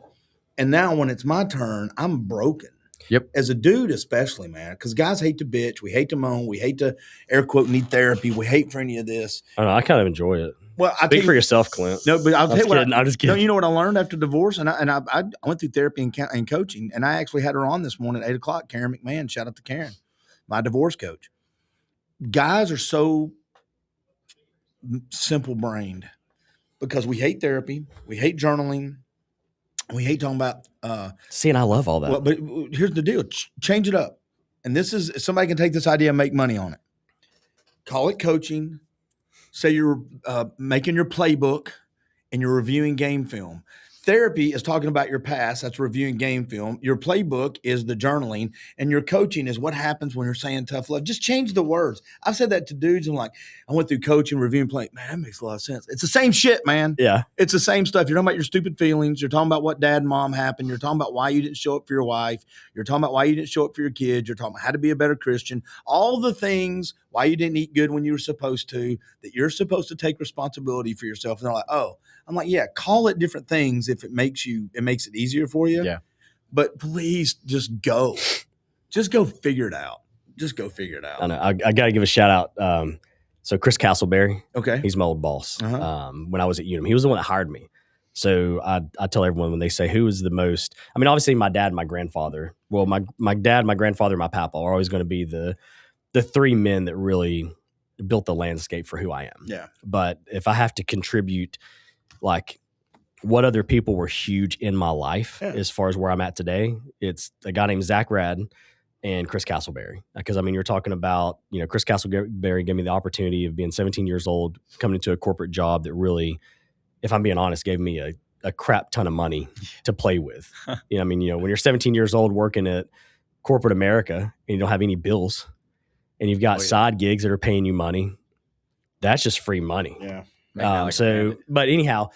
And now when it's my turn, I'm broken. Yep. As a dude, especially, man, because guys hate to bitch. We hate to moan. We hate to, air quote, need therapy. We hate for any of this. I don't know. I kind of enjoy it. Well, Speak for yourself, Clint. No, but I'll tell you what. I'm just kidding. You know what I learned after divorce? And I went through therapy and coaching, and I actually had her on this morning at 8 o'clock, Karen McMahon. Shout out to Karen, my divorce coach. Guys are so simple-brained because we hate therapy. We hate journaling. We hate talking about see, and I love all that. Well, but here's the deal. Change it up. And this is, somebody can take this idea and make money on it. Call it coaching. Say you're making your playbook and you're reviewing game film. Therapy is talking about your past. That's reviewing game film. Your playbook is the journaling, and your coaching is what happens when you're saying tough love. Just change the words. I've said that to dudes. I'm like, I went through coaching, reviewing, playing. Man, that makes a lot of sense. It's the same shit, man. Yeah. It's the same stuff. You're talking about your stupid feelings. You're talking about what dad and mom happened. You're talking about why you didn't show up for your wife. You're talking about why you didn't show up for your kids. You're talking about how to be a better Christian. All the things, why you didn't eat good when you were supposed to, that you're supposed to take responsibility for yourself. And they're like, oh. I'm like, yeah, call it different things if it makes it easier for you. Yeah. But please just go. Just go figure it out. Just go figure it out. I know. I got to give a shout out. So Chris Castleberry, okay, he's my old boss. When I was at Unum, he was the one that hired me. So I tell everyone when they say who is the most, I mean, obviously my dad and my grandfather. Well, my dad, my grandfather, and my papa are always going to be the three men that really built the landscape for who I am. Yeah. But if I have to contribute, like what other people were huge in my life as far as where I'm at today, it's a guy named Zach Rad and Chris Castleberry. Because I mean, you're talking about, Chris Castleberry gave me the opportunity of being 17 years old, coming into a corporate job that really, if I'm being honest, gave me a crap ton of money to play with. When you're 17 years old working at corporate America and you don't have any bills, and you've got side gigs that are paying you money, that's just free money. Yeah. But anyhow,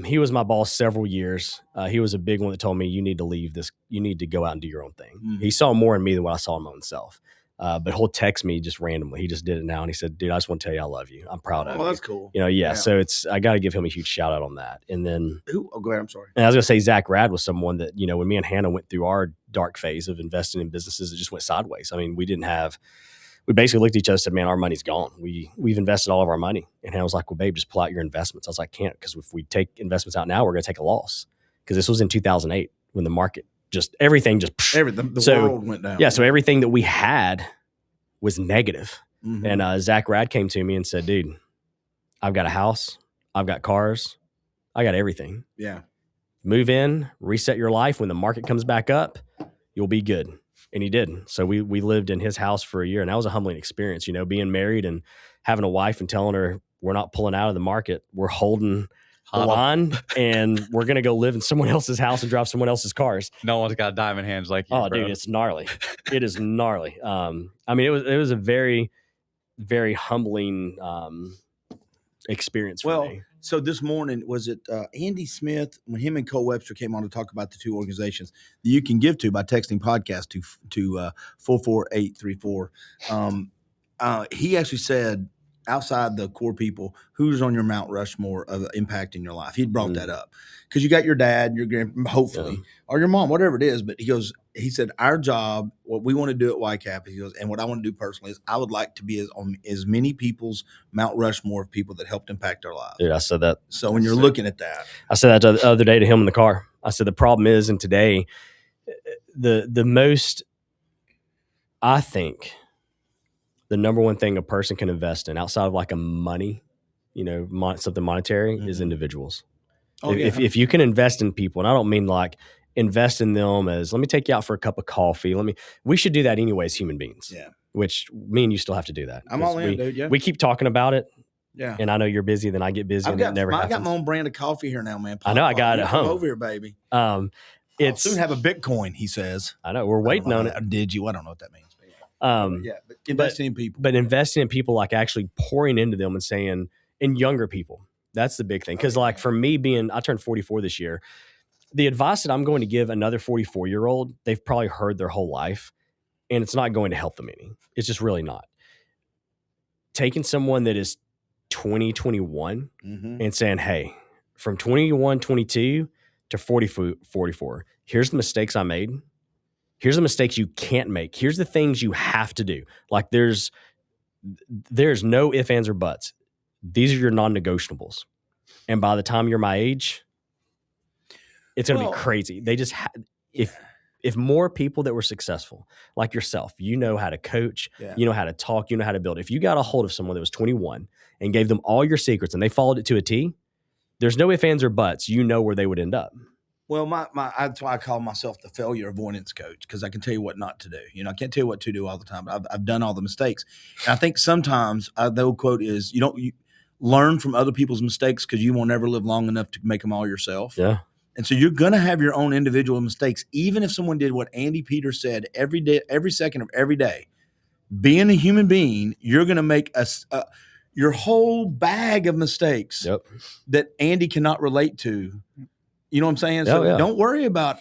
he was my boss several years. He was a big one that told me, you need to leave this. You need to go out and do your own thing. Mm-hmm. He saw more in me than what I saw in my own self. But he'll text me just randomly. He just did it now. And he said, dude, I just want to tell you, I love you. I'm proud of you. Oh, that's cool. So I got to give him a huge shout out on that. And then, go ahead. I'm sorry. And I was going to say, Zach Rad was someone that, when me and Hannah went through our dark phase of investing in businesses, it just went sideways. I mean, we basically looked at each other and said, man, our money's gone. We've invested all of our money. And Hannah was like, well, babe, just pull out your investments. I was like, can't, because if we take investments out now, we're going to take a loss. Because this was in 2008 when the market everything the world went down. Yeah. So everything that we had was negative. Mm-hmm. And Zach Rad came to me and said, dude, I've got a house. I've got cars. I got everything. Yeah. Move in, reset your life. When the market comes back up, you'll be good. And he did. So we lived in his house for a year, and that was a humbling experience, being married and having a wife and telling her we're not pulling out of the market. We're holding the line, and we're going to go live in someone else's house and drive someone else's cars. No one's got diamond hands like you, bro. Dude, it's gnarly. It is gnarly. I mean, it was a very, very humbling experience for me. So this morning, was it Andy Smith, when him and Cole Webster came on to talk about the two organizations that you can give to by texting podcast to 44834. He actually said, outside the core people, who's on your Mount Rushmore of impacting your life? He brought that up because you got your dad, your grandpa, hopefully, or your mom, whatever it is. But he said, our job, what we want to do at YCAP, he goes, and what I want to do personally is I would like to be on as many people's Mount Rushmore of people that helped impact our lives. Dude, I said that. So when you're looking at that, I said that the other day to him in the car. I said, the problem is, and today, the most, I think, the number one thing a person can invest in outside of like a money, something monetary, is individuals. If you can invest in people, and I don't mean like invest in them as, let me take you out for a cup of coffee. We should do that anyway as human beings. Yeah. Which me and you still have to do that. I'm all in, dude. Yeah. We keep talking about it. Yeah. And I know you're busy, then I get busy, and it never happens. I got my own brand of coffee here now, man. I know, I got it at home. Come over here, baby. I'll soon have a Bitcoin, he says. I know, we're waiting on it. Did you? I don't know what that means. But investing in people. But investing in people, like actually pouring into them and saying, in younger people, that's the big thing. Because like for me I turned 44 this year. The advice that I'm going to give another 44-year-old, they've probably heard their whole life, and it's not going to help them any. It's just really not. Taking someone that is 20, 21 and saying, hey, from 21, 22 to 44, here's the mistakes I made. Here's the mistakes you can't make. Here's the things you have to do. Like there's no ifs, ands, or buts. These are your non-negotiables. And by the time you're my age, it's going to be crazy. They just if more people that were successful, like yourself, how to coach, you know how to talk, you know how to build. If you got a hold of someone that was 21 and gave them all your secrets and they followed it to a T, there's no ifs, ands, or buts. You know where they would end up. Well, that's why I call myself the failure avoidance coach, because I can tell you what not to do. I can't tell you what to do all the time. But I've done all the mistakes. And I think sometimes the old quote is, you learn from other people's mistakes because you won't ever live long enough to make them all yourself. Yeah. And so you're going to have your own individual mistakes, even if someone did what Andy Peters said every day, every second of every day. Being a human being, you're going to make your whole bag of mistakes that Andy cannot relate to. You know what I'm saying? So don't worry about,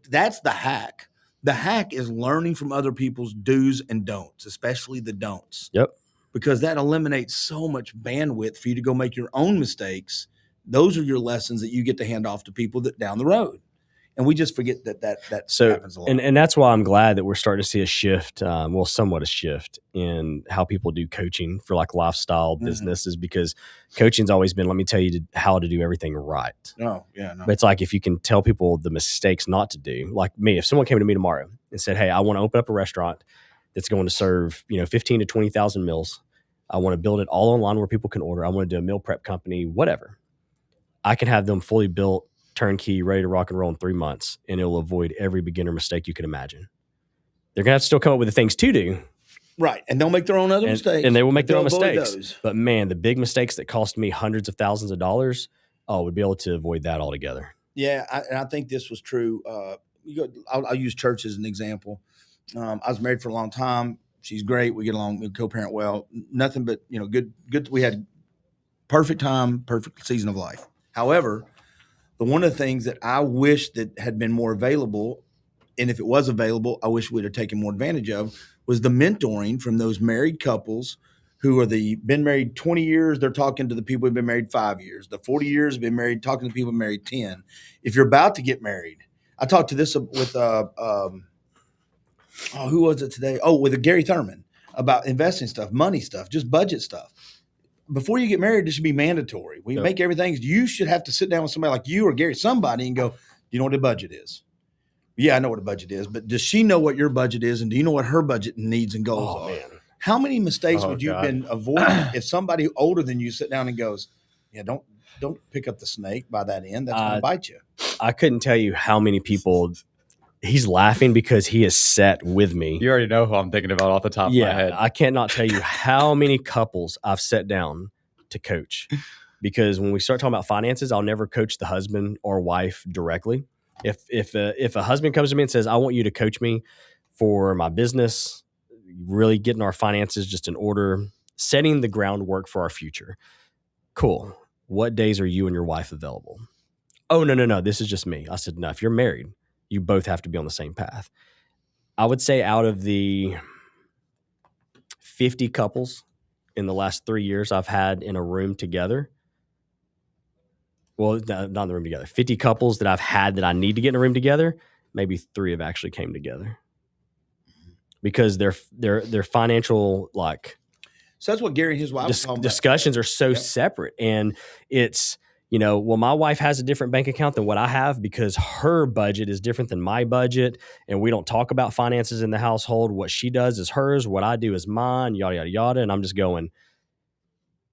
that's the hack. The hack is learning from other people's do's and don'ts, especially the don'ts. Yep. Because that eliminates so much bandwidth for you to go make your own mistakes. Those are your lessons that you get to hand off to people that down the road. And we just forget that happens a lot. And that's why I'm glad that we're starting to see a shift, somewhat a shift in how people do coaching for like lifestyle businesses, because coaching's always been, let me tell you how to do everything right. Oh, yeah. No. But it's like if you can tell people the mistakes not to do, like me, if someone came to me tomorrow and said, hey, I want to open up a restaurant that's going to serve, 15 to 20,000 meals. I want to build it all online where people can order. I want to do a meal prep company, whatever. I can have them fully built, turnkey, ready to rock and roll in 3 months, and it'll avoid every beginner mistake you can imagine. They're going to have to still come up with the things to do. Right. And they'll make their own other mistakes. And they will make their own mistakes. Those. But man, the big mistakes that cost me hundreds of thousands of dollars, would be able to avoid that altogether. Yeah. I think this was true. I'll use church as an example. I was married for a long time. She's great. We get along. We co-parent well. Nothing but, good. We had perfect time, perfect season of life. However, one of the things that I wish that had been more available, and if it was available, I wish we'd have taken more advantage of, was the mentoring from those married couples who are been married 20 years. They're talking to the people who've been married 5 years. The 40 years have been married, talking to people who've been married 10. If you're about to get married, I talked to this with who was it today? Oh, with Gary Thurman about investing stuff, money stuff, just budget stuff. Before you get married, this should be mandatory. We make everything. You should have to sit down with somebody like you or Gary, somebody, and go, do you know what a budget is? Yeah, I know what a budget is, but does she know what your budget is? And do you know what her budget needs and goals are? Man. How many mistakes would you have been avoiding if somebody older than you sit down and goes, yeah, don't pick up the snake by that end. That's going to bite you. I couldn't tell you how many people. He's laughing because he is set with me. You already know who I'm thinking about off the top of my head. I cannot tell you how many couples I've sat down to coach, because when we start talking about finances, I'll never coach the husband or wife directly. If a husband comes to me and says, I want you to coach me for my business, really getting our finances just in order, setting the groundwork for our future. Cool. What days are you and your wife available? Oh, no. This is just me. I said, no, if you're married, you both have to be on the same path. I would say out of the 50 couples in the last 3 years I've had in a room together, well, not in the room together, 50 couples that I've had that I need to get in a room together, maybe 3 have actually came together because their financial, so that's what Gary and his wife discussions are so separate. And it's, well, my wife has a different bank account than what I have because her budget is different than my budget. And we don't talk about finances in the household. What she does is hers. What I do is mine, yada, yada, yada. And I'm just going,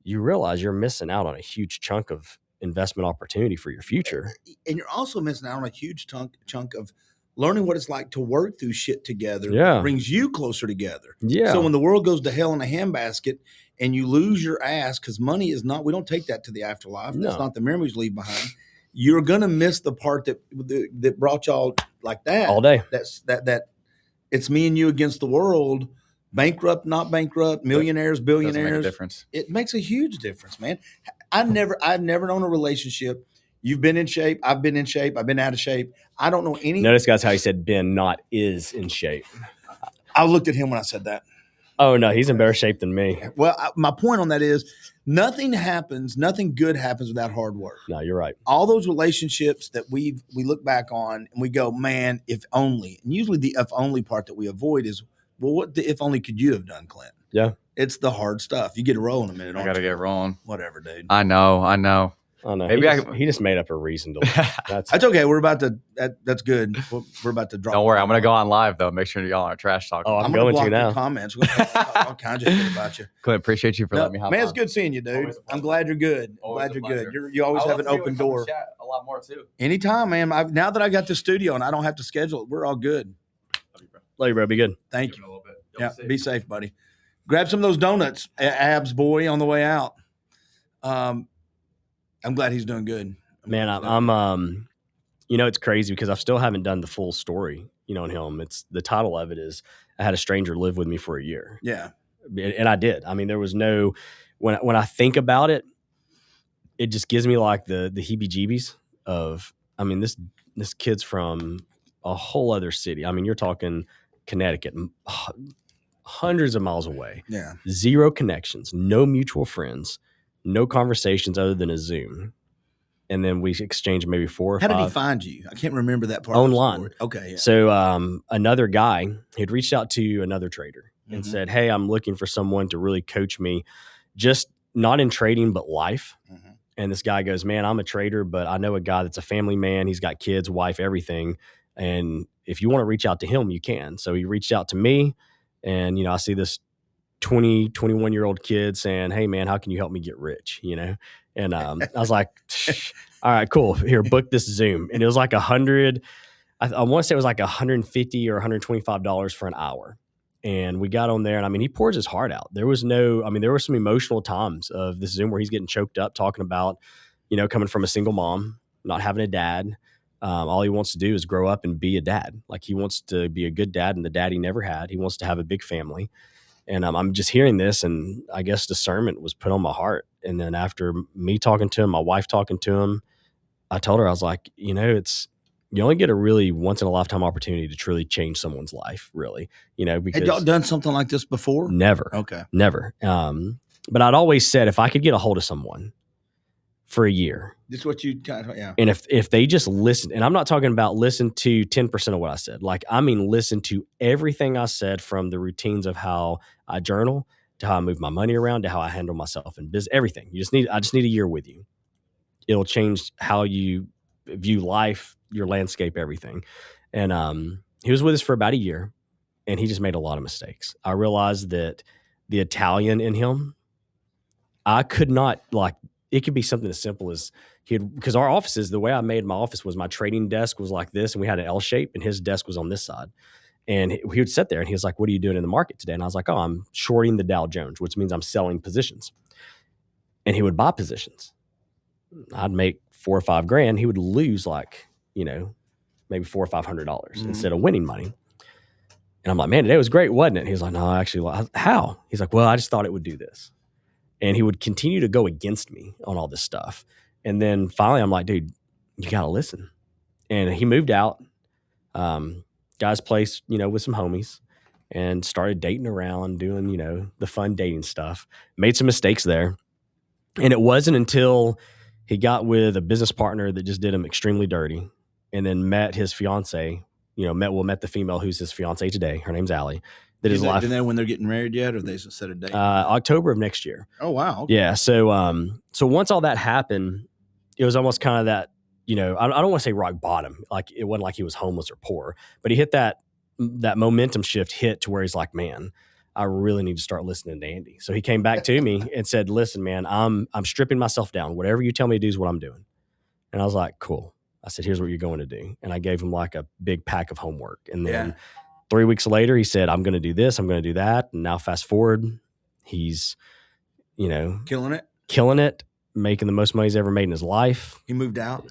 you realize you're missing out on a huge chunk of investment opportunity for your future. And you're also missing out on a huge chunk of learning what it's like to work through shit together. Brings you closer together. So when the world goes to hell in a handbasket and you lose your ass, because money is not, we don't take that to the afterlife. That's not the memories we leave behind. You're going to miss the part that brought y'all like that. All day. That it's me and you against the world, bankrupt, not bankrupt, millionaires, billionaires. Doesn't make a difference. It makes a huge difference, man. I've never known a relationship. You've been in shape. I've been in shape. I've been out of shape. I don't know any. Notice, guys, how he said been, not is in shape. I looked at him when I said that. Oh, no, he's in better shape than me. Well, my point on that is nothing good happens without hard work. No, you're right. All those relationships that we look back on and we go, man, if only. And usually the if only part that we avoid is, well, what the if only could you have done, Clint? Yeah. It's the hard stuff. You get a roll in a minute. I got to get rolling. Whatever, dude. I know. Oh, no. Maybe he just made up a reason to. That's okay. We're about to. That's good. We're about to drop. Don't worry. I'm going to go on live though. Make sure y'all aren't trash talking. Oh, I'm going to now. Comments. We're gonna talk all kinds of shit about you. Clint, appreciate you for letting me hop on. Man, it's good seeing you, dude. I'm glad you're good. Glad you're good. You always have an open door. A lot more too. Anytime, man. Now that I got the studio and I don't have to schedule it, we're all good. Love you, bro. Be good. Thank you. Yeah, be safe, buddy. Grab some of those donuts, Abs boy, on the way out. I'm glad he's doing good. Man, I'm it's crazy because I still haven't done the full story, on him. It's the title of it is I had a stranger live with me for a year. Yeah. And I did. I mean, there was no, when I think about it, it just gives me like the heebie-jeebies of, I mean, this kid's from a whole other city. I mean, you're talking Connecticut, hundreds of miles away. Yeah. Zero connections, no mutual friends, no conversations other than a Zoom. And then we exchanged maybe 4 or 5. How did he find you? I can't remember that part. Online. Okay. Yeah. So another guy had reached out to another trader and said, hey, I'm looking for someone to really coach me, just not in trading, but life. Mm-hmm. And this guy goes, man, I'm a trader, but I know a guy that's a family man. He's got kids, wife, everything. And if you want to reach out to him, you can. So he reached out to me. And, I see this 21-year-old kid saying, hey, man, how can you help me get rich? And I was like, all right, cool. Here, book this Zoom. And it was like $100. I want to say it was like $150 or $125 for an hour. And we got on there, and I mean, he pours his heart out. There were some emotional times of this Zoom where he's getting choked up talking about, coming from a single mom, not having a dad. All he wants to do is grow up and be a dad. Like he wants to be a good dad and the dad he never had. He wants to have a big family. And I'm just hearing this, and I guess discernment was put on my heart. And then after me talking to him, my wife talking to him, I told her, I was like, you only get a really once in a lifetime opportunity to truly change someone's life, really, because had y'all done something like this before? Never. Okay. Never. But I'd always said, if I could get a hold of someone for a year, this is what you kind of, yeah. And if they just listen, and I'm not talking about listen to 10% of what I said, like, I mean, listen to everything I said, from the routines of how I journal to how I move my money around to how I handle myself in business, everything. I just need a year with you. It'll change how you view life, your landscape, everything. And he was with us for about a year, and he just made a lot of mistakes. I realized that the Italian in him, I could not, like, it could be something as simple as because our offices, the way I made my office was my trading desk was like this, and we had an L shape, and his desk was on this side. And he would sit there, and he was like, "What are you doing in the market today?" And I was like, "Oh, I'm shorting the Dow Jones, which means I'm selling positions." And he would buy positions. I'd make $4,000 or $5,000. He would lose like, maybe $400 or $500 instead of winning money. And I'm like, "Man, today was great, wasn't it?" He's like, "No, actually, how?" He's like, "Well, I just thought it would do this." And he would continue to go against me on all this stuff. And then finally, I'm like, "Dude, you got to listen." And he moved out, got his place, with some homies, and started dating around, doing, the fun dating stuff. Made some mistakes there. And it wasn't until he got with a business partner that just did him extremely dirty, and then met his fiance, met the female who's his fiance today. Her name's Allie. Do they know when they're getting married yet, or they set a date? October of next year. Oh, wow. Okay. Yeah. So once all that happened, it was almost kind of that, I don't want to say rock bottom. Like, it wasn't like he was homeless or poor, but he hit that momentum shift to where he's like, "Man, I really need to start listening to Andy." So he came back to me and said, "Listen, man, I'm stripping myself down. Whatever you tell me to do is what I'm doing." And I was like, "Cool." I said, "Here's what you're going to do." And I gave him like a big pack of homework. And then 3 weeks later, he said, "I'm going to do this. I'm going to do that." And now fast forward, he's, killing it, making the most money he's ever made in his life. He moved out.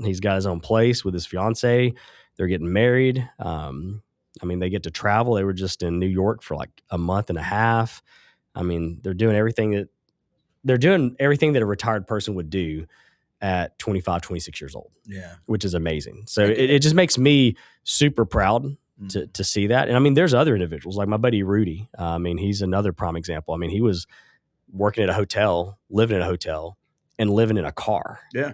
He's got his own place with his fiance. They're getting married. They get to travel. They were just in New York for like a month and a half. They're doing everything that a retired person would do at 25, 26 years old. Yeah. Which is amazing. So it just makes me super proud to see that. And there's other individuals like my buddy Rudy. He's another prime example. He was working at a hotel, living in a hotel, and living in a car. Yeah.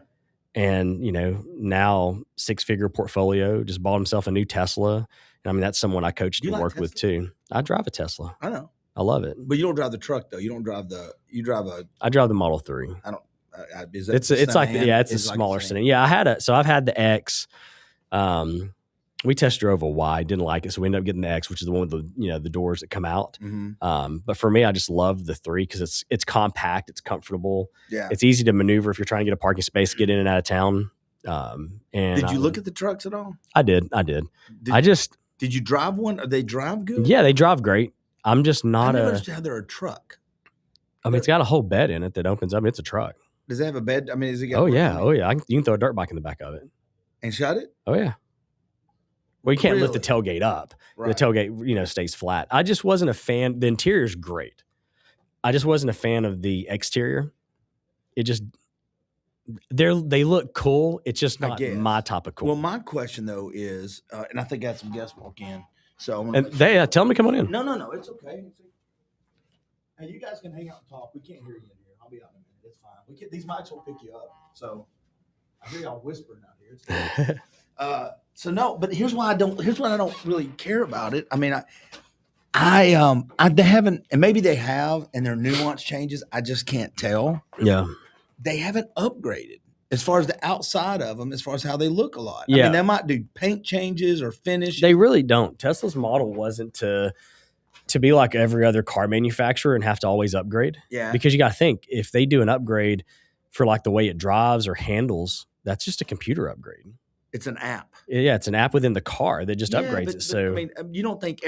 And, now 6-figure portfolio, just bought himself a new Tesla. And that's someone I coached and worked with too. I drive a Tesla. I know. I love it. But you don't drive the truck though. I drive the Model 3. I don't. Is that it's a smaller sedan. Yeah, I've had the X. We test drove a Y, didn't like it, so we ended up getting the X, which is the one with the doors that come out. Mm-hmm. But for me, I just love the 3 because it's compact, it's comfortable, yeah, it's easy to maneuver if you're trying to get a parking space, get in and out of town. And did you look at the trucks at all? I did. Did you drive one? Or they drive good? Yeah, they drive great. I'm just not I never understand how they're a truck. It's got a whole bed in it that opens up. It's a truck. Does it have a bed? Is it got? Oh yeah. You can throw a dirt bike in the back of it and shut it. Oh yeah. Well, you can't lift the tailgate up. Right. The tailgate, stays flat. I just wasn't a fan. The interior's great. I just wasn't a fan of the exterior. It just they look cool. It's just not my type of cool. Well, my question though is, and I think I had some guests walk in. So tell them to come on in. No, it's okay. Hey, you guys can hang out and talk. We can't hear you in here. I'll be out in a minute. It's fine. These mics will pick you up. So I hear y'all whispering out here. It's good. So no, but here's why I don't really care about it. They haven't, and maybe they have, and their nuance changes. I just can't tell. Yeah. They haven't upgraded as far as the outside of them, as far as how they look a lot. Yeah. They might do paint changes or finish. They really don't. Tesla's model wasn't to be like every other car manufacturer and have to always upgrade. Yeah. Because you got to think, if they do an upgrade for like the way it drives or handles, that's just a computer upgrade. It's an app. Yeah, it's an app within the car that just upgrades it. So you don't think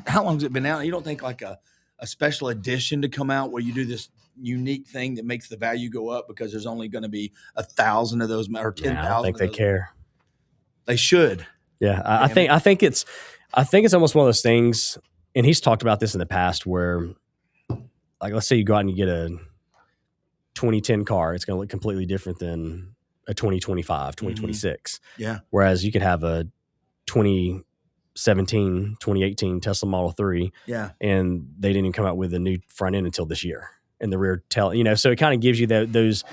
how long has it been out? You don't think like a special edition to come out where you do this unique thing that makes the value go up because there's only going to be 1,000 of those or 10,000. I don't think they care. They should. Yeah, I think it's almost one of those things. And he's talked about this in the past where, like, let's say you go out and you get a 2010 car, it's going to look completely different than a 2025, 2026. Mm-hmm. Yeah. Whereas you could have a 2017, 2018 Tesla Model 3. Yeah. And they didn't even come out with a new front end until this year. And the rear tail, so it kind of gives you those years.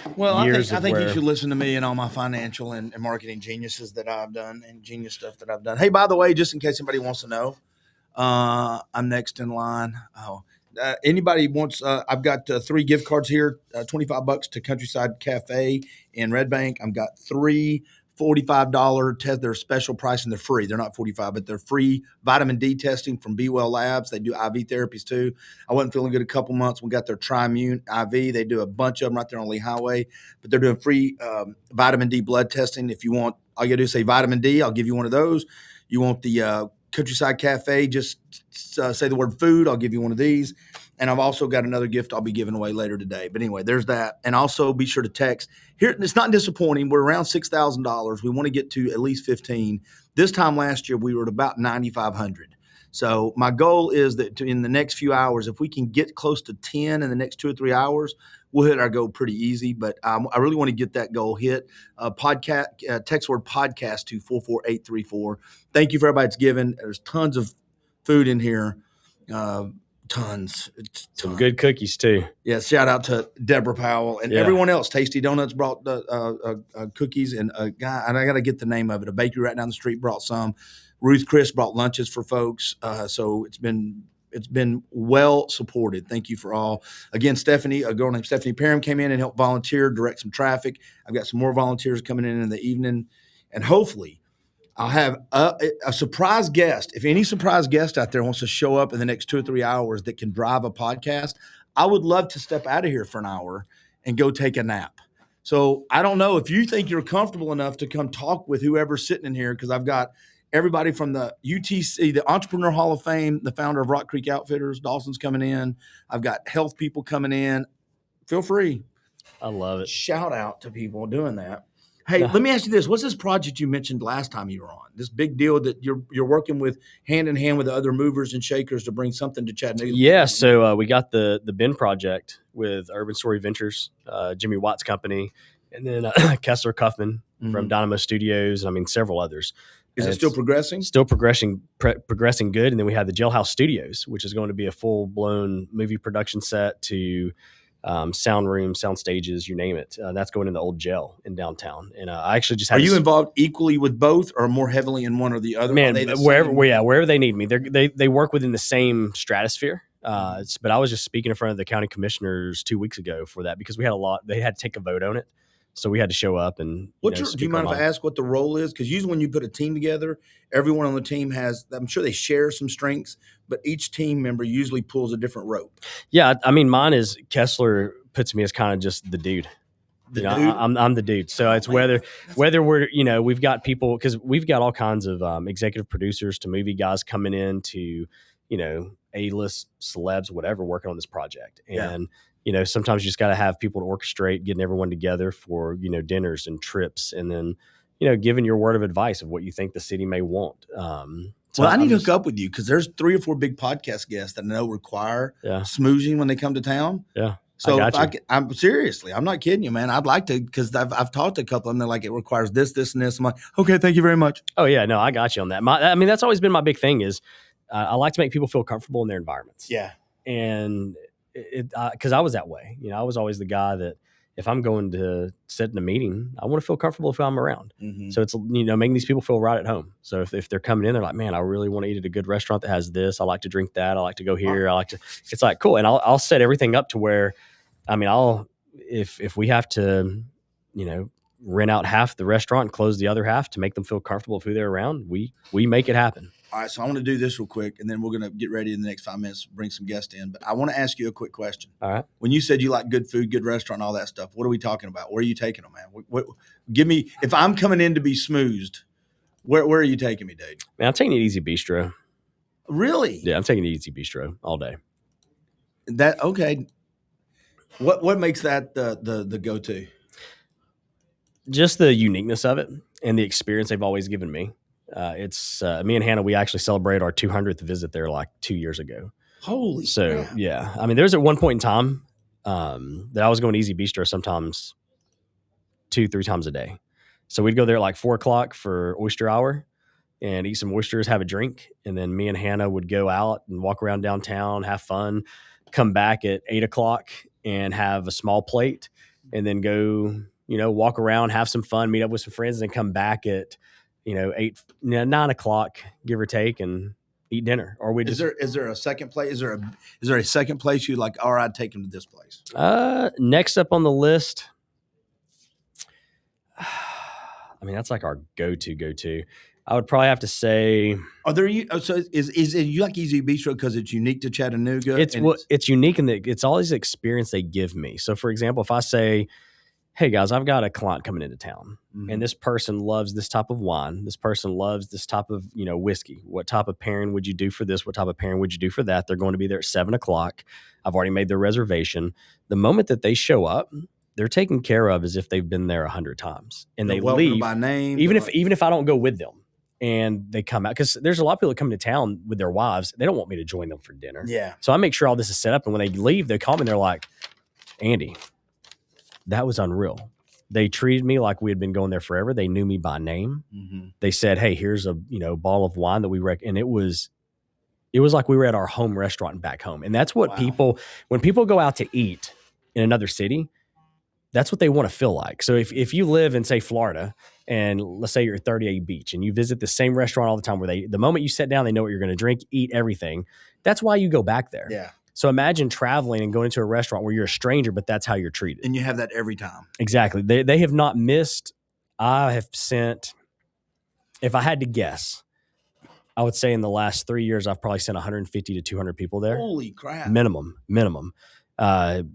I think you should listen to me and all my financial and marketing geniuses that I've done and genius stuff that I've done. Hey, by the way, just in case anybody wants to know, I'm next in line. Anybody wants, I've got 3 gift cards here, $25 to Countryside Cafe in Red Bank. I've got 3 $45 tests. They're special price and they're free. They're not 45, but they're free vitamin D testing from Be Well Labs. They do IV therapies too. I wasn't feeling good a couple months. We got their Tri-Immune IV. They do a bunch of them right there on Lee Highway, but they're doing free vitamin D blood testing. If you want, all you gotta do is say vitamin D. I'll give you one of those. You want the Countryside Cafe, just say the word food. I'll give you one of these. And I've also got another gift I'll be giving away later today. But anyway, there's that. And also be sure to text. Here, it's not disappointing. We're around $6,000. We want to get to at least 15. This time last year, we were at about 9,500. So my goal is that in the next few hours, if we can get close to 10 in the next 2 or 3 hours, we'll hit our goal pretty easy. But I really want to get that goal hit. Podcast, text word podcast to 44834. Thank you for everybody that's given. There's tons of food in here. Tons. Some good cookies too. Yeah, shout out to Deborah Powell and everyone else. Tasty Donuts brought cookies, and a guy, and I got to get the name of it. A bakery right down the street brought some. Ruth Chris brought lunches for folks. So it's been well supported. Thank you for all. Again, Stephanie, a girl named Stephanie Parham came in and helped volunteer, direct some traffic. I've got some more volunteers coming in the evening, and hopefully I'll have a surprise guest. If any surprise guest out there wants to show up in the next 2 or 3 hours that can drive a podcast, I would love to step out of here for an hour and go take a nap. So I don't know if you think you're comfortable enough to come talk with whoever's sitting in here, because I've got everybody from the UTC, the Entrepreneur Hall of Fame, the founder of Rock Creek Outfitters, Dawson's coming in. I've got health people coming in. Feel free. I love it. Shout out to people doing that. Hey, let me ask you this. What's this project you mentioned last time you were on? This big deal that you're working with hand in hand with the other movers and shakers to bring something to Chattanooga? Yeah, so we got the Ben project with Urban Story Ventures, Jimmy Watt's company, and then Kessler Cuffman from Dynamo Studios, and I mean several others. Is it still progressing? Still progressing good. And then we have the Jailhouse Studios, which is going to be a full-blown movie production set to sound rooms, sound stages, you name it. That's going in the old jail in downtown. And I actually just had. Are you involved equally with both, or more heavily in one or the other? Man, wherever they need me. They work within the same stratosphere. But I was just speaking in front of the county commissioners 2 weeks ago for that, because we had they had to take a vote on it. So we had to show up and. Do you mind if I ask what the role is? Because usually when you put a team together, everyone on the team has, I'm sure they share some strengths, but each team member usually pulls a different rope. Yeah, I mean, mine is Kessler puts me as kind of just the dude. I'm the dude. So it's whether we're, we've got people, because we've got all kinds of executive producers to movie guys coming in to, A-list celebs, whatever, working on this project. And, sometimes you just got to have people to orchestrate, getting everyone together for, dinners and trips, and then, giving your word of advice of what you think the city may want. I need to hook up with you, because there's 3 or 4 big podcast guests that I know require smoozing when they come to town. Yeah. So I'm seriously, I'm not kidding you, man. I'd like to, because I've talked to a couple of them. They're like, it requires this, this, and this. I'm like, okay, thank you very much. Oh yeah, no, I got you on that. That's always been my big thing is I like to make people feel comfortable in their environments. Yeah. And because I was that way, I was always the guy that if I'm going to sit in a meeting, I want to feel comfortable if I'm around. Mm-hmm. So it's, making these people feel right at home. So if they're coming in, they're like, man, I really want to eat at a good restaurant that has this. I like to drink that. I like to go here. It's like, cool. And I'll set everything up to where, if we have to, rent out half the restaurant and close the other half to make them feel comfortable with who they're around, we make it happen. All right, so I want to do this real quick, and then we're going to get ready in the next 5 minutes to bring some guests in. But I want to ask you a quick question. All right. When you said you like good food, good restaurant, all that stuff, what are we talking about? Where are you taking them, man? Give me, if I'm coming in to be smoozed, where are you taking me, dude? Man, I'm taking it Easy Bistro. Really? Yeah, I'm taking it Easy Bistro all day. Okay. What makes that the go-to? Just the uniqueness of it and the experience they've always given me. It's me and Hannah, we actually celebrated our 200th visit there like 2 years ago. Holy crap. Yeah. I mean, there's at one point in time that I was going to Easy Bistro sometimes 2-3 times a day. So we'd go there at like 4 o'clock for oyster hour and eat some oysters, have a drink. And then me and Hannah would go out and walk around downtown, have fun, come back at 8 o'clock and have a small plate and then go, walk around, have some fun, meet up with some friends, and then come back at, 9 o'clock, give or take, and eat dinner. Or is there a second place? Is there a second place you like? All right, I'd take him to this place. Next up on the list, I mean, that's like our go-to. I would probably have to say, are there? So is it you like Easy Bistro because it's unique to Chattanooga? It's unique in that it's always the experience they give me. So, for example, if I say, hey guys, I've got a client coming into town and this person loves this type of wine. This person loves this type of, whiskey. What type of pairing would you do for this? What type of pairing would you do for that? They're going to be there at 7 o'clock. I've already made their reservation. The moment that they show up, they're taken care of as if they've been there 100 times and they leave by name. Even if I don't go with them and they come out, because there's a lot of people that come to town with their wives. They don't want me to join them for dinner. Yeah. So I make sure all this is set up. And when they leave, they call me and they're like, Andy, that was unreal. They treated me like we had been going there forever. They knew me by name. Mm-hmm. They said, hey, here's a bottle of wine that we and it was like we were at our home restaurant back home. And that's what when people go out to eat in another city, that's what they want to feel like. So if you live in, say, Florida, and let's say you're at 38 Beach and you visit the same restaurant all the time where the moment you sit down, they know what you're going to drink, eat, everything. That's why you go back there. Yeah. So imagine traveling and going into a restaurant where you're a stranger, but that's how you're treated. And you have that every time. Exactly. They have not missed. I have sent, if I had to guess, I would say in the last 3 years, I've probably sent 150 to 200 people there. Holy crap. Minimum. And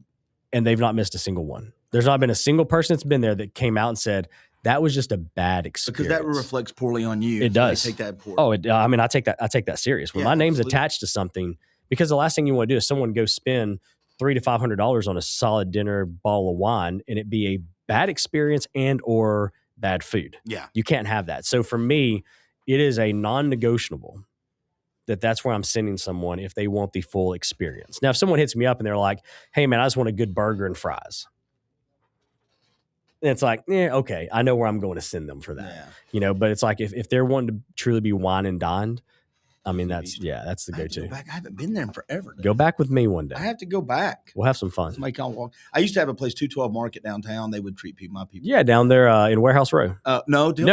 they've not missed a single one. There's not been a single person that's been there that came out and said, that was just a bad experience. Because that reflects poorly on you. It does. Take that poorly. Oh, I take that serious. When my name's attached to something, because the last thing you want to do is someone go spend $300 to $500 on a solid dinner, bottle of wine, and it be a bad experience and or bad food. Yeah. You can't have that. So for me, it is a non-negotiable that's where I'm sending someone if they want the full experience. Now, if someone hits me up and they're like, hey, man, I just want a good burger and fries. And it's like, okay, I know where I'm going to send them for that. Yeah. But it's like if they're wanting to truly be wine and dined, I mean, that's the go-to. I haven't been there in forever. Go back with me one day. I have to go back. We'll have some fun. I used to have a place, 212 Market downtown. They would treat my people. Yeah, down there in Warehouse Row. No. I'm thinking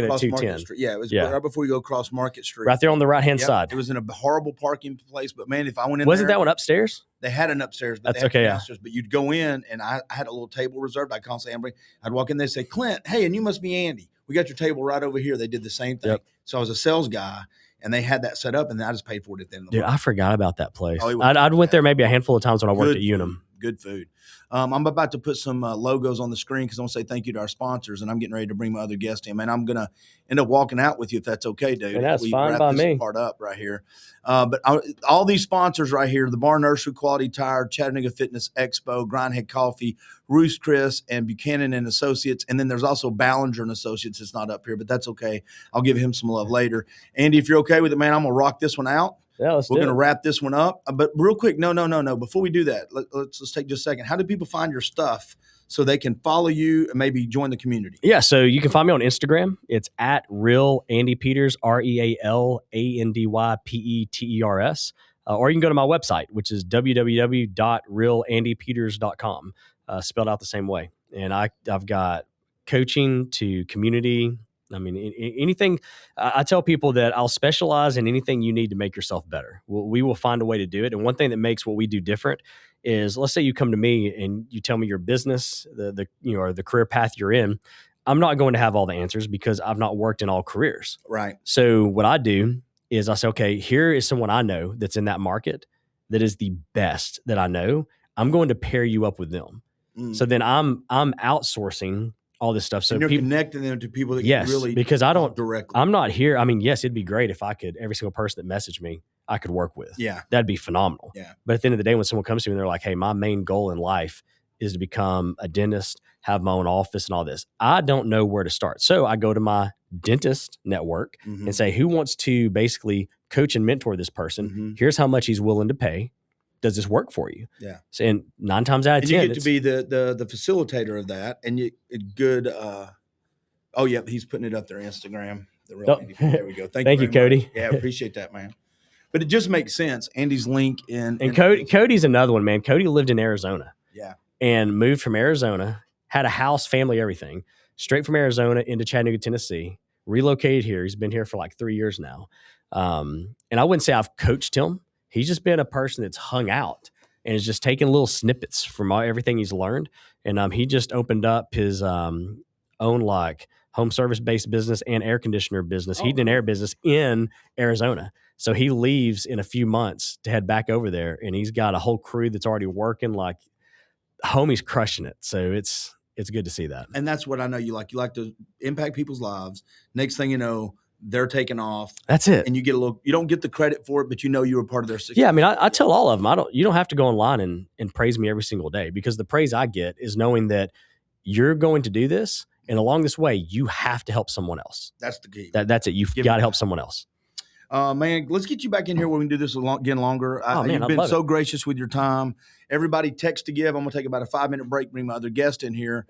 of 210. Yeah, it was right before you go across Market Street. Right there on the right-hand side. It was in a horrible parking place, but man, if I went in Wasn't that one upstairs? They had an upstairs, but that's okay. Downstairs. But you'd go in, and I had a little table reserved. I'd constantly I'd walk in there and say, Clint, hey, and you must be Andy. We got your table right over here. They did the same thing. Yep. So I was a sales guy. And they had that set up, and I just paid for it at the end of the month. I forgot about that place. I'd went there maybe a handful of times when I worked at Unum. Good food. I'm about to put some logos on the screen because I want to say thank you to our sponsors, and I'm getting ready to bring my other guest in. Man, I'm going to end up walking out with you if that's okay, dude. And that's fine by me. Part up right here. But all these sponsors right here, the Bar Nursery, Quality Tire, Chattanooga Fitness Expo, Grindhead Coffee, Roos Chris, and Buchanan and Associates. And then there's also Ballinger and Associates. It's not up here, but that's okay. I'll give him some love later. Andy, if you're okay with it, man, I'm going to rock this one out. Yeah, we're going to wrap this one up. But real quick, no. Before we do that, let's take just a second. How do people find your stuff so they can follow you and maybe join the community? Yeah, so you can find me on Instagram. It's at Real Andy Peters, RealAndyPeters. Or you can go to my website, which is www.realandypeters.com, spelled out the same way. And I've got coaching to community. I mean, anything. I tell people that I'll specialize in anything you need to make yourself better. We will find a way to do it. And one thing that makes what we do different is, let's say you come to me and you tell me your business, or the career path you're in. I'm not going to have all the answers because I've not worked in all careers. Right. So what I do is I say, okay, here is someone I know that's in that market that is the best that I know. I'm going to pair you up with them. So then I'm outsourcing all this stuff. So and you're connecting them to people that can really because I don't directly. I'm not here. I mean, yes, it'd be great if I could, every single person that messaged me, I could work with. Yeah. That'd be phenomenal. Yeah. But at the end of the day, when someone comes to me and they're like, hey, my main goal in life is to become a dentist, have my own office and all this, I don't know where to start. So I go to my dentist network and say, who wants to basically coach and mentor this person? Here's how much he's willing to pay. Does this work for you? Yeah. So, and 9 times out of 10, you get to be the facilitator of that, and you good. Oh, yeah, he's putting it up there. Instagram. There we go. Thank you, Cody. Much. Yeah, appreciate that, man. But it just makes sense. Andy's link and Cody's another one, man. Cody lived in Arizona. Yeah. And moved from Arizona, had a house, family, everything, straight from Arizona into Chattanooga, Tennessee, relocated here. He's been here for like 3 years now. And I wouldn't say I've coached him. He's just been a person that's hung out and is just taking little snippets from everything he's learned. And he just opened up his own like home service based business and air conditioner business, heating and air business in Arizona. So he leaves in a few months to head back over there, and he's got a whole crew that's already working. Like, homie's crushing it. So it's good to see that. And that's what I know you like. You like to impact people's lives. Next thing you know, they're taking off. That's it. And you don't get the credit for it, but you know you were part of their success. Yeah, I mean, I tell all of them, you don't have to go online and praise me every single day, because the praise I get is knowing that you're going to do this, and along this way, you have to help someone else. That's the key. That's it. You've got to help someone else. Man, let's get you back in here where we can do this again longer. You've been so gracious with your time. Everybody text to give. I'm going to take about a 5-minute break, bring my other guest in here.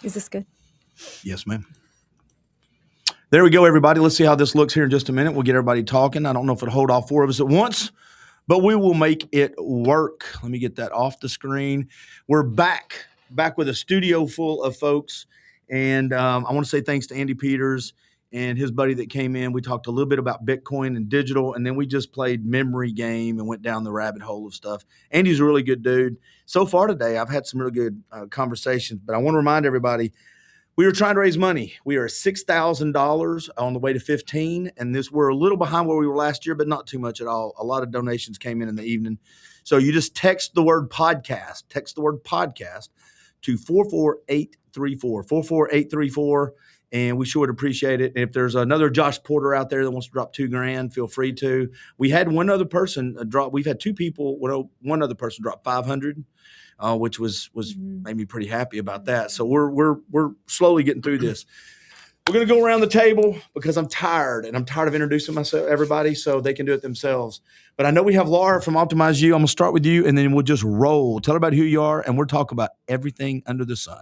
Is this good? Yes, ma'am. There we go, everybody. Let's see how this looks here in just a minute. We'll get everybody talking. I don't know if it'll hold all four of us at once, but we will make it work. Let me get that off the screen. We're back with a studio full of folks. And I want to say thanks to Andy Peters and his buddy that came in. We talked a little bit about Bitcoin and digital, and then we just played memory game and went down the rabbit hole of stuff. Andy's a really good dude. So far today, I've had some really good conversations, but I want to remind everybody, we were trying to raise money. We are $6,000 on the way to 15, and we're a little behind where we were last year, but not too much at all. A lot of donations came in the evening. So you just text the word podcast. Text the word podcast to 44834, 44834, and we sure would appreciate it. And if there's another Josh Porter out there that wants to drop $2,000, feel free to. We had one other person drop. We've had two people. One other person drop $500, which was made me pretty happy about that. So we're slowly getting through this. We're going to go around the table because I'm tired, and I'm tired of introducing everybody so they can do it themselves. But I know we have Laura from Optimize You. I'm going to start with you, and then we'll just roll. Tell everybody who you are, and we'll talk about everything under the sun.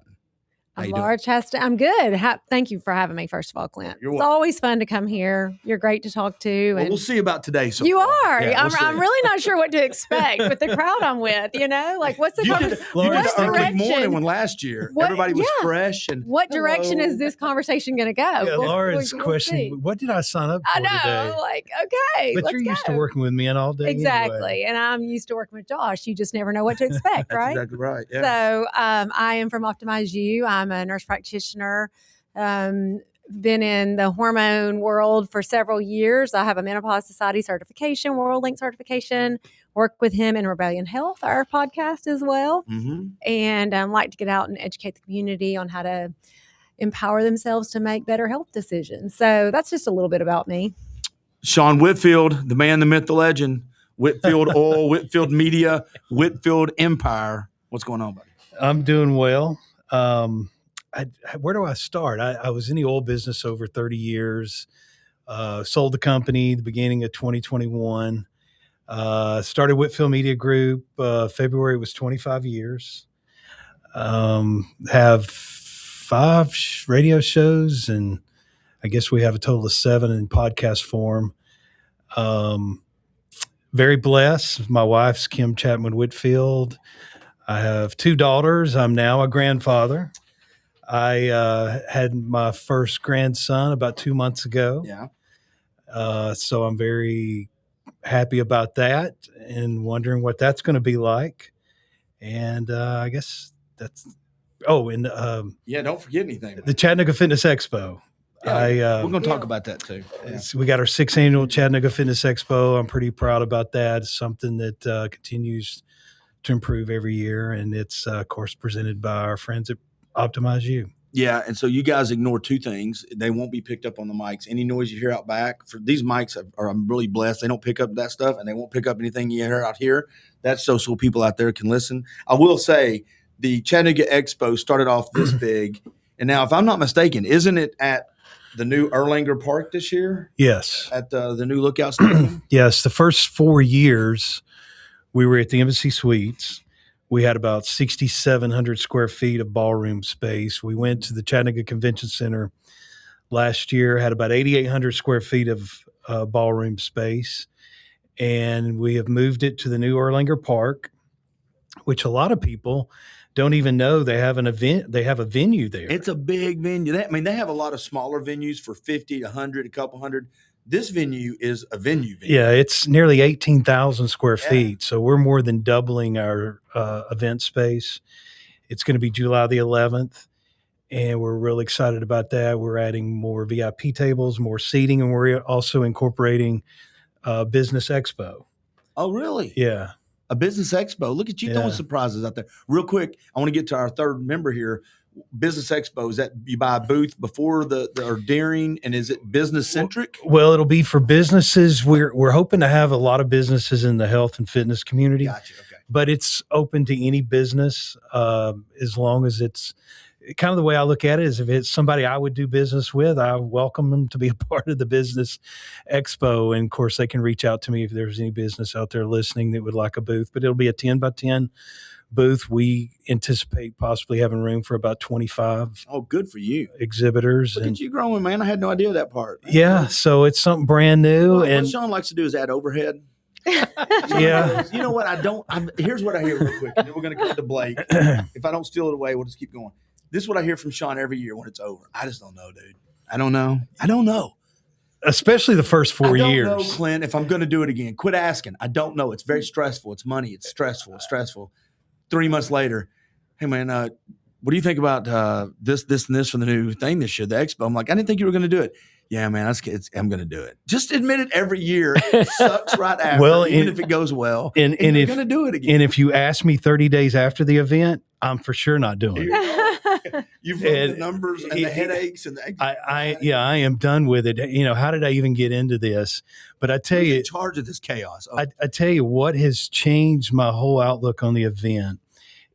I'm Laura Chastain. I'm good. Thank you for having me, first of all, Clint. It's always fun to come here. You're great to talk to. Well, we'll see about today. So you far. are. Yeah, I'm really not sure what to expect with the crowd I'm with. Like, what's the early morning when last year everybody was fresh and what direction is this conversation going to go? Yeah, Laura's question: what did I sign up for today? I know. Like, okay, but you're used to working with me and all day. Exactly, anyway. And I'm used to working with Josh. You just never know what to expect, right? Exactly right. Yeah. So I am from Optimize You. I'm a nurse practitioner. Been in the hormone world for several years. I have a Menopause Society certification, World Link certification, work with him in Rebellion Health, our podcast as well. Mm-hmm. And like to get out and educate the community on how to empower themselves to make better health decisions. So that's just a little bit about me. Sean Whitfield, the man, the myth, the legend, Whitfield Oil, Whitfield Media, Whitfield Empire. What's going on, buddy? I'm doing well. Where do I start? I was in the oil business over 30 years, sold the company the beginning of 2021, started Whitfield Media Group. February was 25 years. Have 5 radio shows, and I guess we have a total of 7 in podcast form. Very blessed. My wife's Kim Chapman Whitfield. I have 2 daughters. I'm now a grandfather. I had my first grandson about 2 months ago. Yeah. So I'm very happy about that and wondering what that's going to be like. And I guess that's don't forget anything. The Chattanooga Fitness Expo. Yeah, we're going to talk about that too. Yeah. We got our 6th annual Chattanooga Fitness Expo. I'm pretty proud about that. It's something that continues to improve every year. And it's, of course, presented by our friends at Optimize You. Yeah, and so you guys ignore 2 things. They won't be picked up on the mics. Any noise you hear out back, for these mics I'm really blessed. They don't pick up that stuff, and they won't pick up anything you hear out here. That's so people out there can listen. I will say the Chattanooga Expo started off this big, and now if I'm not mistaken, isn't it at the new Erlanger Park this year? Yes. At the new Lookout Stadium? Yes, the first 4 years we were at the Embassy Suites. We had about 6,700 square feet of ballroom space. We went to the Chattanooga Convention Center last year, had about 8,800 square feet of ballroom space. And we have moved it to the new Erlanger Park, which a lot of people don't even know they have an event. They have a venue there. It's a big venue. They have a lot of smaller venues for 50 to 100, a couple hundred. This venue is a venue. Yeah, it's nearly 18,000 square feet. So we're more than doubling our event space. It's going to be July the 11th, and we're really excited about that. We're adding more VIP tables, more seating, and we're also incorporating Business Expo. Oh, really? Yeah. A Business Expo. Look at you throwing surprises out there. Real quick, I want to get to our third member here. Business Expo, is that you buy a booth before or during, and is it business centric? Well, it'll be for businesses. We're hoping to have a lot of businesses in the health and fitness community. Gotcha. Okay. But it's open to any business as long as kind of the way I look at it is if it's somebody I would do business with, I welcome them to be a part of the business expo. And of course, they can reach out to me if there's any business out there listening that would like a booth, but it'll be a 10 by 10 booth. We anticipate possibly having room for about 25. Oh, good for you. Exhibitors. Look at you growing, man. I had no idea that part. Yeah. So it's something brand new. Well, and what Sean likes to do is add overhead. Yeah. You know what? Here's what I hear real quick. And then we're going to cut to Blake. If I don't steal it away, we'll just keep going. This is what I hear from Sean every year when it's over. I just don't know, dude. I don't know. Especially the first 4 years. I don't know, Clint, if I'm going to do it again. Quit asking. I don't know. It's very stressful. It's money. It's stressful. 3 months later, hey, man, what do you think about this, and this for the new thing this year, the expo? I'm like, I didn't think you were going to do it. Yeah, man, I'm going to do it. Just admit it every year. It sucks right after, well, even if it goes well. And you're going to do it again. And if you ask me 30 days after the event, I'm for sure not doing it. You've run the numbers and the headaches and the. I am done with it. You know, how did I even get into this? But I tell you, in charge of this chaos. I tell you what has changed my whole outlook on the event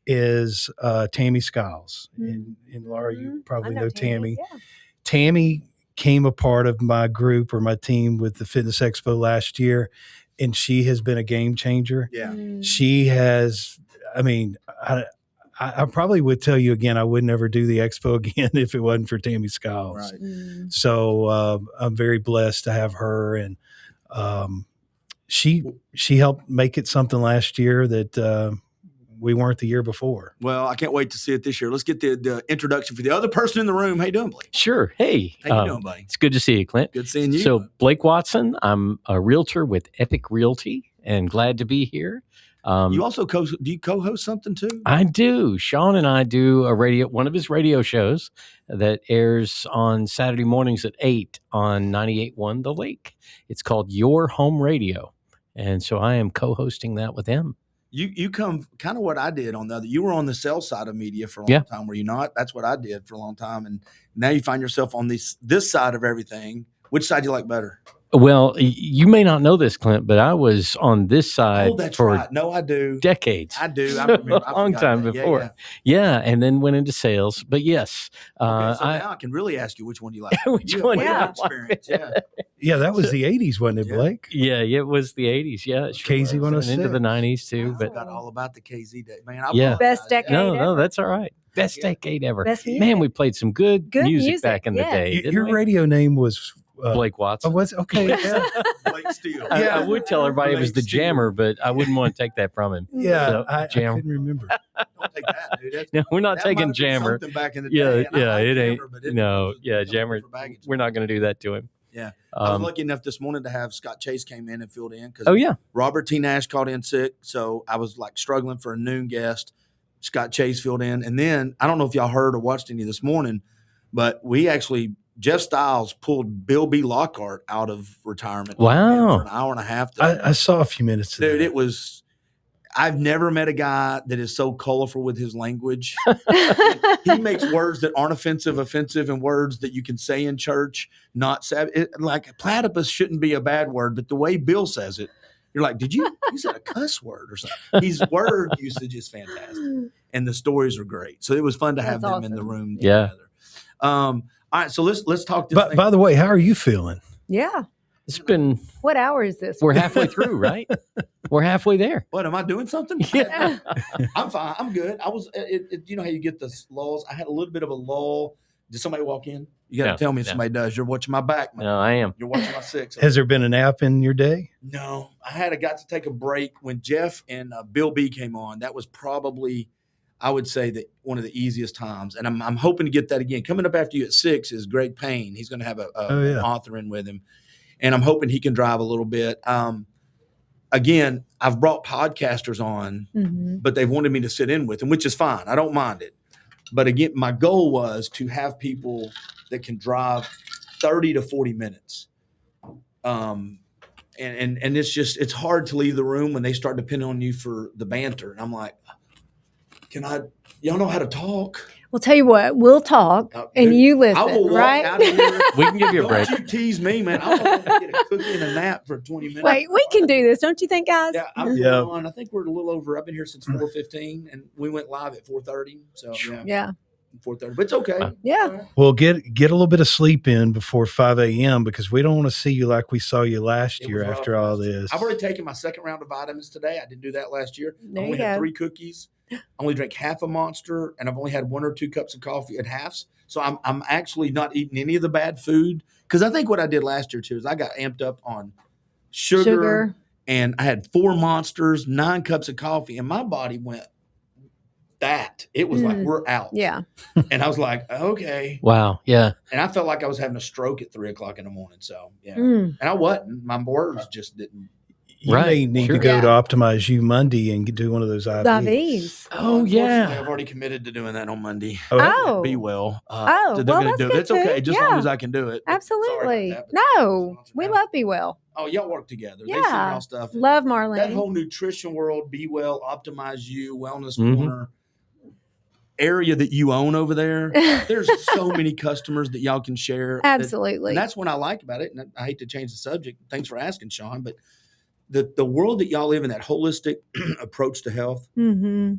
is Tammy Skiles. And Laura, you probably know Tammy. Yeah. Tammy came a part of my group or my team with the Fitness Expo last year, and she has been a game changer. Yeah. She has, I mean, I probably would tell you again, I would never do the expo again if it wasn't for Tammy Skiles. Right. So I'm very blessed to have her, and she helped make it something last year that we weren't the year before. Well, I can't wait to see it this year. Let's get the introduction for the other person in the room. How you doing, Blake? Sure. Hey. How you doing, buddy? It's good to see you, Clint. Good seeing you. So Blake Watson, I'm a realtor with Epic Realty and glad to be here. You also do you co-host something too? I do. Sean and I do one of his radio shows that airs on Saturday mornings at 8 on 98.1 The Lake. It's called Your Home Radio. And so I am co-hosting that with him. You come kind of what I did on the other. You were on the sales side of media for a long time, were you not? That's what I did for a long time, and now you find yourself on this side of everything. Which side do you like better? Well, you may not know this, Clint, but I was on this side for right. No, I do. Decades. I do. I remember. A long time before. Yeah, and then went into sales. But yes. Okay, so now I can really ask you which one you like. Which one? Experience. Yeah, that was the 80s, wasn't it, Blake? Yeah, it was the 80s. Yeah. Sure KZ 106. Into the 90s, too. I forgot all about the KZ day. Man, Best decade ever. No, that's all right. Best decade ever. Best music. Man, we played some good music back in the day. Your radio name was... Blake Watson. Oh, was okay. Yeah. Blake Steele. I would tell everybody it was the Jammer, but I wouldn't want to take that from him. Yeah, so, I couldn't remember. Don't take that, dude. No, we're not taking Jammer. Back in the day, it ain't. Jammer, Jammer. We're not going to do that to him. Yeah, I was lucky enough this morning to have Scott Chase came in and filled in because Robert T. Nash called in sick, so I was like struggling for a noon guest. Scott Chase filled in, and then I don't know if y'all heard or watched any this morning, but we actually. Jeff Styles pulled Bill B. Lockhart out of retirement. Wow. For an hour and a half. I saw a few minutes of Dude, that. it was – I've never met a guy that is so colorful with his language. He makes words that aren't offensive, and words that you can say in church, not savvy. Like platypus shouldn't be a bad word, but the way Bill says it, you're like, you said a cuss word or something. His word usage is fantastic, and the stories are great. So it was fun to have them in the room together. All right, so let's talk. By the way, how are you feeling? Yeah. It's been. What hour is this? We're halfway through, right? We're halfway there. What, am I doing something? Yeah. I'm fine. I'm good. I was. You know how you get the lulls. I had a little bit of a lull. Did somebody walk in? You got to tell me if somebody does. You're watching my back, man. No, I am. You're watching my 6. Has there been a nap in your day? No, I got to take a break when Jeff and Bill B came on. That was probably. I would say that one of the easiest times, and I'm hoping to get that again. Coming up after you at 6 is Greg Payne. He's going to have an author in with him, and I'm hoping he can drive a little bit. Again, I've brought podcasters on, but they've wanted me to sit in with them, which is fine. I don't mind it. But again, my goal was to have people that can drive 30 to 40 minutes. And it's hard to leave the room when they start depending on you for the banter. And I'm like, y'all know how to talk? Well, tell you what, we'll talk and you listen, I will right? walk out of here. We can give you a break. Don't you tease me, man. I want to get a cookie and a nap for 20 minutes. Wait, we can do this, don't you think, guys? Yeah, I think we're a little over. I've been here since 4:15, and we went live at 4:30. So yeah. 4:30, but it's okay. Yeah. Well, get a little bit of sleep in before 5 a.m. because we don't want to see you like we saw you last year after all this. I've already taken my second round of vitamins today. I didn't do that last year. There I only you had go. 3 cookies. I only drank half a Monster, and I've only had 1 or 2 cups of coffee at halves. So I'm actually not eating any of the bad food, because I think what I did last year too is I got amped up on sugar. And I had 4 Monsters, 9 cups of coffee, and my body went it was like, we're out. Yeah. And I was like, okay. Wow. Yeah. And I felt like I was having a stroke at 3:00 in the morning. So yeah. And I wasn't. My words just didn't. You may need to go to Optimize You Monday and do one of those IVs. Oh, yeah. I've already committed to doing that on Monday. Oh. Be well. Well, they're going to that's do it. good It's okay, too. just as long as I can do it. Absolutely. Sorry about No, we love Be Well. Oh, y'all work together. They send Yeah. y'all stuff. Love Marlene. That whole nutrition world, Be Well, Optimize You, Wellness Mhm. Corner area that you own over there. There's so many customers that y'all can share. Absolutely. And that's what I like about it. And I hate to change the subject. Thanks for asking, Sean. But the world that y'all live in, that holistic approach to health, Mm-hmm.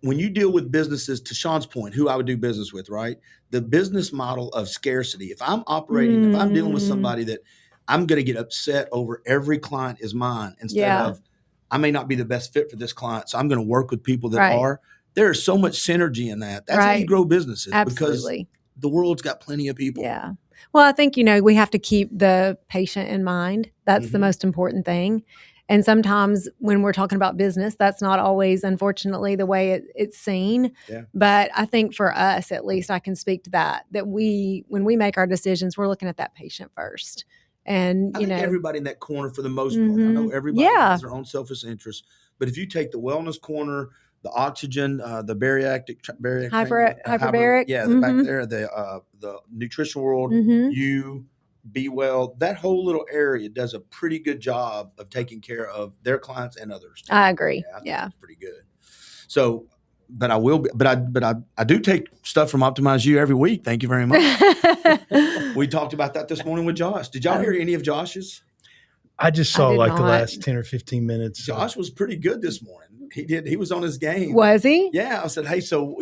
when you deal with businesses, to Sean's point, who I would do business with, right? The business model of scarcity. If I'm operating, if I'm dealing with somebody that I'm going to get upset over every client is mine, instead of I may not be the best fit for this client, so I'm going to work with people that are. There is so much synergy in that. That's how you grow businesses. Absolutely. Because the world's got plenty of people. Yeah. Well, I think, we have to keep the patient in mind. That's the most important thing. And sometimes when we're talking about business, that's not always, unfortunately, the way it's seen. Yeah. But I think for us, at least, I can speak to that when we make our decisions, we're looking at that patient first. And, I think everybody in that corner, for the most part, I know everybody has their own selfish interests. But if you take the wellness corner, the oxygen, the bariatric, hyperbaric, back there, the nutrition world, you Be Well, that whole little area does a pretty good job of taking care of their clients and others. I agree. Yeah, it's pretty good. So, but I do take stuff from Optimize You every week. Thank you very much. We talked about that this morning with Josh. Did y'all hear any of Josh's? I just saw the last 10 or 15 minutes. Josh was pretty good this morning. He was on his game. Was he? Yeah. I said, hey, so,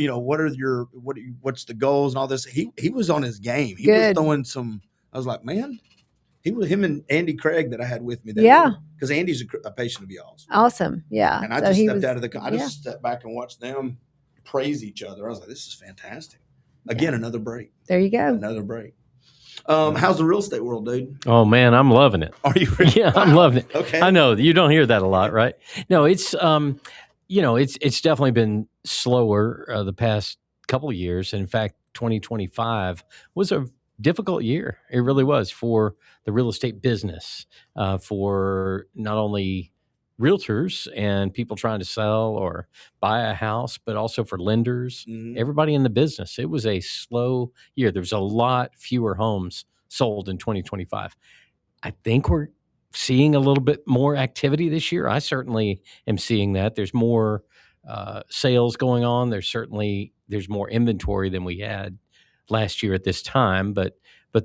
what's the goals and all this? He was on his game. He was throwing some, I was like, man, him and Andy Craig that I had with me. Because Andy's a patient of y'all's. Awesome. Yeah. And I just stepped out of I just stepped back and watched them praise each other. I was like, this is fantastic. Again, another break. There you go. Another break. How's the real estate world, dude? Oh man, I'm loving it. Are you really? Yeah, I'm loving it. Okay. I know you don't hear that a lot, right? No, it's it's definitely been slower the past couple of years. In fact, 2025 was a difficult year. It really was for the real estate business, for not only realtors and people trying to sell or buy a house, but also for lenders, everybody in the business. It was a slow year. There was a lot fewer homes sold in 2025. I think we're seeing a little bit more activity this year. I certainly am seeing that. There's more sales going on. There's more inventory than we had last year at this time, but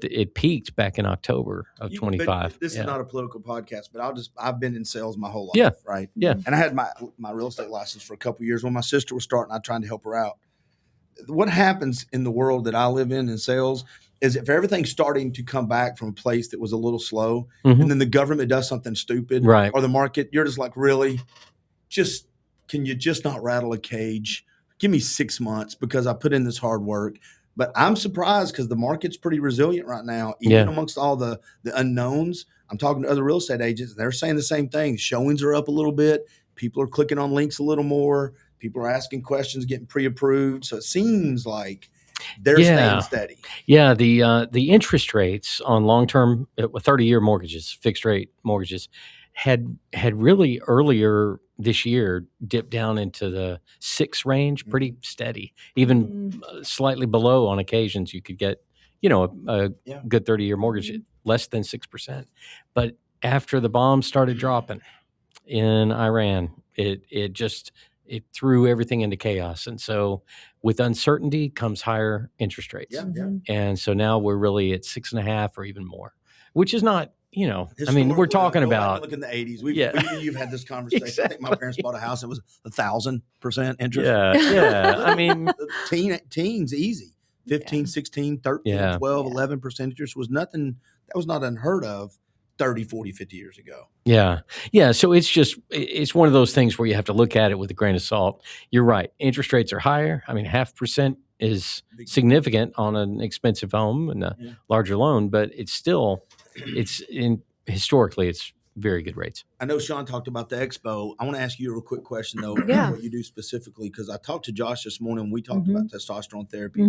it peaked back in October of 25. This is not a political podcast, but I've been in sales my whole life, right? Yeah. And I had my real estate license for a couple of years. When my sister was starting, I tried to help her out. What happens in the world that I live in sales is if everything's starting to come back from a place that was a little slow, and then the government does something stupid, right, or the market, you're just like, really? Can you just not rattle a cage? Give me 6 months because I put in this hard work. But I'm surprised because the market's pretty resilient right now, even amongst all the unknowns. I'm talking to other real estate agents, and they're saying the same thing. Showings are up a little bit. People are clicking on links a little more. People are asking questions, getting pre-approved. So it seems like they're staying steady. Yeah, the interest rates on long-term 30-year mortgages, fixed-rate mortgages, had really earlier this year dipped down into the 6 range, pretty steady, even slightly below on occasions. You could get, a good 30-year mortgage at less than 6%. But after the bombs started dropping in Iran, it threw everything into chaos. And so with uncertainty comes higher interest rates. And so now we're really at 6.5 or even more, which is not we're talking about. Look in the 80s. You've had this conversation. Exactly. I think my parents bought a house. It was 1,000% interest. Yeah. I mean, teens easy. 15, 16, 13, 12, 11% interest was nothing. That was not unheard of 30, 40, 50 years ago. Yeah. Yeah. So it's one of those things where you have to look at it with a grain of salt. You're right. Interest rates are higher. I mean, 0.5% is significant on an expensive home and a larger loan, but historically, it's very good rates. I know Sean talked about the expo. I want to ask you a real quick question though, what you do specifically, because I talked to Josh this morning. We talked about testosterone therapy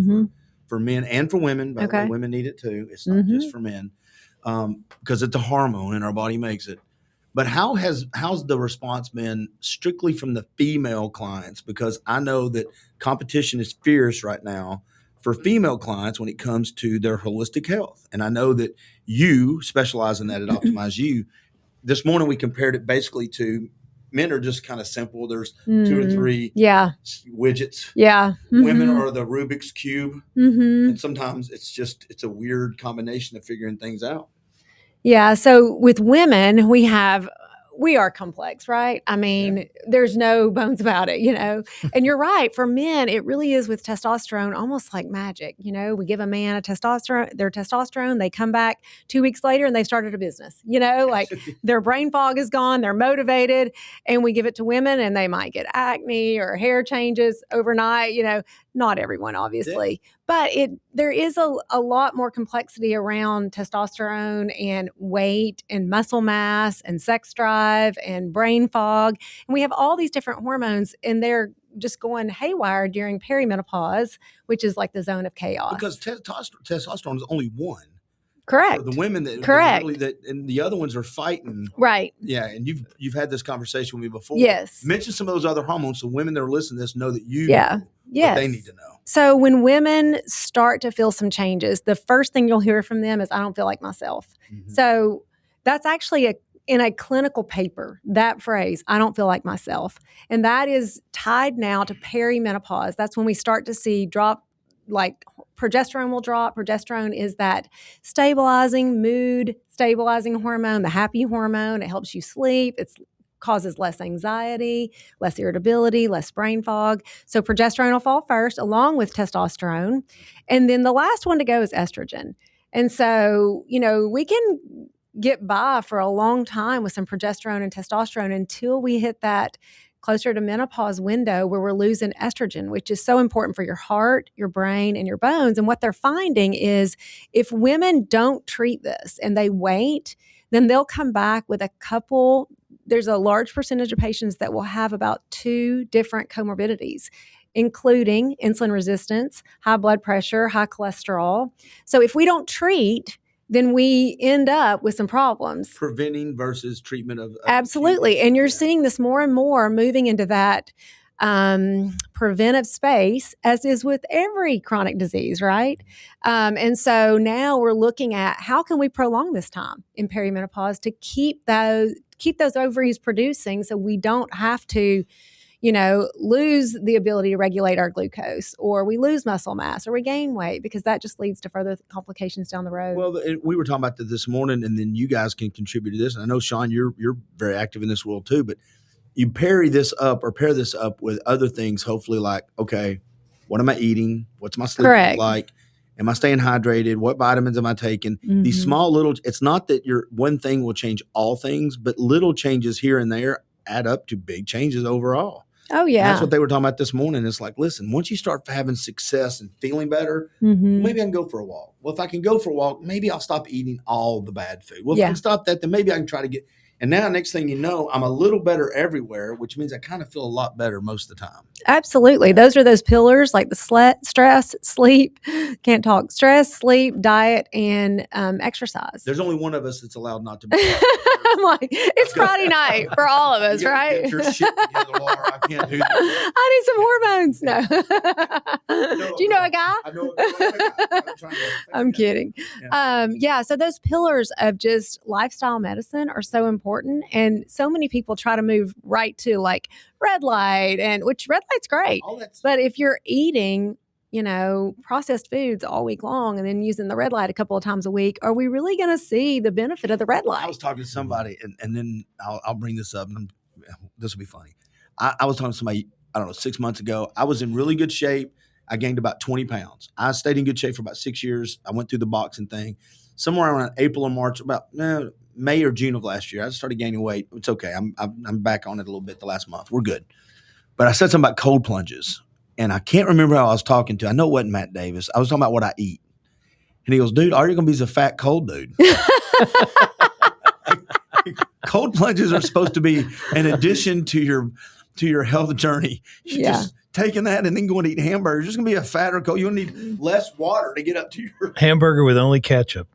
for men and for women. By the way, women need it too. It's not just for men. Because it's a hormone and our body makes it. But how's the response been strictly from the female clients? Because I know that competition is fierce right now for female clients when it comes to their holistic health. And I know that you specialize in that at Optimize You. This morning we compared it basically to men are just kind of simple. There's 2 or 3 widgets. Yeah. Women are the Rubik's Cube. And sometimes it's a weird combination of figuring things out. Yeah. So with women, we are complex, right? I mean, there's no bones about it, and you're right. For men, it really is with testosterone, almost like magic. We give a man their testosterone, they come back 2 weeks later and they started a business, like their brain fog is gone. They're motivated. And we give it to women and they might get acne or hair changes overnight, not everyone, obviously, but there is a lot more complexity around testosterone and weight and muscle mass and sex drive and brain fog. And we have all these different hormones and they're just going haywire during perimenopause, which is like the zone of chaos. Because testosterone is only one. Correct. For the women that and the other ones are fighting. Right. Yeah. And you've had this conversation with me before. Yes. Mention some of those other hormones so women that are listening to this know that you know what they need to know. So when women start to feel some changes, the first thing you'll hear from them is, I don't feel like myself. So that's actually in a clinical paper, that phrase, I don't feel like myself. And that is tied now to perimenopause. That's when we start to see progesterone will drop. Progesterone is that mood stabilizing hormone, the happy hormone. It helps you sleep. It causes less anxiety, less irritability, less brain fog. So progesterone will fall first along with testosterone. And then the last one to go is estrogen. And so, we can get by for a long time with some progesterone and testosterone until we hit that closer to menopause window where we're losing estrogen, which is so important for your heart, your brain, and your bones. And what they're finding is if women don't treat this and they wait, then they'll come back with there's a large percentage of patients that will have about 2 different comorbidities, including insulin resistance, high blood pressure, high cholesterol. So if we don't treat, then we end up with some problems. Preventing versus treatment of absolutely. And you're seeing this more and more moving into that preventive space, as is with every chronic disease, right? And so now we're looking at how can we prolong this time in perimenopause to keep those ovaries producing so we don't have to lose the ability to regulate our glucose, or we lose muscle mass, or we gain weight, because that just leads to further complications down the road. Well, we were talking about this morning, and then you guys can contribute to this. And I know, Sean, you're very active in this world too, but you pair this up with other things, hopefully, like, okay, what am I eating? What's my sleep like? Am I staying hydrated? What vitamins am I taking? These small little, it's not that one thing will change all things, but little changes here and there add up to big changes overall. Oh, yeah. And that's what they were talking about this morning. It's like, listen, once you start having success and feeling better, maybe I can go for a walk. Well, if I can go for a walk, maybe I'll stop eating all the bad food. Well, if I can stop that, then maybe I can try to get. And now, next thing you know, I'm a little better everywhere, which means I kind of feel a lot better most of the time. Absolutely. Those are those pillars, like the stress, sleep, stress, sleep, diet, and exercise. There's only one of us that's allowed not to be. I'm like, it's Friday night for all of us, right? Get your shit together, Laura. I can't do that. I need some hormones. No. Do you know a guy? I know a guy. I'm kidding. Yeah. So those pillars of just lifestyle medicine are so important. And so many people try to move right to like red light, which red light's great. But if you're eating, processed foods all week long and then using the red light a couple of times a week, are we really going to see the benefit of the red light? I was talking to somebody, and then I'll bring this up, and this will be funny. I was talking to somebody, I don't know, 6 months ago. I was in really good shape. I gained about 20 pounds. I stayed in good shape for about 6 years. I went through the boxing thing. Somewhere around April or March, about May or June of last year, I started gaining weight. It's okay. I'm back on it a little bit the last month. We're good. But I said something about cold plunges, and I can't remember who I was talking to. I know it wasn't Matt Davis. I was talking about what I eat. And he goes, dude, all you're going to be is a fat cold dude. Cold plunges are supposed to be an addition to your health journey. You're just taking that and then going to eat hamburgers. You're just going to be a fatter cold. You'll need less water to get up to your hamburger with only ketchup.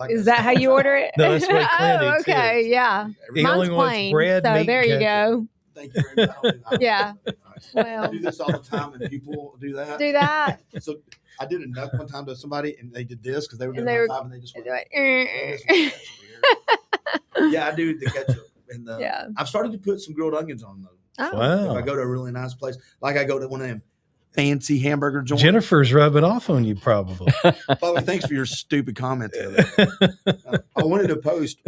Is that how you order it? No, that's what Clint eats. Okay, yeah. Mine's plain, bread, so meat, there you ketchup. go. Thank you very much. Yeah. Well, I do this all the time, and people do that. Do that. So I did a nut one time to somebody, and they did this because they were doing and high five, and they just went, yeah, I do the ketchup. And I've started to put some grilled onions on those. Oh. Wow. If I go to a really nice place, like I go to one of them fancy hamburger joints. Jennifer's rubbing off on you, probably. Bobby, thanks for your stupid comment there. I wanted to post,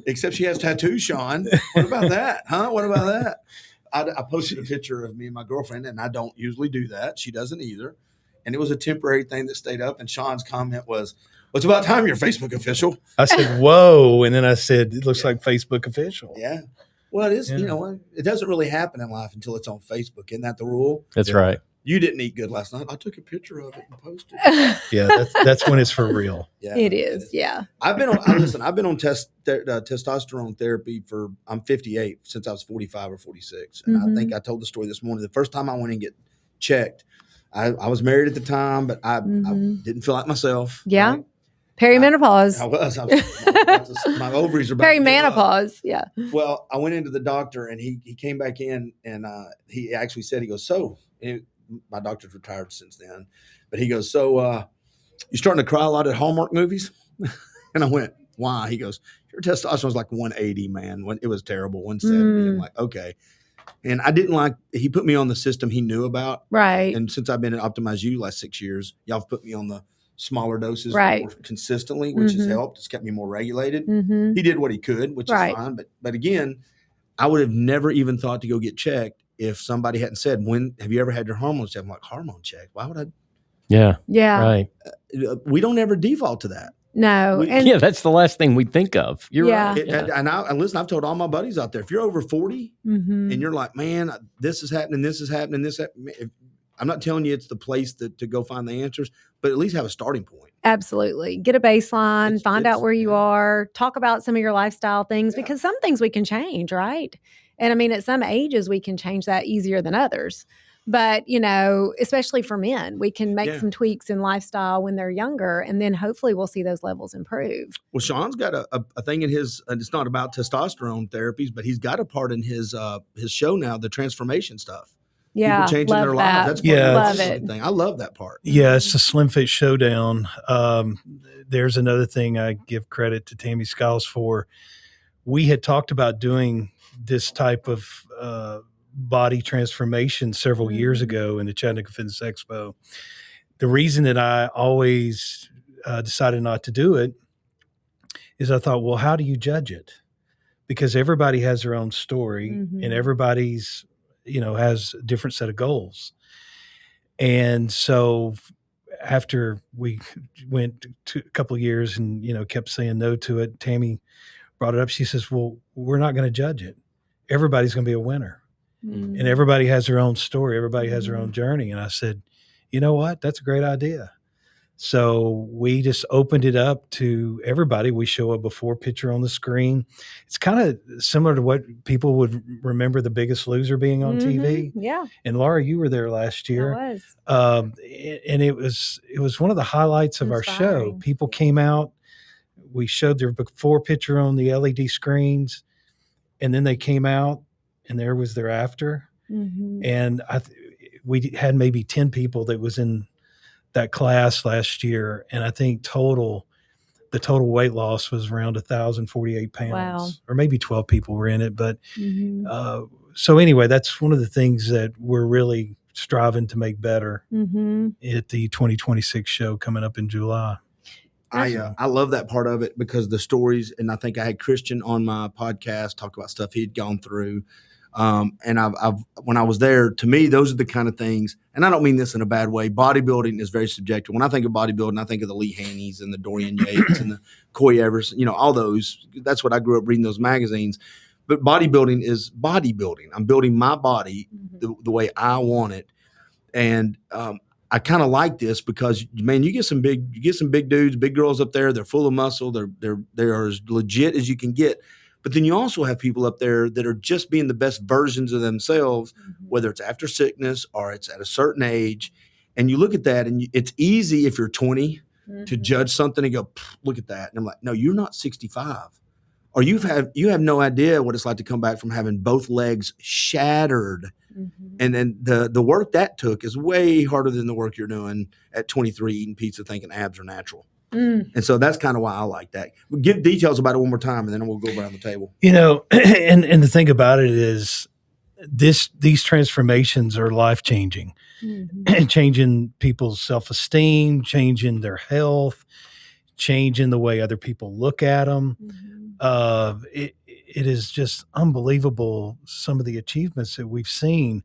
except she has tattoos, Sean. What about that? Huh? What about that? I posted a picture of me and my girlfriend, and I don't usually do that. She doesn't either. And it was a temporary thing that stayed up. And Sean's comment was, well, it's about time you're Facebook official. I said, whoa. And then I said, it looks like Facebook official. Yeah. Well, it is, it doesn't really happen in life until it's on Facebook. Isn't that the rule? That's right. You didn't eat good last night. I took a picture of it and posted it. Yeah, that's when it's for real. Yeah, it is. Yeah. I've been on testosterone therapy I'm 58 since I was 45 or 46. And I think I told the story this morning. The first time I went and get checked, I was married at the time, but I didn't feel like myself. Yeah. Right? Perimenopause. I was. My ovaries are about perimenopause. Yeah. Well, I went into the doctor, and he came back in, and he actually said, he goes, my doctor's retired since then, but he goes, so you're starting to cry a lot at Hallmark movies? And I went, why? He goes, your testosterone was like 180, man. It was terrible, 170. I'm like, okay. And I didn't he put me on the system he knew about. Right. And since I've been at Optimize You last 6 years, y'all have put me on the smaller doses more consistently, which has helped. It's kept me more regulated. He did what he could, which is fine. But again, I would have never even thought to go get checked if somebody hadn't said, when have you ever had your hormones checked? I'm like, hormone check? Why would I? Yeah. Right. We don't ever default to that. No. That's the last thing we think of. You're right. And listen, I've told all my buddies out there, if you're over 40 and you're like, man, this is happening, I'm not telling you it's the place to go find the answers, but at least have a starting point. Absolutely. Get a baseline, find out where you are, talk about some of your lifestyle things, because some things we can change, right? And I mean, at some ages, we can change that easier than others. But, especially for men, we can make some tweaks in lifestyle when they're younger, and then hopefully we'll see those levels improve. Well, Sean's got a thing in his, and it's not about testosterone therapies, but he's got a part in his show now, the transformation stuff. Yeah, people changing their lives. That's love it. Thing. I love that part. Yeah, it's the Slim Fit Showdown. There's another thing I give credit to Tammy Skiles for. We had talked about doing this type of body transformation several years ago in the Chattanooga Fitness Expo. The reason that I always decided not to do it is I thought, well, how do you judge it? Because everybody has their own story and everybody's has a different set of goals. And so after we went to a couple of years and, kept saying no to it, Tammy brought it up. She says, well, we're not going to judge it. Everybody's going to be a winner. And everybody has their own story. Everybody has their own journey. And I said, you know what? That's a great idea. So we just opened it up to everybody. We show a before picture on the screen. It's kind of similar to what people would remember The Biggest Loser being on TV. Yeah. And Laura, you were there last year. I was. And it was one of the highlights of our show. People came out. We showed their before picture on the LED screens, and then they came out, and there was their after. And we had maybe 10 people that was in that class last year, and I think the total weight loss was around 1,048 pounds, or maybe 12 people were in it. But so anyway, that's one of the things that we're really striving to make better at the 2026 show coming up in July. I love that part of it because the stories, and I think I had Christian on my podcast talk about stuff he'd gone through. And I've when I was there, to me, those are the kind of things, and I don't mean this in a bad way. Bodybuilding is very subjective. When I think of bodybuilding, I think of the Lee Haney's and the Dorian Yates and the Coy Evers, all those. That's what I grew up reading, those magazines. But bodybuilding is bodybuilding. I'm building my body the way I want it. And I kind of like this because, man, you get some big dudes, big girls up there. They're full of muscle. They're as legit as you can get. But then you also have people up there that are just being the best versions of themselves, whether it's after sickness or it's at a certain age. And you look at that, and it's easy if you're 20 to judge something and go, look at that. And I'm like, no, you're not 65. Or you have no idea what it's like to come back from having both legs shattered. And then the work that took is way harder than the work you're doing at 23 eating pizza thinking abs are natural. And so that's kind of why I like that. Give details about it one more time, and then we'll go around the table. And the thing about it is these transformations are life-changing, changing people's self-esteem, changing their health, changing the way other people look at them. It is just unbelievable, some of the achievements that we've seen.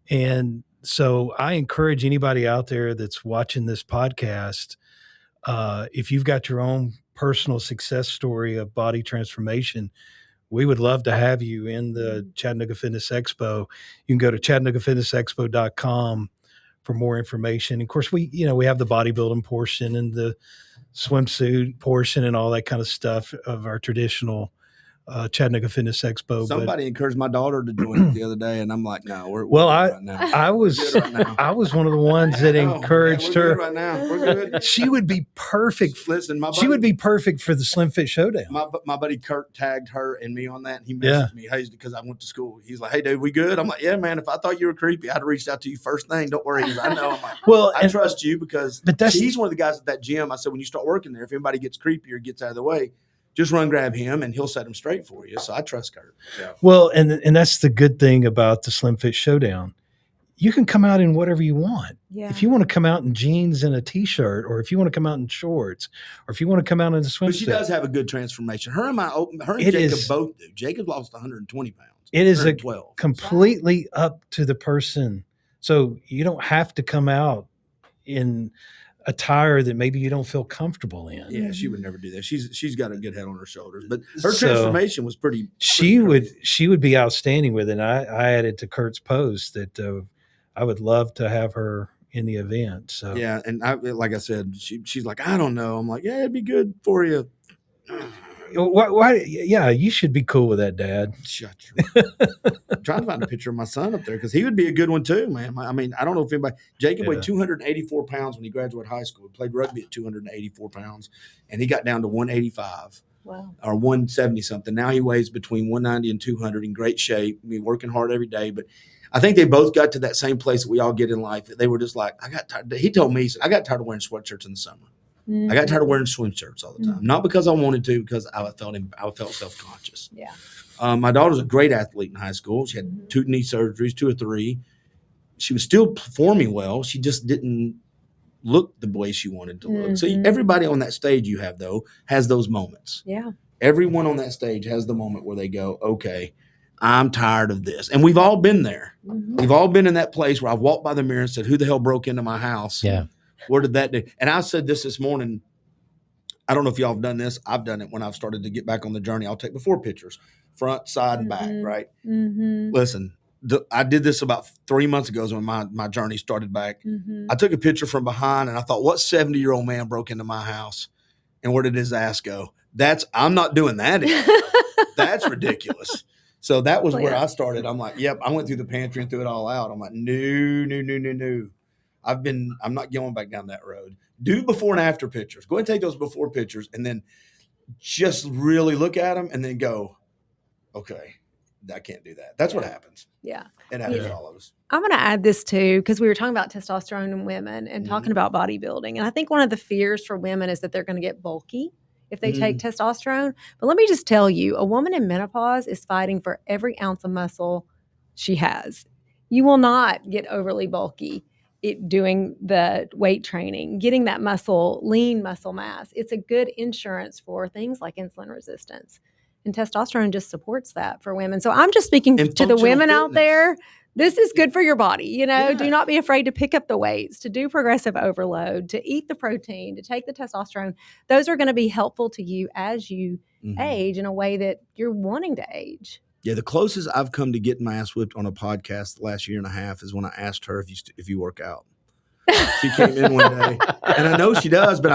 And so I encourage anybody out there that's watching this podcast, if you've got your own personal success story of body transformation, we would love to have you in the Chattanooga Fitness Expo. You can go to ChattanoogaFitnessExpo.com for more information. Of course, we have the bodybuilding portion and the swimsuit portion and all that kind of stuff of our traditional Chattanooga Fitness Expo. Somebody encouraged my daughter to join it the other day, and I'm like, no, we're right now. I was one of the ones that encouraged her. Right now, we're good. She would be perfect. Listen, she would be perfect for the Slim Fit Showdown. My buddy Kurt tagged her and me on that, and he messaged me, hey, because I went to school. He's like, hey, dude, we good? I'm like, yeah, man. If I thought you were creepy, I'd have reached out to you first thing. Don't worry, I know. I'm like, I trust you because he's one of the guys at that gym. I said, when you start working there, if anybody gets creepy or gets out of the way, just run grab him and he'll set them straight for you. So I trust Kurt. Yeah. Well, and that's the good thing about the Slim Fit Showdown. You can come out in whatever you want. Yeah. If you want to come out in jeans and a t-shirt, or if you want to come out in shorts, or if you want to come out in a swimsuit. But she does have a good transformation. Her and Jacob both do. Jacob lost 120 pounds. It is completely up to the person. So you don't have to come out in attire that maybe you don't feel comfortable in. Yeah, she would never do that. She's got a good head on her shoulders, but her transformation was pretty. She would be outstanding with it. And I added to Kurt's post that I would love to have her in the event. So yeah, and like I said, she's like, I don't know. I'm like, yeah, it'd be good for you. Why? Yeah, you should be cool with that, Dad. Shut your mouth. I'm trying to find a picture of my son up there because he would be a good one too, man. I mean, I don't know if anybody. Jacob weighed 284 pounds when he graduated high school. He played rugby at 284 pounds, and he got down to 185. Wow. Or 170 something. Now he weighs between 190 and 200 in great shape. I mean, working hard every day. But I think they both got to that same place that we all get in life. They were just like, I got tired. He told me, he said, I got tired of wearing sweatshirts in the summer. Mm-hmm. I got tired of wearing swim shirts all the time. Not because I wanted to, because I felt self-conscious. Yeah. My daughter's a great athlete in high school. She had 2 knee surgeries, 2 or 3. She was still performing well. She just didn't look the way she wanted to look. So everybody on that stage you have, though, has those moments. Yeah. Everyone on that stage has the moment where they go, okay, I'm tired of this. And we've all been there. Mm-hmm. We've all been in that place where I've walked by the mirror and said, who the hell broke into my house? Yeah. What did that do? And I said this morning. I don't know if y'all have done this. I've done it when I've started to get back on the journey. I'll take before pictures, front, side, and back, right? Mm-hmm. Listen, I did this about 3 months ago when my journey started back. Mm-hmm. I took a picture from behind, and I thought, what 70-year-old man broke into my house? And where did his ass go? I'm not doing that anymore. That's ridiculous. So that was where I started. I'm like, yep, I went through the pantry and threw it all out. I'm like, no. I'm not going back down that road. Do before and after pictures. Go ahead and take those before pictures and then just really look at them and then go, okay, I can't do that. That's what happens. Yeah. It happens to all of us. I'm going to add this too, because we were talking about testosterone in women and talking about bodybuilding. And I think one of the fears for women is that they're going to get bulky if they take testosterone. But let me just tell you, a woman in menopause is fighting for every ounce of muscle she has. You will not get overly bulky doing the weight training, getting that lean muscle mass. It's a good insurance for things like insulin resistance. And testosterone just supports that for women. So I'm just speaking to the women out there. This is good for your body. Do not be afraid to pick up the weights, to do progressive overload, to eat the protein, to take the testosterone. Those are going to be helpful to you as you age in a way that you're wanting to age. Yeah, the closest I've come to getting my ass whipped on a podcast the last year and a half is when I asked her if you work out. She came in one day, and I know she does, but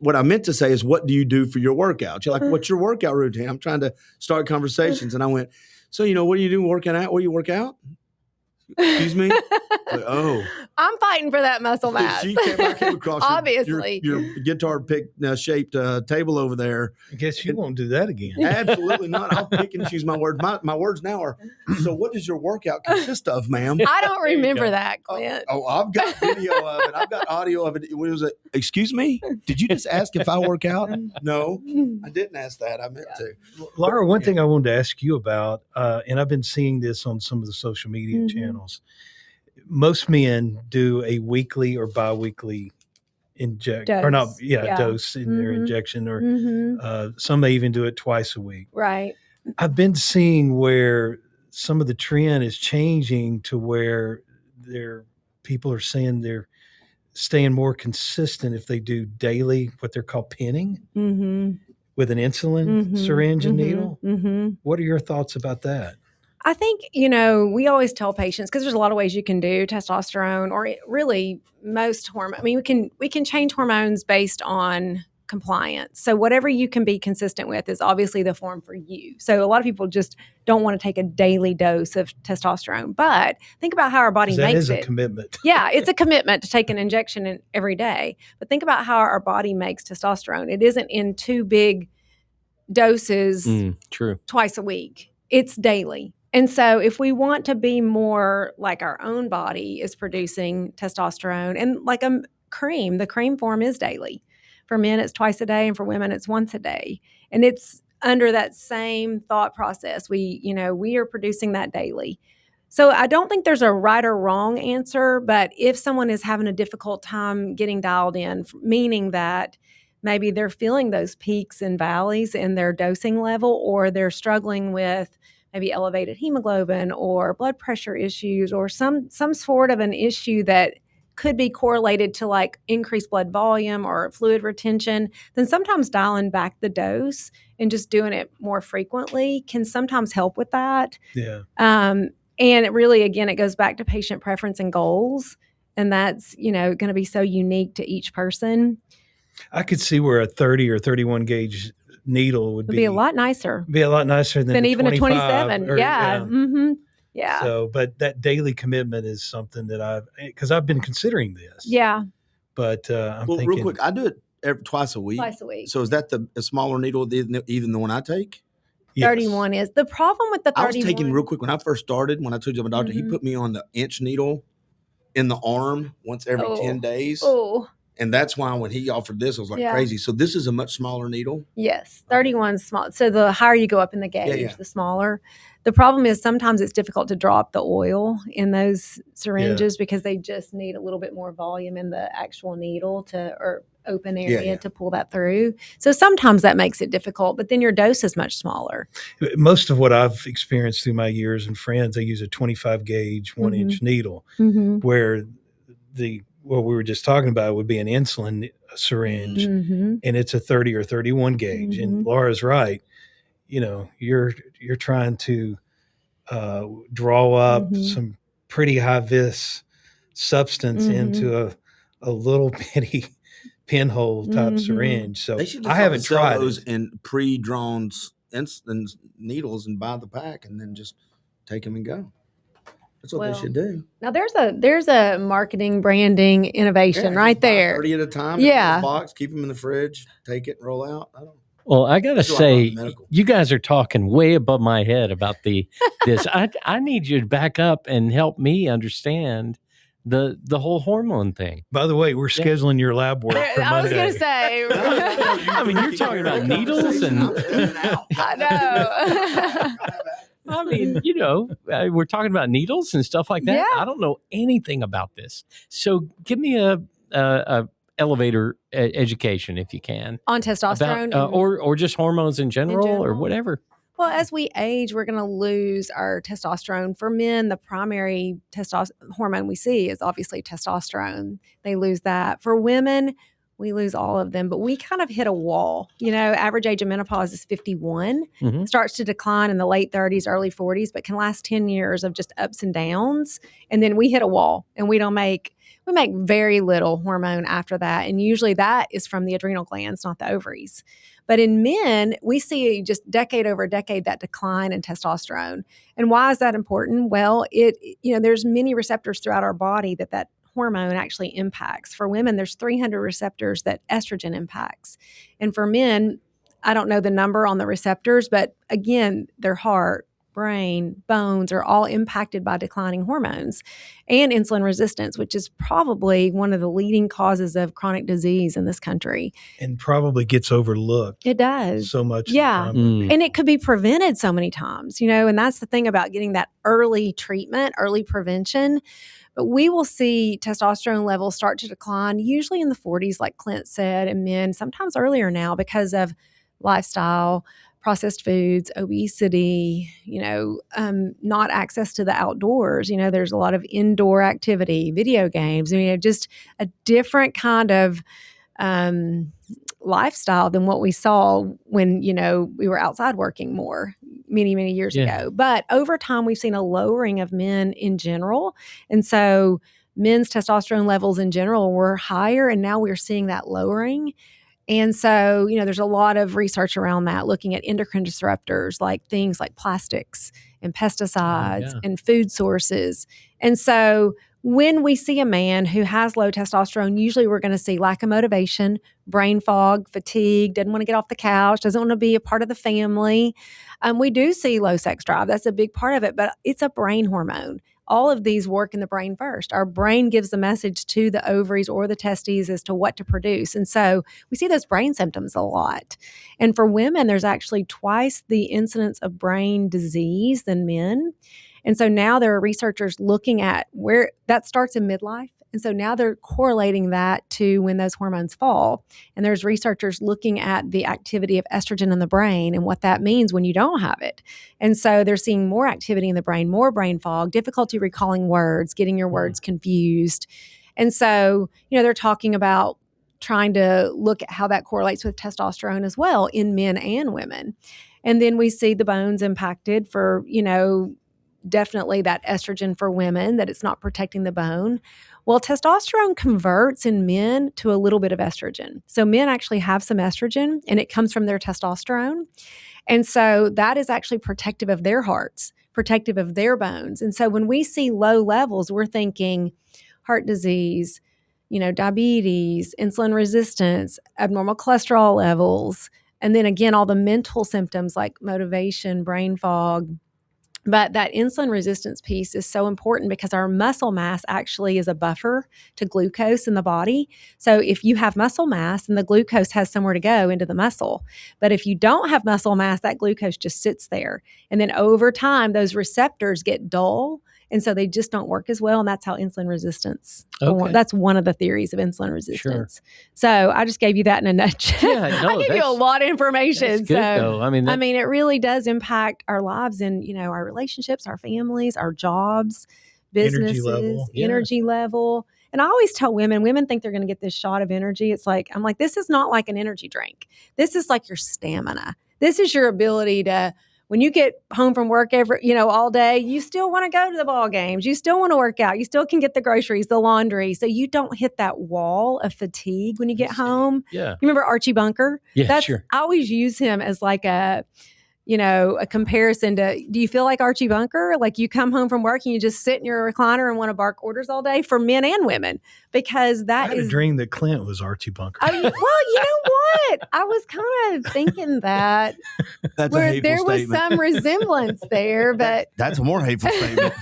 what I meant to say is, what do you do for your workout? She's like, what's your workout routine? I'm trying to start conversations, and I went, so what do you do working out? Where you work out? Excuse me? Like, I'm fighting for that muscle mass. I came across obviously your guitar pick shaped table over there. I guess you won't do that again. Absolutely not. I'll pick and choose my words. My words now are, so what does your workout consist of, ma'am? I don't remember that, Clint. I've got video of it. I've got audio of it. It was excuse me? Did you just ask if I work out? No, I didn't ask that. I meant to. Laura, one thing I wanted to ask you about, and I've been seeing this on some of the social media channels. Most men do a weekly or biweekly dose in their injection, or some may even do it twice a week. Right. I've been seeing where some of the trend is changing to where people are saying they're staying more consistent if they do daily, what they're called pinning with an insulin syringe and needle. What are your thoughts about that? I think, we always tell patients, because there's a lot of ways you can do testosterone, or really most hormone. I mean, we can change hormones based on compliance. So whatever you can be consistent with is obviously the form for you. So a lot of people just don't want to take a daily dose of testosterone. But think about how our body makes it. That is a commitment. Yeah, it's a commitment to take an injection every day. But think about how our body makes testosterone. It isn't in 2 big doses twice a week. It's daily. And so if we want to be more like our own body is producing testosterone, and like the cream form is daily. For men, it's twice a day, and for women, it's once a day. And it's under that same thought process. We are producing that daily. So I don't think there's a right or wrong answer, but if someone is having a difficult time getting dialed in, meaning that maybe they're feeling those peaks and valleys in their dosing level, or they're struggling with maybe elevated hemoglobin or blood pressure issues, or some sort of an issue that could be correlated to like increased blood volume or fluid retention, then sometimes dialing back the dose and just doing it more frequently can sometimes help with that. Yeah. And it really, again, it goes back to patient preference and goals. And that's, going to be so unique to each person. I could see where a 30 or 31 gauge needle would be a lot nicer. Be a lot nicer than even a 27. Yeah. So, but that daily commitment is something that because I've been considering this. Yeah. But I'm thinking, real quick, I do it twice a week. So is that a smaller needle even the one I take? Yes. 31 is the problem with the 31. I was taking real quick when I first started. When I told you my doctor, he put me on the inch needle in the arm once every 10 days. Oh. And that's why when he offered this, I was like crazy. So this is a much smaller needle? Yes, 31 is small. So the higher you go up in the gauge, the smaller. The problem is sometimes it's difficult to drop the oil in those syringes because they just need a little bit more volume in the actual needle or open area to pull that through. So sometimes that makes it difficult, but then your dose is much smaller. Most of what I've experienced through my years and friends, they use a 25 gauge 1-inch needle where what we were just talking about would be an insulin syringe, and it's a 30 or 31 gauge. And Laura's right. You're trying to draw up some pretty high vis substance into a little bitty pinhole type syringe. So I haven't tried those in pre-drawn insulin needles and buy the pack and then just take them and go. That's what they should do. Now there's a marketing branding innovation right there. 30 at a time. In a box, keep them in the fridge, take it, and roll out. Well, I gotta say, you guys are talking way above my head about this. I need you to back up and help me understand the whole hormone thing. By the way, we're scheduling your lab work for Monday. I was going to say. I mean, you're talking about needles and. I know. I mean, we're talking about needles and stuff like that. Yeah. I don't know anything about this. So give me a elevator education if you can on testosterone or just hormones in general or whatever. Well, as we age, we're going to lose our testosterone. For men, the primary hormone we see is obviously testosterone. They lose that. For women, we lose all of them, but we kind of hit a wall. Average age of menopause is 51. Mm-hmm. Starts to decline in the late 30s, early 40s, but can last 10 years of just ups and downs. And then we hit a wall, and we make very little hormone after that. And usually that is from the adrenal glands, not the ovaries. But in men, we see just decade over decade that decline in testosterone. And why is that important? Well, there's many receptors throughout our body that hormone actually impacts. For women, there's 300 receptors that estrogen impacts. And for men, I don't know the number on the receptors, but again, their heart, brain, bones are all impacted by declining hormones and insulin resistance, which is probably one of the leading causes of chronic disease in this country. And probably gets overlooked. It does. So much. Yeah. And it could be prevented so many times, and that's the thing about getting that early treatment, early prevention. But we will see testosterone levels start to decline, usually in the 40s, like Clint said, and men sometimes earlier now because of lifestyle, processed foods, obesity, not access to the outdoors. There's a lot of indoor activity, video games, just a different kind of lifestyle than what we saw when, we were outside working more many, many years ago. But over time, we've seen a lowering of men in general. And so men's testosterone levels in general were higher, and now we're seeing that lowering. And so, there's a lot of research around that, looking at endocrine disruptors, like things like plastics and pesticides and food sources. And so when we see a man who has low testosterone, usually we're going to see lack of motivation, brain fog, fatigue, doesn't want to get off the couch, doesn't want to be a part of the family. We do see low sex drive. That's a big part of it, but it's a brain hormone. All of these work in the brain first. Our brain gives the message to the ovaries or the testes as to what to produce. And so we see those brain symptoms a lot. And for women, there's actually twice the incidence of brain disease than men. And so now there are researchers looking at where that starts in midlife. And so now they're correlating that to when those hormones fall. And there's researchers looking at the activity of estrogen in the brain and what that means when you don't have it. And so they're seeing more activity in the brain, more brain fog, difficulty recalling words, getting your words confused. And so, they're talking about trying to look at how that correlates with testosterone as well in men and women. And then we see the bones impacted for, definitely that estrogen for women, that it's not protecting the bone. Well, testosterone converts in men to a little bit of estrogen. So men actually have some estrogen, and it comes from their testosterone. And so that is actually protective of their hearts, protective of their bones. And so when we see low levels, we're thinking heart disease, diabetes, insulin resistance, abnormal cholesterol levels, and then again, all the mental symptoms like motivation, brain fog. But that insulin resistance piece is so important because our muscle mass actually is a buffer to glucose in the body. So if you have muscle mass, then the glucose has somewhere to go into the muscle. But if you don't have muscle mass, that glucose just sits there. And then over time, those receptors get dull. And so they just don't work as well. And that's how insulin resistance, that's one of the theories of insulin resistance. Sure. So I just gave you that in a nutshell. Yeah, no, I gave you a lot of information. That's good, though. I mean, it really does impact our lives and, our relationships, our families, our jobs, businesses, energy level. And I always tell women think they're going to get this shot of energy. I'm like, this is not like an energy drink. This is like your stamina. This is your ability to, when you get home from work all day, you still want to go to the ball games. You still want to work out. You still can get the groceries, the laundry. So you don't hit that wall of fatigue when you get home. Yeah. You remember Archie Bunker? Yeah, sure. I always use him as like a comparison to, do you feel like Archie Bunker? Like you come home from work and you just sit in your recliner and want to bark orders all day, for men and women, because I had a dream that Clint was Archie Bunker. Well, you know what? I was kind of thinking that. That's a hateful statement. Was some resemblance there, but. That's a more hateful statement.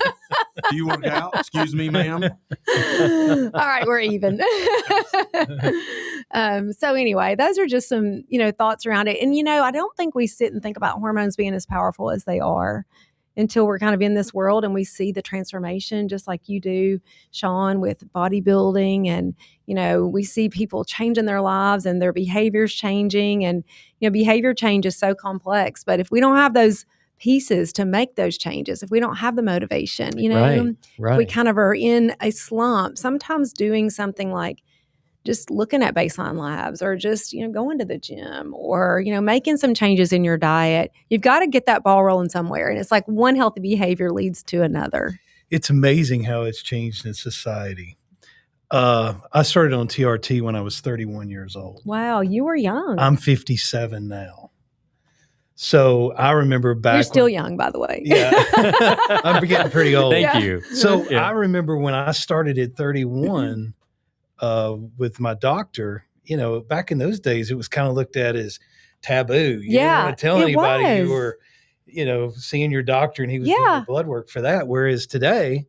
Do you work out? Excuse me, ma'am. All right, we're even. So anyway, those are just some, thoughts around it. And, I don't think we sit and think about hormones being as powerful as they are. until we're kind of in this world and we see the transformation, just like you do, Shawn, with bodybuilding. And, we see people changing their lives and their behaviors changing. And, behavior change is so complex. But if we don't have those pieces to make those changes, if we don't have the motivation, we kind of are in a slump. Sometimes doing something like just looking at baseline labs or just, going to the gym or, making some changes in your diet, you've got to get that ball rolling somewhere. And it's like one healthy behavior leads to another. It's amazing how it's changed in society. I started on TRT when I was 31 years old. Wow, you were young. I'm 57 now. So I remember back. You're still young, by the way. Yeah. I'm getting pretty old. Thank you. So I remember when I started at 31 with my doctor, back in those days, it was kind of looked at as taboo. You didn't want to tell anybody you were, seeing your doctor and he was doing the blood work for that. Whereas today,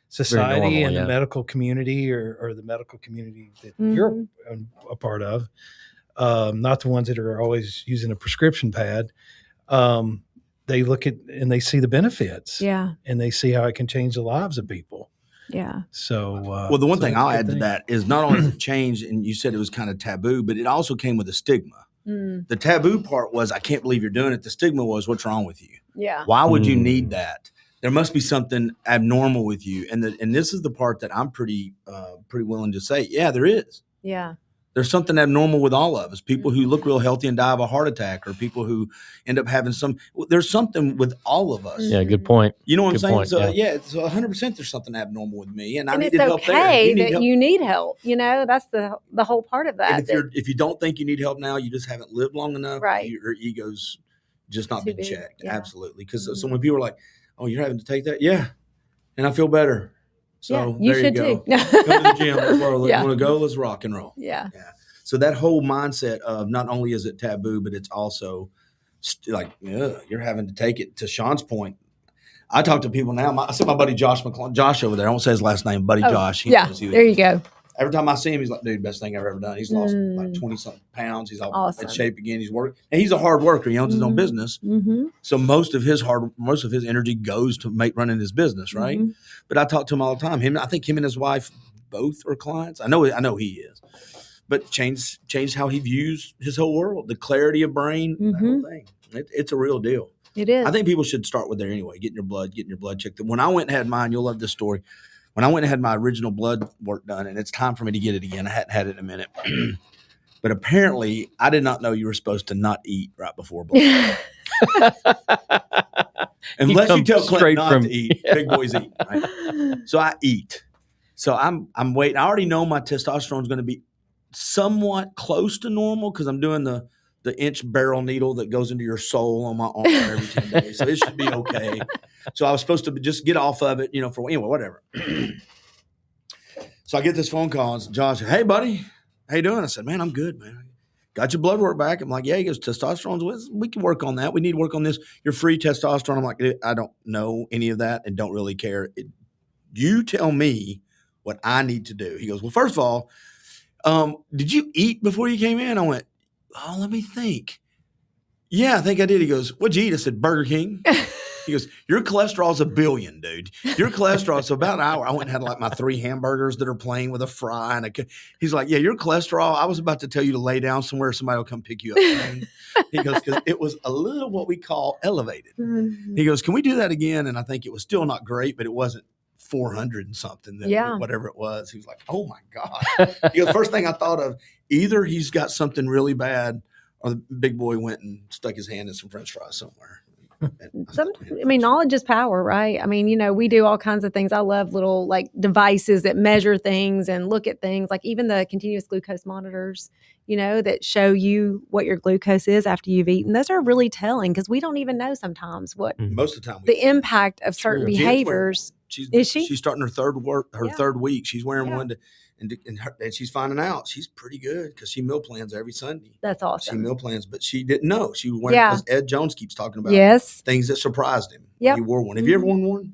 society and the medical community or the medical community that you're a part of, not the ones that are always using a prescription pad, they look at and they see the benefits. Yeah. And they see how it can change the lives of people. Yeah. So, well, the one thing I'll add to that is not only the change, and you said it was kind of taboo, but it also came with a stigma. The taboo part was, I can't believe you're doing it. The stigma was, what's wrong with you? Yeah. Why would you need that? There must be something abnormal with you. And this is the part that I'm pretty willing to say, yeah, there is. Yeah. There's something abnormal with all of us. People who look real healthy and die of a heart attack, or people who end up having there's something with all of us. Yeah, good point. You know what good I'm saying? Point, So Mm-hmm. it's 100% there's something abnormal with me. And I it's needed help there. okay that you need help. That's the whole part of that. And if you don't think you need help now, you just haven't lived long enough. Right. Your ego's just not been checked. Yeah. Absolutely. Because so when people are like, oh, you're having to take that? Yeah. And I feel better. So you there should you go. too. Go to the gym. Let's roll. Yeah. Want to go? Let's rock and roll. Yeah. So that whole mindset of not only is it taboo, but it's also you're having to take it. To Shawn's point, I talk to people now. I see my buddy Josh over there. I won't say his last name, buddy Josh. There you go. Every time I see him, he's like, dude, best thing I've ever done. He's lost like 20-something pounds. He's all awesome. in shape again. He's working. And he's a hard worker. He owns his own business. So most of his energy goes to running his business, right? But I talk to him all the time. I think him and his wife both are clients. I know he is. But changed how he views his whole world, the clarity of brain, that whole thing. It's a real deal. It is. I think people should start with there anyway, getting your blood checked. When I went and had mine, you'll love this story. When I went and had my original blood work done, and it's time for me to get it again. I hadn't had it in a minute. But apparently, I did not know you were supposed to not eat right before blood. Unless you tell Clint not to eat, big boys eat. Right? So I eat. So I'm waiting. I already know my testosterone is going to be somewhat close to normal because I'm doing the inch barrel needle that goes into your soul on my arm every 10 days. So it should be okay. So I was supposed to just get off of it, whatever. So I get this phone call. It's Josh. Hey, buddy. How you doing? I said, man, I'm good, man. Got your blood work back. I'm like, yeah. He goes, testosterone's, we can work on that. We need to work on this. Your free testosterone. I'm like, I don't know any of that and don't really care. You tell me what I need to do. He goes, well, first of all, did you eat before you came in? I went, oh, let me think. Yeah, I think I did. He goes, what'd you eat? I said, Burger King. He goes, your cholesterol's 1 billion, dude. Your cholesterol. So about an hour, I went and had like my 3 hamburgers that are plain with a fry. And he's like, yeah, your cholesterol. I was about to tell you to lay down somewhere. Somebody will come pick you up. He goes, because it was a little what we call elevated. He goes, can we do that again? And I think it was still not great, but it wasn't 400 and something, whatever it was. He was like, oh my God. He goes, first thing I thought of, either he's got something really bad or the big boy went and stuck his hand in some French fries somewhere. Knowledge is power, right? We do all kinds of things. I love little devices that measure things and look at things, like even the continuous glucose monitors, that show you what your glucose is after you've eaten. Those are really telling because we don't even know sometimes what most of the time the impact of certain behaviors. Is she? She's starting her third week. She's wearing one and she's finding out she's pretty good because she meal plans every Sunday. That's awesome. She meal plans, but she didn't know. She went because Ed Jones keeps talking about things that surprised him. Yeah, he wore one. Have you ever worn one?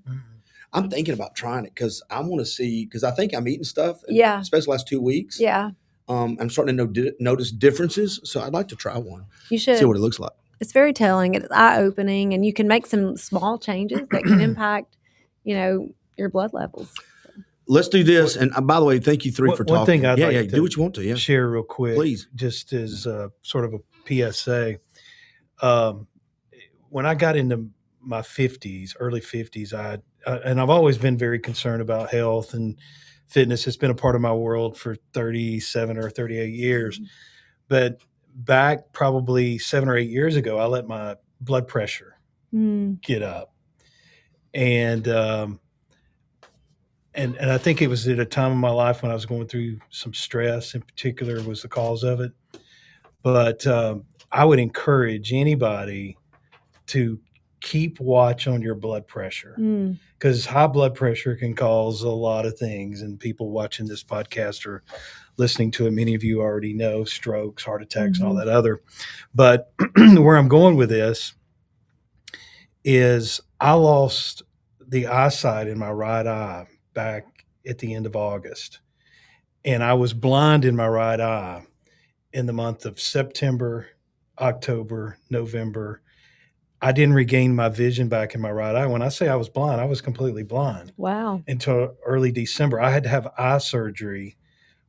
I'm thinking about trying it because I want to see, because I think I'm eating stuff. Especially the last 2 weeks. Yeah. I'm starting to notice differences, so I'd like to try one. You should see what it looks like. It's very telling. It's eye-opening, and you can make some small changes that can impact, your blood levels. Let's do this. And by the way, thank you three for talking. One thing I'd like to do what you want to. Yeah, share real quick, please. Just as sort of a PSA. When I got into my early 50s, and I've always been very concerned about health and fitness. It's been a part of my world for 37 or 38 years. Mm-hmm. But back probably 7 or 8 years ago, I let my blood pressure get up. And I think it was at a time in my life when I was going through some stress in particular was the cause of it. But I would encourage anybody to keep watch on your blood pressure, because high blood pressure can cause a lot of things. And people watching this podcast or listening to it, many of you already know strokes, heart attacks, and all that other. But where I'm going with this is I lost the eyesight in my right eye back at the end of August. And I was blind in my right eye in the month of September, October, November. I didn't regain my vision back in my right eye. When I say I was blind, I was completely blind. Wow. Until early December. I had to have eye surgery,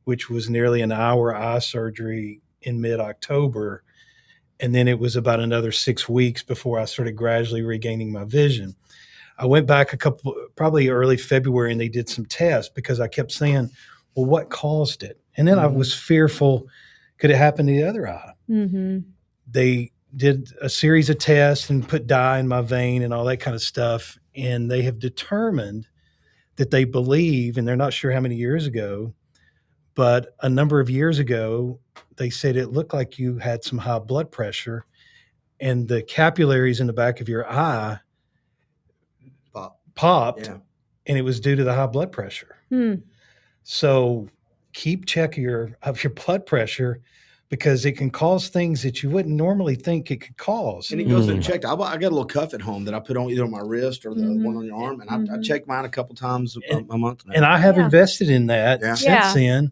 which was nearly an hour eye surgery in mid-October. And then it was about another 6 weeks before I started gradually regaining my vision. I went back probably early February, and they did some tests because I kept saying, well, what caused it? And then I was fearful, could it happen to the other eye? Mm-hmm. They did a series of tests and put dye in my vein and all that kind of stuff. And they have determined that they believe, and they're not sure how many years ago, but a number of years ago, they said it looked like you had some high blood pressure, and the capillaries in the back of your eye popped, and it was due to the high blood pressure. So keep check of your blood pressure, because it can cause things that you wouldn't normally think it could cause. And it goes unchecked. I got a little cuff at home that I put on either on my wrist or the one on your arm, and I check mine a couple times a month now. And I have invested in that since then,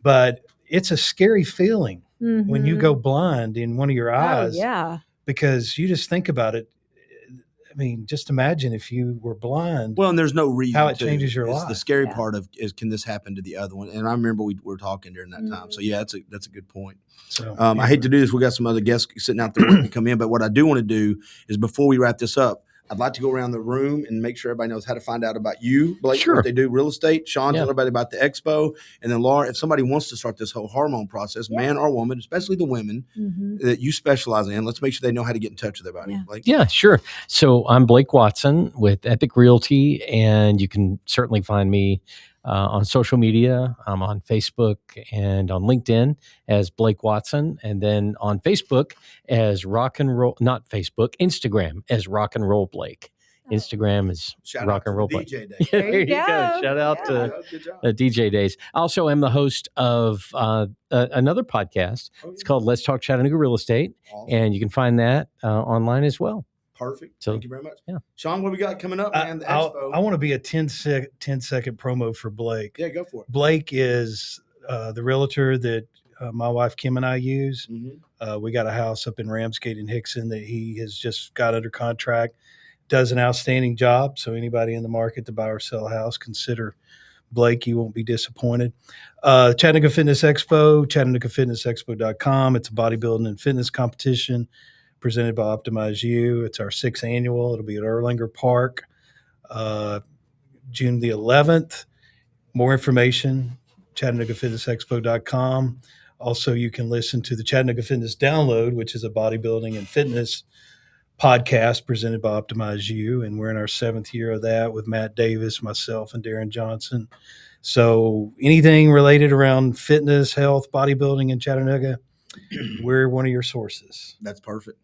but it's a scary feeling when you go blind in one of your eyes. Because you just think about it. I mean, just imagine if you were blind. Well, and there's no reason how it changes your life. The scary part is, can this happen to the other one? And I remember we were talking during that time. So that's a good point. So I hate to do this. We got some other guests sitting out there waiting to come in, but what I do want to do is, before we wrap this up, I'd like to go around the room and make sure everybody knows how to find out about you, Blake, what they do, real estate. Sean, tell everybody about the expo. And then Laura, if somebody wants to start this whole hormone process, man or woman, especially the women that you specialize in, let's make sure they know how to get in touch with everybody. Blake? Yeah, sure. So I'm Blake Watson with Epic Realty, and you can certainly find me on social media. I'm on Facebook and on LinkedIn as Blake Watson, and then on Facebook as Instagram as Rock and Roll Blake. Instagram is Rock and Roll Blake. DJ Day. There you go. Shout out to DJ Days. I also am the host of another podcast. It's called Let's Talk Chattanooga Real Estate, and you can find that online as well. Perfect. So, thank you very much. Yeah. Sean, what we got coming up, man? The expo. I want to be a 10-second promo for Blake. Yeah, go for it. Blake is the realtor that my wife Kim and I use. We got a house up in Ramsgate and Hickson that he has just got under contract. Does an outstanding job. So anybody in the market to buy or sell a house, consider Blake. You won't be disappointed. Chattanooga Fitness Expo, ChattanoogaFitnessExpo.com. It's a bodybuilding and fitness competition presented by Optimize You. It's our 6th annual. It'll be at Erlanger Park, June the 11th. More information, ChattanoogaFitnessExpo.com. Also, you can listen to the Chattanooga Fitness Download, which is a bodybuilding and fitness podcast presented by Optimize You. And we're in our 7th year of that with Matt Davis, myself, and Darren Johnson. So anything related around fitness, health, bodybuilding in Chattanooga, we're one of your sources. That's perfect.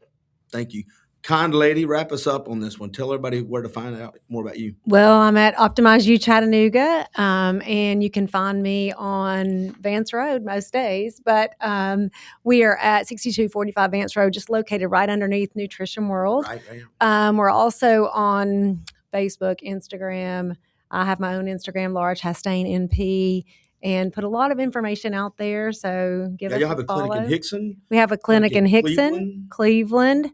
Thank you. Kind lady, wrap us up on this one. Tell everybody where to find out more about you. Well, I'm at Optimize You Chattanooga, and you can find me on Vance Road most days. But we are at 6245 Vance Road, just located right underneath Nutrition World. Right. We're also on Facebook, Instagram. I have my own Instagram, Laura Chastain-NP, and put a lot of information out there. So give us a follow. Y'all have a clinic in Hickson? We have a clinic in Hickson, Cleveland.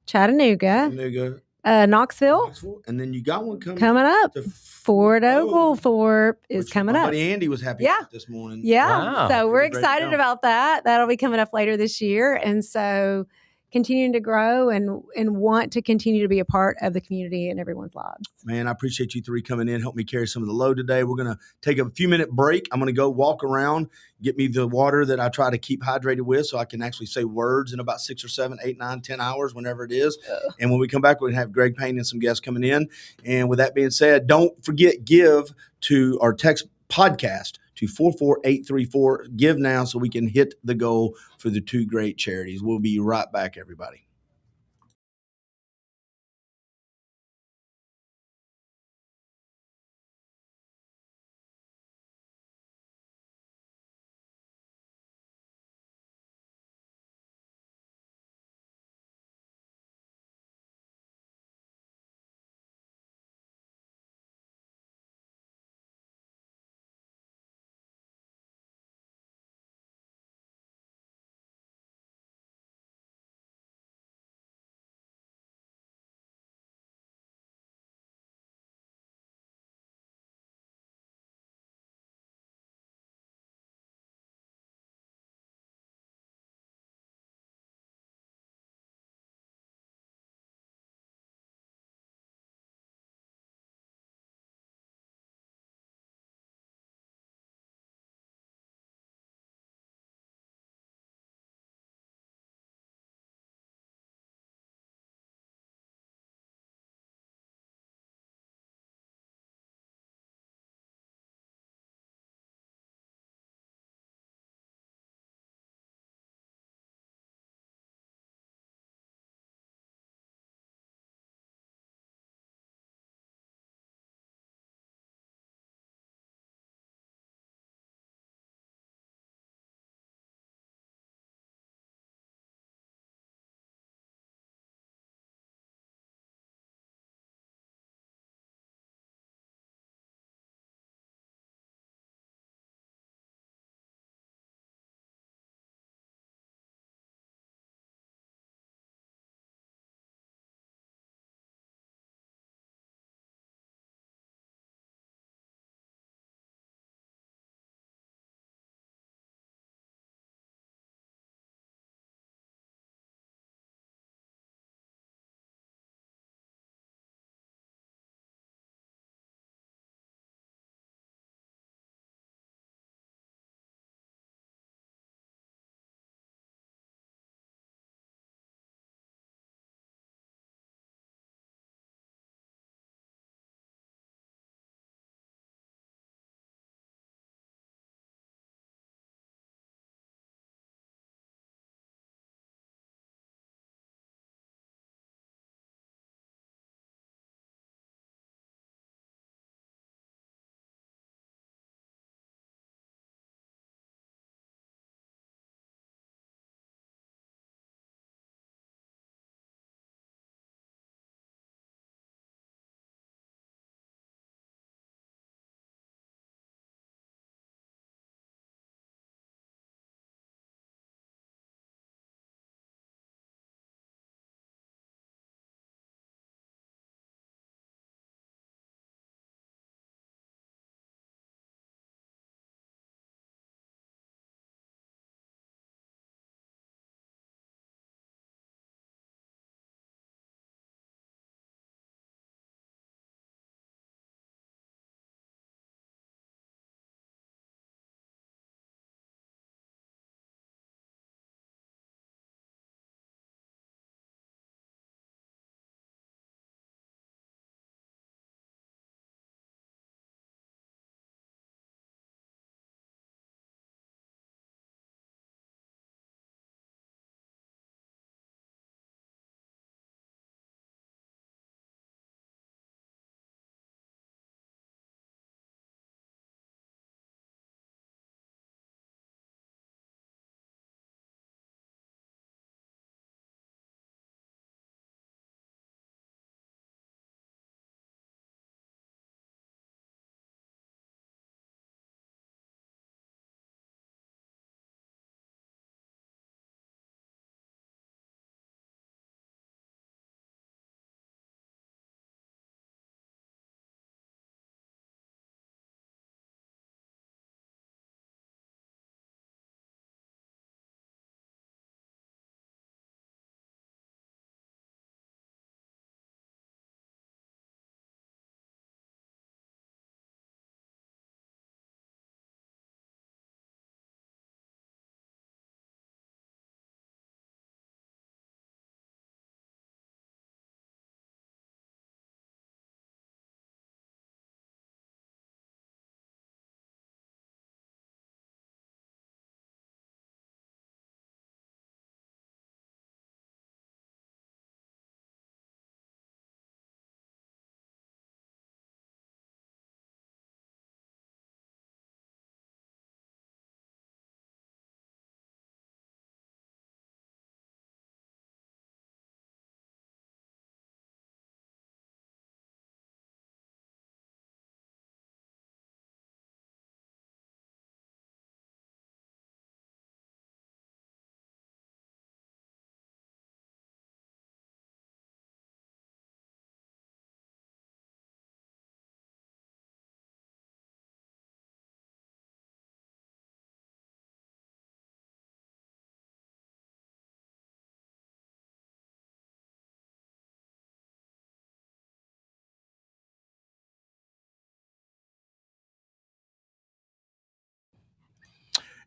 Chattanooga, Knoxville, and then you got one coming up. Fort Oglethorpe is coming up. My buddy Andy was happy about this morning. Yeah. Wow. So we're excited about that. That'll be coming up later this year. And so continuing to grow and want to continue to be a part of the community and everyone's lives. Man, I appreciate you three coming in, help me carry some of the load today. We're going to take a few minute break. I'm going to go walk around, get me the water that I try to keep hydrated with so I can actually say words in about 6 or 7, 8, 9, 10 hours, whenever it is. And when we come back, we're going to have Greg Payne and some guests coming in. And with that being said, don't forget, give to our text podcast to 44834. Give now so we can hit the goal for the 2 great charities. We'll be right back, everybody.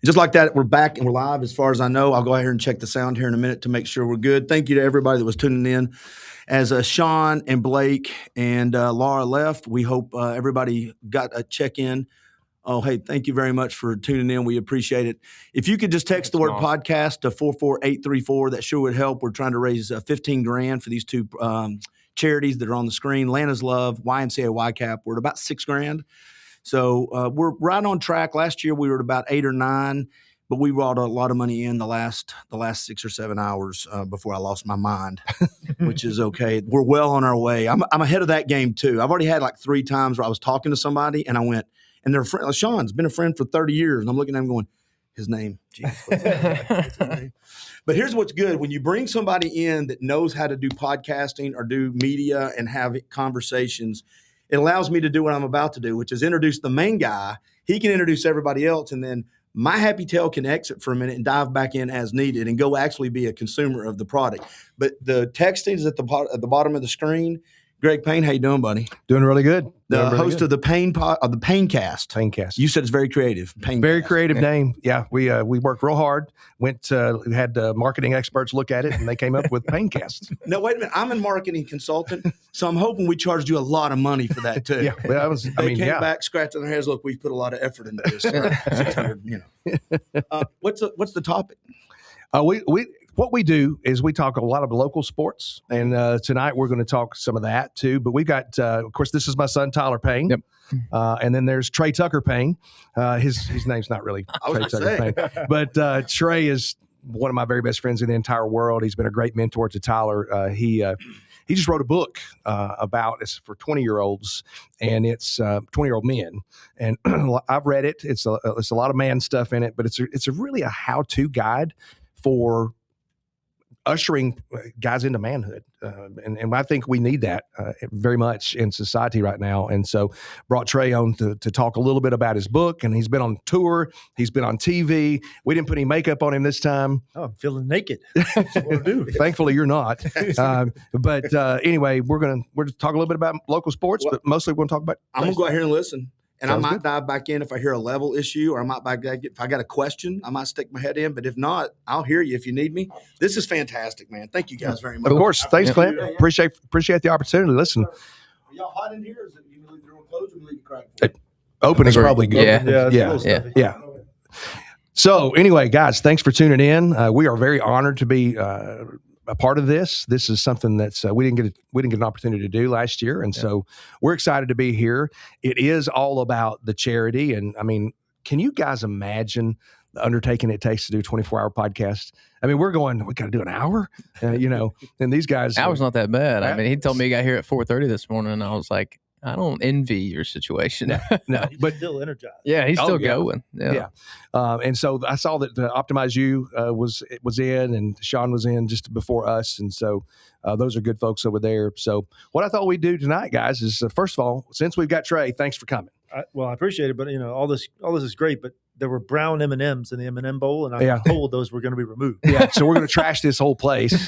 Just like that, we're back and we're live as far as I know. I'll go ahead and check the sound here in a minute to make sure we're good. Thank you to everybody that was tuning in. As Sean and Blake and Laura left, we hope everybody got a check-in. Oh, hey, thank you very much for tuning in. We appreciate it. If you could just text the word podcast to 44834, that sure would help. We're trying to raise $15,000 for these two charities that are on the screen. Lana's Love, YMCA, YCAP. We're at about $6,000. So we're right on track. Last year we were at about 8 or 9, but we brought a lot of money in the last 6 or 7 hours before I lost my mind, which is okay. We're well on our way. I'm ahead of that game too. I've already had like 3 times where I was talking to somebody and I went, and their friend, Sean's been a friend for 30 years, and I'm looking at him going, his name, geez, what's his name? But here's what's good. When you bring somebody in that knows how to do podcasting or do media and have conversations, it allows me to do what I'm about to do, which is introduce the main guy. He can introduce everybody else, and then my happy tail can exit for a minute and dive back in as needed and go actually be a consumer of the product. But the texting is at the bottom of the screen. Greg Payne, how you doing, buddy? Doing really good. The host of the Payne-Cast. Payne-Cast. You said it's very creative. Very creative name. Yeah, we worked real hard. We had marketing experts look at it, and they came up with Payne-Cast. No, wait a minute. I'm a marketing consultant, so I'm hoping we charged you a lot of money for that too. Yeah, well, they came back scratching their heads. Look, we've put a lot of effort into this. 600, what's the topic? What we do is we talk a lot of local sports, and tonight we're going to talk some of that too. But we've got, of course, this is my son Tyler Payne, yep. And then there's Trey Tucker Payne. His name's not really Trey Tucker Payne, but Trey is one of my very best friends in the entire world. He's been a great mentor to Tyler. He just wrote a book it's for 20-year-olds, and it's 20-year-old men. And I've read it. It's a lot of man stuff in it, but it's really a how-to guide for ushering guys into manhood. And I think we need that very much in society right now. And so brought Trey on to talk a little bit about his book, and he's been on tour. He's been on TV. We didn't put any makeup on him this time. Oh, I'm feeling naked. That's what we'll do. Thankfully, you're not. But anyway, we're going to talk a little bit about local sports, but mostly we're going to talk about. I'm going to go out here and listen. And Sounds I might good. dive back in if I hear a level issue, or I might if I got a question, I might stick my head in. But if not, I'll hear you if you need me. This is fantastic, man. Thank you guys very much. Of course. Thanks, Clint. Appreciate the opportunity. Listen. Are y'all hot in here? Or is it you leave the door closed or leave it cracked? Open is probably good. Yeah. So anyway, guys, thanks for tuning in. We are very honored to be a part of this. This is something that's we didn't get an opportunity to do last year, and so we're excited to be here. It is all about the charity, and I mean, can you guys imagine the undertaking it takes to do a 24-hour podcast? I mean, we got to do an hour, and these guys. Hour's not that bad. I mean, he told me he got here at 4:30 this morning, and I was like, I don't envy your situation. No, but still energized. Yeah, he's still going. Yeah. And so I saw that Optimize You was in, and Sean was in just before us, and so those are good folks over there. So what I thought we'd do tonight, guys, is first of all, since we've got Trey, thanks for coming. I appreciate it, but all this is great, but there were brown M&Ms in the M&M bowl, and I was told those were going to be removed. Yeah, so we're going to trash this whole place.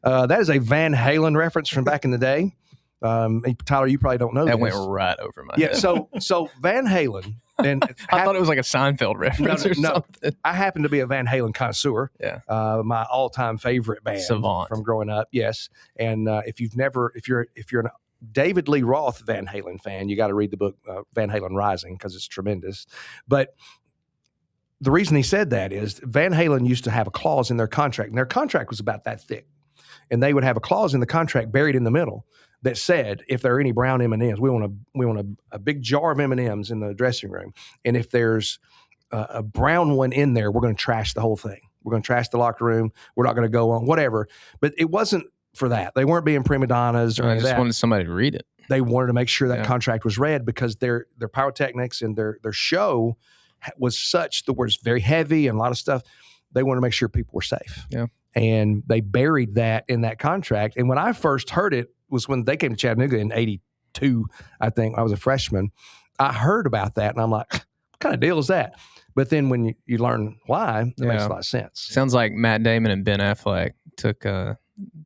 That is a Van Halen reference from back in the day. Tyler, you probably don't know that this. went right over my head. So Van Halen, and I thought it was like a Seinfeld reference or something. I happen to be a Van Halen connoisseur. Yeah, my all-time favorite band from growing up. Yes, and if you're a David Lee Roth Van Halen fan, you got to read the book Van Halen Rising, because it's tremendous. But the reason he said that is Van Halen used to have a clause in their contract, and their contract was about that thick, and they would have a clause in the contract buried in the middle that said, if there are any brown M&Ms, we want a big jar of M&Ms in the dressing room, and if there's a brown one in there, we're going to trash the whole thing. We're going to trash the locker room. We're not going to go on whatever. But it wasn't for that. They weren't being prima donnas or anything. They just wanted somebody to read it. They wanted to make sure that contract was read, because their pyrotechnics and their show was such that was very heavy and a lot of stuff. They wanted to make sure people were safe. Yeah. And they buried that in that contract. And when I first heard it was when they came to Chattanooga in 82, I think. I was a freshman. I heard about that, and I'm like, what kind of deal is that? But then when you learn why, it makes a lot of sense. Sounds like Matt Damon and Ben Affleck took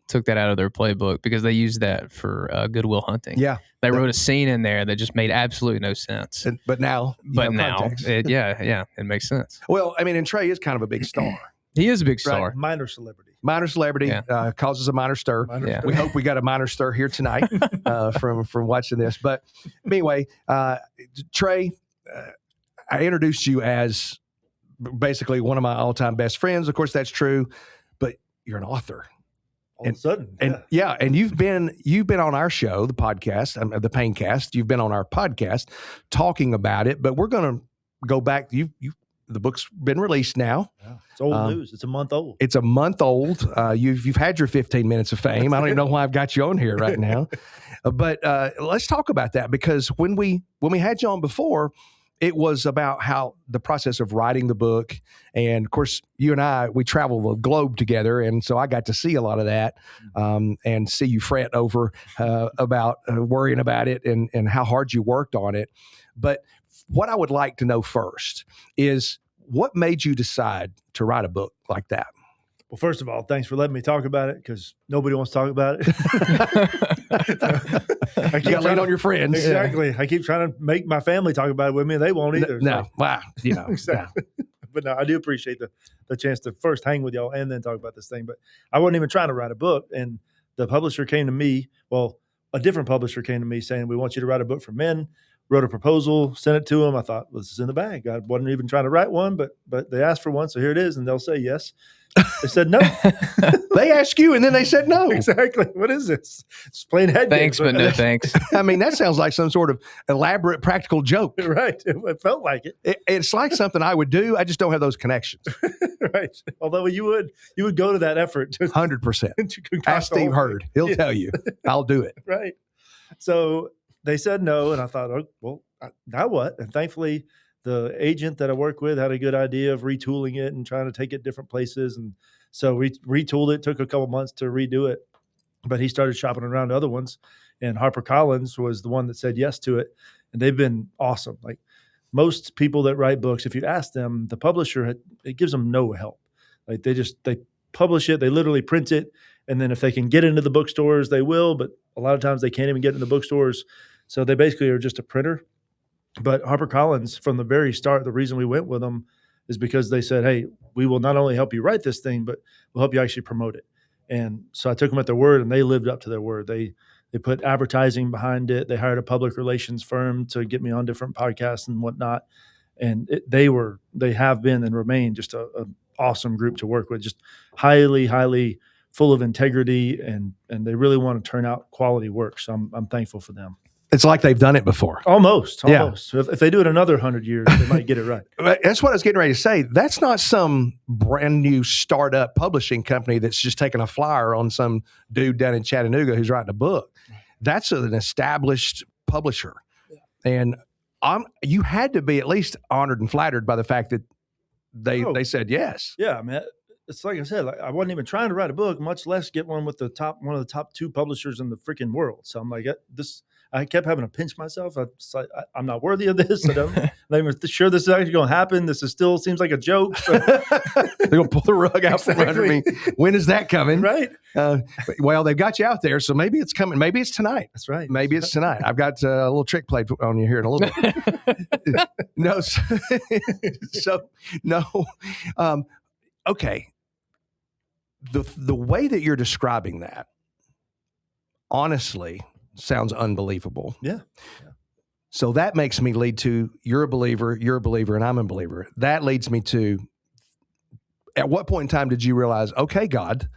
took that out of their playbook because they used that for Good Will Hunting. Yeah. They wrote a scene in there that just made absolutely no sense. But now, it makes sense. Well, I mean, and Trey is kind of a big star. He is a big star. Right. Minor celebrity. Causes a minor stir. We hope we got a minor stir here tonight from watching this. But anyway, Trey, I introduced you as basically one of my all-time best friends. Of course, that's true. But you're an author. All of a sudden. And you've been on our show, the podcast, the Payne-Cast. You've been on our podcast talking about it. But we're going to go back. The book's been released now. Yeah, it's old news. It's a month old. It's a month old. You've had your 15 minutes of fame. I don't even know why I've got you on here right now. But let's talk about that, because when we had you on before, it was about how the process of writing the book. And of course, you and I, we travel the globe together. And so I got to see a lot of that and see you fret over about worrying about it and how hard you worked on it. But what I would like to know first is, what made you decide to write a book like that? Well, first of all, thanks for letting me talk about it, because nobody wants to talk about it. I keep lean on your friends. Exactly. Yeah. I keep trying to make my family talk about it with me, and they won't either. No. Wow. Exactly. But no, I do appreciate the chance to first hang with y'all and then talk about this thing. But I wasn't even trying to write a book. And the publisher came to me. Well, a different publisher came to me saying, we want you to write a book for men. Wrote a proposal, sent it to them. I thought, well, this is in the bag. I wasn't even trying to write one, but they asked for one, so here it is, and they'll say yes. They said no. They asked you, and then they said no. Exactly. What is this? It's plain head Thanks, games. but no thanks. I mean, that sounds like some sort of elaborate practical joke. Right. It felt like it. It's like something I would do. I just don't have those connections. Right. Although you would go to that effort. 100%. Ask Steve Hurd. He'll tell you. I'll do it. Right. So they said no, and I thought, oh, well, now what? And thankfully, the agent that I work with had a good idea of retooling it and trying to take it different places. And so we retooled it. Took a couple months to redo it, but he started shopping around to other ones. And HarperCollins was the one that said yes to it. And they've been awesome. Like most people that write books, if you ask them, the publisher, it gives them no help. Like they publish it. They literally print it. And then if they can get into the bookstores, they will. But a lot of times they can't even get into the bookstores. So they basically are just a printer. But HarperCollins, from the very start, the reason we went with them is because they said, hey, we will not only help you write this thing, but we'll help you actually promote it. And so I took them at their word, and they lived up to their word. They put advertising behind it. They hired a public relations firm to get me on different podcasts and whatnot. And they have been and remain just an awesome group to work with, just highly, highly full of integrity, and they really want to turn out quality work. So I'm thankful for them. It's like they've done it before. Almost. Yeah. If they do it another 100 years, they might get it right. That's what I was getting ready to say. That's not some brand new startup publishing company that's just taking a flyer on some dude down in Chattanooga who's writing a book. That's an established publisher. Yeah. And you had to be at least honored and flattered by the fact that they said yes. Yeah, I mean, it's like I said, I wasn't even trying to write a book, much less get one with one of the top 2 publishers in the freaking world. So I'm like, I kept having to pinch myself. I'm not worthy of this. I'm not even sure this is actually going to happen. This still seems like a joke. So. They're going to pull the rug out from under me. When is that coming? Right. Well, they've got you out there, so maybe it's coming. Maybe it's tonight. That's right. Maybe it's tonight. I've got a little trick played on you here in a little bit. No. So, no. Okay. The way that you're describing that, honestly, sounds unbelievable. Yeah. So that makes me lead to, you're a believer, and I'm a believer. That leads me to, at what point in time did you realize, okay, God,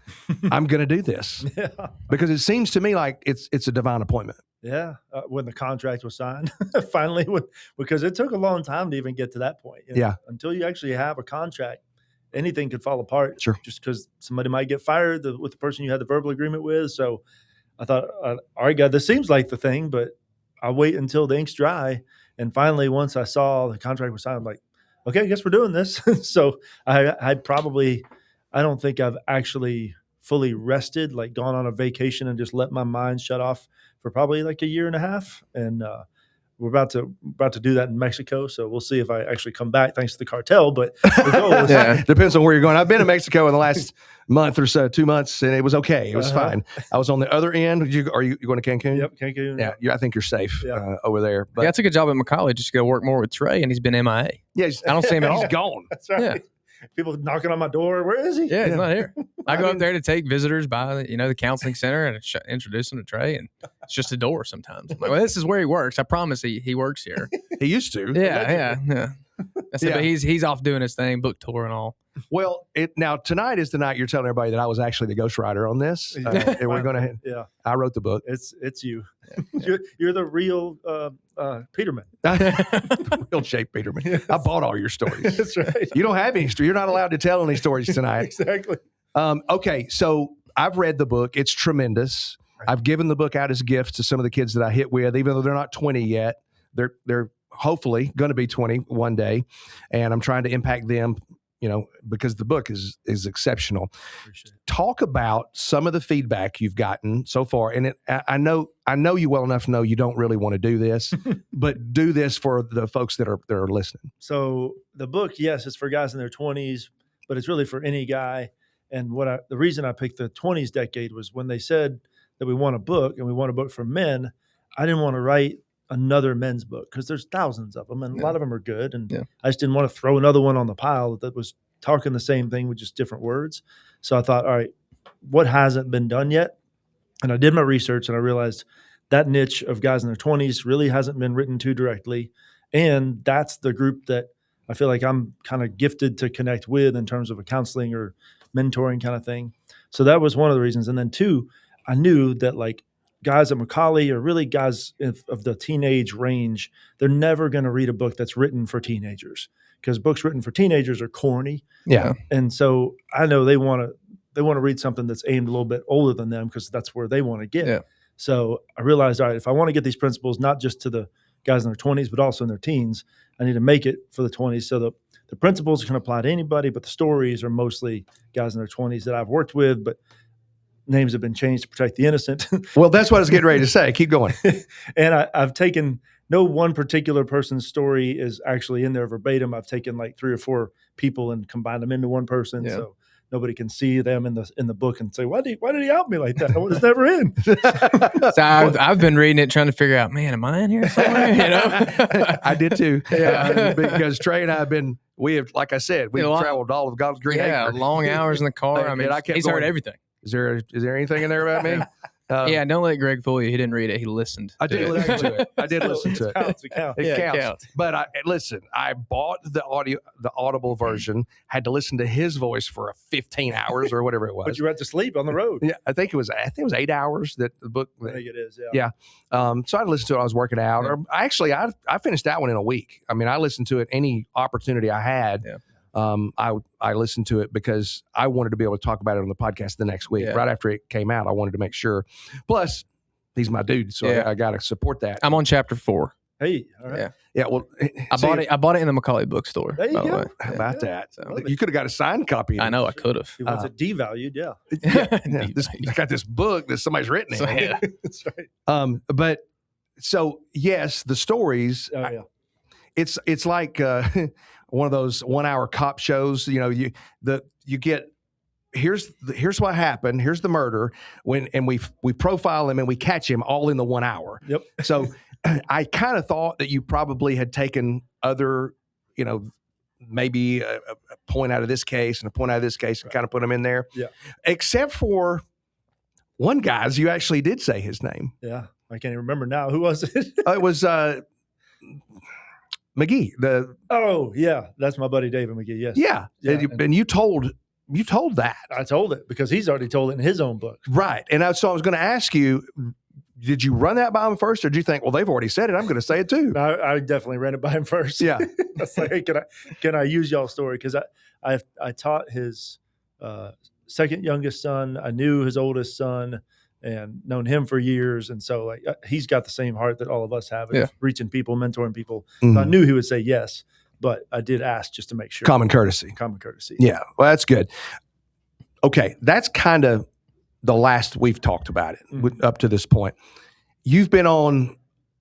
I'm going to do this? Yeah. Because it seems to me like it's a divine appointment. Yeah. When the contract was signed, finally, because it took a long time to even get to that point. Yeah. Until you actually have a contract, anything could fall apart. Sure. Just because somebody might get fired with the person you had the verbal agreement with. So I thought, all right, God, this seems like the thing, but I'll wait until the ink's dry. And finally, once I saw the contract was signed, I'm like, okay, I guess we're doing this. So I don't think I've actually fully rested, like gone on a vacation and just let my mind shut off for probably like a year and a half. And we're about to do that in Mexico. So we'll see if I actually come back thanks to the cartel. But the goal is depends on where you're going. I've been to Mexico in the last month or so, 2 months, and it was okay. It was fine. I was on the other end. Are you going to Cancun? Yep, Cancun. Yeah, I think you're safe over there. But I took a job at McCauley just to go work more with Trey, and he's been MIA. Yeah, I don't see him at all. He's gone. That's right. Yeah. People knocking on my door. Where is he? Yeah, he's not here. I go up there to take visitors by the counseling center and introduce them to Trey, and it's just a door sometimes. I'm like, well, this is where he works. I promise he works here. He used to. Yeah. I said, but he's off doing his thing, book tour and all. Well, now tonight is the night you're telling everybody that I was actually the ghostwriter on this. And we're going to. Yeah, I wrote the book. It's you. You're the real Peterman. Real Jake Peterman. I bought all your stories. That's right. You don't have any story. You're not allowed to tell any stories tonight. Exactly. Okay, so I've read the book. It's tremendous. Right. I've given the book out as gifts to some of the kids that I hit with, even though they're not 20 yet. They're hopefully going to be 20 one day, and I'm trying to impact them. Because the book is exceptional. Talk about some of the feedback you've gotten so far. And I know you well enough to know you don't really want to do this, but do this for the folks that are listening. So the book, yes, it's for guys in their 20s, but it's really for any guy. And the reason I picked the 20s decade was when they said that we want a book and we want a book for men, I didn't want to write another men's book because there's thousands of them and a lot of them are good. And I just didn't want to throw another one on the pile that was talking the same thing with just different words. So I thought, all right, what hasn't been done yet? And I did my research and I realized that niche of guys in their 20s really hasn't been written to directly. And that's the group that I feel like I'm kind of gifted to connect with in terms of a counseling or mentoring kind of thing. So that was one of the reasons. And then two, I knew that like guys at McCauley or really guys of the teenage range, they're never going to read a book that's written for teenagers because books written for teenagers are corny. Yeah. And so I know they want to read something that's aimed a little bit older than them because that's where they want to get. Yeah. So I realized, all right, if I want to get these principles, not just to the guys in their 20s, but also in their teens, I need to make it for the 20s. So the principles can apply to anybody, but the stories are mostly guys in their 20s that I've worked with, but names have been changed to protect the innocent. Well, that's what I was getting ready to say. Keep going. And I've taken no one particular person's story is actually in there verbatim. I've taken like 3 or 4 people and combined them into one person. Yeah. So nobody can see them in the book and say, why did he out me like that? I was never in. So I've been reading it, trying to figure out, man, am I in here somewhere? I did too. Yeah. Because Trey and I have, like I said, we've traveled all of God's green acres. Long hours in the car. I mean, he's heard everything. Is there anything in there about me? Don't let Greg fool you. He didn't read it. He listened. I did listen to it. It counts. But I bought the Audible version, had to listen to his voice for 15 hours or whatever it was. But you had to sleep on the road. Yeah, I think it was 8 hours that the book. I think it is. Yeah. So I listened to it. I was working out. Yeah. Or I finished that one in a week. I mean, I listened to it any opportunity I had. Yeah. I listened to it because I wanted to be able to talk about it on the podcast the next week. Yeah. Right after it came out, I wanted to make sure. Plus, he's my dude, so I got to support that. I'm on chapter 4. Hey, all right. Yeah. Well, I bought it in the McCauley bookstore. There you go. How about that? So, you could have got a signed copy. I know I could have. It was devalued. Yeah. I got this book that somebody's written. That's right. But so yes, the stories. Oh, yeah. It's like one of those 1-hour cop shows. You get here's what happened. Here's the murder. And we profile him and we catch him all in the 1 hour. Yep. So I kind of thought that you probably had taken other, maybe a point out of this case and a point out of this case and kind of put them in there. Yeah. Except for one guy's, you actually did say his name. Yeah. I can't even remember now. Who was it? It was McGee. That's my buddy David McGee. Yes. Yeah. And you told that. I told it because he's already told it in his own book. Right. And so I was going to ask you, did you run that by him first, or did you think, well, they've already said it, I'm going to say it too? I definitely ran it by him first. Yeah. I was like, hey, can I use y'all's story? Because I taught his second youngest son. I knew his oldest son and known him for years. And so he's got the same heart that all of us have, reaching people, mentoring people. Mm-hmm. So I knew he would say yes, but I did ask just to make sure. Common courtesy. Yeah. Well, that's good. Okay. That's kind of the last we've talked about it up to this point. You've been on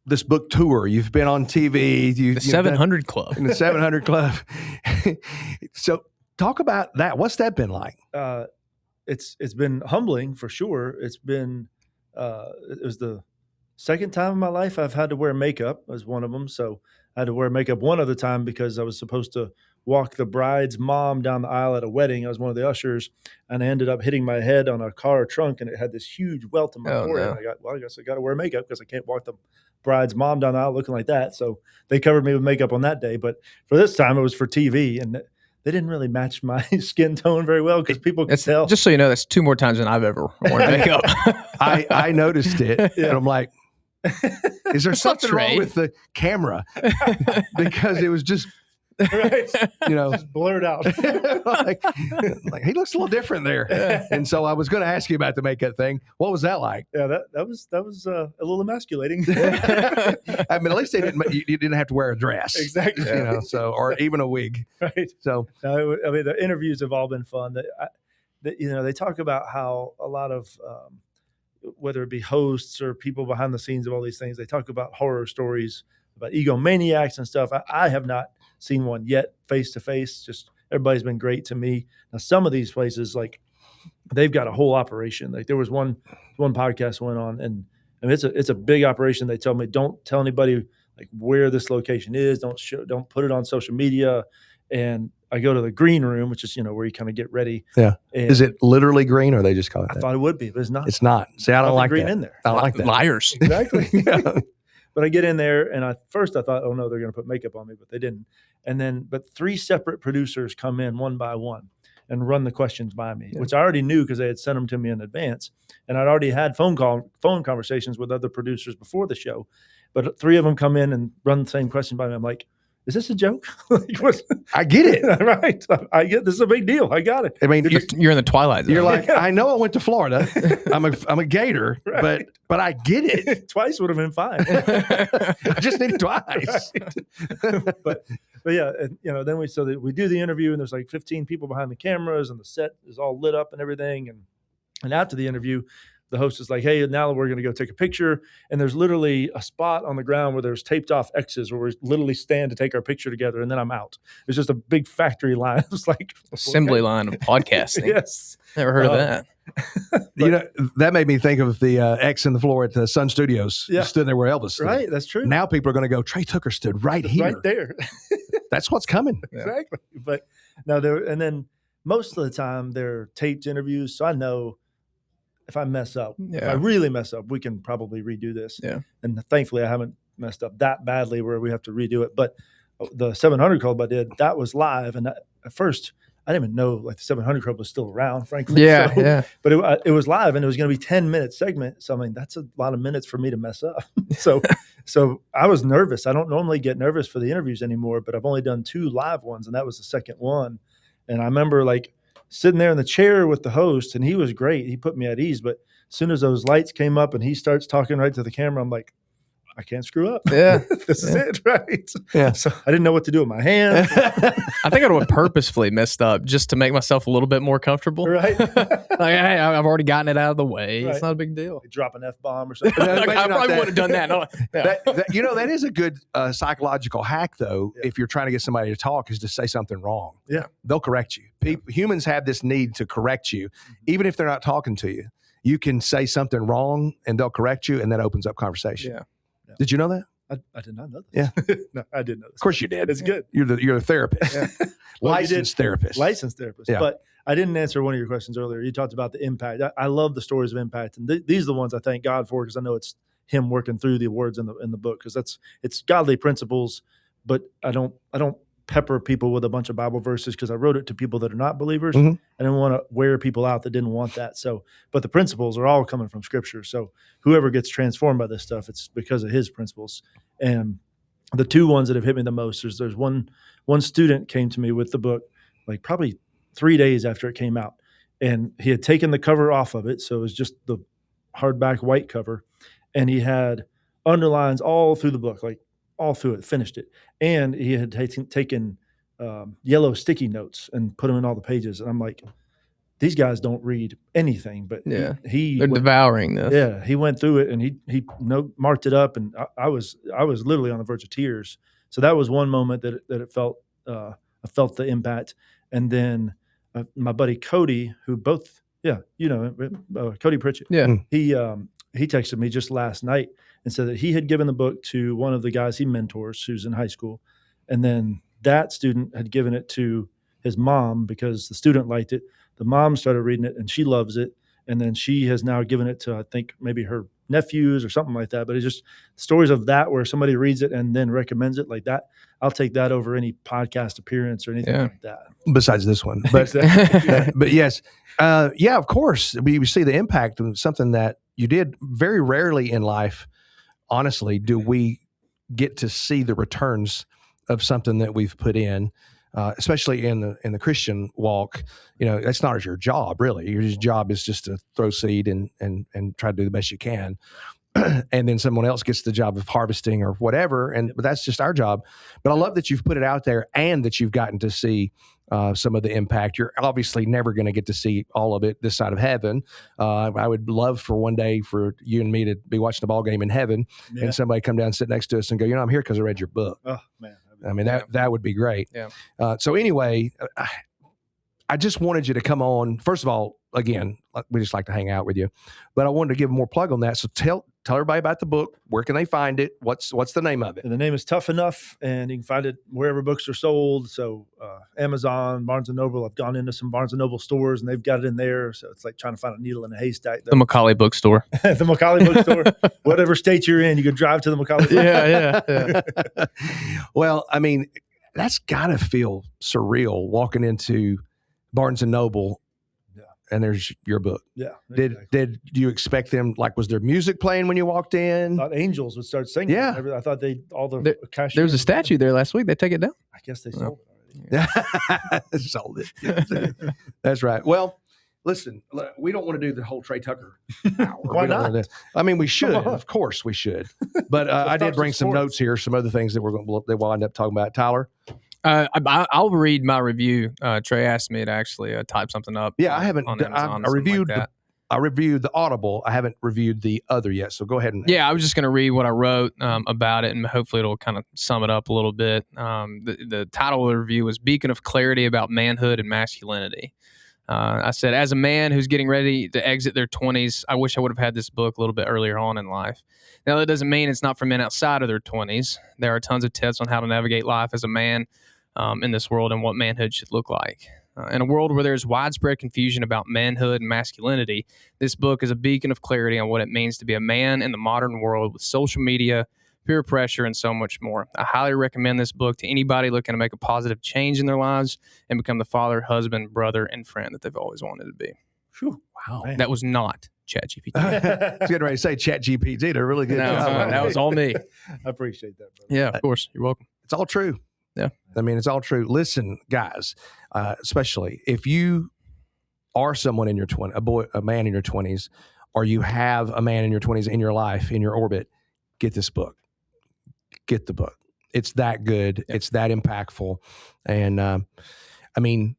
this book tour. You've been on TV. The 700 Club. In the 700 Club. So talk about that. What's that been like? It's been humbling for sure. It's been it was the second time in my life I've had to wear makeup as one of them. So I had to wear makeup one other time because I was supposed to walk the bride's mom down the aisle at a wedding. I was one of the ushers, and I ended up hitting my head on a car trunk, and it had this huge welt in my forehead. No. I guess I got to wear makeup because I can't walk the bride's mom down the aisle looking like that. So they covered me with makeup on that day. But for this time, it was for TV, and they didn't really match my skin tone very well because people could tell. Just so you know, that's 2 more times than I've ever worn makeup. I noticed it, and I'm like, is there something wrong with the camera? Because it was just, right, just blurred out. like he looks a little different there. Yeah. And so I was going to ask you about the makeup thing. What was that like? Yeah, that was a little emasculating. I mean, at least you didn't have to wear a dress, exactly. So or even a wig, right? So I mean, the interviews have all been fun. They talk about how a lot of whether it be hosts or people behind the scenes of all these things, they talk about horror stories about egomaniacs and stuff. I have not seen one yet face to face. Just everybody's been great to me. Now, some of these places, like they've got a whole operation. Like there was one podcast went on, and I mean, it's a big operation. They tell me, don't tell anybody like where this location is. Don't put it on social media. And I go to the green room, which is, where you kind of get ready. Yeah. Is it literally green, or they just call it that? I thought it would be, but it's not. It's not. See, I don't like green that. in there. I don't like that. Liars. Exactly. Yeah. But I get in there, and first I thought, oh no, they're going to put makeup on me, but they didn't. But 3 separate producers come in one by one and run the questions by me, which I already knew because they had sent them to me in advance, and I'd already had phone conversations with other producers before the show. But 3 of them come in and run the same question by me. I'm like, is this a joke? I get it. Right. I get this is a big deal. I got it. I mean, you're in the twilight zone. You're like, I know I went to Florida. I'm a Gator, right. but I get it. Twice would have been fine. I just need it twice. but yeah, then we do the interview, and there's like 15 people behind the cameras, and the set is all lit up and everything. And after the interview, the host is like, hey, now we're going to go take a picture. And there's literally a spot on the ground where there's taped off X's where we literally stand to take our picture together. And then I'm out. It's just a big factory line. It's like assembly line of podcasting. Yes. Never heard of that. That made me think of the X in the floor at the Sun Studios. Yeah. Stood there where Elvis stood. Right. That's true. Now people are going to go, Trey Tucker stood right here. Right there. That's what's coming. Exactly. But no, and then most of the time they're taped interviews. So I know, if I mess up, if I really mess up, we can probably redo this. Yeah. And thankfully, I haven't messed up that badly where we have to redo it. But the 700 Club I did, that was live. And at first, I didn't even know like the 700 Club was still around, frankly. Yeah. But it was live, and it was going to be 10-minute segment. So I mean, that's a lot of minutes for me to mess up. So I was nervous. I don't normally get nervous for the interviews anymore, but I've only done 2 live ones, and that was the second one. And I remember like sitting there in the chair with the host, and he was great. He put me at ease. But as soon as those lights came up and he starts talking right to the camera, I'm like, I can't screw up. Yeah. This is it, right? Yeah. So I didn't know what to do with my hand. I think I would have purposefully messed up just to make myself a little bit more comfortable. Right. Hey, I've already gotten it out of the way. Right. It's not a big deal. Drop an F-bomb or something. I probably would have done that. No, that is a good psychological hack, though, if you're trying to get somebody to talk, is to say something wrong. Yeah. They'll correct you. Humans have this need to correct you, even if they're not talking to you. You can say something wrong, and they'll correct you, and that opens up conversation. Yeah. Did you know that? I did not know this. Yeah. No, I didn't know this. Of course you did. It's good. You're a therapist. Yeah. Licensed therapist. Licensed therapist. Yeah. But I didn't answer one of your questions earlier. You talked about the impact. I love the stories of impact. And these are the ones I thank God for, because I know it's him working through the words in the book, because it's godly principles, but I don't pepper people with a bunch of Bible verses, because I wrote it to people that are not believers. Mm-hmm. I didn't want to wear people out that didn't want that. But the principles are all coming from Scripture. So whoever gets transformed by this stuff, it's because of his principles. And the 2 ones that have hit me the most, there's one student came to me with the book, like probably 3 days after it came out, and he had taken the cover off of it. So it was just the hardback white cover, and he had underlines all through the book, like all through it, finished it. And he had taken yellow sticky notes and put them in all the pages. And I'm like, these guys don't read anything, but they're devouring this. Yeah, he went through it and he marked it up, and I was literally on the verge of tears. So that was one moment that it felt I felt the impact, and then my buddy Cody, who both Cody Pritchett, he texted me just last night and said that he had given the book to one of the guys he mentors who's in high school, and then that student had given it to his mom because the student liked it. The mom started reading it and she loves it. And then she has now given it to, I think, maybe her nephews or something like that. But it's just stories of that where somebody reads it and then recommends it like that. I'll take that over any podcast appearance or anything like that. Besides this one. But, but yes. Of course. We see the impact of something that you did. Very rarely in life, honestly, do we get to see the returns of something that we've put in. Especially in the Christian walk, that's not your job really. Your job is just to throw seed and try to do the best you can, and then someone else gets the job of harvesting or whatever. But that's just our job. But I love that you've put it out there and that you've gotten to see some of the impact. You're obviously never going to get to see all of it this side of heaven. I would love for one day for you and me to be watching the ball game in heaven, and somebody come down and sit next to us and go, I'm here because I read your book. Oh man. I mean, that would be great. Yeah. So anyway, I just wanted you to come on. First of all, again, we just like to hang out with you, but I wanted to give more plug on that. So tell everybody about the book. Where can they find it? What's the name of it? And the name is Tough Enough, and you can find it wherever books are sold. So Amazon, Barnes & Noble. I've gone into some Barnes & Noble stores, and they've got it in there. So it's like trying to find a needle in a haystack. The Macaulay bookstore. The Macaulay bookstore. Whatever state you're in, you can drive to the Macaulay bookstore. Yeah. Well, I mean, that's got to feel surreal walking into Barnes & Noble and there's your book. Yeah. Did you expect them, like, was there music playing when you walked in? I thought angels would start singing. Yeah. I thought there was a statue there last week. They take it down. I guess they sold it already. Sold it. That's right. Well, listen, we don't want to do the whole Trey Tucker hour. Why not? I mean, we should. Of course we should. But I did bring some notes here, some other things that we'll end up talking about. Tyler? I'll read my review. Trey asked me to actually type something up. Yeah, I haven't. On Amazon, I reviewed like I reviewed the Audible. I haven't reviewed the other yet. So go ahead and. Yeah, I was just going to read what I wrote about it, and hopefully it'll kind of sum it up a little bit. The title of the review was "Beacon of Clarity About Manhood and Masculinity." I said, as a man who's getting ready to exit their 20s, I wish I would have had this book a little bit earlier on in life. Now, that doesn't mean it's not for men outside of their 20s. There are tons of tips on how to navigate life as a man in this world and what manhood should look like. In a world where there's widespread confusion about manhood and masculinity, this book is a beacon of clarity on what it means to be a man in the modern world with social media, peer pressure, and so much more. I highly recommend this book to anybody looking to make a positive change in their lives and become the father, husband, brother, and friend that they've always wanted to be. Whew, wow. Man. That was not ChatGPT. I was getting ready to say ChatGPT. Did a really good job. That was all me. I appreciate that, brother. Yeah, of course. You're welcome. It's all true. Yeah. I mean, it's all true. Listen, guys, especially if you are someone in your 20s, a man in your 20s, or you have a man in your 20s in your life, in your orbit, get this book. Get the book. It's that good. Yeah. It's that impactful. And I mean,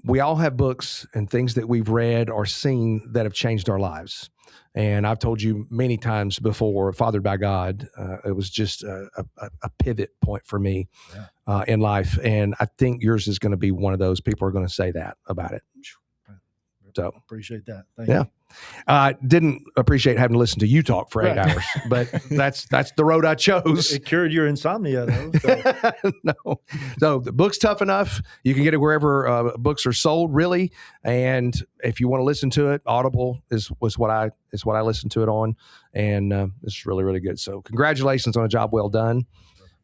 we all have books and things that we've read or seen that have changed our lives. And I've told you many times before, Fathered by God, it was just a pivot point for me in life. And I think yours is going to be one of those. People are going to say that about it. So appreciate that. Thank you. Didn't appreciate having to listen to you talk for 8 hours, but that's the road I chose. It cured your insomnia, though. So. No, so the book's Tough Enough. You can get it wherever books are sold, really. And if you want to listen to it, Audible is what I listen to it on, and it's really, really good. So congratulations on a job well done.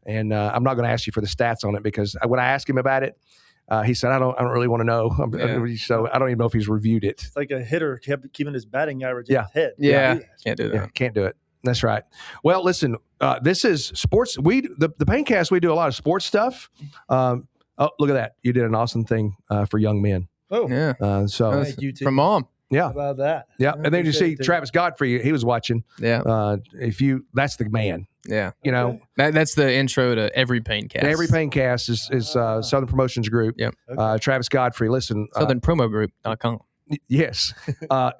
And I'm not going to ask you for the stats on it because when I asked him about it, he said, I don't really want to know. So I don't even know if he's reviewed it. It's like a hitter kept keeping his batting average in his head. Yeah. Can't do that. Yeah, can't do it. That's right. Well, listen, this is sports. The Payne-Cast, we do a lot of sports stuff. Oh, look at that. You did an awesome thing for young men. Oh, yeah. So thank you, from Mom. Yeah. How about that? Yeah. And then you see Travis Godfrey, he was watching. Yeah. That's the man. Yeah. You know, that's the intro to every Payne-Cast. Every Payne-Cast is Southern Promotions Group. Yep. Travis Godfrey, listen. SouthernPromoGroup.com. Yes.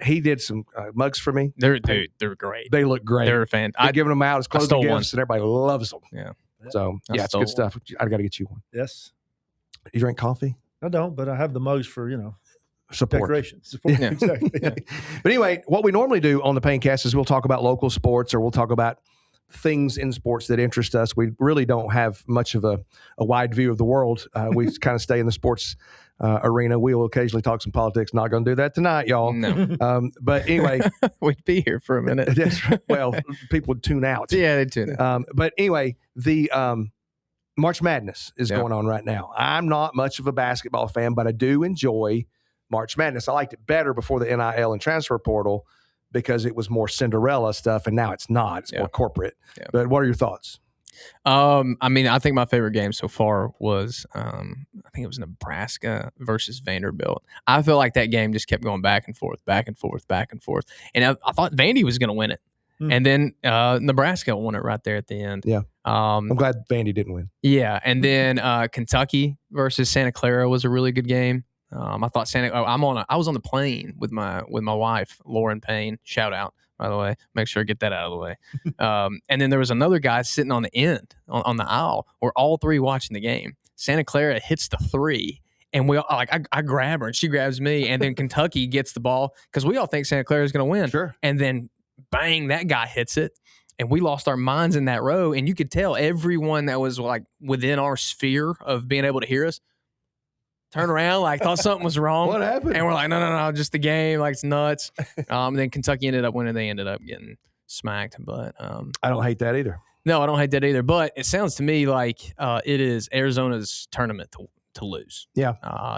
He did some mugs for me. They're great. They look great. They're a fan. I've given them out as closing stole gifts, and everybody loves them. Yeah. So, yeah, it's good stuff. I got to get you one. Yes. You drink coffee? I don't, but I have the mugs for, support. Decoration. Support. Yeah. Exactly. Yeah. But anyway, what we normally do on the Payne-Cast is we'll talk about local sports, or we'll talk about things in sports that interest us. We really don't have much of a wide view of the world. We kind of stay in the sports arena. We will occasionally talk some politics. Not going to do that tonight, y'all. No. But anyway. We'd be here for a minute. That's right. Well, people would tune out. Yeah, they'd tune out. But anyway, the March Madness is going on right now. I'm not much of a basketball fan, but I do enjoy March Madness. I liked it better before the NIL and transfer portal because it was more Cinderella stuff, and now it's not. It's more corporate. Yeah. But what are your thoughts? I think my favorite game so far was, I think it was Nebraska versus Vanderbilt. I feel like that game just kept going back and forth, back and forth, back and forth. And I thought Vandy was going to win it. And then Nebraska won it right there at the end. Yeah. I'm glad Vandy didn't win. Yeah. And then Kentucky versus Santa Clara was a really good game. I thought I was on the plane with my wife, Lauren Payne. Shout out, by the way. Make sure I get that out of the way. And then there was another guy sitting on the end, on the aisle. We're all three watching the game. Santa Clara hits the three. And we all, I grab her and she grabs me. And then Kentucky gets the ball because we all think Santa Clara is going to win. Sure. And then bang, that guy hits it. And we lost our minds in that row. And you could tell everyone that was like within our sphere of being able to hear us turn around, thought something was wrong. What happened? And we're like, no, just the game. It's nuts. And then Kentucky ended up winning. They ended up getting smacked. But I don't hate that either. No, I don't hate that either. But it sounds to me like it is Arizona's tournament to lose. Yeah.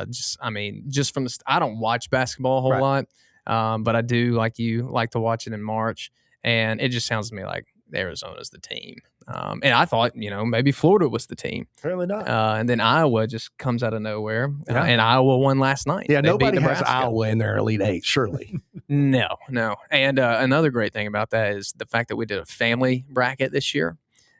Just from I don't watch basketball a whole lot, but I do, like you, like to watch it in March. And it just sounds to me like Arizona's the team. And I thought, maybe Florida was the team. Apparently not. And then Iowa just comes out of nowhere. And Iowa won last night. Yeah, nobody has Iowa in their Elite Eight, surely. No. And another great thing about that is the fact that we did a family bracket this year.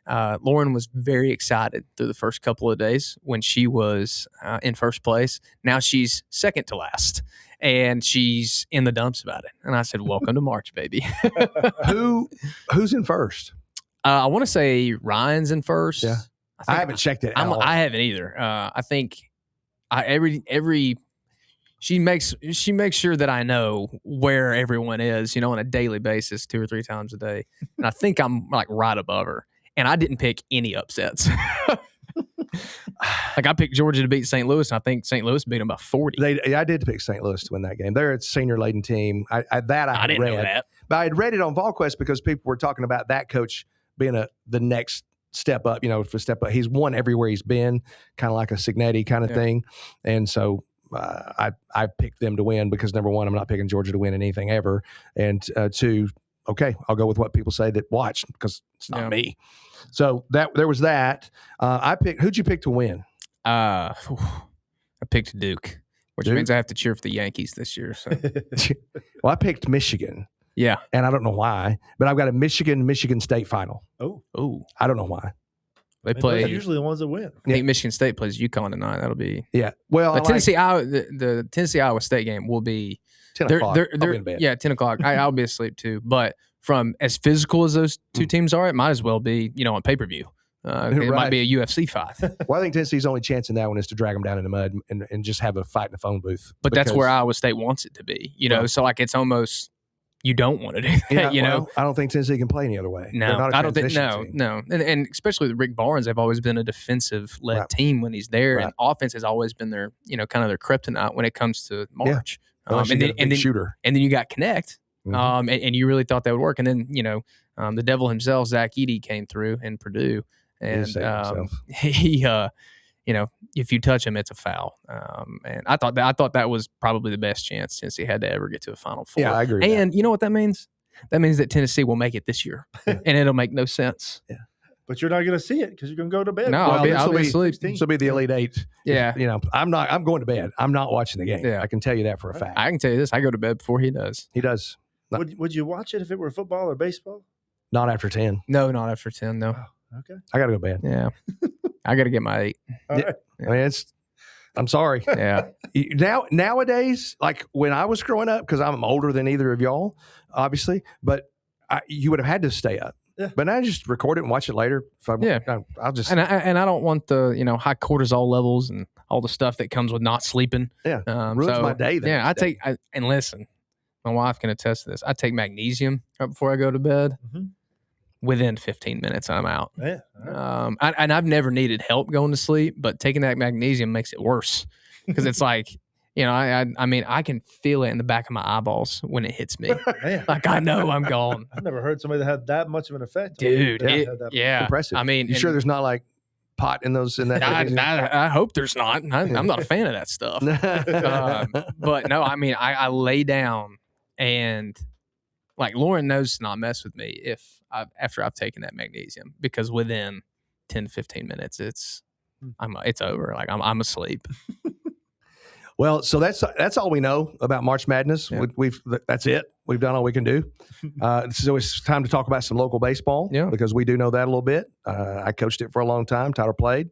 Lauren was very excited through the first couple of days when she was in first place. Now she's second to last. And she's in the dumps about it. And I said, welcome to March, baby. Who's in first? I want to say Ryan's in first. Yeah. I haven't checked it at all. I haven't either. I think she makes sure that I know where everyone is, on a daily basis, 2 or 3 times a day. And I think I'm right above her. And I didn't pick any upsets. I picked Georgia to beat St. Louis, and I think St. Louis beat them by 40. I did pick St. Louis to win that game. They're a senior-laden team. I didn't know that. But I had read it on VolQuest because people were talking about that coach being the next step up, for step up. He's won everywhere he's been, kind of like a Signetti kind of thing. And so I picked them to win because, number one, I'm not picking Georgia to win anything ever. And two, okay, I'll go with what people say that watched because it's not me. So there was that. Who'd you pick to win? I picked Duke, which means I have to cheer for the Yankees this year. So. Well, I picked Michigan. Yeah. And I don't know why, but I've got a Michigan State final. Oh. I don't know why. They play. Those are usually the ones that win. I think Michigan State plays UConn tonight. That'll be. Yeah. Well, the Tennessee Iowa State game will be 10 o'clock. I'll be in bed. Yeah, 10 o'clock. I'll be asleep too. But from as physical as those two teams are, it might as well be, on pay-per-view. It might be a UFC fight. Well, I think Tennessee's only chance in that one is to drag them down in the mud and just have a fight in the phone booth. But that's where Iowa State wants it to be, so it's almost, you don't want to do that, Well, I don't think Tennessee can play any other way. No, I don't think, no. And especially with Rick Barnes, they've always been a defensive-led team when he's there, and offense has always been their, kind of their kryptonite when it comes to March. And then shooter. And then you got Connect. Mm-hmm. And you really thought that would work. And then, the devil himself, Zach Edey, came through in Purdue. And he, if you touch him, it's a foul. And I thought that was probably the best chance Tennessee had to ever get to a Final Four. Yeah, I agree. And you know what that means? That means that Tennessee will make it this year. And it'll make no sense. Yeah. But you're not going to see it because you're going to go to bed. No, I'll be asleep. This will be the Elite Eight. Yeah. I'm going to bed. I'm not watching the game. Yeah. I can tell you that for a fact. I can tell you this. I go to bed before he does. He does. Would you watch it if it were football or baseball? Not after 10. No, not after 10. No. Oh, okay. I got to go to bed. Yeah. I got to get my 8. All right. I mean, I'm sorry. Yeah. Nowadays, like when I was growing up, because I'm older than either of y'all, obviously, but you would have had to stay up. Yeah. But now I just record it and watch it later. I'll just and I don't want the high cortisol levels and all the stuff that comes with not sleeping. Yeah, ruins my day. And listen, my wife can attest to this. I take magnesium right before I go to bed. Mm-hmm. Within 15 minutes, I'm out. Yeah. And I've never needed help going to sleep, but taking that magnesium makes it worse because it's like, I mean, I can feel it in the back of my eyeballs when it hits me. Like I know I'm gone. I've never heard somebody that had that much of an effect. Dude, impressive. I mean, you sure there's not like pot in that? I hope there's not. I'm not a fan of that stuff. But no, I mean, I lay down and like Lauren knows to not mess with me after I've taken that magnesium because within 10 to 15 minutes it's over. Like I'm asleep. Well, so that's all we know about March Madness. Yeah. That's it. We've done all we can do. So it's time to talk about some local baseball because we do know that a little bit. I coached it for a long time. Tyler played.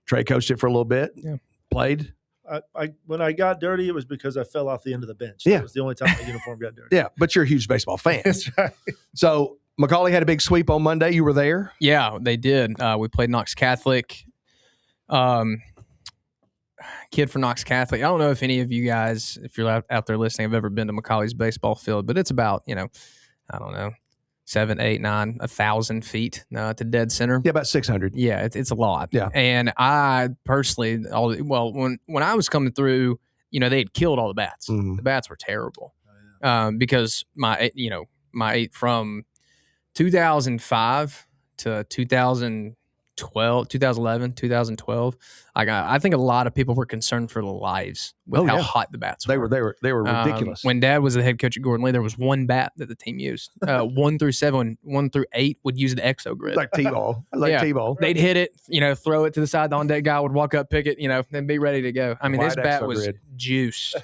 Trey coached it for a little bit. Yeah. Played. When I got dirty, it was because I fell off the end of the bench. Yeah. It was the only time my uniform got dirty. Yeah, but you're a huge baseball fan. That's right. So Macaulay had a big sweep on Monday. You were there? Yeah, they did. We played Knox Catholic. Kid for Knox Catholic. I don't know if any of you guys, if you're out there listening, have ever been to Macaulay's baseball field, but it's about, I don't know, 7, 8, 9, 1,000 feet to dead center. Yeah, about 600. Yeah, it's a lot. Yeah. And I personally, when I was coming through, they had killed all the bats. Mm-hmm. The bats were terrible because my from 2005 to 2011, 2012. I think a lot of people were concerned for their lives with how hot the bats were. They were ridiculous. When Dad was the head coach at Gordon Lee, there was one bat that the team used. 1 through 7, 1 through 8 would use the exo grid. Like T-ball. T-ball. They'd hit it, throw it to the side. The on-deck guy would walk up, pick it, then be ready to go. I mean, this bat was juice.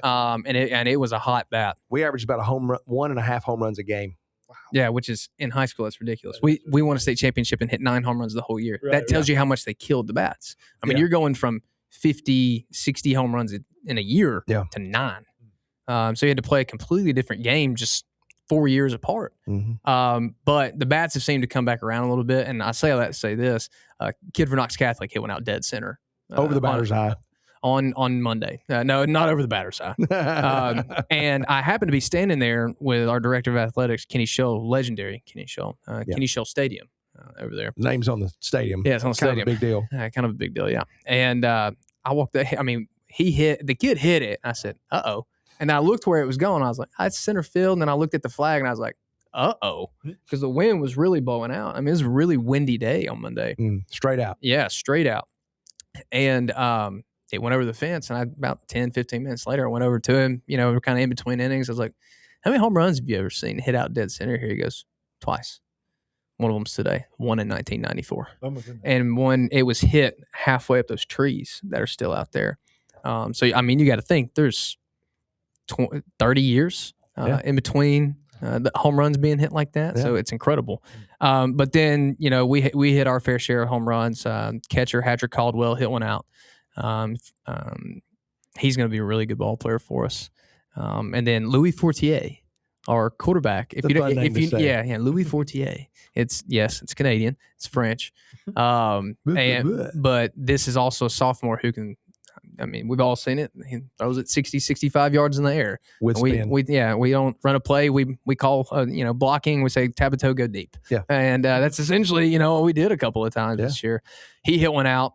And it was a hot bat. We averaged about 1.5 home runs a game. Wow. Yeah, which is in high school, that's ridiculous. We won a state championship and hit 9 home runs the whole year. That tells you how much they killed the bats. I mean, you're going from 50, 60 home runs in a year to 9. So you had to play a completely different game just 4 years apart. Mm-hmm. But the bats have seemed to come back around a little bit. And I say all that to say this, kid for Knox Catholic hit one out dead center. Over the batter's eye. On Monday. No, not over the batter's eye. And I happened to be standing there with our director of athletics, Kenny Shull, legendary Kenny Shull, Kenny Shull Stadium over there. Name's on the stadium. Yeah, it's on the stadium. Kind of a big deal. Kind of a big deal, yeah. And I walked there. I mean, the kid hit it. I said, uh-oh. And I looked where it was going. I was like, it's center field. And then I looked at the flag and I was like, uh-oh. Because the wind was really blowing out. I mean, it was a really windy day on Monday. Straight out. Yeah, straight out. And it went over the fence, and about 10, 15 minutes later, I went over to him, we're kind of in between innings. I was like, how many home runs have you ever seen hit out dead center here? He goes, twice. One of them's today, one in 1994. Oh my goodness. And one, it was hit halfway up those trees that are still out there. So, I mean, you got to think there's 30 years in between the home runs being hit like that. Yeah. So it's incredible. But then, we hit our fair share of home runs. Catcher Hadrick Caldwell hit one out. He's going to be a really good ball player for us. And then Louis Fortier, our quarterback. Louis Fortier. It's Canadian. It's French. But this is also a sophomore who can. I mean, we've all seen it. He throws it 60, 65 yards in the air. With spin. We don't run a play. We call blocking. We say tap a toe, go deep. Yeah, and that's essentially what we did a couple of times this year. He hit one out.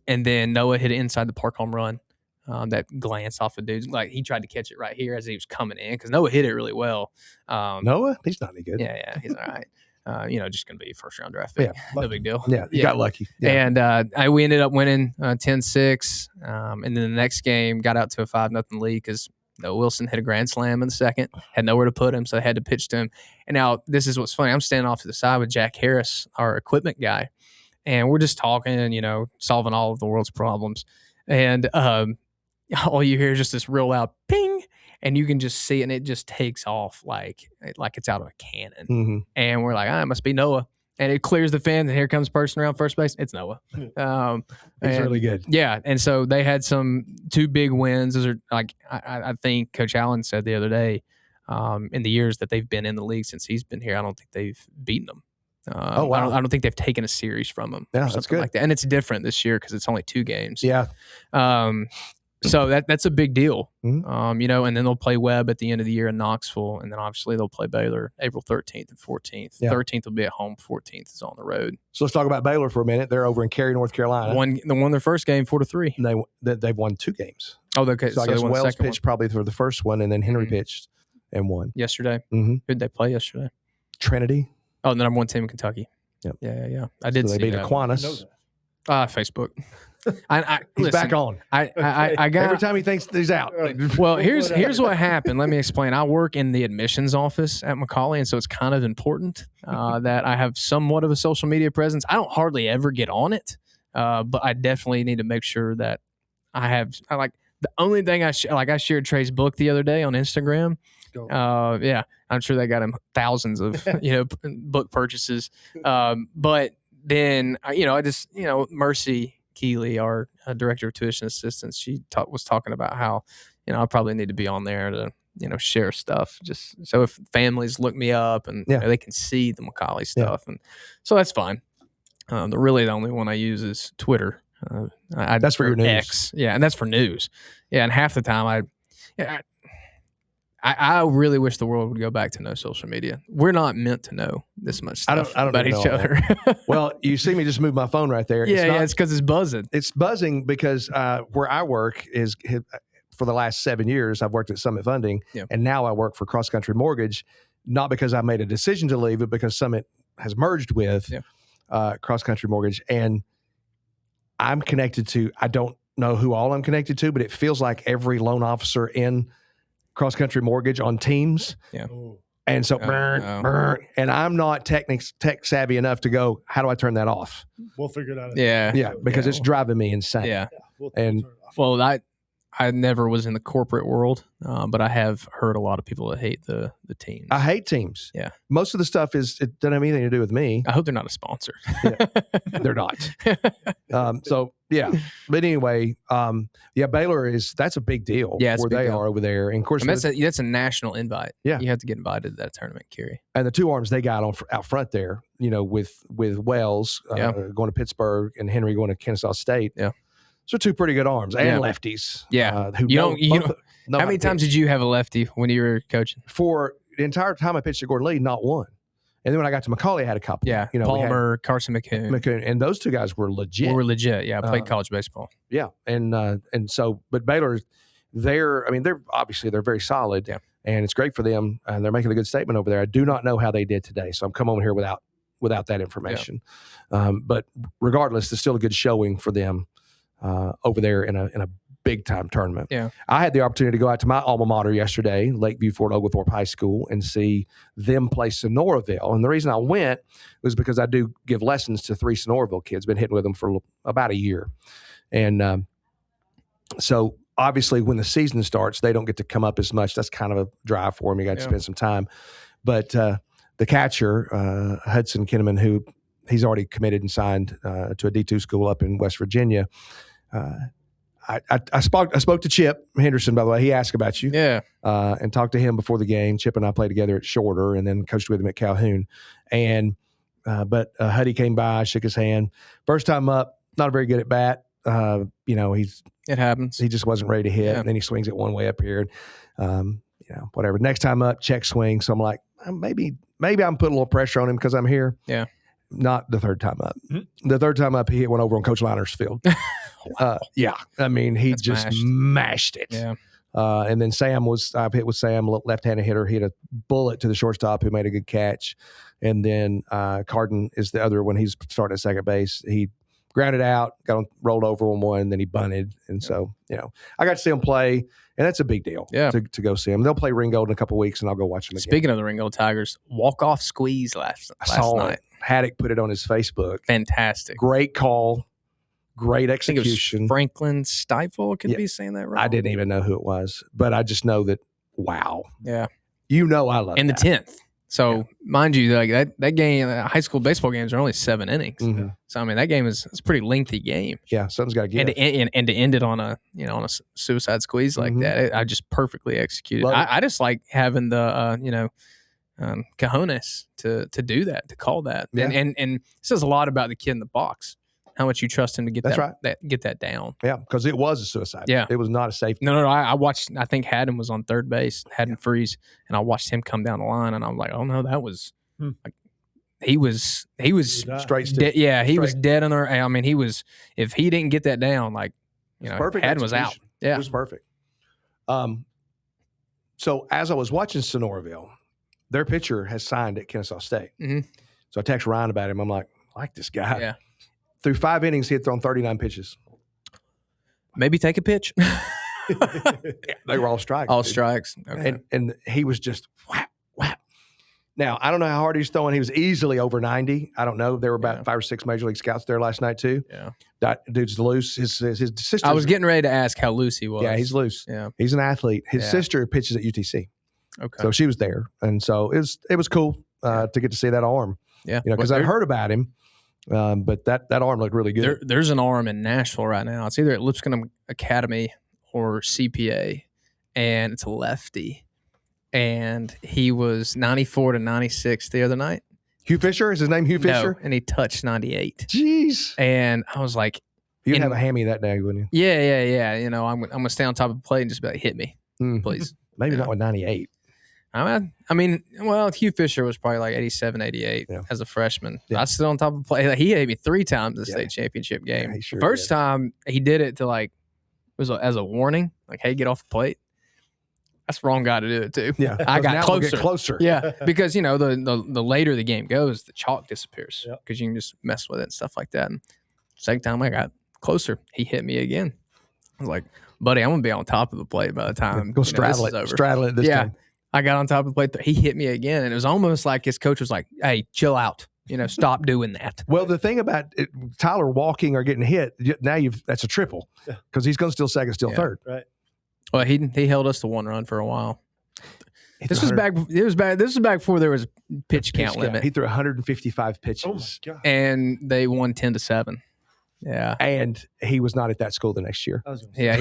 And then Noah hit it inside the park home run that glanced off a dude. Like he tried to catch it right here as he was coming in because Noah hit it really well. Noah? He's not any good. Yeah, he's all right. Just going to be first round draft pick. Yeah, no big deal. Yeah, you got lucky. Yeah. And we ended up winning 10-6. And then the next game got out to a 5-0 lead because Noah Wilson hit a grand slam in the second, had nowhere to put him, so they had to pitch to him. And now this is what's funny. I'm standing off to the side with Jack Harris, our equipment guy. And we're just talking, solving all of the world's problems. And all you hear is just this real loud ping, and you can just see it, and it just takes off like it's out of a cannon. Mm-hmm. And we're like, it must be Noah. and it clears the fence, and here comes person around first base. It's Noah. He's really good. Yeah, and so they had two big wins. Those are like I think Coach Allen said the other day, in the years that they've been in the league since he's been here, I don't think they've beaten them. Wow. I don't think they've taken a series from them. Yeah, or that's something good. like that. And it's different this year because it's only 2 games. Yeah. So that's a big deal. Mm-hmm. You know, and then they'll play Webb at the end of the year in Knoxville, and then obviously they'll play Baylor April 13th and 14th. Yeah. 13th will be at home, 14th is on the road. So let's talk about Baylor for a minute. They're over in Cary, North Carolina. They won their first game 4-3. And they've won 2 games. Oh, okay. So I guess they won the Wells second pitched probably for the first one, and then Henry pitched and won. yesterday. Mm-hmm. Who'd they play yesterday? Trinity. Oh, the number 1 team in Kentucky. Yep. Yeah. I did So see they beat that. Aquinas. Facebook. He's listen, back on. I got every time he thinks he's out. Well, here's what happened. Let me explain. I work in the admissions office at Macaulay, and so it's kind of important that I have somewhat of a social media presence. I don't hardly ever get on it, but I definitely need to make sure that I like the only thing I shared Trey's book the other day on Instagram. Yeah, I'm sure that got him thousands of book purchases. But then I just Mercy Keeley, our director of tuition assistance, she was talking about how I probably need to be on there to share stuff, just so if families look me up and they can see the Macaulay stuff, and so that's fine. The only one I use is Twitter. That's for your news. X, and that's for news. Yeah, and half the time I really wish the world would go back to no social media. We're not meant to know this much stuff I don't about each other. Well, you see me just move my phone right there. It's because it's buzzing. It's buzzing because where I work is for the last 7 years, I've worked at Summit Funding, and now I work for Cross Country Mortgage, not because I made a decision to leave, but because Summit has merged with Cross Country Mortgage, and I'm connected to, I don't know who all I'm connected to, but it feels like every loan officer in Cross Country Mortgage on Teams. Yeah. And so, and I'm not tech savvy enough to go, how do I turn that off? We'll figure it out. Yeah. Because it's driving me insane. Yeah. We'll I never was in the corporate world, but I have heard a lot of people that hate the Teams. I hate Teams. Yeah. Most of the stuff it doesn't have anything to do with me. I hope they're not a sponsor. They're not. But anyway, Baylor that's a big deal where they are over there. And of course, that's a national invite. Yeah. You have to get invited to that tournament, Kerry. And the 2 arms they got out front there, with Wells going to Pittsburgh and Henry going to Kennesaw State. Yeah. So 2 pretty good arms and lefties. Yeah. How many times did you have a lefty when you were coaching? For the entire time I pitched at Gordon Lee, not one. And then when I got to Macaulay, I had a couple. Yeah. Palmer, Carson McCoon. And those 2 guys were legit. Yeah. I played college baseball. Yeah. And so, but Baylor, they're obviously very solid. Yeah. And it's great for them. And they're making a good statement over there. I do not know how they did today. So I'm coming over here without that information. Yeah. But regardless, it's still a good showing for them over there in a big time tournament. Yeah. I had the opportunity to go out to my alma mater yesterday, Lakeview Fort Oglethorpe High School, and see them play Sonoraville. And the reason I went was because I do give lessons to 3 Sonoraville kids. Been hitting with them for about a year. And so obviously when the season starts, they don't get to come up as much. That's kind of a drive for them. You got to spend some time. But the catcher, Hudson Kinnaman, who he's already committed and signed to a D2 school up in West Virginia. I spoke to Chip Henderson, by the way. He asked about you. Yeah. And talked to him before the game. Chip and I played together at Shorter and then coached with him at Calhoun. And but Huddy came by, shook his hand. First time up, not very good at bat. It happens. He just wasn't ready to hit. Yeah. And then he swings it one way up here. Whatever. Next time up, check swing. So I'm like, maybe I'm putting a little pressure on him because I'm here. Yeah. Not the third time up. Mm-hmm. The third time up, he hit one over on Coach Liner's field. Wow. I mean, he just mashed it. Yeah. And then I've hit with Sam, left-handed hitter. He hit a bullet to the shortstop who made a good catch. And then Carden is the other one. He's starting at second base. He grounded out, got him rolled over on one, and then he bunted. And so, I got to see him play, and that's a big deal to go see him. They'll play Ringgold in a couple weeks, and I'll go watch them again. Speaking of the Ringgold Tigers, walk-off squeeze last night. Haddock put it on his Facebook. Fantastic. Great call. Great execution. I think it was Franklin Stifle. Could be saying that right. I didn't even know who it was, but I just know that, wow. Yeah. I love in that. the 10th. So mind you, like that game, high school baseball games are only 7 innings. Mm-hmm. So I mean, that game is a pretty lengthy game. Yeah, something's got to give. And to end it on a suicide squeeze like that, I just perfectly executed. I just like having the cojones to do that, to call that, and it says a lot about the kid in the box. How much you trust him to get get that down. Yeah, because it was a suicide. Yeah. It was not a safety. No. I watched, I think Haddon was on third base, Haddon Freeze, and I watched him come down the line, and I'm like, oh no, that was like, he was straight. He was dead in there. I mean, he was, if he didn't get that down, like, perfect Haddon was out. Yeah. It was perfect. So as I was watching Sonoraville, their pitcher has signed at Kennesaw State. Mm-hmm. So I text Ryan about him. I'm like, I like this guy. Yeah. Through 5 innings, he had thrown 39 pitches. Maybe take a pitch. They were all strikes. All strikes. Okay. And he was just whap, whap. Now, I don't know how hard he's throwing. He was easily over 90. I don't know. There were about 5 or 6 Major League scouts there last night, too. Yeah. That dude's loose. His sister. I was getting ready to ask how loose he was. Yeah, he's loose. Yeah. He's an athlete. His sister pitches at UTC. Okay. So she was there. And so it was cool to get to see that arm. Yeah. Because I'd heard about him. But that arm looked really good. There's an arm in Nashville right now. It's either at Lipscomb Academy or CPA, and it's a lefty. And he was 94 to 96 the other night. Hugh Fisher? Is his name Hugh Fisher? No, and he touched 98. Jeez. And I was like, you'd have a hammy that day, wouldn't you? Yeah. I'm gonna stay on top of the plate and just be like, hit me, please. Maybe not with 98. I mean, Hugh Fisher was probably like 87, 88 as a freshman. Yeah. I was still on top of the play. Like, he hit me 3 times in the state championship game. Yeah, sure the first time he did it to like, it was as a warning, like, hey, get off the plate. That's the wrong guy to do it to. Yeah, I got closer. We'll get closer. Yeah, because the later the game goes, the chalk disappears because you can just mess with it and stuff like that. And second time I got closer, he hit me again. I was like, buddy, I'm gonna be on top of the plate by the time go straddle this is over. Straddle it this time. I got on top of the plate. He hit me again, and it was almost like his coach was like, "Hey, chill out. Stop doing that." Well, the thing about it, Tyler walking or getting hit, now that's a triple because he's going to steal second, steal third. Right. Well, he held us to 1 run for a while. This was back. This was back before there was a pitch count limit. He threw 155 pitches. Oh my God. And they won 10-7. Yeah, and he was not at that school the next year. Yeah,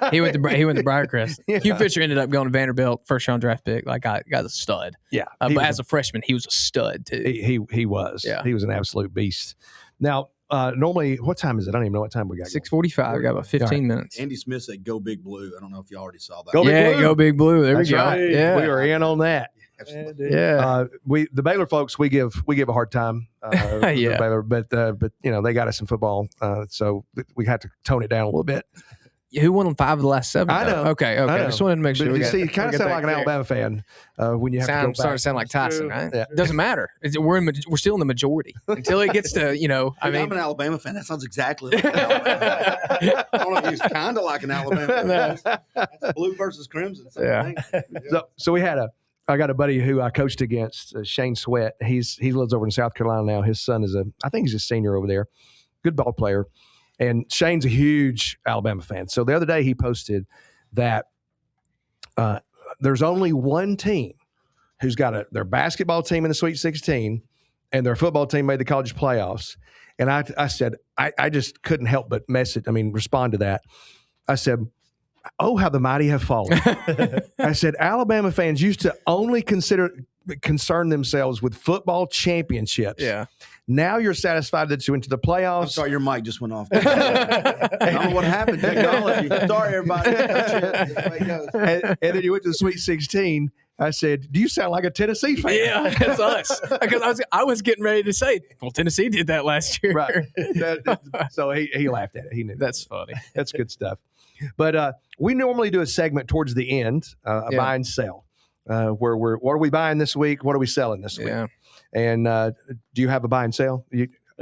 he went to Briarcrest. Yeah. Hugh Fisher ended up going to Vanderbilt, first round draft pick. Like, got a stud. Yeah, but as a freshman, he was a stud too. He was. Yeah, he was an absolute beast. Now, normally, what time is it? I don't even know what time we got. 6:45. We got about 15 minutes. Andy Smith said, "Go Big Blue." I don't know if you already saw that. Go Big Blue. There That's we go. Right. Yeah, we are in on that. Absolutely. Yeah. The Baylor folks, we give a hard time. Yeah. Baylor, but they got us in football, so we had to tone it down a little bit. Who won 5 of the last 7? I know. Okay. I just wanted to make sure. But you kind of sound like an Alabama fan when you have to go back. Starting to sound like Tyson, right? Yeah. It doesn't matter. We're still in the majority until it gets to I'm an Alabama fan. That sounds exactly like an Alabama fan. I don't know if he's kind of like an Alabama fan. That's blue versus crimson. Yeah. So I got a buddy who I coached against, Shane Sweat. He lives over in South Carolina now. His son I think he's a senior over there. Good ball player. And Shane's a huge Alabama fan. So the other day he posted that there's only one team who's got their basketball team in the Sweet 16 and their football team made the college playoffs. And I said, I just couldn't help but respond to that. I said, oh, how the mighty have fallen. I said, Alabama fans used to only concern themselves with football championships. Yeah. Now you're satisfied that you went to the playoffs. I'm sorry, your mic just went off. I don't know what happened. Technology. Sorry, everybody. And then you went to the Sweet 16. I said, do you sound like a Tennessee fan? Yeah, that's us. Because I was getting ready to say, well, Tennessee did that last year. Right. So he laughed at it. He knew. That's funny. That's good stuff. But we normally do a segment towards the end, buy and sell, where what are we buying this week? What are we selling this week? Yeah. And do you have a buy and sell?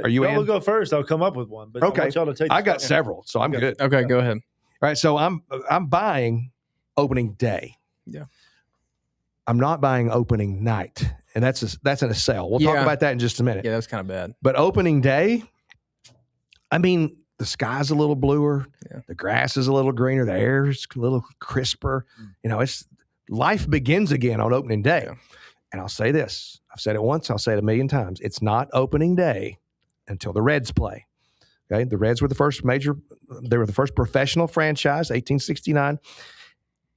Are you in? Y'all will go first. I'll come up with one. But okay. I want y'all to take I got several, so I'm good. Okay, go ahead. All right, so I'm buying opening day. Yeah. I'm not buying opening night, and that's in a sale. We'll talk about that in just a minute. Yeah, that's kind of bad. But opening day, the sky's a little bluer, the grass is a little greener, the air's a little crisper. Life begins again on opening day. Yeah. And I'll say this. I've said it once. I'll say it a million times. It's not opening day until the Reds play. Okay. The Reds were the first they were the first professional franchise, 1869.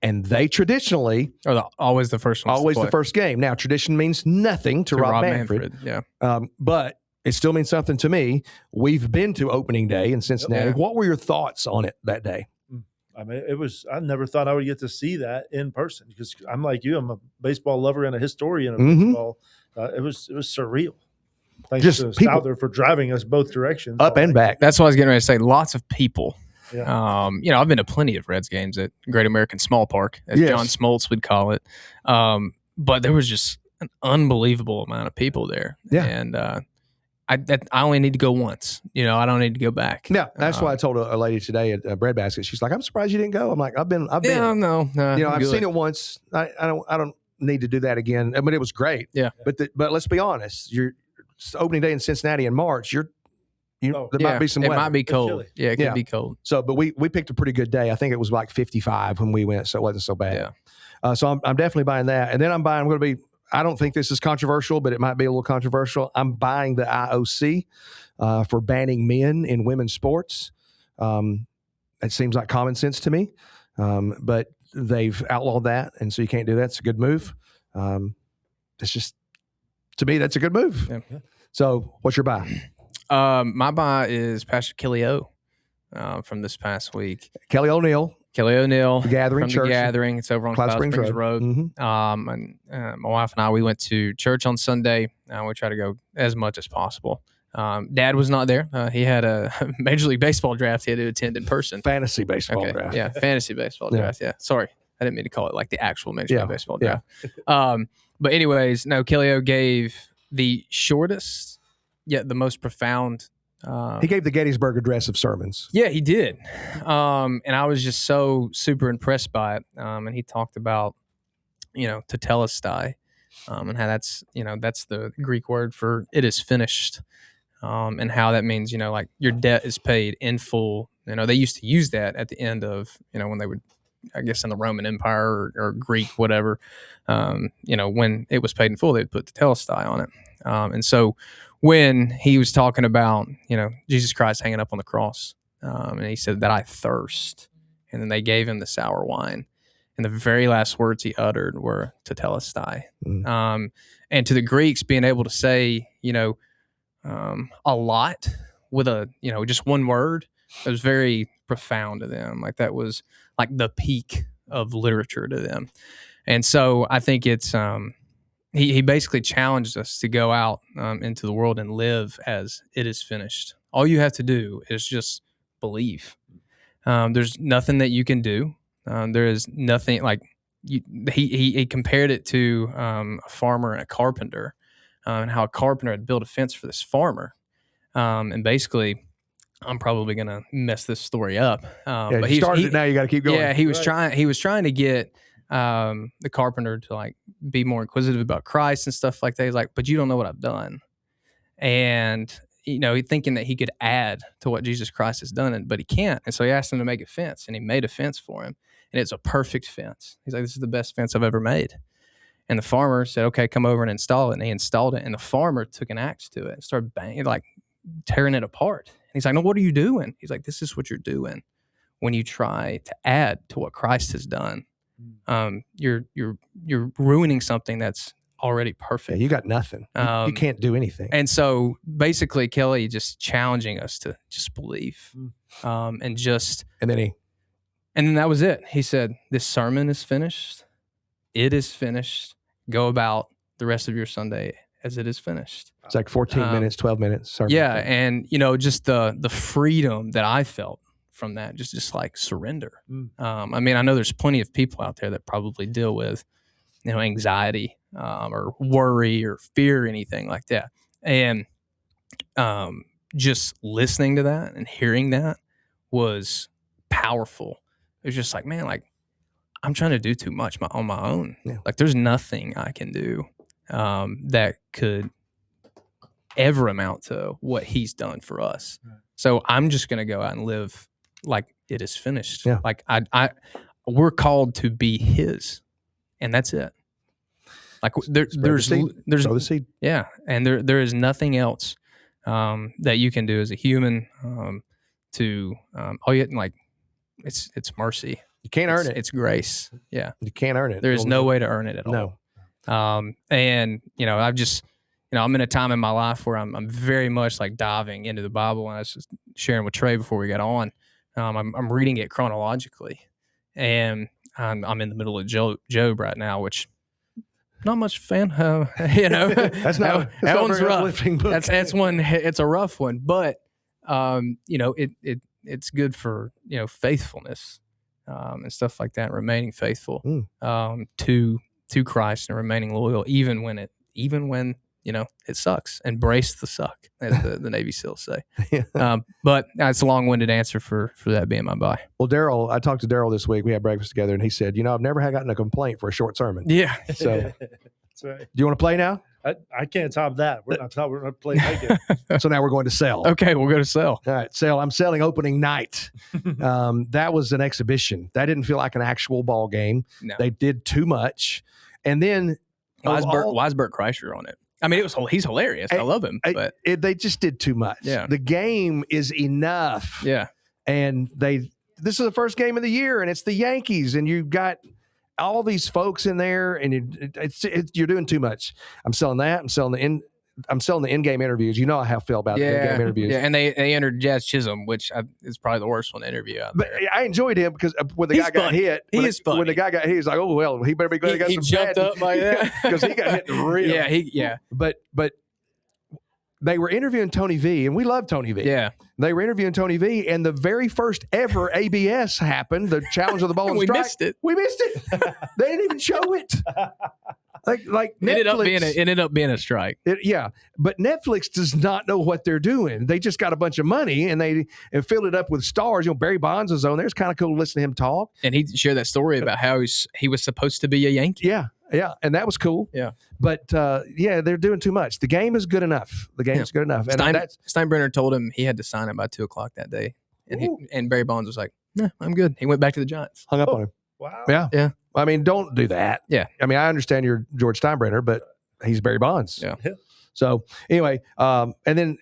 And they traditionally always the first one. Always the first game. Now, tradition means nothing to Rob Manfred. Yeah. But it still means something to me. We've been to opening day in Cincinnati. Yeah. What were your thoughts on it that day? I mean, I never thought I would get to see that in person because I'm like you. I'm a baseball lover and a historian of baseball. It was surreal. Thanks to Souther for driving us both directions. Up and back. That's what I was getting ready to say. Lots of people. Yeah. I've been to plenty of Reds games at Great American Small Park, as John Smoltz would call it. But there was just an unbelievable amount of people there. Yeah. And I only need to go once. I don't need to go back. Yeah, that's why I told a lady today at Breadbasket. She's like, "I'm surprised you didn't go." I'm like, "I've been." Yeah, no, I've seen it once. I don't need to do that again. I mean, it was great. Yeah, but let's be honest. Your opening day in Cincinnati in March. There might be some weather. It might be cold. Yeah, it could be cold. So, but we picked a pretty good day. I think it was like 55 when we went, so it wasn't so bad. Yeah. So I'm definitely buying that, and then I'm going to be. I don't think this is controversial, but it might be a little controversial. I'm buying the IOC for banning men in women's sports. It seems like common sense to me, but they've outlawed that, and so you can't do that. It's a good move. It's just, to me, that's a good move. Yeah. So what's your buy? My buy is Pastor Kelly O from this past week. Kelly O'Neill. The Gathering from Church. The Gathering. It's over on Cloud Springs Road. Mm-hmm. And my wife and I, we went to church on Sunday. We try to go as much as possible. Dad was not there. He had a Major League Baseball draft he had to attend in person. Fantasy baseball draft. Yeah, fantasy baseball draft. Yeah. Sorry. I didn't mean to call it like the actual Major League Baseball draft. But anyways, no, Kellyo gave the shortest yet the most profound. He gave the Gettysburg Address of sermons. Yeah, he did. And I was just so super impressed by it. And he talked about, tetelestai, and how that's the Greek word for it is finished. And how that means, like your debt is paid in full. They used to use that at the end of, when they would, I guess in the Roman Empire or Greek, whatever, when it was paid in full, they'd put tetelestai on it. And so when he was talking about, Jesus Christ hanging up on the cross, and he said that I thirst, and then they gave him the sour wine, and the very last words he uttered were tetelestai. And to the Greeks, being able to say, a lot with just one word, it was very profound to them. Like that was like the peak of literature to them. And so I think it's, he basically challenged us to go out into the world and live as it is finished. All you have to do is just believe. There's nothing that you can do. There is nothing like he compared it to a farmer and a carpenter, and how a carpenter had built a fence for this farmer. And basically, I'm probably going to mess this story up. But you started it now. You got to keep going. Yeah, he was trying to get the carpenter to like be more inquisitive about Christ and stuff like that. He's like, but you don't know what I've done. And, thinking that he could add to what Jesus Christ has done, but he can't. And so he asked him to make a fence, and he made a fence for him. And it's a perfect fence. He's like, this is the best fence I've ever made. And the farmer said, okay, come over and install it. And he installed it. And the farmer took an axe to it and started banging, like tearing it apart. And he's like, no, what are you doing? He's like, this is what you're doing when you try to add to what Christ has done. You're ruining something that's already perfect. Yeah, you got nothing. You can't do anything. And so basically Kelly just challenging us to just believe. And then that was it. He said, this sermon is finished. It is finished. Go about the rest of your Sunday as it is finished. It's like 14 minutes, 12 minutes. Sermon. Yeah. And just the freedom that I felt from that, just like surrender. I mean, I know there's plenty of people out there that probably deal with, anxiety or worry or fear or anything like that. And just listening to that and hearing that was powerful. It was just like, man, like I'm trying to do too much on my own. Yeah. Like there's nothing I can do that could ever amount to what he's done for us. Right. So I'm just going to go out and live like it is finished. Yeah. Like we're called to be his, and that's it. Like there's the seed. Yeah, and there is nothing else that you can do as a human it's mercy. You can't earn it. It's grace. Yeah, you can't earn it. There is no way to earn it at all. And I've just I'm in a time in my life where I'm very much like diving into the Bible, and I was just sharing with Trey before we got on. I'm reading it chronologically, and I'm in the middle of Job right now, which not much fan. That's not that one's rough. Book. That's one. It's a rough one, but it's good for faithfulness and stuff like that. Remaining faithful to Christ and remaining loyal, even when it sucks. Embrace the suck, as the Navy SEALs say. But that's a long-winded answer for that being my buy. Well, I talked to Darrell this week. We had breakfast together, and he said, I've never gotten a complaint for a short sermon. Yeah. So, that's right. Do you want to play now? I can't top that. We're not going to play again. So now we're going to sell. Okay, we'll go to sell. All right, sell. I'm selling opening night. That was an exhibition. That didn't feel like an actual ball game. No. They did too much. And then why is Bert Kreischer on it? I mean, he's hilarious. I love him, but they just did too much. Yeah. The game is enough. Yeah. And this is the first game of the year, and it's the Yankees, and you've got all these folks in there, and you're doing too much. I'm selling that. I'm selling the in-game interviews. You know how I feel about the in-game interviews. Yeah, and they entered Jazz Chisholm, which is probably the worst one to interview out there. But I enjoyed him because when the guy got hit, when the guy got hit, he's like, "Oh well, he better be glad he got some." He jumped up like that because he got hit in the rib. Yeah. But they were interviewing Tony V, and we love Tony V. Yeah. They were interviewing Tony V, and the very first ever ABS happened, the Challenge of the Ball and Strike. We missed it. They didn't even show it. Like Netflix, it ended up being a strike. But Netflix does not know what they're doing. They just got a bunch of money, and they filled it up with stars. Barry Bonds was on there. It's kind of cool to listen to him talk. And he shared that story about how he was supposed to be a Yankee. Yeah, and that was cool. Yeah. But, they're doing too much. The game is good enough. Good enough. And Steinbrenner told him he had to sign him by 2:00 that day. And Barry Bonds was like, "No, I'm good." He went back to the Giants. Hung up on him. Wow. Yeah. I mean, don't do that. Yeah. I mean, I understand you're George Steinbrenner, but he's Barry Bonds. Yeah. So anyway, and then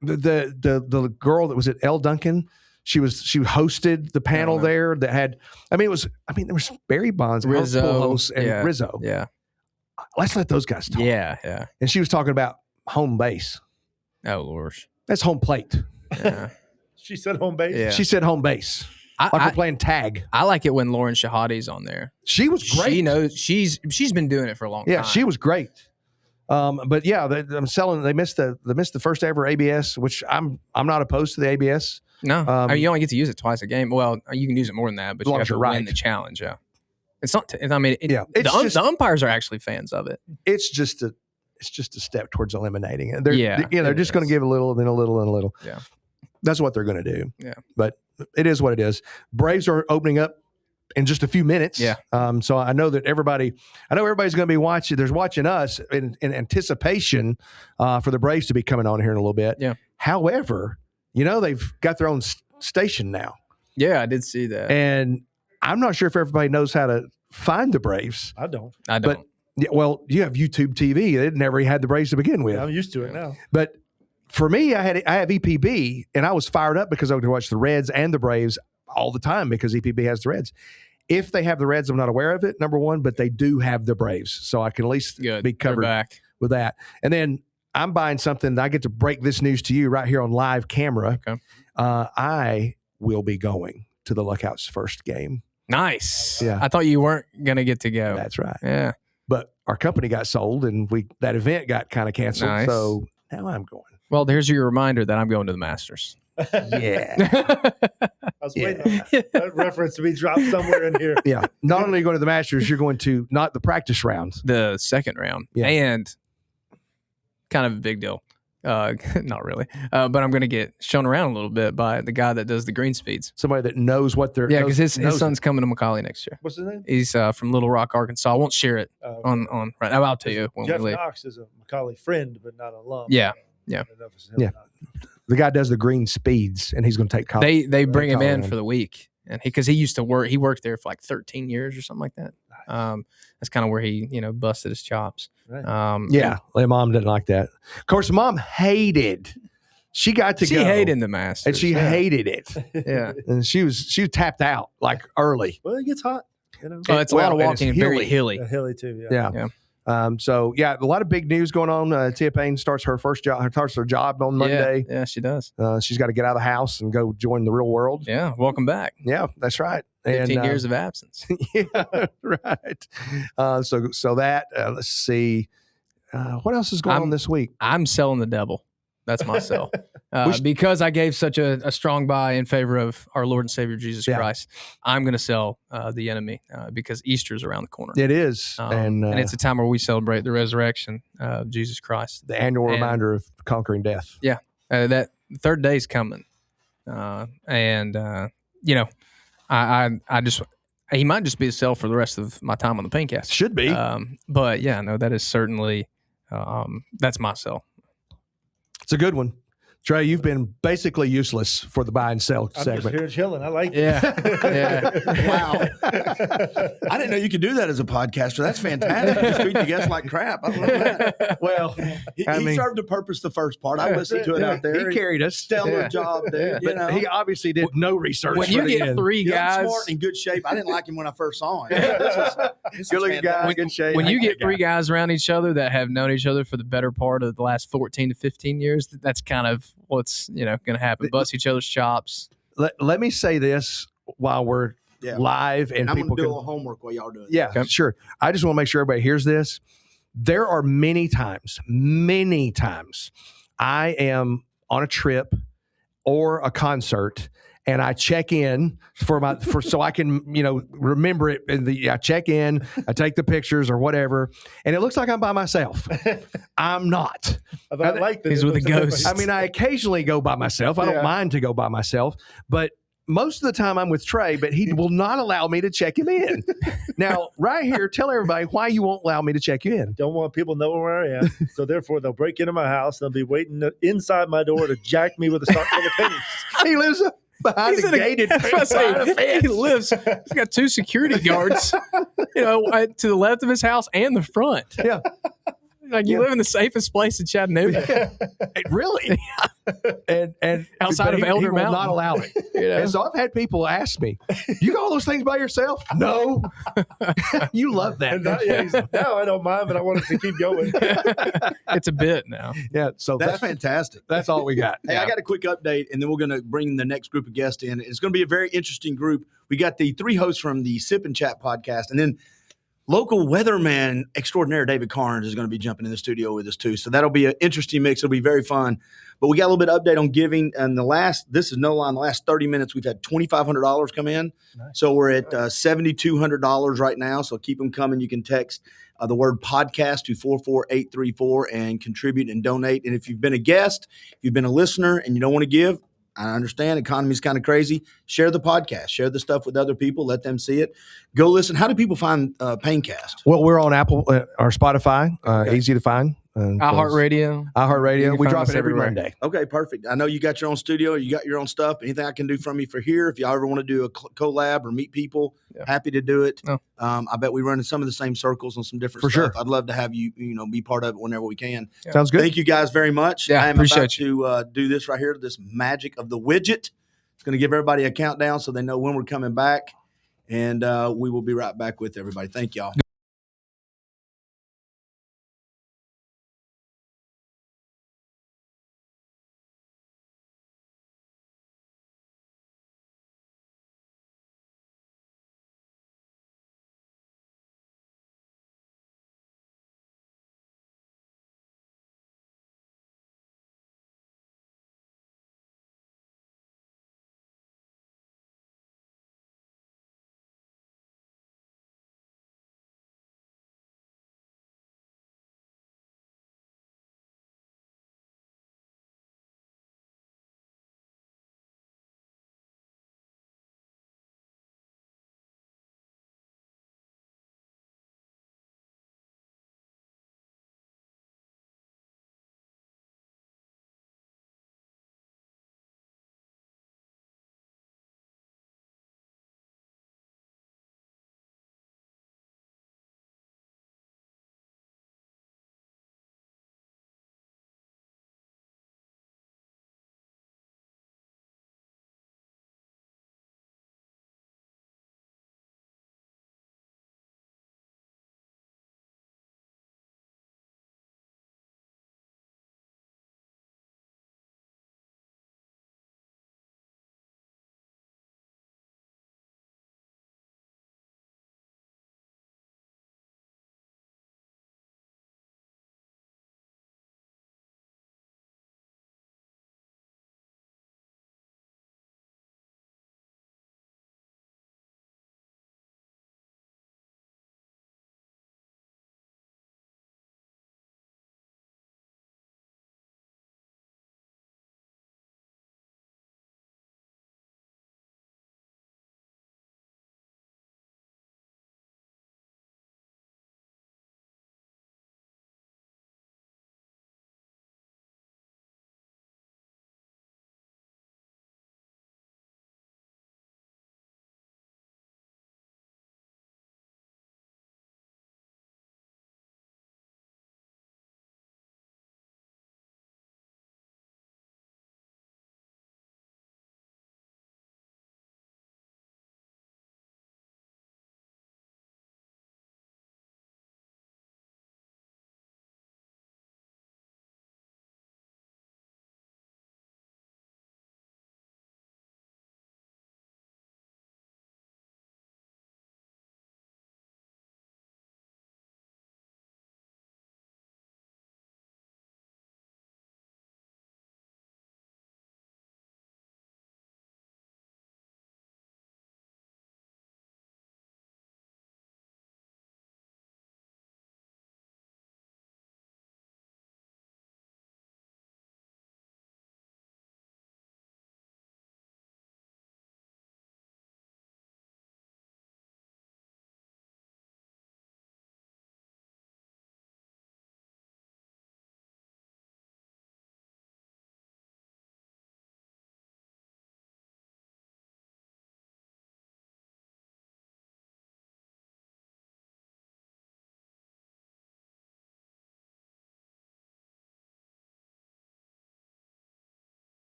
the girl that was at L. Duncan, she hosted the panel there that had, there was Barry Bonds, Rizzo, and Rizzo. Yeah. Let's let those guys talk. Yeah. And she was talking about home base. Oh, Lord. That's home plate. Yeah. She said home base? Yeah. She said home base. We're playing tag. I like it when Lauren Shahadi's on there. She was great. She knows she's been doing it for a long time. Yeah, she was great. But yeah, I'm selling. They missed the first ever ABS, which I'm not opposed to the ABS. No, you only get to use it twice a game. Well, you can use it more than that, but you have to win the challenge. Yeah, it's not. The umpires are actually fans of it. It's just a step towards eliminating it. They're just going to give a little, then a little, and a little. Yeah, that's what they're going to do. Yeah, but it is what it is. Braves are opening up in just a few minutes. Yeah. So I know everybody's going to be watching. There's watching us in anticipation for the Braves to be coming on here in a little bit. Yeah. However, they've got their own station now. Yeah, I did see that. And I'm not sure if everybody knows how to find the Braves. I don't. But you have YouTube TV. They never had the Braves to begin with. I'm used to it now. But for me, I have EPB, and I was fired up because I would watch the Reds and the Braves all the time because EPB has the Reds. If they have the Reds, I'm not aware of it, number one, but they do have the Braves. So I can at least be covered with that. And then I'm buying something that I get to break this news to you right here on live camera. Okay. I will be going to the Lookouts' first game. Nice. Yeah. I thought you weren't going to get to go. That's right. Yeah. But our company got sold and that event got kind of canceled. Nice. So now I'm going. Well, there's your reminder that I'm going to the Masters. Yeah. I was waiting on that reference to be dropped somewhere in here. Yeah. Not only are you going to the Masters, you're going to not the practice rounds. The second round. Yeah. And kind of a big deal. Not really. But I'm going to get shown around a little bit by the guy that does the green speeds. Somebody that knows what they're... Yeah, because his son's coming to Macaulay next year. What's his name? He's from Little Rock, Arkansas. I won't share it on right now. I'll tell you when Jeff we leave. Knox is a Macaulay friend, but not an alum. Yeah. Yeah. The guy does the green speeds, and he's going to take college. They bring him in for the week, and he worked there for like 13 years or something like that. Nice. That's kind of where he, busted his chops. Right. My mom didn't like that. Of course, mom hated. She got to go. She hated the Masters. And she hated it. Yeah. And she was tapped out like early. Well, it gets hot. It's a lot of walking and very hilly. Hilly too. Yeah. A lot of big news going on. Tia Payne starts her job on Monday. Yeah, she does. She's got to get out of the house and go join the real world. Yeah, welcome back. Yeah, that's right. 15 years of absence. Yeah, right. Let's see. What else is going on this week? I'm selling the devil. That's my sell. Because I gave such a strong buy in favor of our Lord and Savior Jesus Christ, I'm going to sell the enemy because Easter's around the corner. It is. And it's a time where we celebrate the resurrection of Jesus Christ. The annual reminder of conquering death. Yeah. That third day is coming. He might just be a sell for the rest of my time on the Payne-Cast. Should be. But yeah, no, that is certainly, that's my sell. It's a good one. Trey, you've been basically useless for the buy and sell segment. I'm just here chilling. I like it. Yeah. Wow. I didn't know you could do that as a podcaster. That's fantastic. Just treat the guests like crap. I love that. Well, he served a purpose the first part. I listened to it out there. He carried us. Stellar job, dude. But he obviously did no research. When you get three guys. Smart and in good shape. I didn't like him when I first saw him. Good looking guy, good shape. When you get three guys around each other that have known each other for the better part of the last 14 to 15 years, that's kind of what's going to happen. Bust each other's chops. Let me say this while we're live and I'm people gonna do a can little homework while y'all doing it. Yeah, sure. I just want to make sure everybody hears this. There are many times I am on a trip or a concert and I check in so I can, remember it. And I check in, I take the pictures or whatever, and it looks like I'm by myself. I'm not. I like that. He's with a ghost. I mean, I occasionally go by myself. I don't mind to go by myself, but most of the time I'm with Trey, but he will not allow me to check him in. Now, right here, tell everybody why you won't allow me to check you in. Don't want people knowing where I am. So therefore, they'll break into my house. They'll be waiting inside my door to jack me with a sock full of pennies. He lives behind the gated fence. He's got two security guards, to the left of his house and the front. Yeah. Like you live in the safest place in Chattanooga. Really? And outside of Elder he will Mountain. not allow it. And so I've had people ask me, "You got all those things by yourself?" No. You love that. No, I don't mind, but I want it to keep going. It's a bit now. Yeah. So that's fantastic. That's all we got. Hey, I got a quick update, and then we're going to bring the next group of guests in. It's going to be a very interesting group. We got the three hosts from the Sip and Chat podcast, and then local weatherman extraordinaire David Karnes is going to be jumping in the studio with us too. So that'll be an interesting mix. It'll be very fun. But we got a little bit of update on giving. And the last 30 minutes, we've had $2,500 come in. Nice. So we're at $7,200 right now. So keep them coming. You can text the word podcast to 44834 and contribute and donate. And if you've been a guest, if you've been a listener and you don't want to give, I understand economy's kind of crazy. Share the podcast. Share the stuff with other people. Let them see it. Go listen. How do people find Payne-Cast? Well, we're on Apple or Spotify. Easy to find. iHeartRadio. We drop it every Monday. Okay, perfect. I know you got your own studio. You got your own stuff. Anything I can do from you for here? If y'all ever want to do a collab or meet people, happy to do it. Oh. I bet we run in some of the same circles and some different for stuff. Sure. I'd love to have you, be part of it whenever we can. Yeah. Sounds good. Thank you guys very much. Yeah, I am appreciate about to do this right here, this magic of the widget. It's going to give everybody a countdown so they know when we're coming back. And we will be right back with everybody. Thank y'all.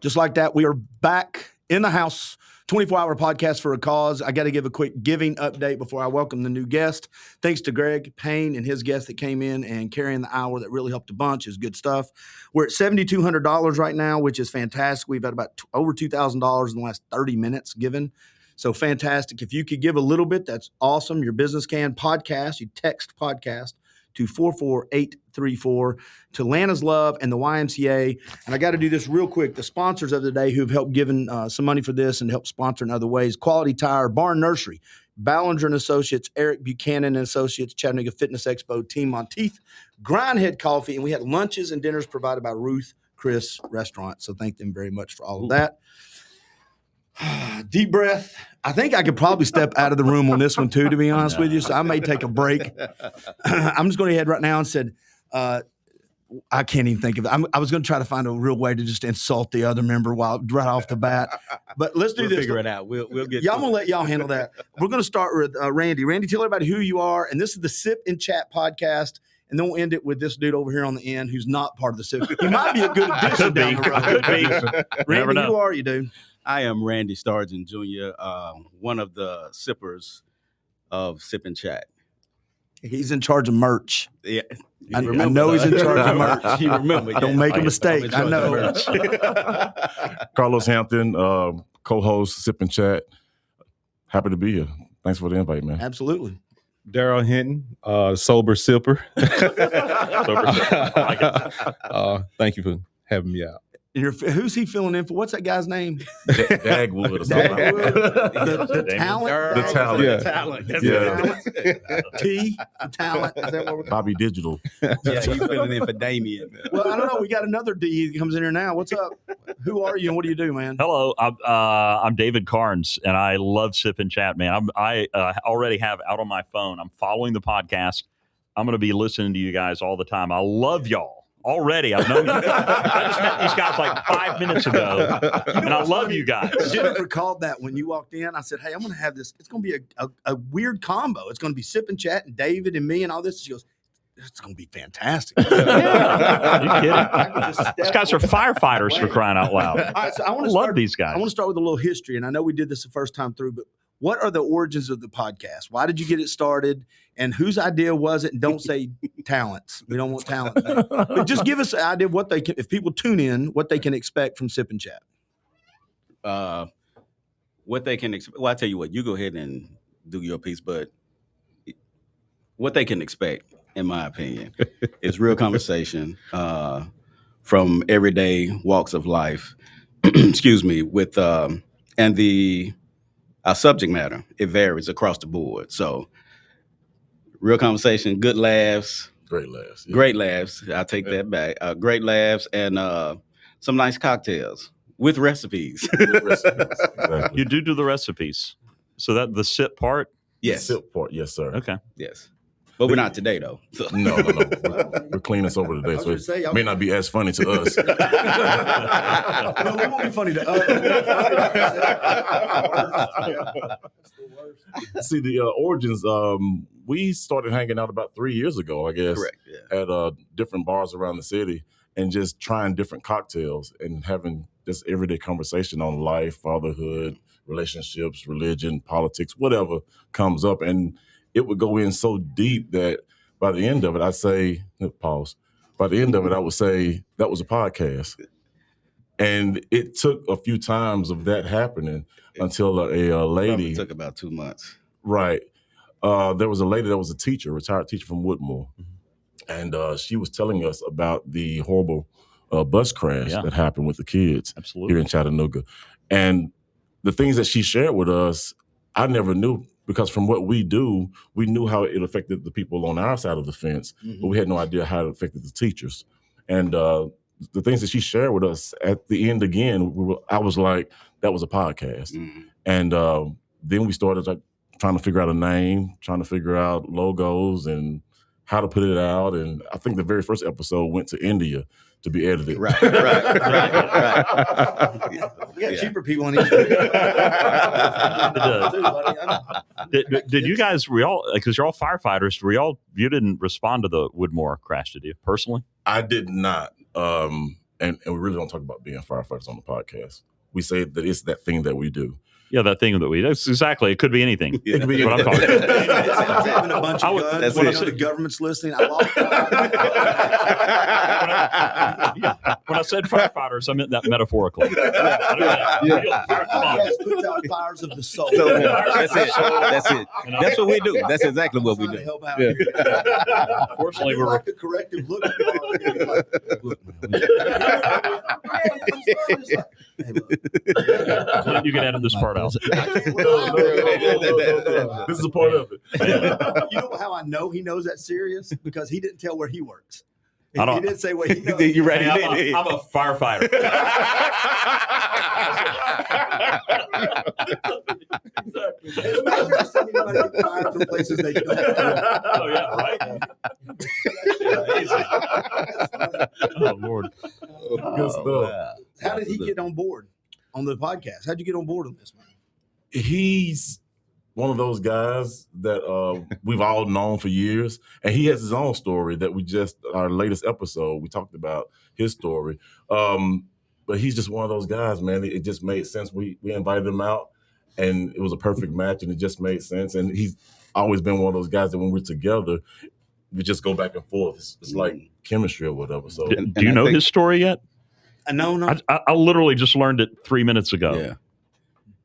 Just like that, we are back in the house. 24-hour podcast for a cause. I got to give a quick giving update before I welcome the new guest. Thanks to Greg Payne and his guest that came in and carrying the hour that really helped a bunch. Is good stuff. We're at $7,200 right now, which is fantastic. We've had about over $2,000 in the last 30 minutes given. So fantastic. If you could give a little bit, that's awesome. Your business can podcast. You text podcast to 44834 to Lana's Love and the YMCA. And I got to do this real quick. The sponsors of the day who've helped given some money for this and helped sponsor in other ways: Quality Tire, Barn Nursery, Ballinger and Associates, Eric Buchanan and Associates, Chattanooga Fitness Expo, Team Monteith, Grindhead Coffee, and we had lunches and dinners provided by Ruth Chris Restaurant. So thank them very much for all of that. Deep breath. I think I could probably step out of the room on this one too, to be honest with you. So I may take a break. I'm just going to head right now and said, I can't even think of it. I was going to try to find a real way to just insult the other member right off the bat. But let's do this. Figure it out. We'll get. I'm going to let y'all handle that. We're going to start with Randy. Randy, tell everybody who you are. And this is the Sip and Chat podcast. And then we'll end it with this dude over here on the end who's not part of the Sip. He might be a good addition down the road. Could be. Randy, who are you, dude? I am Randy Stargent Jr., one of the sippers of Sip and Chat. He's in charge of merch. Yeah, I know he's in charge of merch. He remembered. Don't make a mistake. I know. Carlos Hampton, co-host Sip and Chat. Happy to be here. Thanks for the invite, man. Absolutely. Darrell Hinton, sober sipper. Thank you for having me out. Who's he filling in for? What's that guy's name? Dagwood or something. The talent? The talent. Yeah. Talent. That's the talent. T, the talent. Is that what we're Bobby Digital. Yeah, he's filling in for Damien. Well, I don't know. We got another D that comes in here now. What's up? Who are you and what do you do, man? Hello, I'm David Karnes, and I love Sip and Chat, man. I already have out on my phone. I'm following the podcast. I'm going to be listening to you guys all the time. I love y'all. Already, I've known you. I just met these guys like 5 minutes ago, and I love you guys. Jennifer called that when you walked in. I said, hey, I'm going to have this. It's going to be a weird combo. It's going to be Sip and Chat and David and me and all this. She goes, it's going to be fantastic. Are you kidding? These guys are firefighters, for crying out loud. All right, so I love these guys. I want to start with a little history, and I know we did this the first time through, but what are the origins of the podcast? Why did you get it started? And whose idea was it? And don't say talents. We don't want talent. But just give us an idea of what they can, if people tune in, what they can expect from Sip and Chat. What they can expect. Well, I tell you what, you go ahead and do your piece, but what they can expect, in my opinion, is real conversation from everyday walks of life. Excuse me, with and our subject matter, it varies across the board. So, real conversation, good laughs. Great laughs. Yeah. Great laughs. I'll take that back. Great laughs and some nice cocktails with recipes. Exactly. You do the recipes. So that the sip part? Yes. The sip part, yes, sir. Okay. Yes. But we're not today, though. So. No. We're cleaning this over today, so it may not be as funny to us. No, it won't be funny to us. See, the origins, we started hanging out about 3 years ago, I guess. Correct, yeah. At different bars around the city and just trying different cocktails and having just everyday conversation on life, fatherhood, relationships, religion, politics, whatever comes up. And it would go in so deep that by the end of it, I'd say, pause. By the end of it, I would say that was a podcast. And it took a few times of that happening until a lady. It took about 2 months. Right. There was a lady that was a teacher, retired teacher from Woodmore. And she was telling us about the horrible bus crash that happened with the kids here in Chattanooga. And the things that she shared with us, I never knew. Because from what we do, we knew how it affected the people on our side of the fence, but we had no idea how it affected the teachers. And the things that she shared with us at the end again, I was like, that was a podcast. And then we started trying to figure out a name, trying to figure out logos and how to put it out. And I think the very first episode went to India to be edited. Right. We got cheaper people on each. Did you guys, because you're all firefighters, you didn't respond to the Woodmore crash, did you, personally? I did not. and we really don't talk about being firefighters on the podcast. We say that it's that thing that we do. Yeah, that thing that we do. Exactly. It could be anything. It could be That's what I'm talking about. Having a bunch of guns when the government's listening. When I said firefighters, I meant that metaphorically. Podcast puts out fires of the soul. That's it. That's it. That's what we do. That's exactly what we do. Fortunately, we're like the corrective look. You can edit this part out. This is a part of it. You know how I know he knows that's serious? Because he didn't tell where he works. He I don't- didn't say what he knows. You ready? Hey, I'm a firefighter. From places they don't. Oh yeah, right. Oh Lord. Good stuff. How did he get on board on the podcast? How'd you get on board on this, man? He's one of those guys that we've all known for years, and he has his own story that our latest episode, we talked about his story. But he's just one of those guys, man. It just made sense. We invited him out, and it was a perfect match, and it just made sense. And he's always been one of those guys that when we're together, we just go back and forth. It's like chemistry or whatever. So, Do you know his story yet? No. I literally just learned it 3 minutes ago. Yeah.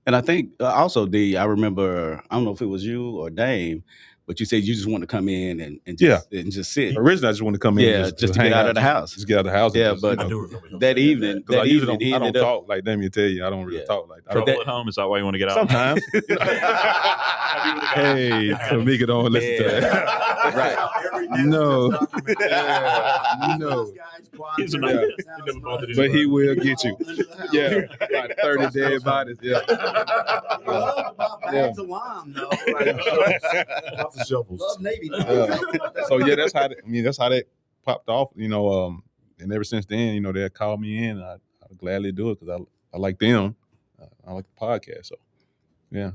And I think also, D, I remember, I don't know if it was you or Dame, but you said you just want to come in and just sit. Originally, I just want to come in. Yeah, just to get out of the house. Just get out of the house. Yeah, but that evening, I don't talk like Damien tell you. I don't really talk like that. Trouble at home, is that why you want to get out? Sometimes. Hey, Tamika, don't listen to that. Right. No. No. But he will get you. Yeah. About 30 dead bodies. Yeah. Bags of lime, though. Lots of shovels. Love Navy. So yeah, that's how that popped off. And ever since then, they'll call me in. I'll gladly do it because I like them. I like the podcast. So yeah.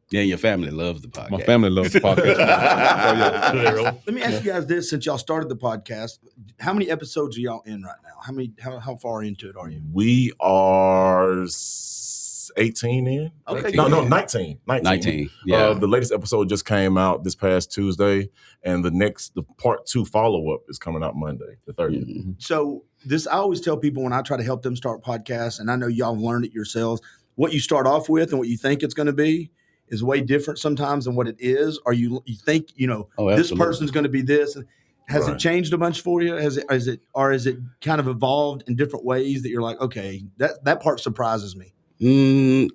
Yeah, your family loves the podcast. My family loves the podcast. Let me ask you guys this: since y'all started the podcast, how many episodes are y'all in right now? How far into it are you? We are 18 in. Okay. No, 19. 19. Yeah. The latest episode just came out this past Tuesday, and the part 2 follow-up is coming out Monday, the 30th. Mm-hmm. So I always tell people when I try to help them start podcasts, and I know y'all have learned it yourselves, what you start off with and what you think it's going to be is way different sometimes than what it is. Or you think, this person's going to be this. Has it changed a bunch for you? Has it kind of evolved in different ways that you're like, okay, that part surprises me?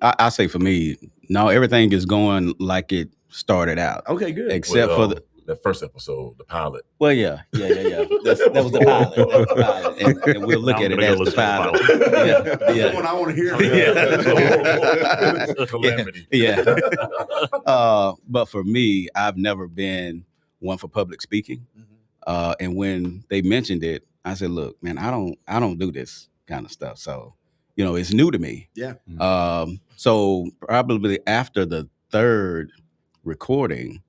I say for me, no, everything is going like it started out. Okay, good. Except for the first episode, the pilot. Well, yeah. That was the pilot. And we'll look at it as the pilot. That's the one I want to hear. Calamity. Yeah. But for me, I've never been one for public speaking. And when they mentioned it, I said, look, man, I don't do this kind of stuff. So, it's new to me. Yeah. So probably after the third recording,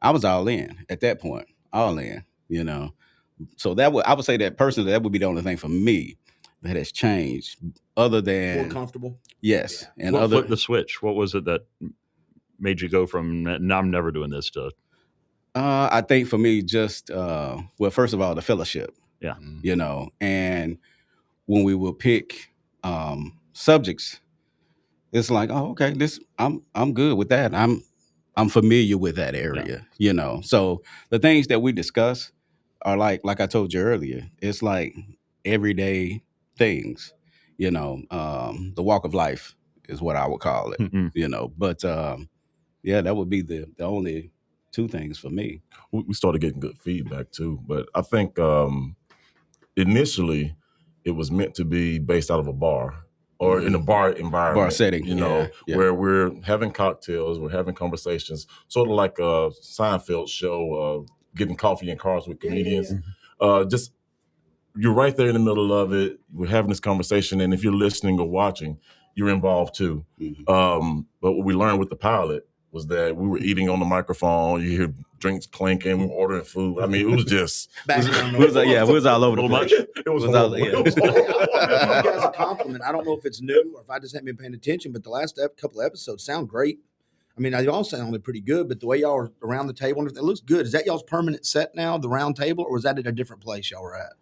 I was all in at that point, all in, So I would say that personally, that would be the only thing for me that has changed other than. More comfortable? Yes. Yeah. And what flipped the switch? What was it that made you go from, I'm never doing this to? I think for me, just, first of all, the fellowship. Yeah. And when we will pick subjects, it's like, oh, okay, I'm good with that. I'm familiar with that area, So the things that we discuss are like I told you earlier, it's like everyday things, the walk of life is what I would call it, But that would be the only two things for me. We started getting good feedback too, but I think initially it was meant to be based out of a bar. Or in a bar environment, bar setting, where we're having cocktails, we're having conversations, sort of like a Seinfeld show, getting coffee in cars with comedians. Just you're right there in the middle of it. We're having this conversation, and if you're listening or watching, you're involved too. But what we learned with the pilot was that we were eating on the microphone. You hear drinks clinking. We were ordering food. I mean, it was just we was all over the place. It was all. Yeah. I want to give you guys a compliment. I don't know if it's new or if I just haven't been paying attention, but the last couple of episodes sound great. I mean, they all sounded pretty good, but the way y'all are around the table, it looks good. Is that y'all's permanent set now, the round table, or was that at a different place y'all were at?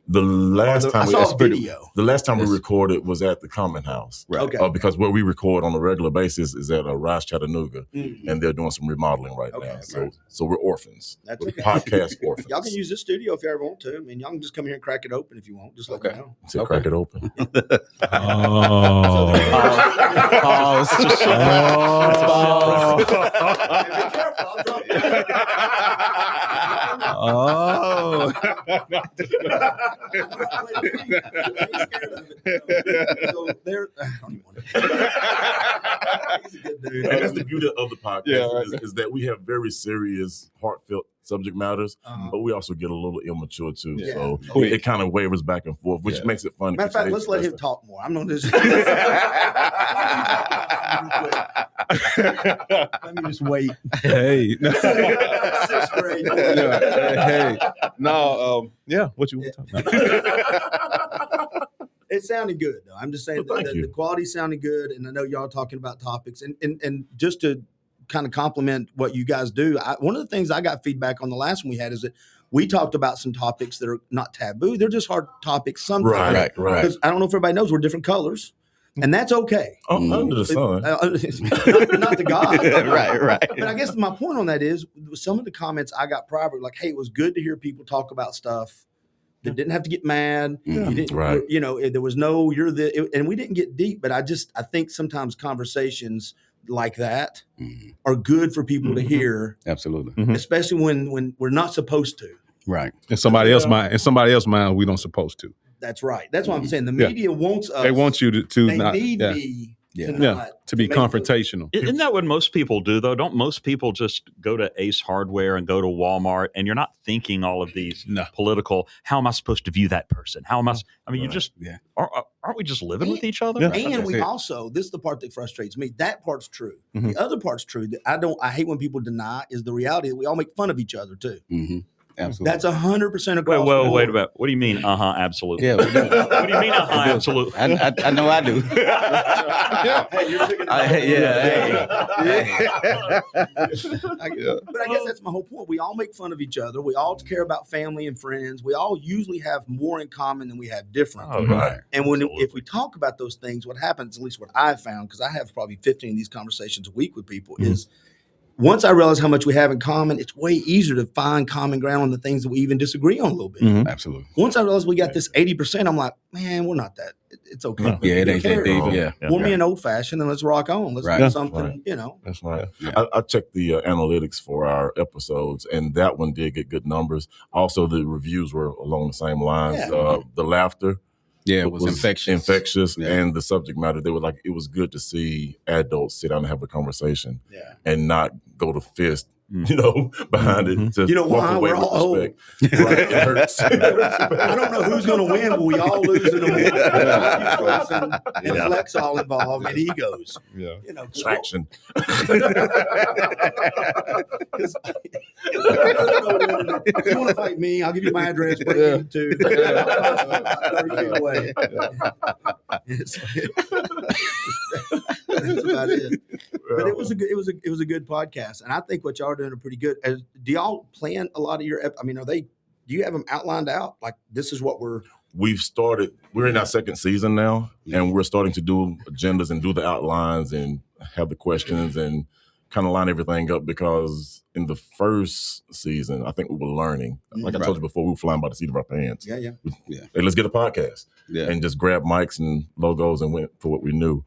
The last time I saw a video. The last time we recorded was at the Common House. Right. Okay. Because where we record on a regular basis is at Rise Chattanooga, and they're doing some remodeling right now. So we're orphans. That's we're okay. podcast orphans. Y'all can use this studio if you ever want to. I mean, y'all can just come here and crack it open if you want. Just let me know. So crack it open. So there, I don't even want to. He's a good dude. And that's the beauty of the podcast is that we have very serious, heartfelt subject matters, but we also get a little immature too. Yeah. So it kind of wavers back and forth, which makes it fun. Matter of fact, let's let him talk more. I'm not just. Let me just wait. Hey. Sixth grade. Hey. No. What you want to talk about? It sounded good, though. I'm just saying the quality sounded good, and I know y'all talking about topics, and just to kind of compliment what you guys do. One of the things I got feedback on the last one we had is that we talked about some topics that are not taboo. They're just hard topics sometimes. Right. Because I don't know if everybody knows we're different colors. And that's okay. Under the sun. Not to God. Right. But I guess my point on that is some of the comments I got private, like, hey, it was good to hear people talk about stuff that didn't have to get mad. You didn't, you know, there was no, and we didn't get deep, but I think sometimes conversations like that are good for people to hear. Absolutely. Especially when we're not supposed to. Right. In somebody else's mind, we don't supposed to. That's right. That's what I'm saying. The media wants us. They want you to they not. Need me to be confrontational. Isn't that what most people do, though? Don't most people just go to Ace Hardware and go to Walmart, and you're not thinking all of these political, how am I supposed to view that person? How am I? I mean, you just, aren't we just living with each other? And we also, this is the part that frustrates me. That part's true. The other part's true that I hate when people deny is the reality that we all make fun of each other too. Absolutely. That's 100% across. Wait a minute. What do you mean? Absolutely. Yeah. What do you mean? Absolutely. I know I do. Hey, you're picking up. But I guess that's my whole point. We all make fun of each other. We all care about family and friends. We all usually have more in common than we have different. Oh, right. And if we talk about those things, what happens, at least what I've found, because I have probably 15 of these conversations a week with people, is once I realize how much we have in common, it's way easier to find common ground on the things that we even disagree on a little bit. Absolutely. Once I realize we got this 80%, I'm like, man, we're not that. It's okay. No. Yeah, it ain't that deep. Yeah. Pour me an old fashioned and let's rock on. Let's do something, you know. That's right. I checked the analytics for our episodes, and that one did get good numbers. Also, the reviews were along the same lines. The laughter. Yeah, it was infectious. And the subject matter, they were like, it was good to see adults sit down and have a conversation and not go to fist, behind it. To walk away with respect. Right, it hurts. I don't know who's going to win, but we all lose in the morning. And flex all involved and egos. Yeah. Traction. If you want to fight me, I'll give you my address. Break into 30 feet away. That's about it. But it was a good podcast, and I think what y'all are doing are pretty good. Do y'all plan a lot of your? I mean, do you have them outlined out? Like this is what we've started. We're in our second season now, and we're starting to do agendas and do the outlines and have the questions and kind of line everything up, because in the first season, I think we were learning. Like I told you before, we were flying by the seat of our pants. Yeah. Hey, let's get a podcast. And just grab mics and logos and went for what we knew.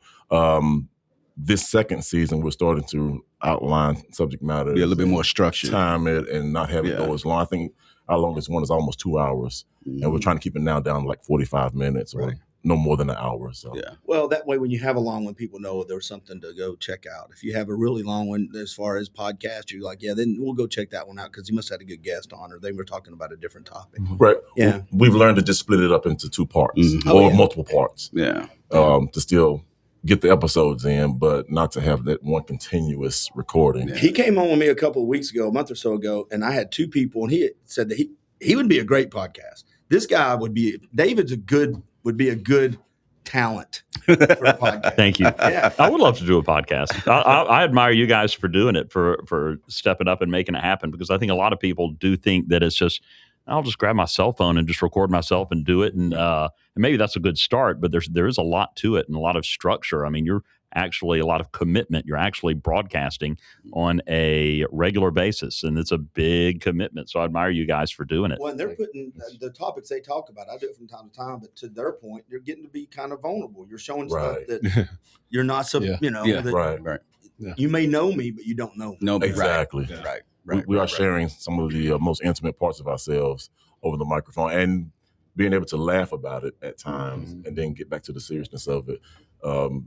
This second season, we're starting to outline subject matter. A little bit more structured. Time it and not have it go as long. I think our longest one is almost 2 hours. And we're trying to keep it now down to like 45 minutes or no more than an hour. So Well, that way when you have a long one, people know there's something to go check out. If you have a really long one as far as podcast, you're like, then we'll go check that one out because you must have had a good guest on, or they were talking about a different topic. Right. Yeah. We've learned to just split it up into two parts or multiple parts. Yeah. To still get the episodes in, but not to have that one continuous recording. He came on with me a couple of weeks ago, a month or so ago, and I had two people, and he said that he would be a great podcast. This guy would be a good talent for a podcast. Thank you. Yeah. I would love to do a podcast. I admire you guys for doing it, for stepping up and making it happen, because I think a lot of people do think that it's just, I'll just grab my cell phone and just record myself and do it. And maybe that's a good start, but there is a lot to it and a lot of structure. I mean, you're actually a lot of commitment. You're actually broadcasting on a regular basis, and it's a big commitment. So I admire you guys for doing it. Well, and they're putting the topics they talk about. I do it from time to time, but to their point, you're getting to be kind of vulnerable. You're showing stuff that you're not Right. Yeah. You may know me, but you don't know me. No, Exactly. Right. We are sharing some of the most intimate parts of ourselves over the microphone, and being able to laugh about it at times and then get back to the seriousness of it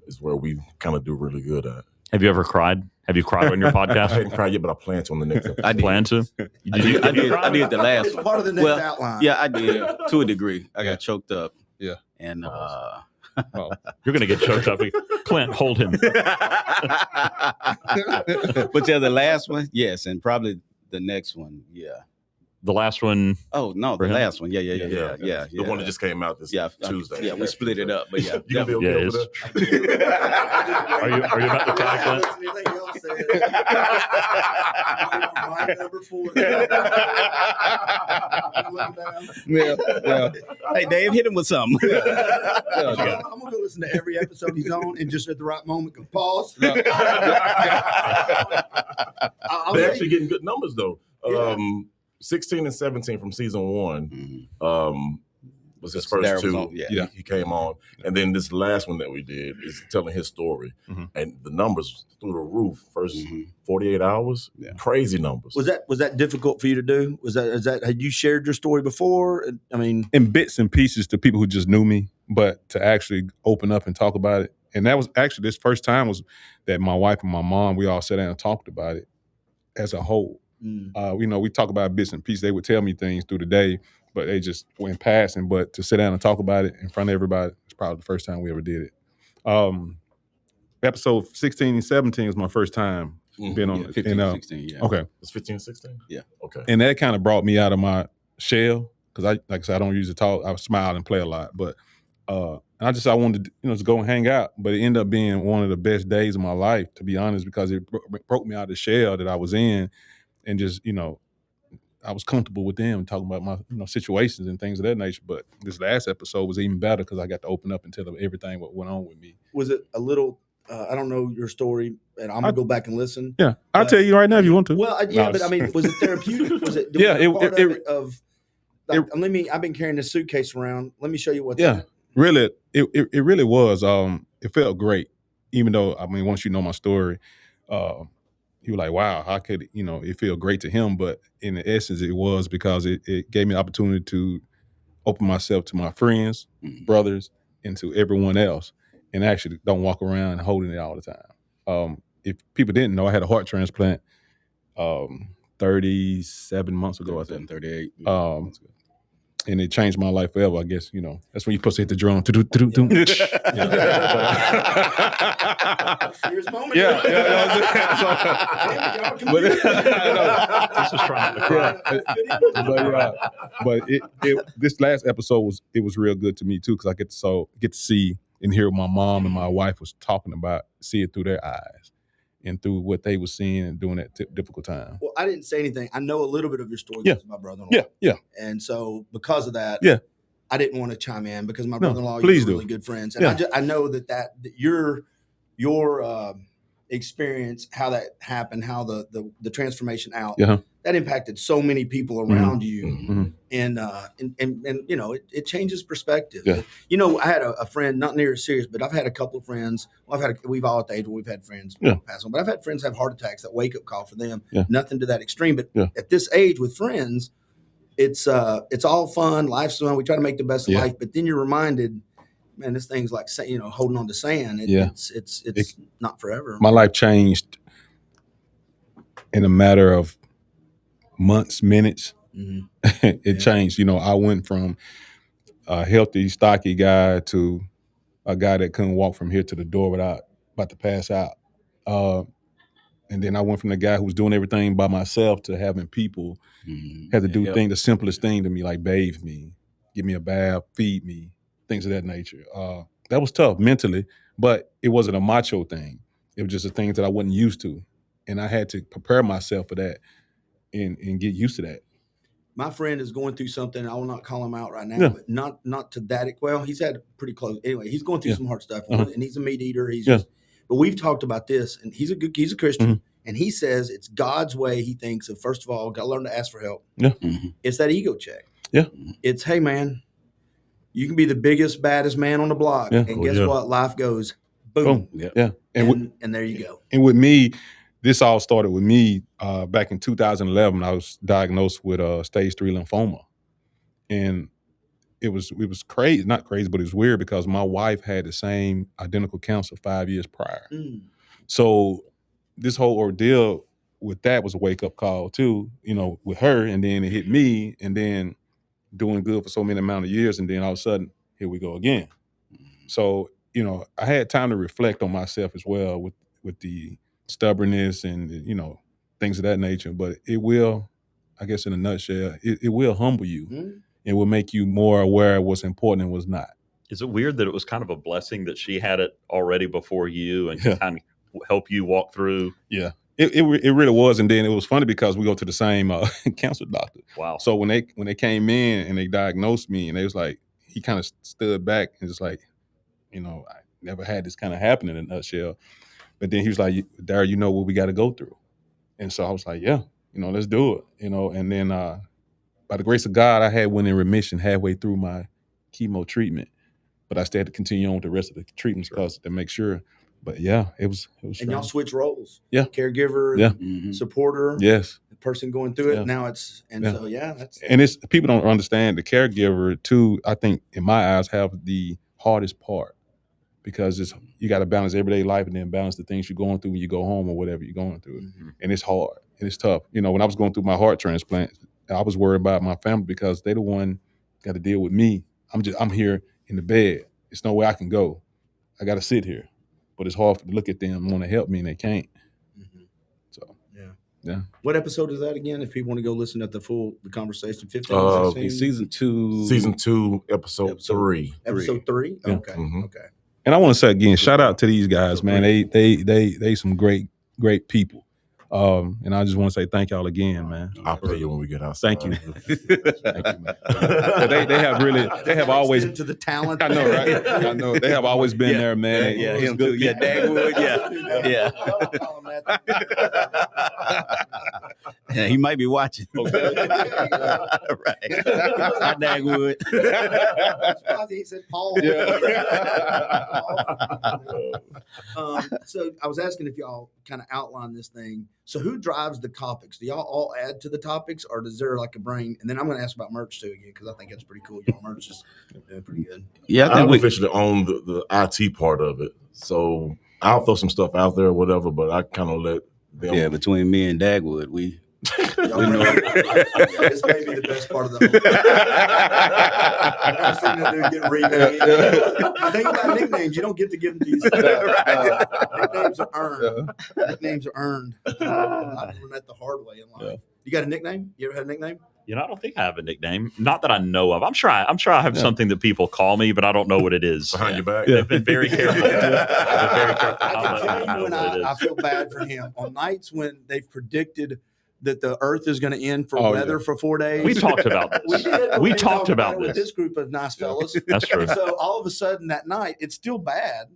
is where we kind of do really good at. Have you ever cried? Have you cried on your podcast? I hadn't cried yet, but I plan to on the next episode. I plan to? I did the last It's one. part of the next outline. Yeah, I did to a degree. I got choked up. Yeah. And you're going to get choked up. Clint, hold him. But yeah, the last one, yes, and probably the next one, yeah. The last one? Oh no, the last one, yeah. The one that just came out this Tuesday. Yeah, we split it up, but yeah. You gonna be okay with Are you about to cry, Clint? Yeah. Hey, Dave, hit him with something. I'm gonna go listen to every episode he's on, and just at the right moment, go pause. They're actually getting good numbers though. 16 and 17 from season 1 was his first two. He came on, and then this last one that we did is telling his story, and the numbers through the roof. First 48 hours, crazy numbers. Was that difficult for you to do? Had you shared your story before? I mean, in bits and pieces to people who just knew me, but to actually open up and talk about it. And that was actually this first time was that my wife and my mom, we all sat down and talked about it as a whole. We talk about bits and pieces. They would tell me things through the day, but they just went passing. But to sit down and talk about it in front of everybody, it's probably the first time we ever did it. Episode 16 and 17 was my first time being on 15, 16, yeah. Okay. It's 15 and 16? Yeah. Okay. And that kind of brought me out of my shell because like I said, I don't usually talk. I smile and play a lot, but I wanted to just go and hang out. But it ended up being one of the best days of my life, to be honest, because it broke me out of the shell that I was in. And just, I was comfortable with them talking about my situations and things of that nature. But this last episode was even better because I got to open up and tell them everything what went on with me. Was it a little, I don't know your story, and I'm going to go back and listen. Yeah, I'll tell you right now if you want to. Well, but I mean, was it therapeutic? Was it? I've been carrying this suitcase around. Let me show you what's in it. Really, it really was. It felt great, even though, once you know my story, he was like, wow, how could, it feel great to him? But in the essence, it was because it gave me the opportunity to open myself to my friends, brothers, and to everyone else, and actually don't walk around holding it all the time. If people didn't know, I had a heart transplant 37 months ago, I think. 38. And it changed my life forever, I guess. That's when you're supposed to hit the drum. Serious moment. This is trying to cry. But this last episode was real good to me too, because I get to see and hear what my mom and my wife was talking about, see it through their eyes and through what they were seeing and doing at difficult time. Well, I didn't say anything. I know a little bit of your story because of my brother-in-law. Yeah. And so because of that, I didn't want to chime in because my brother-in-law, you're really good friends. And I know that your experience, how that happened, how the transformation out, that impacted so many people around you. And it changes perspective. Yeah. I had a friend, not near as serious, but I've had a couple of friends. Well, we've all at the age where we've had friends pass on, but I've had friends have heart attacks, that wake up call for them. Nothing to that extreme, but at this age with friends, it's all fun. Life's fun. We try to make the best of life, but then you're reminded, man, this thing's like, holding on to sand. It's not forever. My life changed in a matter of months, minutes. It changed. I went from a healthy, stocky guy to a guy that couldn't walk from here to the door without about to pass out. And then I went from the guy who was doing everything by myself to having people have to do the simplest thing to me, like bathe me, give me a bath, feed me, things of that nature. That was tough mentally, but it wasn't a macho thing. It was just a thing that I wasn't used to. And I had to prepare myself for that and get used to that. My friend is going through something. I will not call him out right now, but not to that. Well, he's had pretty close. Anyway, he's going through some hard stuff, and he's a meat eater. But we've talked about this, and he's a Christian, and he says it's God's way. He thinks of, first of all, got to learn to ask for help. It's that ego check. It's, hey man, you can be the biggest, baddest man on the block, and guess what? Life goes boom. And there you go. And with me, this all started with me back in 2011. I was diagnosed with stage 3 lymphoma, and it was crazy, not crazy, but it was weird because my wife had the same identical cancer 5 years prior. So this whole ordeal with that was a wake up call too, with her, and then it hit me, and then doing good for so many amount of years, and then all of a sudden, here we go again. So I had time to reflect on myself as well with the stubbornness and things of that nature. But it will, I guess in a nutshell, it will humble you. It will make you more aware of what's important and what's not. Is it weird that it was kind of a blessing that she had it already before you and could kind of help you walk through? Yeah, it really was. And then it was funny because we go to the same cancer doctor. Wow. So when they came in and they diagnosed me, and they was like, he kind of stood back and just like, I never had this kind of happen in a nutshell. But then he was like, Darrell, you know what we got to go through. And so I was like, yeah, let's do it. And then by the grace of God, I had went in remission halfway through my chemo treatment, but I still had to continue on with the rest of the treatments to make sure. But yeah, it was And strong. y'all switch roles. Yeah. Caregiver, supporter. Yes. The person going through it. Yeah. Now it's, so that's. And it's, people don't understand the caregiver too, I think in my eyes have the hardest part, because you got to balance everyday life and then balance the things you're going through when you go home or whatever you're going through. And it's hard and it's tough. When I was going through my heart transplant, I was worried about my family because they the one got to deal with me. I'm here in the bed. There's no way I can go. I got to sit here. But it's hard to look at them and want to help me, and they can't. So yeah. What episode is that again? If people want to go listen at the conversation, 15, 16? Season 2, episode 3. Episode 3? Yeah. Okay. Okay. And I want to say again, shout out to these guys, man. They some great people. And I just want to say thank y'all again, man. I'll pay you when we get outside. Thank you. Thank you, man. They have always to the talent. I know, right? I know. They have always been there, man. Yeah, him too. Yeah, Dagwood. Yeah. Yeah, he might be watching. Right. Hi, Dagwood. He said Paul. So I was asking if y'all kind of outline this thing. So who drives the topics? Do y'all all add to the topics, or is there like a brain? And then I'm going to ask about merch too again, because I think that's pretty cool. Y'all merch is doing pretty good. Yeah, I think we officially own the IT part of it. So I'll throw some stuff out there or whatever, but I kind of let them. Yeah, between me and Dagwood, we know. This may be the best part of the whole. I've seen that dude get renamed. The thing about nicknames, you don't get to give them to yourself. Nicknames are earned. Nicknames are earned. I learned that the hard way in life. Yeah. You got a nickname? You ever had a nickname? I don't think I have a nickname. Not that I know of. I'm sure I have something that people call me, but I don't know what it is. Behind your back. They've been very careful. I feel bad for him. On nights when they've predicted that the earth is going to end for weather for 4 days. We talked about this. We talked about it with this group of nice fellas. That's true. So all of a sudden that night, it's still bad.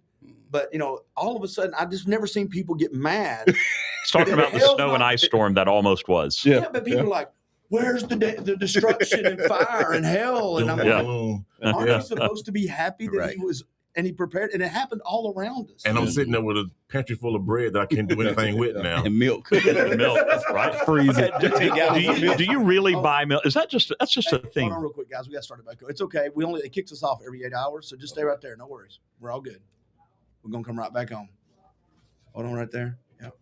But, all of a sudden, I just never seen people get mad. It's talking about the snow and ice storm that almost was. Yeah, but people are like, where's the destruction and fire and hell? And I'm like, aren't you supposed to be happy that he was, and he prepared, and it happened all around us. And I'm sitting there with a pantry full of bread that I can't do anything with now. And milk. That's right. Freezing. Do you really buy milk? That's just a thing. Hold on real quick, guys. We got to start it back. It's okay. It kicks us off every 8 hours, so just stay right there. No worries. We're all good. We're going to come right back on. Hold on right there. Yep.